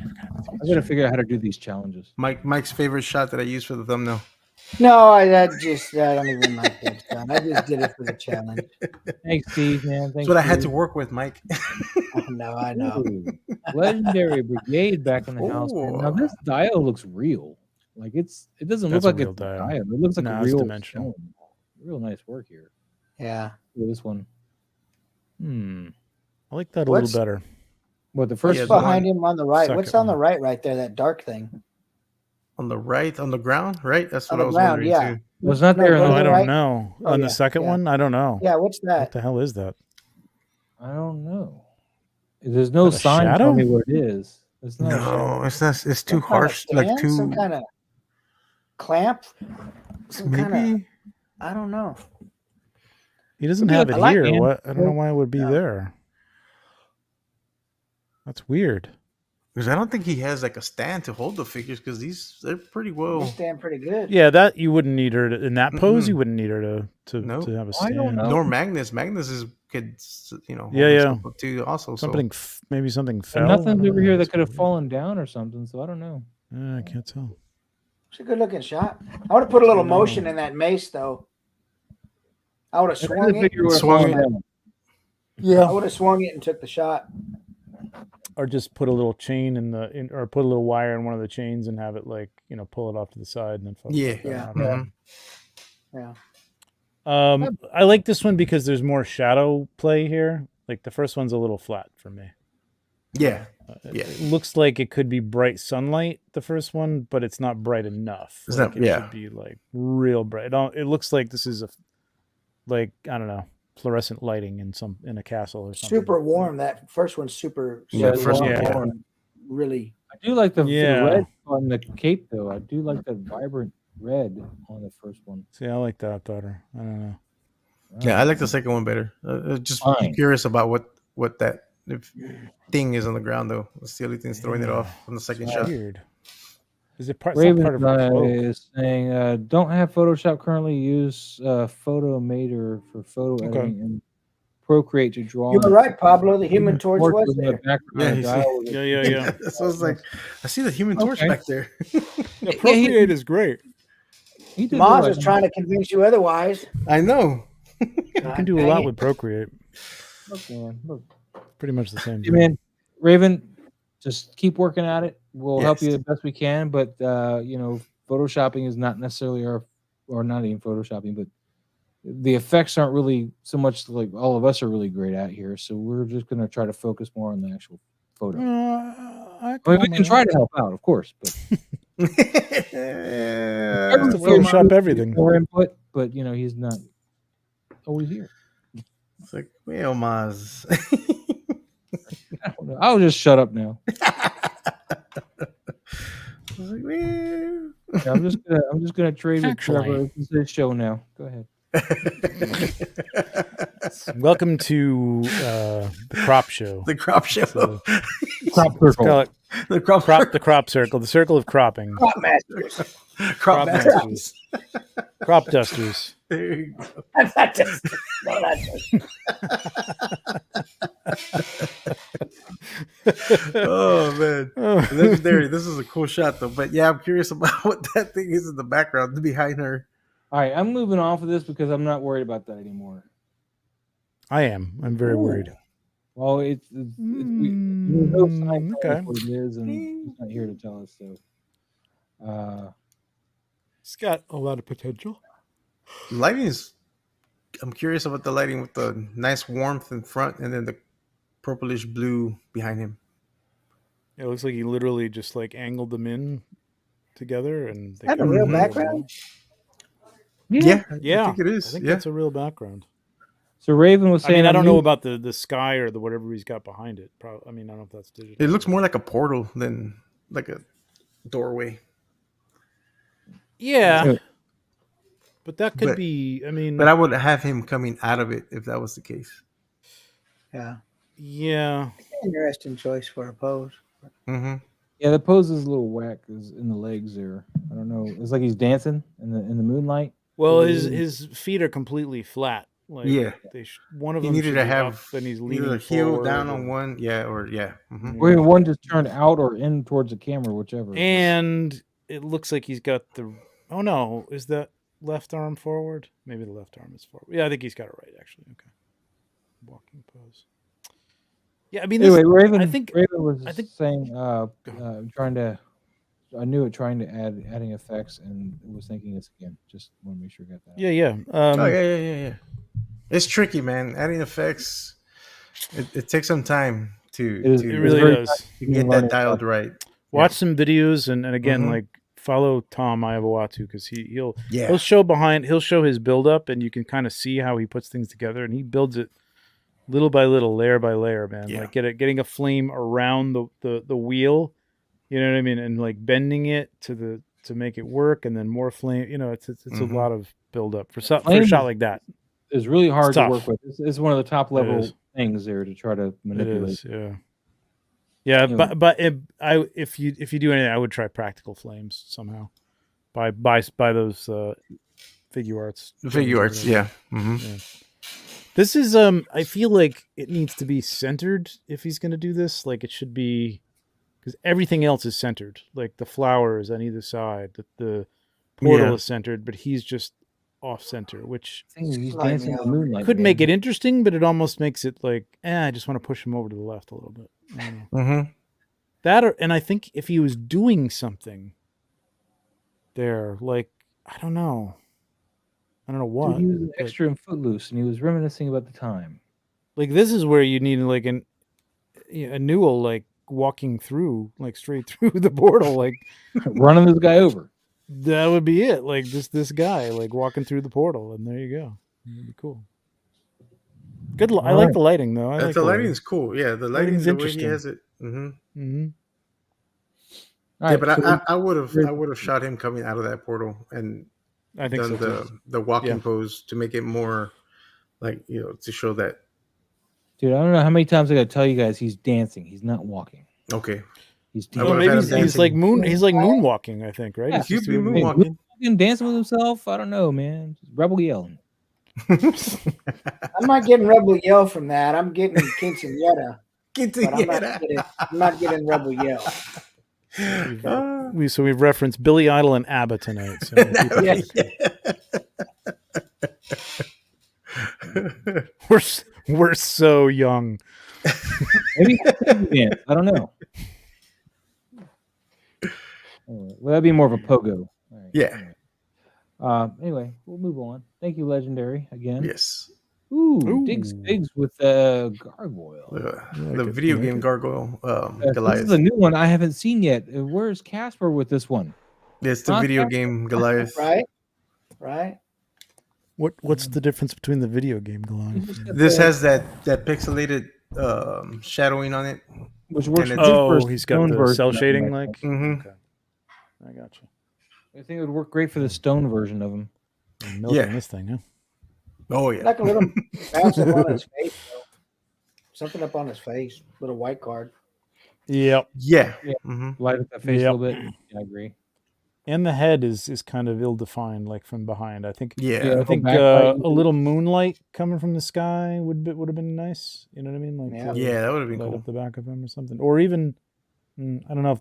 forgot about the I pizza gotta figure out how to do these challenges. Mike's favorite shot that I used for the thumbnail. No, I don't even like that sound. I just did it for the challenge. Thanks, Steve, man. Thanks. That's what I had to Steve. work with, Mike. I know. Ooh, Legendary Brigade back in the house, man. Now this dial looks real. Like it doesn't That's look like a real it's a dial. dial. It looks like No, a it's real dimensional. stone. Real nice work here. Yeah. This one. I like that a What's- little better. What the What's first the behind one- him on the right? What's second on the one. right there? That dark thing. On the right, on the ground, right? That's On what I the was ground, wondering yeah. too. was not No, there. go In to Oh, the, I the don't right. know. Oh, On the yeah, second yeah. one, I don't know. Yeah, what's What that? the hell is that? I don't know. There's no Is that a sign shadow? telling me what it is. It's not a shadow. No, it's not. It's too Some kind of harsh. Like stand? too. Some kind of clamp? Some Maybe. kinda- I don't know. He doesn't Could be have like it a light here. man. What? I don't know why it would be No. there. That's weird. Because I don't think he has like a stand to hold the figures. Because they're pretty They well. stand pretty good. Yeah, that you wouldn't need her to, in that pose. Mm-mm. You wouldn't need her to Nope. have a I don't stand. know. Nor Magnus. Magnus could hold Yeah, himself up too. Also, Something maybe something And fell. I nothing's don't over know. here that That's could have weird. fallen down or something. So I don't know. I can't tell. It's a good looking shot. I would have put a little motion in that mace though. I would have I swung really it. figure it would have Swung fallen it. down. I would have swung it and took the shot. Or just put a little chain or put a little wire in one of the chains and have it pull it off to the side and then photograph Yeah. that. Yeah. I don't know. Yeah. I like this one because there's more shadow play here. Like the first one's a little flat for me. yeah. It looks like it could be bright sunlight, the first one, but it's not bright enough. It's Like, not- it yeah. should be like real bright. It looks like this is I don't know, fluorescent lighting in a castle or something. Super warm. That first one's super. Yeah, super the first warm. one, yeah. Really. I do like the Yeah. red on the cape though. I do like the vibrant red on the first one. See, I like that better. I don't know. Yeah, I like the second one better. Just Fine. curious about what that thing is on the ground though. That's the only thing that's throwing it Yeah. off on the second It's shot. weird. Is it part? It's not part of Raven her cloak. is saying, don't have Photoshop currently. Use Photometer for photo Okay. editing and Procreate to draw. You were on right, Pablo. The Human Torch Torch was in the there. background. Yeah, Dial was- Yeah. So I was like, I see the Human Torch Okay. back there. Yeah, Procreate is great. He did Maz do is it. trying to convince you otherwise. I know. You can do a Dang lot it. with Procreate. Look, man, look. Pretty much the same Hey, thing. man, Raven, just keep working at it. We'll help Yes. you the best we can, but photoshopping is not necessarily or not even photoshopping, but the effects aren't really so much like all of us are really great at here. So we're just gonna try to focus more on the actual photo. I mean, we can try to help out, of course, but Yeah. to Photoshop everything. more input. But he's not always here. It's like, well, Maz. I don't know. I'll just shut up now. I was like, well. Yeah, I'm just gonna trade with Actually. Trevor. This is his show now. Go ahead. Welcome to the crop show. The crop show. So- Crop Let's circle. call it The crop the crop circle, the circle of cropping. Crop masters. crop crop masters. Crop dusters. There you go. That's not just. No, that's just- Oh man. Oh. Legendary. This is a cool shot though. But yeah, I'm curious about what that thing is in the background behind her. All right, I'm moving off of this because I'm not worried about that anymore. I am. I'm very worried. Well, it's there's no sign okay. okay. What it is, and he's not here to tell us. So, It's got a lot of potential. Lighting is. I'm curious about the lighting with the nice warmth in front and then the purplish blue behind him. It looks like he literally just angled them in together and they That a come real together. background? Yeah, Yeah, I think it is. I think Yeah. that's a real background. So Raven was I saying, mean, I don't I'm know new- about the sky or the whatever he's got behind it. Probably, I mean, I don't know if that's digital. It looks more like a portal than like a doorway. Yeah, Yeah. but that could But- be. I mean, But I would have him coming out of it if that was the case. Yeah. yeah, Interesting choice for a pose. Mm-hmm. Yeah, the pose is a little whack. Is in the legs there. I don't know. It's like he's dancing in the moonlight. well, Yeah. his feet are completely flat. Like, Yeah. one of He them needed should to be have up and he's leaning either heel forward down or- on one, or yeah. Mm-hmm. Or even one just turned out or in towards the camera, whichever. And it looks like he's got the Oh no, is that left arm forward? Maybe the left arm is forward. Yeah, I think he's got it right actually. Okay. Walking pose. Yeah, I mean, Anyway, Raven. I think was saying, trying to. I knew it trying to adding effects and was thinking this again. Just want to make sure I got that. Yeah, yeah. Yeah. It's tricky, man. Adding effects, it takes some time to it really does to get that dialed right. Watch some videos and again like follow Tom Iawatu because he'll show his build up and you can kind of see how he puts things together and he builds it little by little, layer by layer, man. Like getting a flame around the wheel, you know what I mean, and like bending it to make it work, and then more flame. You know, it's a lot of build up for a shot like that. It's really hard to work with. It's one of the top level things there to try to manipulate. Yeah. But if you do anything, I would try practical flames somehow. Buy those figure arts. Yeah. This is I feel like it needs to be centered if he's going to do this. Like it should be, because everything else is centered. Like the flowers on either side, the portal is centered, but he's just off center, which he's dancing in the moonlight. Could make it interesting, but it almost makes it like, I just want to push him over to the left a little bit. And I think if he was doing something there, like I don't know what. Dude, he was an extra in Footloose, and he was reminiscing about the time. Like this is where you need like a Newell like walking through, like straight through the portal, like running this guy over. That would be it. Like this guy like walking through the portal, and there you go. It'd be cool. Good. I like the lighting though. The lighting is cool. Yeah, the lighting's interesting. The way he has it. Right, but so I would have shot him coming out of that portal and I think done the walking pose to make it more like, to show that. Dude, I don't know how many times I got to tell you guys he's dancing. He's not walking. Okay. He's maybe he's like moonwalking, I think, right? Yeah, he'd be moonwalking. Dancing with himself. I don't know, man. Rebel yelling. I'm not getting Rebel Yell from that. I'm getting quinceañera. I'm not getting Rebel Yell. We've referenced Billy Idol and ABBA tonight. So we're so young. Maybe I don't know. Well, that'd be more of a pogo. Right, yeah. Anyway, we'll move on. Thank you, Legendary, again. Yes. Ooh. Digs with Gargoyle. The video game Gargoyle. Goliath. This is a new one I haven't seen yet. Where's Casper with this one? It's the video game Goliath. Right. What's the difference between the video game Goliath? This has that pixelated shadowing on it. Which works. He's got the cell shading like. Okay. I got you. I think it would work great for the stone version of him. This thing, huh? Oh yeah. Like a little bounce up on his face, though. Something up on his face. Little white card. Yep. Yeah. Light up that face a little bit. Yeah, I agree. And the head is kind of ill-defined, like from behind. I think. Yeah. I think a little moonlight coming from the sky would have been nice. You know what I mean? Like that would have been light cool. up the back of him or something, or even I don't know if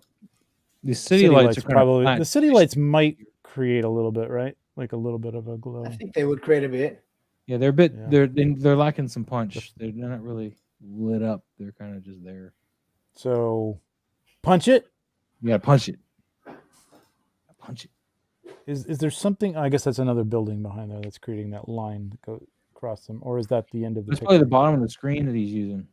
the city lights are probably the city lights might create a little bit, right? Like a little bit of a glow. I think they would create a bit. Yeah, they're a bit. They're lacking some punch. They're not really lit up. They're kind of just there. So, punch it. You gotta punch it. Punch it. Is there something? I guess that's another building behind there that's creating that line that goes across them, or is that the end of the? It's probably the bottom of the screen that he's using.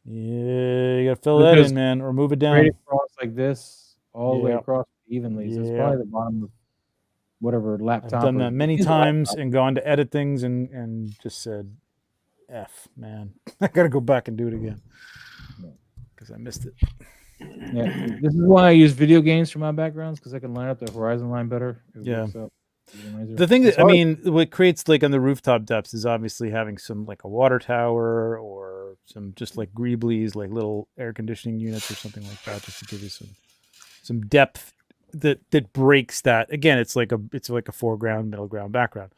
Yeah, you gotta fill that in, man, or move it down. Straight across like this, all the way across evenly. So it's probably the bottom of whatever laptop. I've done that many times and gone to edit things and just said, "F, man, I gotta go back and do it again because I missed it." Yeah, this is why I use video games for my backgrounds because I can line up the horizon line better. The thing that what creates like on the rooftop depths is obviously having some like a water tower or some just like greeblies, like little air conditioning units or something like that, just to give you some depth that breaks that. Again, it's like a foreground, middle ground, background.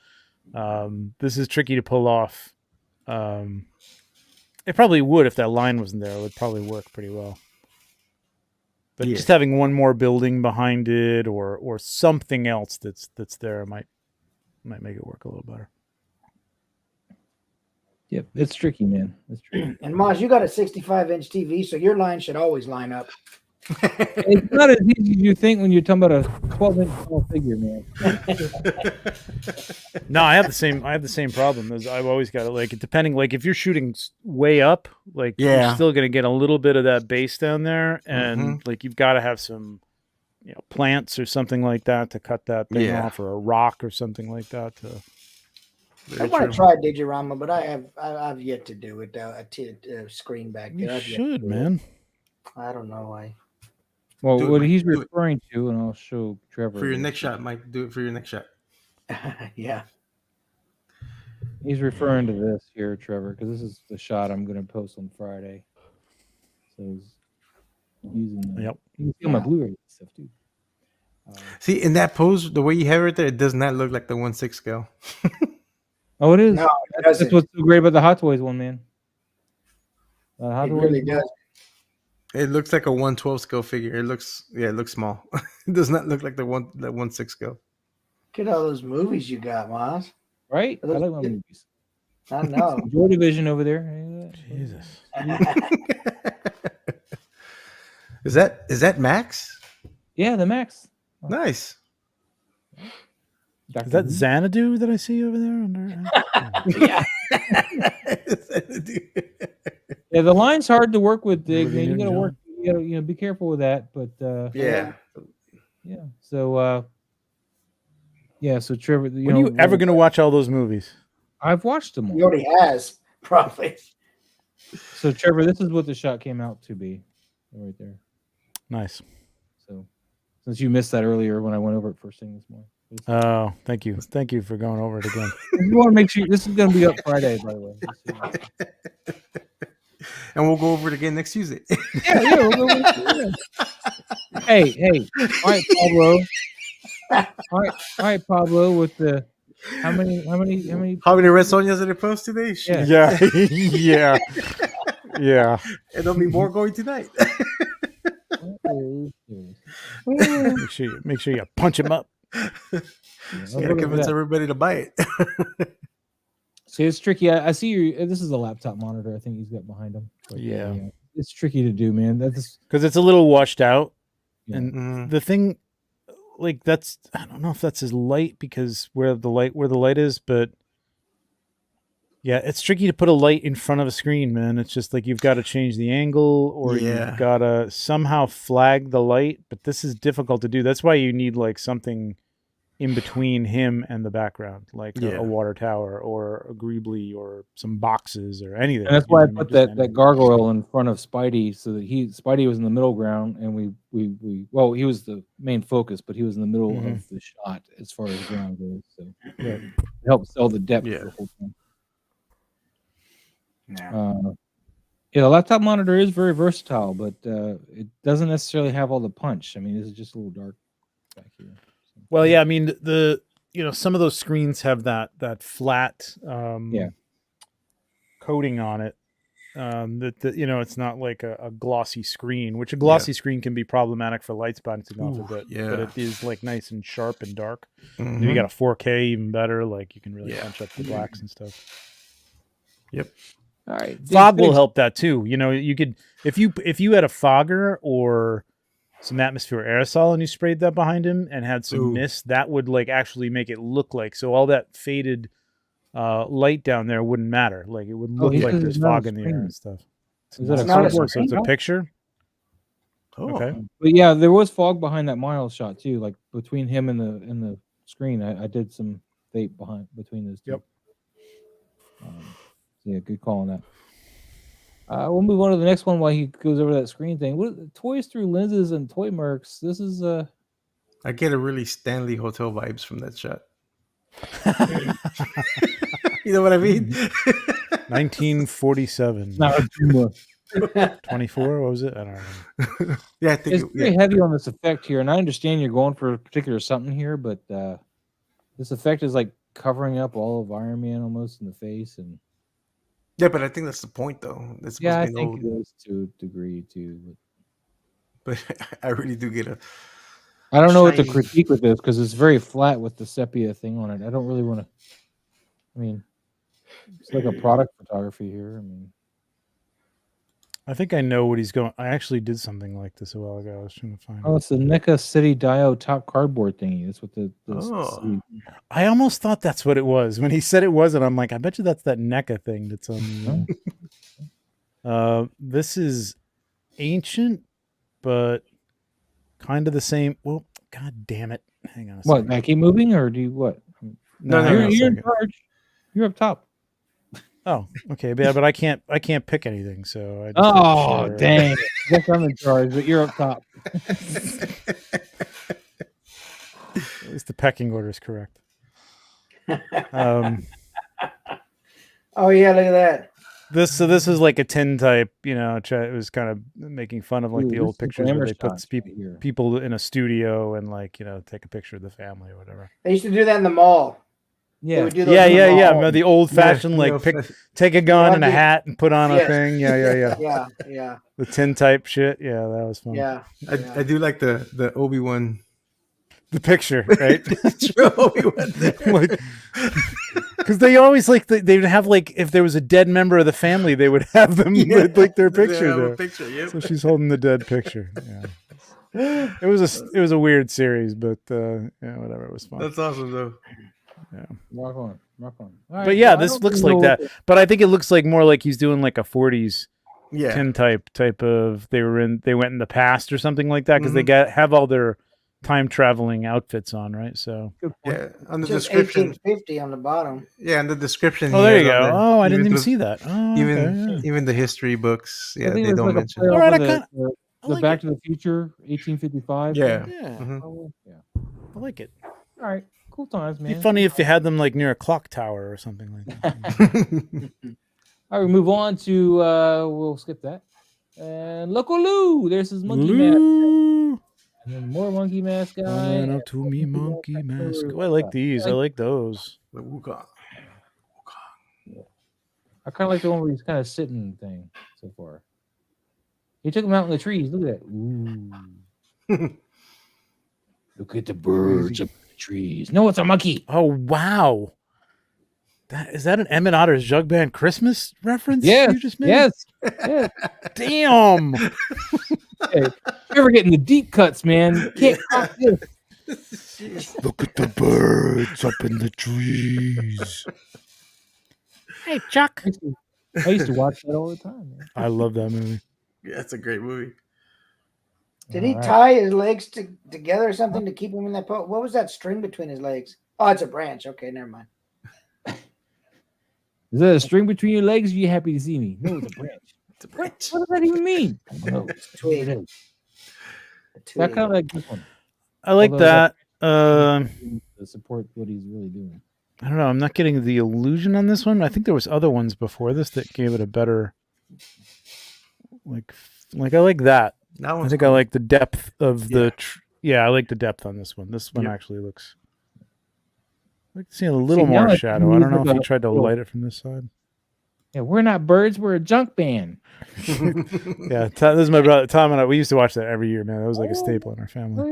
This is tricky to pull off. It probably would if that line wasn't there. It would probably work pretty well. But just having one more building behind it, or something else that's there might make it work a little better. Yep, it's tricky, man. It's tricky. And Maz, you got a 65-inch TV, so your line should always line up. It's not as easy as you think when you're talking about a 12-inch tall figure, man. No, I have the same problem. As I've always got it, like, depending, like if you're shooting way up, like you're still gonna get a little bit of that base down there, and like you've got to have some, plants or something like that to cut that thing off, or a rock or something like that. I want to try Digirama, but I've yet to do it. A screen back there. You should, man. I don't know why. Well, what he's referring to, and I'll show Trevor. For your next shot, Mike. Do it for your next shot. Yeah. He's referring to this here, Trevor, because this is the shot I'm going to post on Friday. So he's using that. Yep. You can see my Blu-ray stuff, too. See, in that pose, the way you have it there, it does not look like the 1/6 scale. Oh, it is. No, that's what's so great about the Hot Toys one, man. It really does. It looks like a 1/12 scale figure. It looks small. It does not look like the 1/6 scale. Look at all those movies you got, Maz. Right? I like my movies. I know. Joy Division over there. Jesus. Is that Max? Yeah, the Max. Nice. Is that Xanadu that I see over there? Yeah. Yeah, the line's hard to work with, Dig. Man, you gotta work. You gotta be careful with that. But yeah. So So Trevor, when are you ever gonna watch all those movies? I've watched them all. He already has, probably. So Trevor, this is what the shot came out to be, right there. Nice. So since you missed that earlier when I went over it first thing this morning. Oh, thank you for going over it again. You want to make sure this is going to be up Friday, by the way. And we'll go over it again next Tuesday. Yeah, we'll go over it. Hey, all right, Pablo. All right, Pablo. With the how many Red Sonjas did it post today? Yeah. Yeah. And there'll be more going tonight. Make sure you punch him up. Convince everybody to buy it. See, it's tricky. I see you. This is a laptop monitor. I think he's got behind him. But yeah, it's tricky to do, man. That's because it's a little washed out, Yeah. and the thing, like that's I don't know if that's his light because where the light is, but yeah, it's tricky to put a light in front of a screen, man. It's just like you've got to change the angle or you've got to somehow flag the light, but this is difficult to do. That's why you need like something in between him and the background, like a water tower or a Greebly or some boxes or anything. And that's why I put that gargoyle in front of Spidey, so that Spidey was in the middle ground, and we he was the main focus, but he was in the middle of the shot as far as ground goes. So it helped sell the depth of the whole thing. The laptop monitor is very versatile, but it doesn't necessarily have all the punch. I mean, this is just a little dark back here. Well, yeah, I mean some of those screens have that flat coating on it. That it's not like a glossy screen, which a glossy screen can be problematic for lights bouncing off of it. But it is like nice and sharp and dark. And you got a 4K, even better. Like you can really punch up the blacks and stuff. Yep. All right. Fog will help that too. You could if you had a fogger or some atmosphere aerosol and you sprayed that behind him and had some mist, that would like actually make it look like so all that faded light down there wouldn't matter. Like it would look like there's fog in the air and stuff. Is that so it's a picture? Oh. Okay. But yeah, there was fog behind that Miles shot too. Like between him and the screen, I did some tape between those two. Yep. Yeah, good call on that. We'll move on to the next one while he goes over that screen thing. What toys through lenses and toy marks? This is I get a really Stanley Hotel vibes from that shot. You know what I mean? 1947. not too much. 24. What was it? I don't know. Yeah, I think It's very heavy on this effect here, and I understand you're going for a particular something here, but this effect is like covering up all of Iron Man almost in the face, and yeah, but I think that's the point, though. I think it is to a degree too. but I really do get a. I don't know what to shiny- critique with this because it's very flat with the sepia thing on it. I don't really want to. I mean, it's like a product photography here. I mean, I think I know what he's going. I actually did something like this a while ago. I was trying to find. oh, it's the NECA City Dio top cardboard thingy. That's what the Oh. I almost thought that's what it was when he said it wasn't. I'm like, I bet you that's that NECA thing that's on the. This is ancient, but kind of the same. Well, god damn it! Hang on a What? second. Can I keep moving or do you what? No, No, hang on You're, a you're in second. charge. You're up top. Oh, okay, yeah, but I can't pick anything. So I just Oh, dang it. I guess I'm in charge, but you're up top. At least the pecking order is correct. Oh yeah, look at that. This is like a tin type, you know. It was kind of making fun of like Ooh, the this old is the pictures where glamour they put shots right here. people in a studio and like, you know, take a picture of the family or whatever. They used to do that in the mall. They Yeah. would do those Yeah, in the yeah, yeah. mall. No, the old fashioned like take a gun and a hat and put on a Yes. thing. Yeah. Yeah, yeah, The tin type shit. Yeah, that was fun. yeah. I do like the Obi-Wan. The picture, right? Obi-Wan there. Like, because they always like they would have like if there was a dead member of the family, they would have them with like their picture Yeah, there. picture, yep. So she's holding the dead picture. Yeah. It was a weird series, but yeah, whatever. It was fun. That's awesome though. Yeah. Rock on. All But right, yeah, well, I this don't looks really like know that. But I think it looks like more like he's doing like a 40s Yeah. tin type of they went in the past or something like that because they Mhm. have all their time traveling outfits on, right? So Yeah. On the Just description. 1850 on the bottom. Yeah, in the description. oh, he there has you on go. there. Oh, I didn't even those- see that. Oh, Even okay, yeah. even the history books. I Yeah, think they it's don't like mention. a play All off right, of I kinda- the like Back it. to the Future 1855. Yeah. Yeah, Mhm. Oh, yeah. I like it. All right. Cool times, It'd man. be funny if you had them like near a clock tower or something like that. All right, we move on to we'll skip that. And Loco Lou, there's his monkey mask. Lou, And then more monkey mask guy. running up to me, monkey mask. Oh, I like these. I like those. The Wukong. I kind of like the one where he's kind of sitting thing so far. He took him out in the trees. Look at that. Ooh. Look at the birds up in the trees. No, it's a monkey. Oh wow, is that an Emmett Otter's Jug Band Christmas reference? Yes. You just made? Yes. Yes. Damn. Hey, you're getting the deep cuts, man. You can't crack this. Look at the birds up in the trees. Hey, Chuck. I used to watch that all the time, man. I love that movie. Yeah, it's a great movie. Did he All right. tie his legs together or something to keep him in that pose? What was that string between his legs? Oh, it's a branch. Okay, never mind. Is that a string between your legs? Or are you happy to see me? No, it's a branch. It's a branch. What does that even mean? I don't know. It's a twig. A I twig. kind of like this one I like Although that. to support what he's really doing. I don't know. I'm not getting the illusion on this one. I think there was other ones before this that gave it a better, like I like that. That I one's think I cool. like the depth of Yeah. the. Yeah, I like the depth on this one. This one Yep. actually looks. I like to see a little See, now more it's shadow. I don't know if like he a tried to little- light it from this side. Yeah, we're not birds. We're a junk band. Yeah, this is my brother Tom and I. We used to watch that every year, man. That was like a staple in our family.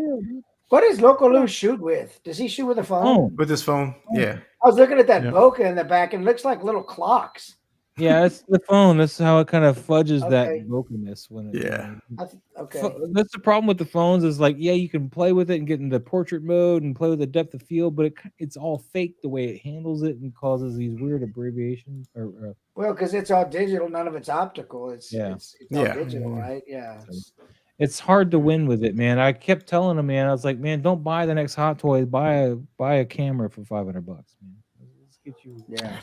What does Loco Lou shoot with? Does he shoot with a phone? Oh, With his phone. Yeah. I was looking at that Yeah. bokeh in the back and it looks like little clocks. yeah, it's the phone. That's how it kind of fudges Okay. that brokenness when it. Yeah. Okay. That's the problem with the phones is like, yeah, you can play with it and get into portrait mode and play with the depth of field, but it's all fake the way it handles it and causes these weird abbreviations. Or Well, because it's all digital, none of it's optical. It's Yeah. it's all Yeah. digital, right? Yeah. it's hard to win with it, man. I kept telling him, man, I was like, man, don't buy the next Hot Toy. Buy a camera for $500, man. Let's get you. Yeah.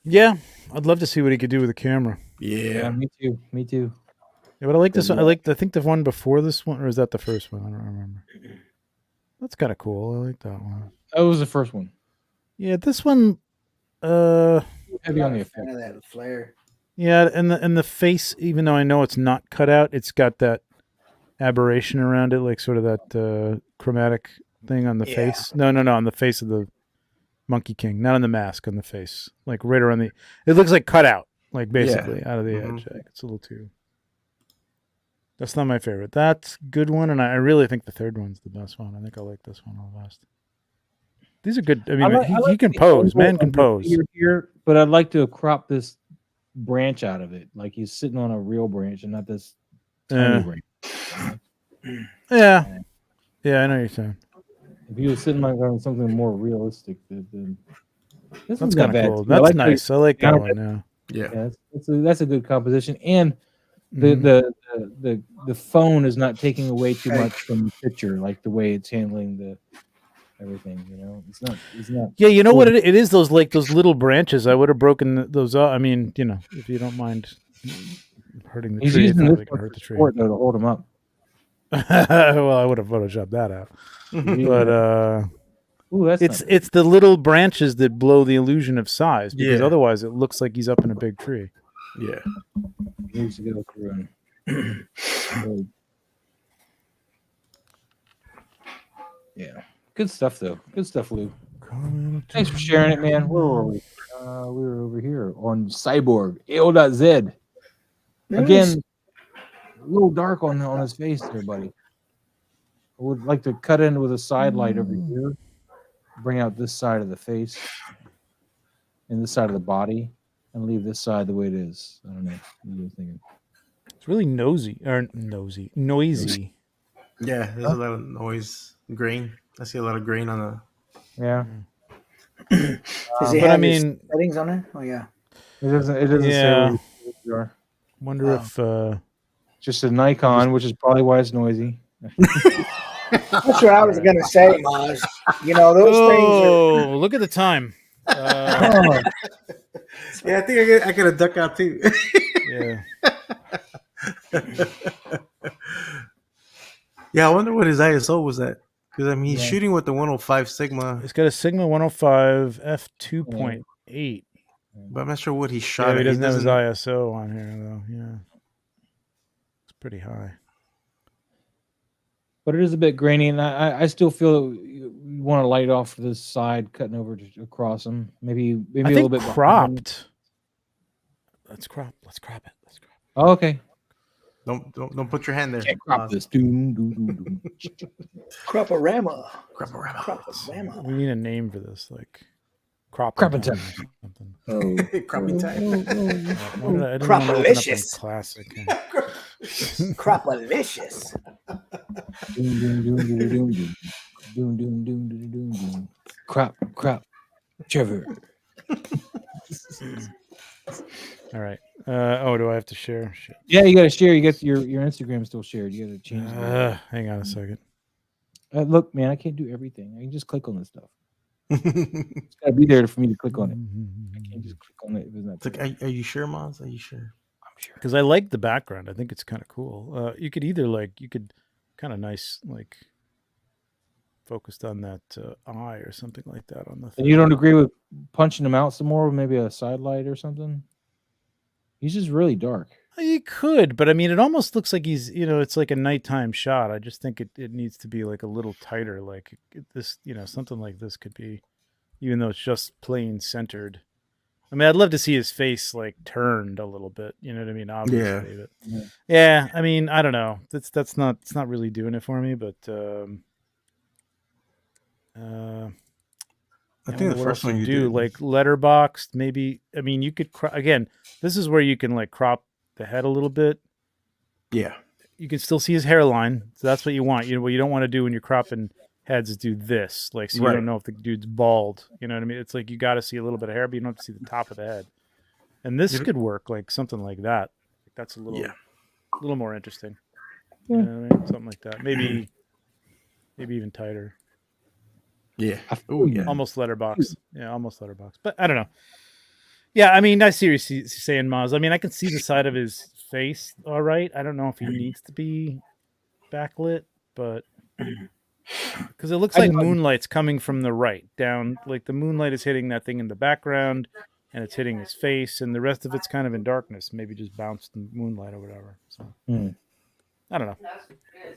Yeah, I'd love to see what he could do with a camera. Yeah, Yeah. me too. Me too. Yeah, but I like this one. I think the one before this one, or is that the first one? I don't remember. That's kind of cool. I like that one. That was the first one. Yeah, this one. Heavy on the effect. Kind of that flare. Yeah, and the face, even though I know it's not cut out, it's got that aberration around it, like sort of that chromatic thing on the Yeah. face. No, on the face of the Monkey King, not on the mask, on the face, like right around the. It looks like cut out, like basically out of the Mhm. edge. Like, it's a little too That's not my favorite. That's a good one, and I really think the third one's the best one. I think I like this one the best. These are good. I mean, he can pose. Man can pose. Here, but I'd like to crop this branch out of it, like he's sitting on a real branch and not this tiny branch. Yeah, I know what you're saying. If he was sitting like on something more realistic, then this That's kind of cool. That's nice. I like that one. Yeah, that's a good composition, and the phone is not taking away too much from the picture, like the way it's handling the everything. You know, it's not. Yeah, you know what it is? Those little branches. I would have broken those up. I mean, you know, if you don't mind hurting the tree, it's not really gonna hurt the tree. To hold him up. Well, I would have photoshopped that out. But it's the little branches that blow the illusion of size, because otherwise it looks like he's up in a big tree. Yeah. He needs to go through yeah. Good stuff though. Good stuff, Lou. Thanks for sharing it, man. Where were we? We were over here on Cyborg AO.Z. Again, a little dark on his face there, buddy. I would like to cut in with a side light over here, bring out this side of the face and this side of the body, and leave this side the way it is. I don't know. What are you thinking? It's really noisy. Yeah, there's a lot of noise, grain. I see a lot of grain on the. Yeah. Does he have settings on it? Oh yeah. It doesn't say what you are. Wonder if just a Nikon, which is probably why it's noisy. That's what I was gonna say, Maz. You know, those things are... look at the time. Yeah, I think I could duck out too. Yeah. Yeah, I wonder what his ISO was at. Because I mean, he's shooting with the 105 Sigma. It's got a Sigma 105 f2.8. But I'm not sure what he shot. He doesn't have his ISO on here though. Yeah, it's pretty high. But it is a bit grainy, and I still feel you want to light off this side, cutting over across them. Maybe a little bit cropped. Let's crop it. Oh, okay. Don't put your hand there. Can't crop this. Crop-a-rama. We need a name for this, like cropping time. Oh, cropping time. Cropalicious. Classic. Cropalicious. Crop. Trevor. All right. Do I have to share? Shit. Yeah, you got to share. You got your Instagram still shared. You got to change. Hang on a second. Look, man, I can't do everything. I can just click on this stuff. It's got to be there for me to click on it. I can't just click on it if it's not. It's like, are you sure, Mons? Are you sure? I'm sure. Because I like the background. I think it's kind of cool. You could either kind of nice, like focused on that eye or something like that on the thing. And you don't agree with punching him out some more with maybe a side light or something? He's just really dark. You could, but I mean, it almost looks like he's, it's like a nighttime shot. I just think it needs to be like a little tighter. Like this, something like this could be, even though it's just plain centered. I mean, I'd love to see his face like turned a little bit. You know what I mean? Obviously, but yeah. I mean, I don't know. It's not really doing it for me. But I think the first one you do like letterboxed, maybe. I mean, you could again. This is where you can like crop the head a little bit. Yeah, you can still see his hairline. So that's what you want. What you don't want to do when you're cropping heads is do this, like, so you don't know if the dude's bald. You know what I mean? It's like you got to see a little bit of hair, but you don't have to see the top of the head. And this could work, like something like that. That's a little more interesting. You know what I mean? Something like that. Maybe even tighter. Yeah. Almost letterbox. Yeah, almost letterbox. But I don't know. Yeah, I mean, I see what you're saying, Maz. I mean, I can see the side of his face all right. I don't know if he needs to be backlit, but because it looks like moonlight's coming from the right down, like the moonlight is hitting that thing in the background and it's hitting his face, and the rest of it's kind of in darkness, maybe just bounced in moonlight or whatever. So I don't know.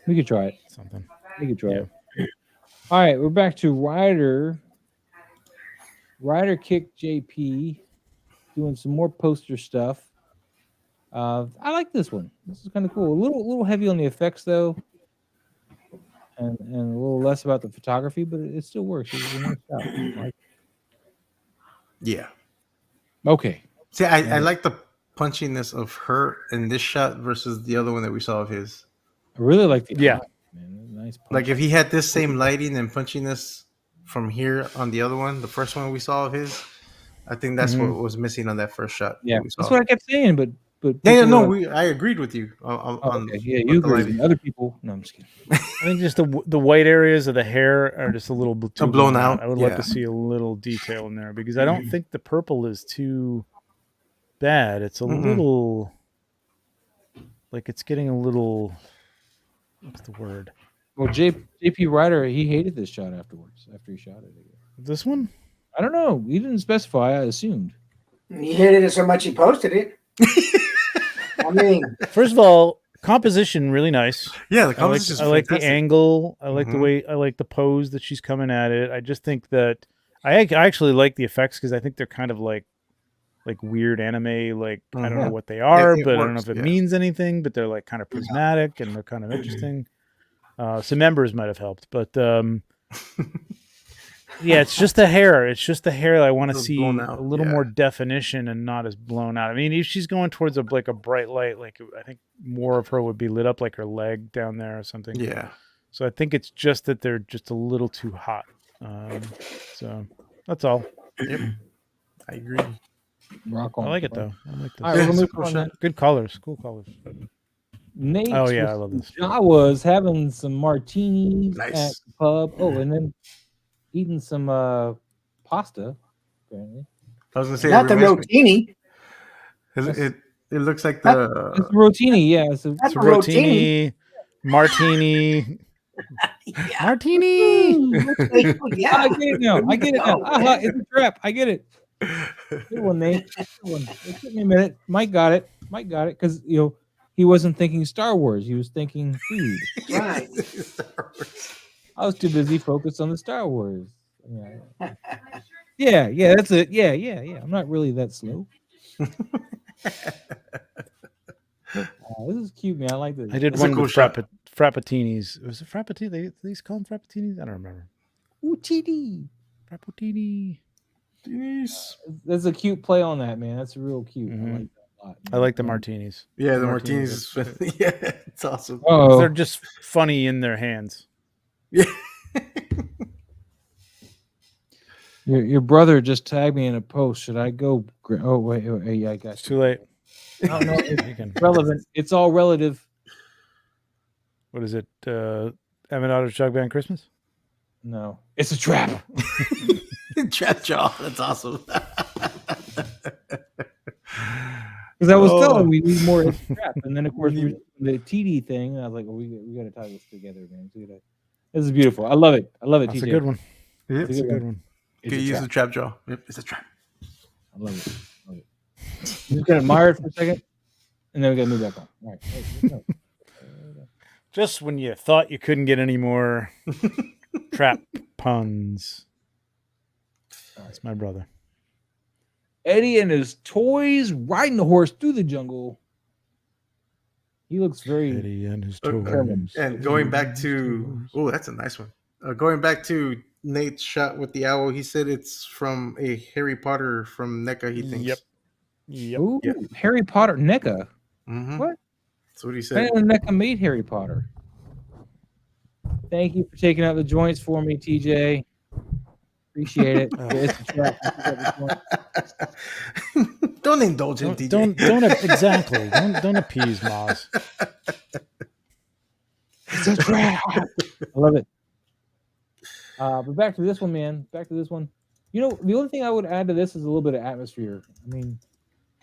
We could try it. Something. We could try it. All right, we're back to Ryder Kick JP doing some more poster stuff. I like this one. This is kind of cool. A little heavy on the effects though, and a little less about the photography, but it still works. It's a nice shot. Yeah. Okay. See, I like the punchiness of her in this shot versus the other one that we saw of his. I really like the Yeah. eye, man. Nice punch. Like if he had this same lighting and punchiness from here on the other one, the first one we saw of his, I think that's what was missing on that first shot. Yeah, we saw. that's what I kept saying, but yeah, no, I agreed with you on okay. Yeah, you agree with me. Other people, no, I'm just kidding. I think just the white areas of the hair are just a little too blown out. I would like to see a little detail in there because I don't think the purple is too bad. It's a little like it's getting a little. What's the word? Well, JP Ryder, he hated this shot afterwards. After he shot it, this one. I don't know. He didn't specify. I assumed he hated it so much he posted it. I mean, first of all, composition really nice. Yeah, the composition. I like the angle. I like the way. I like the pose that she's coming at it. I just think that I actually like the effects because I think they're kind of like weird anime. Like I don't know what they are, but I don't know if it means anything. But they're like kind of prismatic and they're kind of interesting. Some members might have helped, but yeah, it's just the hair. It's just the hair that I want to see a little more definition and not as blown out. I mean, if she's going towards a bright light, like I think more of her would be lit up, like her leg down there or something. Yeah. So I think it's just that they're just a little too hot. So that's all. Yep. I agree. Rock on. I like it though. I like this. All right, we'll move on then. Good colors. Cool colors. Nate. Oh yeah, I love this. Jawas having some martinis Nice. at the pub. Oh, and then eating some pasta. Apparently, I was gonna say not the rotini. It looks like the it's the rotini. Yeah, That's a rotini, martini. Martini. Yeah, I get it now. I get it now. Aha, it's a trap. I get it. Good one, Nate. Good one. It took me a minute. Mike got it. Because he wasn't thinking Star Wars. He was thinking food. right. I was too busy focused on the Star Wars. Yeah. Yeah, that's it. Yeah. I'm not really that slow. This is cute, man. I like this. I did one with Frappatinis. Was it Frappatini? They used to call them Frappatinis? I don't remember. Ooh, Frappatini. That's a cute play on that, man. That's real cute. I like that a lot. I like the martinis. Yeah, the martinis. Yeah, it's awesome. Oh, they're just funny in their hands. Yeah. Your brother just tagged me in a post. Should I go? Oh wait, yeah, I got It's too late. No, it's relevant. It's all relative. What is it? Amadotto's Jug Band Christmas? No, it's a trap. Trap jaw. That's awesome. Because I was telling we need more trap, and then of course the TD thing. I was like, we got to tie this together, man. This is beautiful. I love it. That's TJ. a good one. It's a good one. You use the trap jaw. Yep, it's a trap. I love it. I'm just gonna admire it for a second, and then we gotta move back on. All right. Just when you thought you couldn't get any more trap puns. That's my brother. Eddie and his toys riding the horse through the jungle. He looks very Eddie and his toys. And going back to that's a nice one. Going back to Nate's shot with the owl, he said it's from a Harry Potter from NECA, he thinks. Yep. Ooh, Harry Potter NECA. Mm-hmm. What? That's what he I said. didn't know NECA made Harry Potter. Thank you for taking out the joints for me, TJ. Appreciate it. It's a trap. Don't indulge him, TJ. Don't exactly. Don't appease Moz. It's a trap. I love it. But back to this one, man. Back to this one. The only thing I would add to this is a little bit of atmosphere. I mean,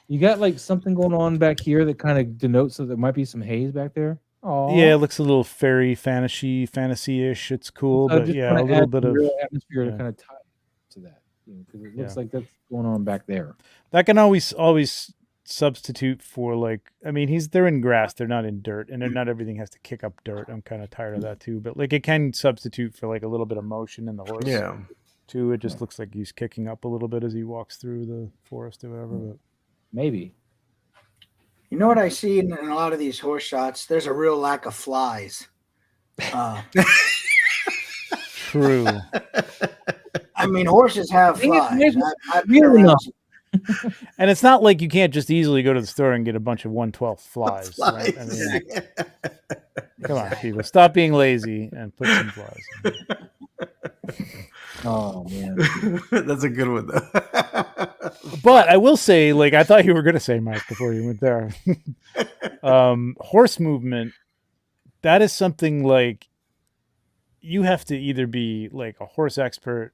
you got like something going on back here that kind of denotes that there might be some haze back there. Oh, yeah, it looks a little fairy fantasy-ish. It's cool, so but yeah, a little bit of real atmosphere to kind of tie to that. Because it looks like that's going on back there. That can always substitute for they're in grass, they're not in dirt, and not everything has to kick up dirt. I'm kind of tired of that too, but like it can substitute for like a little bit of motion in the horse. Yeah. Too. It just looks like he's kicking up a little bit as he walks through the forest or whatever. But maybe. You know what I see in a lot of these horse shots? There's a real lack of flies. True. I mean, horses have flies. I've been Real around enough. And it's not like you can't just easily go to the store and get a bunch of 1/12 flies. Right? I mean, Exactly. come on, people, stop being lazy and put some flies in. Oh man. That's a good one though. But I will say, like, I thought you were going to say, Mike, before you went there. Horse movement, that is something like you have to either be like a horse expert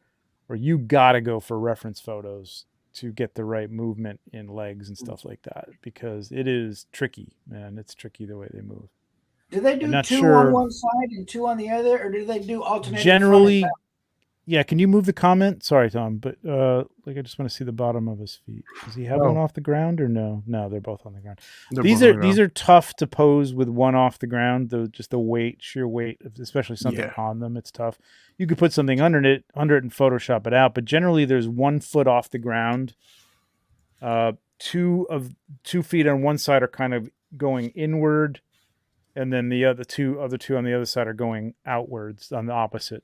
or you got to go for reference photos to get the right movement in legs and stuff like that, because it is tricky, man. It's tricky the way they move. Do they do two on one side and two on the other, or do they do alternating? Generally, yeah. Can you move the comment? Sorry, Tom, but like I just want to see the bottom of his feet. Does he have one off the ground or no? No, they're both on the ground. These are tough to pose with one off the ground. Just the weight, sheer weight, especially something on them. It's tough. You could put something under it and Photoshop it out, but generally there's 1 foot off the ground. 2 feet on one side are kind of going inward, and then the other two on the other side are going outwards on the opposite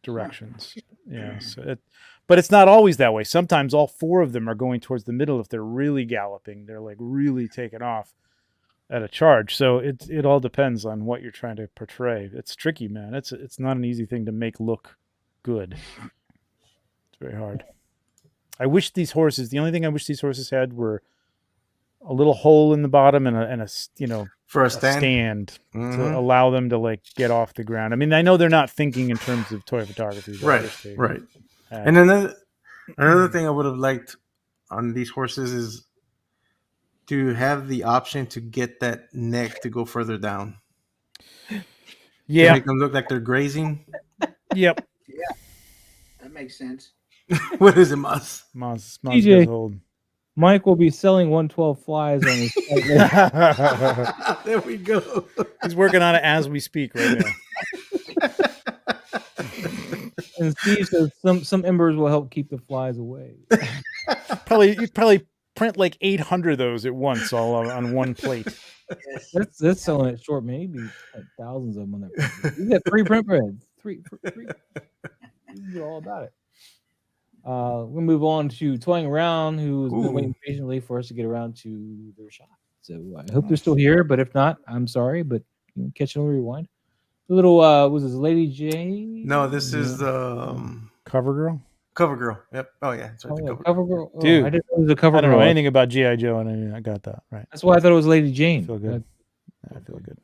directions. Yeah. But it's not always that way. Sometimes all 4 of them are going towards the middle. If they're really galloping, they're like really taking off at a charge. So it all depends on what you're trying to portray. It's tricky, man. It's not an easy thing to make look good. It's very hard. The only thing I wish these horses had were a little hole in the bottom and a for a stand to allow them to like get off the ground. I mean, I know they're not thinking in terms of toy photography. Right. And another thing I would have liked on these horses is to have the option to get that neck to go further down. Yeah. To make them look like they're grazing. Yep. Yeah. That makes sense. What is it, Maz? Maz TJ. old. Mike will be selling 112 flies on his site. There we go. He's working on it as we speak right now. And Steve says some embers will help keep the flies away. You'd probably print like 800 of those at once, all on one plate. That's selling it short, maybe like thousands of them on that print. You got 3 print breads. Three. You know all about it. We'll move on to Toying Around, who's been waiting patiently for us to get around to their shot. So I hope they're still here, but if not, I'm sorry, but you can catch it on the rewind. The little was this Lady J? No, this is the Cover Girl. Cover Girl. Yep. Oh yeah, it's right. Cover Girl. Oh, Dude, I didn't know it was a Cover I don't Girl. know anything about G.I. Joe, and I got that right. That's why I thought it was Lady Jane. I feel good. I feel good.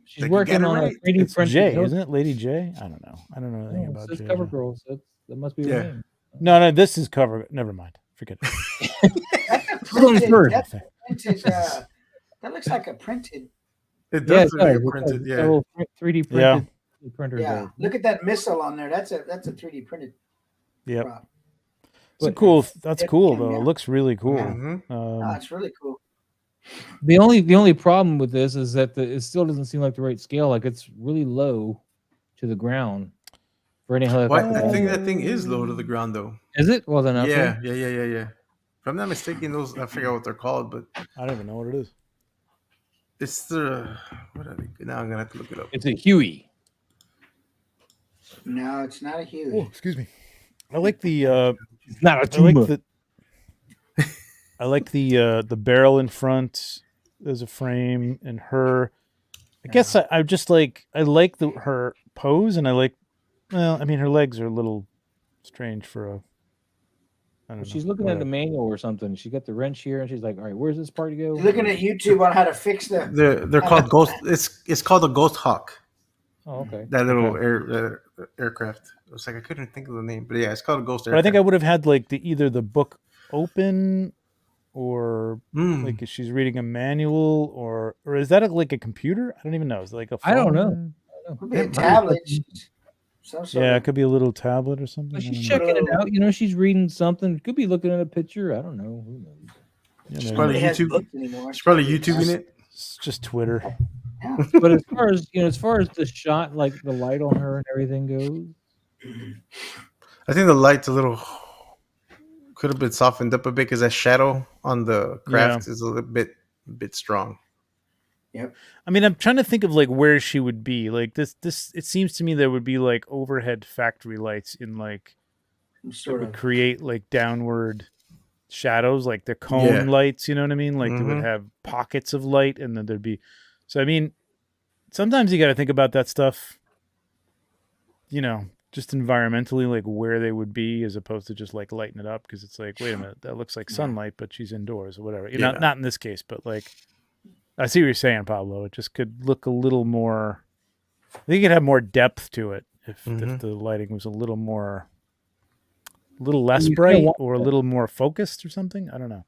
She's working on a 3D printed. J, isn't it? Lady J? I don't know. I don't know anything about It's J. Cover Girl, so that must be her name. No, this is Cover. Never mind. Forget it. That looks like a printed. It does look like a printed. Yeah. 3D printed printer. Yeah. Look at that missile on there. That's a 3D printed. Yep. Prop. That's cool though. It looks really cool. It's really cool. The only problem with this is that it still doesn't seem like the right scale. Like it's really low to the ground for any helicopter. I think that thing is low to the ground though. Is it? Well then, yeah. If I'm not mistaken, those I forget what they're called, but I don't even know what it is. It's the what are they? Now I'm gonna have to look it up. It's a Huey. No, it's not a Huey. Oh, excuse me. I like the. It's not a tuba. I like the barrel in front as a frame, and her. I guess I just like her pose, and I like. Well, I mean, her legs are a little strange for a. I don't know. She's looking at the manual or something. She got the wrench here, and she's like, "All right, where's this part to go?" She's looking at YouTube on how to fix them. They're called Ghost. It's called a Ghost Hawk. Oh, okay. That little aircraft. It was like I couldn't think of the name, but yeah, it's called a Ghost. But I think I would have had like either the book open, or like if she's reading a manual, or is that like a computer? I don't even know. Is it like a phone? I don't know. Could be a tablet. It could be a little tablet or something. She's checking it out. You know, she's reading something. Could be looking at a picture. I don't know. Who knows? She's probably YouTubing it. It's just Twitter. Yeah. But as far as the shot, like the light on her and everything goes, I think the light's a little could have been softened up a bit because that shadow on the craft is a little bit a bit strong. Yep. I mean, I'm trying to think of like where she would be. Like this. It seems to me there would be like overhead factory lights in like that would create like downward shadows, like the cone lights. You know what I mean? Like they would have pockets of light, and then there'd be. So I mean, sometimes you got to think about that stuff. You know, just environmentally, like where they would be, as opposed to just like lighting it up, because it's like, wait a minute, that looks like sunlight, but she's indoors or whatever. You know, not in this case, but like. I see what you're saying, Pablo. It just could look a little more. I think it could have more depth to it if the lighting was a little less bright or a little more focused or something. I don't know.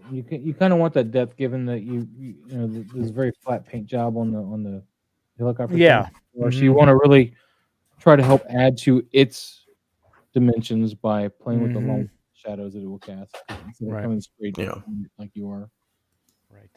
You kind of want that depth, given that you know there's a very flat paint job on the helicopter. Yeah. So you want to really try to help add to its dimensions by playing with the light shadows that it will cast instead of coming straight like you are. Right.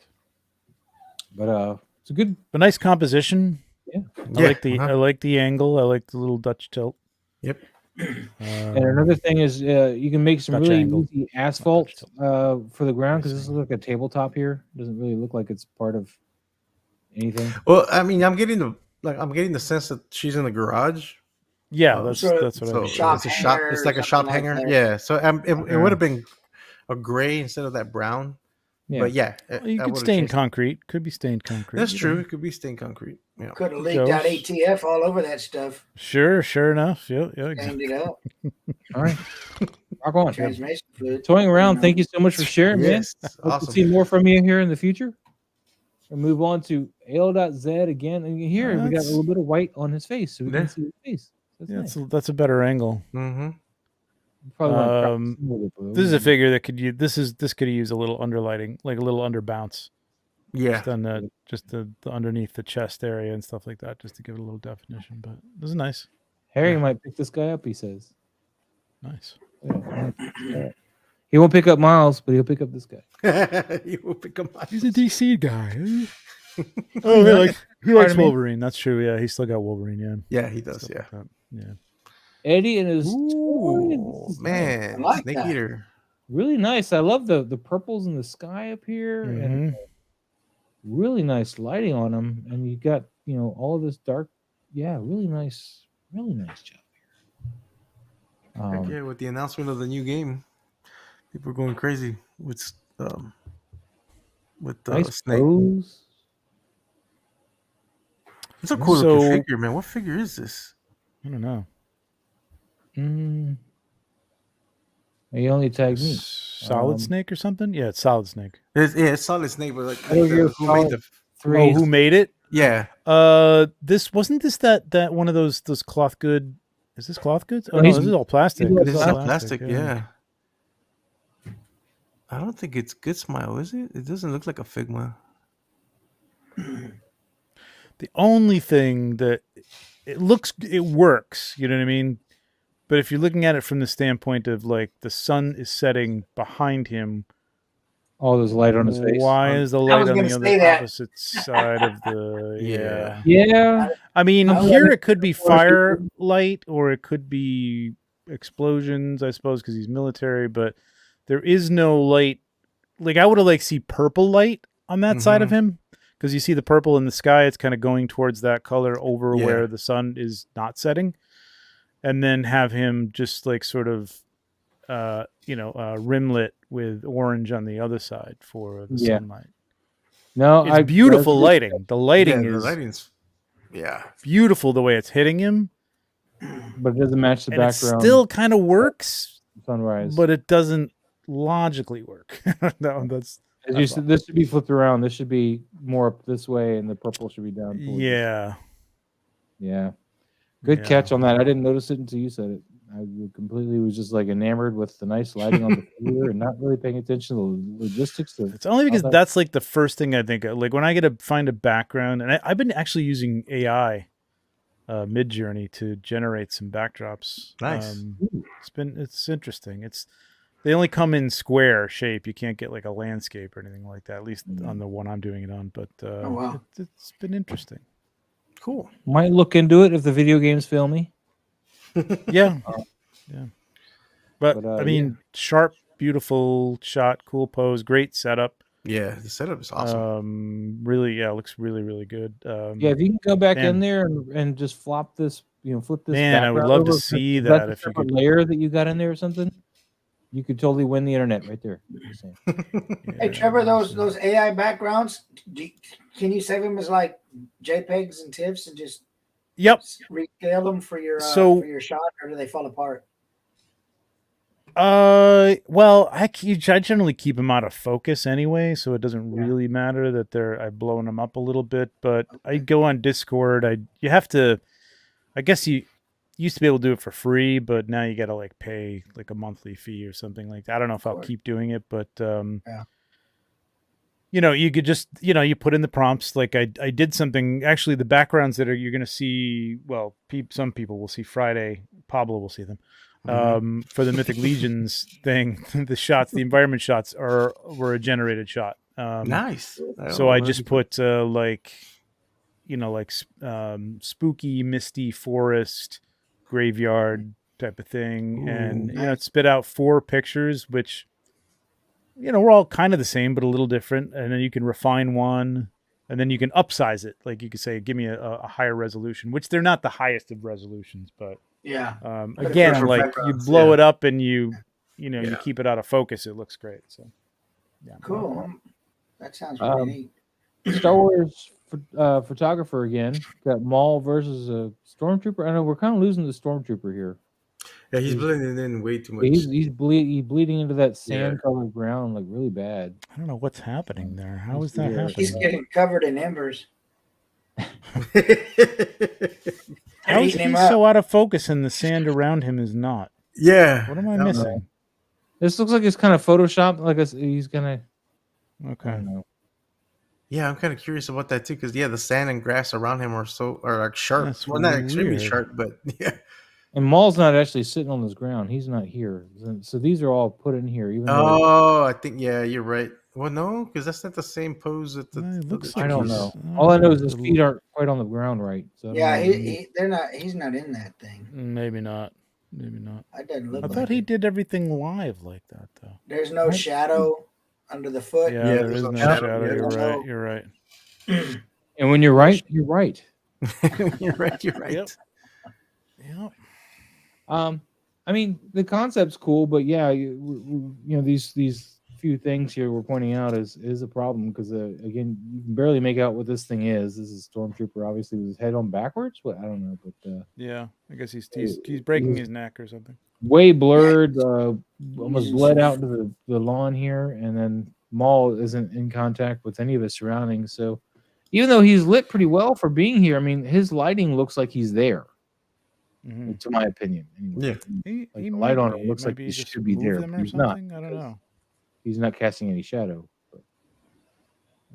But it's a good, but nice composition. Yeah, I like the angle. I like the little Dutch tilt. Yep. And another thing is you can make some really easy asphalt for the ground, because this looks like a tabletop here. It doesn't really look like it's part of anything. Well, I mean, I'm getting the sense that she's in the garage. Yeah, that's what I mean. It's a shop. It's like a shop hanger. Yeah. So it would have been a gray instead of that brown. Yeah. But yeah, you could stain concrete. Could be stained concrete. That's true. It could be stained concrete. Yeah. Could have leaked out ATF all over that stuff. Sure enough. Yeah, exactly. It out. All right. Rock on. Transmission fluid. Toying around. Thank you so much for sharing, man. Hope awesome. to see more from you here in the future. We'll move on to A.L.Z again. And here we got a little bit of white on his face, so we can see his face. That's a better angle. This is a figure that could use. This could use a little underlighting, like a little under bounce. Yeah, just the underneath the chest area and stuff like that, just to give it a little definition. But this is nice. Harry might pick this guy up. He says, "Nice." He won't pick up Miles, but he'll pick up this guy. He will pick up Miles. He's a DC guy. He likes Wolverine. That's true. Yeah, he's still got Wolverine. Yeah, he does. Yeah. Yeah. Eddie and his man, like Snake that. Eater. Really nice. I love the purples in the sky up here, and really nice lighting on them. And you got all of this dark. Yeah, really nice job here. With the announcement of the new game, people are going crazy with nice Snake. pose. It's a cool looking figure, man. What figure is this? I don't know. He only tagged me. Solid Snake or something? Yeah, it's Solid Snake. It's Solid Snake, but who made it? Yeah. This wasn't that one of those cloth good. Is this cloth goods? Oh no, this is all plastic. This is all plastic. Yeah. I don't think it's Good Smile, is it? It doesn't look like a Figma. The only thing that it works, you know what I mean? But if you're looking at it from the standpoint of like the sun is setting behind him, all there's light on his face. Why is the light on the opposite side of the Yeah. I mean, here it could be firelight or it could be explosions, I suppose, because he's military, but there is no light. Like I would have see purple light on that side of him, because you see the purple in the sky. It's kind of going towards that color over where the sun is not setting, and then have him just sort of rimlet with orange on the other side for the sunlight. No, it's beautiful lighting. The lighting is beautiful the way it's hitting him, but it doesn't match the background. It still kind of works. Sunrise, but it doesn't logically work. No, that's as you said. This should be flipped around. This should be more up this way, and the purple should be down. Yeah. Good catch on that. I didn't notice it until you said it. I completely was just enamored with the nice lighting on the figure and not really paying attention to the logistics. It's only because that's the first thing I think of. When I get to find a background, and I've been actually using AI Mid-Journey to generate some backdrops. Nice. It's interesting. They only come in square shape. You can't get a landscape or anything like that, at least on the one I'm doing it on. But it's been interesting. Cool. Might look into it if the video games fail me. Yeah. But I mean, sharp, beautiful shot, cool pose, great setup. Yeah, the setup is awesome. Really, yeah, it looks really, really good. Yeah, if you can go back in there and just flip this Man, I would background love to over, see if that's that a if you separate could. layer that you got in there or something, you could totally win the internet right there. Just saying. Hey Trevor, those AI backgrounds, can you save them as like JPEGs and TIFFs and just rescale them for your shot, or do they fall apart? Well, I generally keep them out of focus anyway, so it doesn't really matter that I've blown them up a little bit. But I go on Discord. You have to. I guess you used to be able to do it for free, but now you got to like pay like a monthly fee or something like that. I don't know if I'll keep doing it, but you could just you put in the prompts. Like I did something. Actually, the backgrounds that you're going to see. Well, some people will see Friday. Pablo will see them. For the Mythic Legions thing, the environment shots were a generated shot. Nice. So I just put spooky, misty forest, graveyard type of thing, and it spit out 4 pictures, which we're all kind of the same but a little different. And then you can refine one, and then you can upsize it. Like you could say, give me a higher resolution, which they're not the highest of resolutions, but again, like you blow it up and you keep it out of focus, it looks great. So cool. That sounds really neat. Star Wars photographer again. Got Maul versus a Stormtrooper. I know we're kind of losing the Stormtrooper here. Yeah, he's blending in way too much. He's bleeding into that sand-colored ground like really bad. I don't know what's happening there. How is that happening? He's getting covered in embers. How is he so out of focus and the sand around him is not? Yeah. What am I missing? This looks like it's kind of photoshopped. Like he's gonna. Okay. I don't know. Yeah, I'm kind of curious about that too, because the sand and grass around him are like sharp. That's well, not extremely sharp, but yeah. And Maul's not actually sitting on this ground. He's not here. So these are all put in here. Even I think you're right. Well, no, because that's not the same pose that I don't know. All I know is his feet aren't quite on the ground right. So they're not. He's not in that thing. Maybe not. It doesn't look. I thought he did everything live like that, though. There's no shadow under the foot. Yeah, there is no shadow. You're right. And when you're right, you're right. You're right. Yep. I mean, the concept's cool, but these few things here we're pointing out is a problem because again, you can barely make out what this thing is. This is Stormtrooper, obviously, with his head on backwards. But I don't know, but yeah, I guess he's breaking his neck or something. Way blurred, almost bled out to the lawn here, and then Maul isn't in contact with any of his surroundings. So even though he's lit pretty well for being here, I mean, his lighting looks like he's there. Mm-hmm. To my opinion, anyway. Yeah, the light on him looks like he should be there. He's not. I don't know. He's not casting any shadow. But,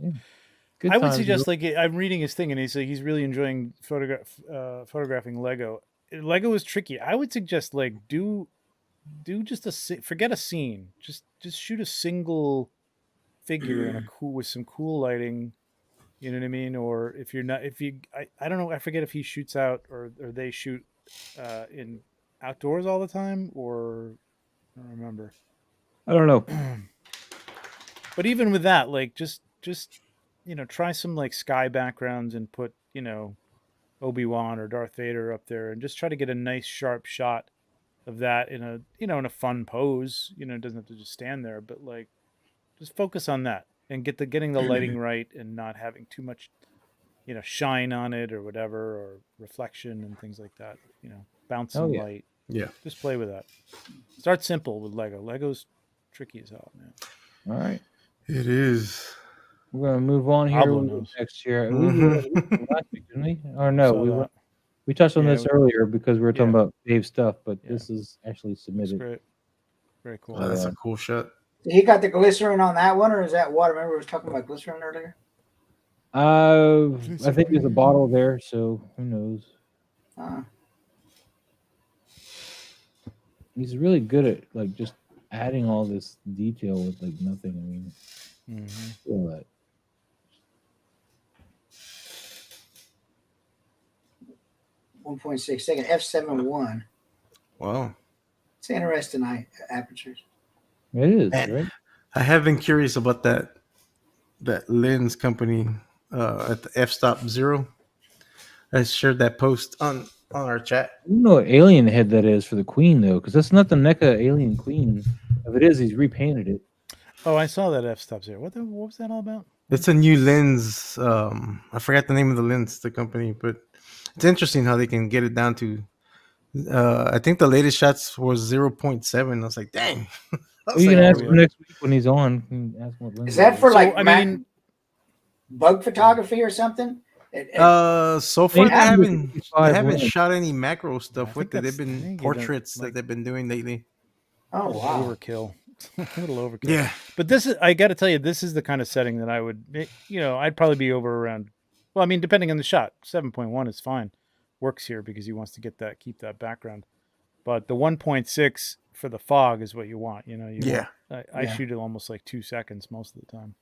yeah. I would suggest, like, I'm reading his thing, and he's really enjoying photographing Lego. Lego is tricky. I would suggest, like, do just forget a scene. Just shoot a single figure with some cool lighting. You know what I mean? Or I don't know. I forget if he shoots out or they shoot in outdoors all the time, or I don't remember. I don't know. But even with that, like, just try some like sky backgrounds and put Obi-Wan or Darth Vader up there, and just try to get a nice sharp shot of that in a fun pose. It doesn't have to just stand there, but like just focus on that and getting the lighting right and not having too much shine on it or whatever, or reflection and things like that. Bouncing light. Yeah. Just play with that. Start simple with Lego. Lego's tricky as hell, man. All right. It is. We're gonna move on here next year. Last week, didn't we? Or no, we touched on this earlier because we were talking about Dave's stuff, but this is actually submitted. That's great. Very cool. Oh, that's a cool shot. He got the glycerin on that one, or is that water? Remember we was talking about glycerin earlier? I think there's a bottle there, so who knows? He's really good at like just adding all this detail with like nothing. I mean, feel that. .6 second f7.1. Wow, it's interesting. Apertures. It is, man, right? I have been curious about that that lens company at the f-stop 0. I shared that post on our chat. I don't know what alien head that is for the queen though, because that's not the NECA alien queen. If it is, he's repainted it. Oh, I saw that f-stops here. What was that all about? It's a new lens. I forgot the name of the lens, the company, but it's interesting how they can get it down to. I think the latest shots was 0.7. I was like, dang. Well, you can ask him next week when he's on. You can ask him what lens Is that for So, like I mean, bug photography or something? So far They they have haven't 55 lens. shot any macro I stuff think with it. They've that's- I been think portraits like- that they've been doing lately. Oh wow! Overkill. A little overkill. Yeah. But this is, I got to tell you, this is the kind of setting that I would, I'd probably be over around, well, I mean, depending on the shot, 7.1 is fine. Works here because he wants to keep that background. But the 1.6 for the fog is what you want. Yeah. I shoot it almost like 2 seconds most of the time.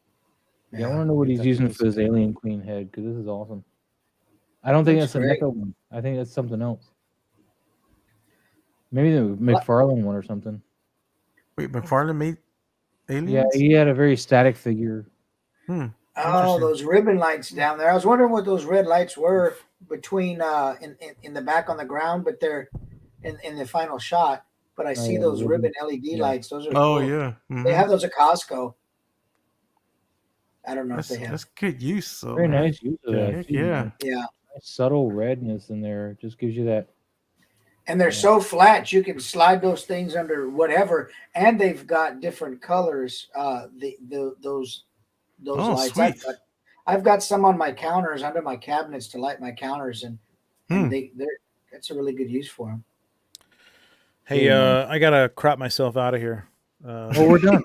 Yeah, I want to know what he's That's using what for his this is. alien queen head because this is awesome. I don't think Looks that's a great. NECA one. I think that's something else. Maybe the McFarlane one or something. Wait, McFarlane made aliens? Yeah, he had a very static figure. Oh, Interesting. those ribbon lights down there. I was wondering what those red lights were between in the back on the ground, but they're in the final shot. But I see yeah, those the ribbon ribbon. LED Yeah. lights. Those are Oh, cool. yeah. Mhm. They have those at Costco. I don't know if they have. That's good use. Though, Very man. nice use of that. Heck too, yeah. man. Yeah. Nice subtle redness in there. Just gives you that. And they're Yeah. so flat, you can slide those things under whatever, and they've got different colors. Those Oh, lights. sweet. I've got some on my counters under my cabinets to light my counters, and that's a really good use for them. Hey, I got to crop myself out of here. Oh, we're done.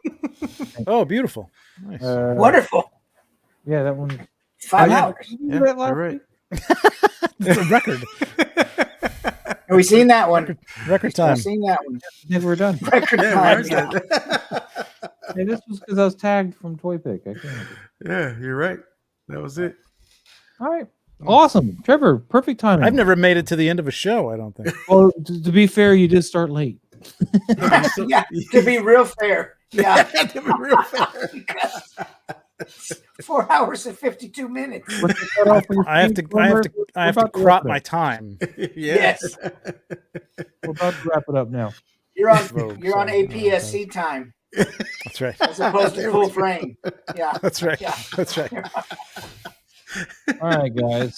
Oh, beautiful. Nice. Wonderful. Yeah, that one. 5 yeah. hours. Yeah, you're right. It's a record. Have we seen that one? Record time. I've seen that one. Yeah, we're done. Record Yeah, time. where's Yeah. that? Hey, this was because I was tagged from Toy Pick. I can't. Yeah, you're right. That was it. All right. Awesome. Trevor, perfect timing. I've never made it to the end of a show, I don't think. Well, to be fair, you did start late. Yeah, to be real fair. Yeah. To be real fair. 4 hours and 52 minutes. What's the cutoff for your I have feed, to I have Homer? to We're I have to about wrap crop it my up. time. Yes. We're about to wrap it up now. You're on Vogue, you're on sorry. APS-C time That's right. as opposed to full frame. Yeah. That's right. Yeah. That's right. All right, guys.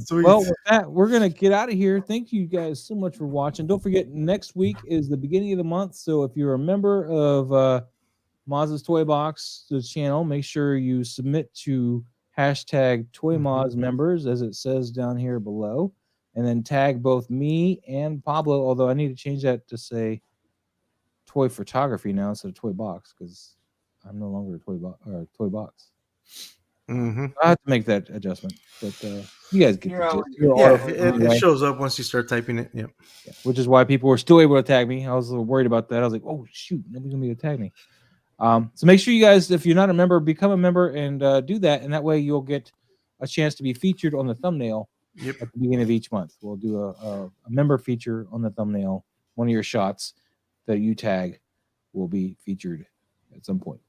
Sweet. Well, with that, we're going to get out of here. Thank you guys so much for watching. Don't forget, next week is the beginning of the month. So if you're a member of Maz's Toy Box, the channel, make sure you submit to hashtag ToyMoz members, as it says down here below. And then tag both me and Pablo, although I need to change that to say toy photography now instead of toy box, because I'm no longer a toy box. Mm-hmm. I have to make that adjustment, but you guys get You're the always- gist. You're Yeah, auto- it anyway. shows up once you start typing it. Yep. Yeah, which is why people were still able to tag me. I was a little worried about that. I was like, oh shoot, nobody's gonna be able to tag me. So make sure you guys, if you're not a member, become a member and do that, and that way you'll get a chance to be featured on the thumbnail Yep. at the beginning of each month. We'll do a member feature on the thumbnail. One of your shots that you tag will be featured at some point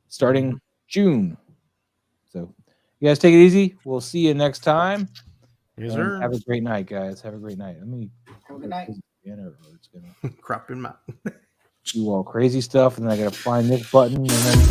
starting June. So you guys take it easy. We'll see you next time. Yes, And sir. have a great night, guys. Have a great night. Let me Have a good night. or it's gonna Crop him out. do all crazy stuff, and then I gotta find this button, and then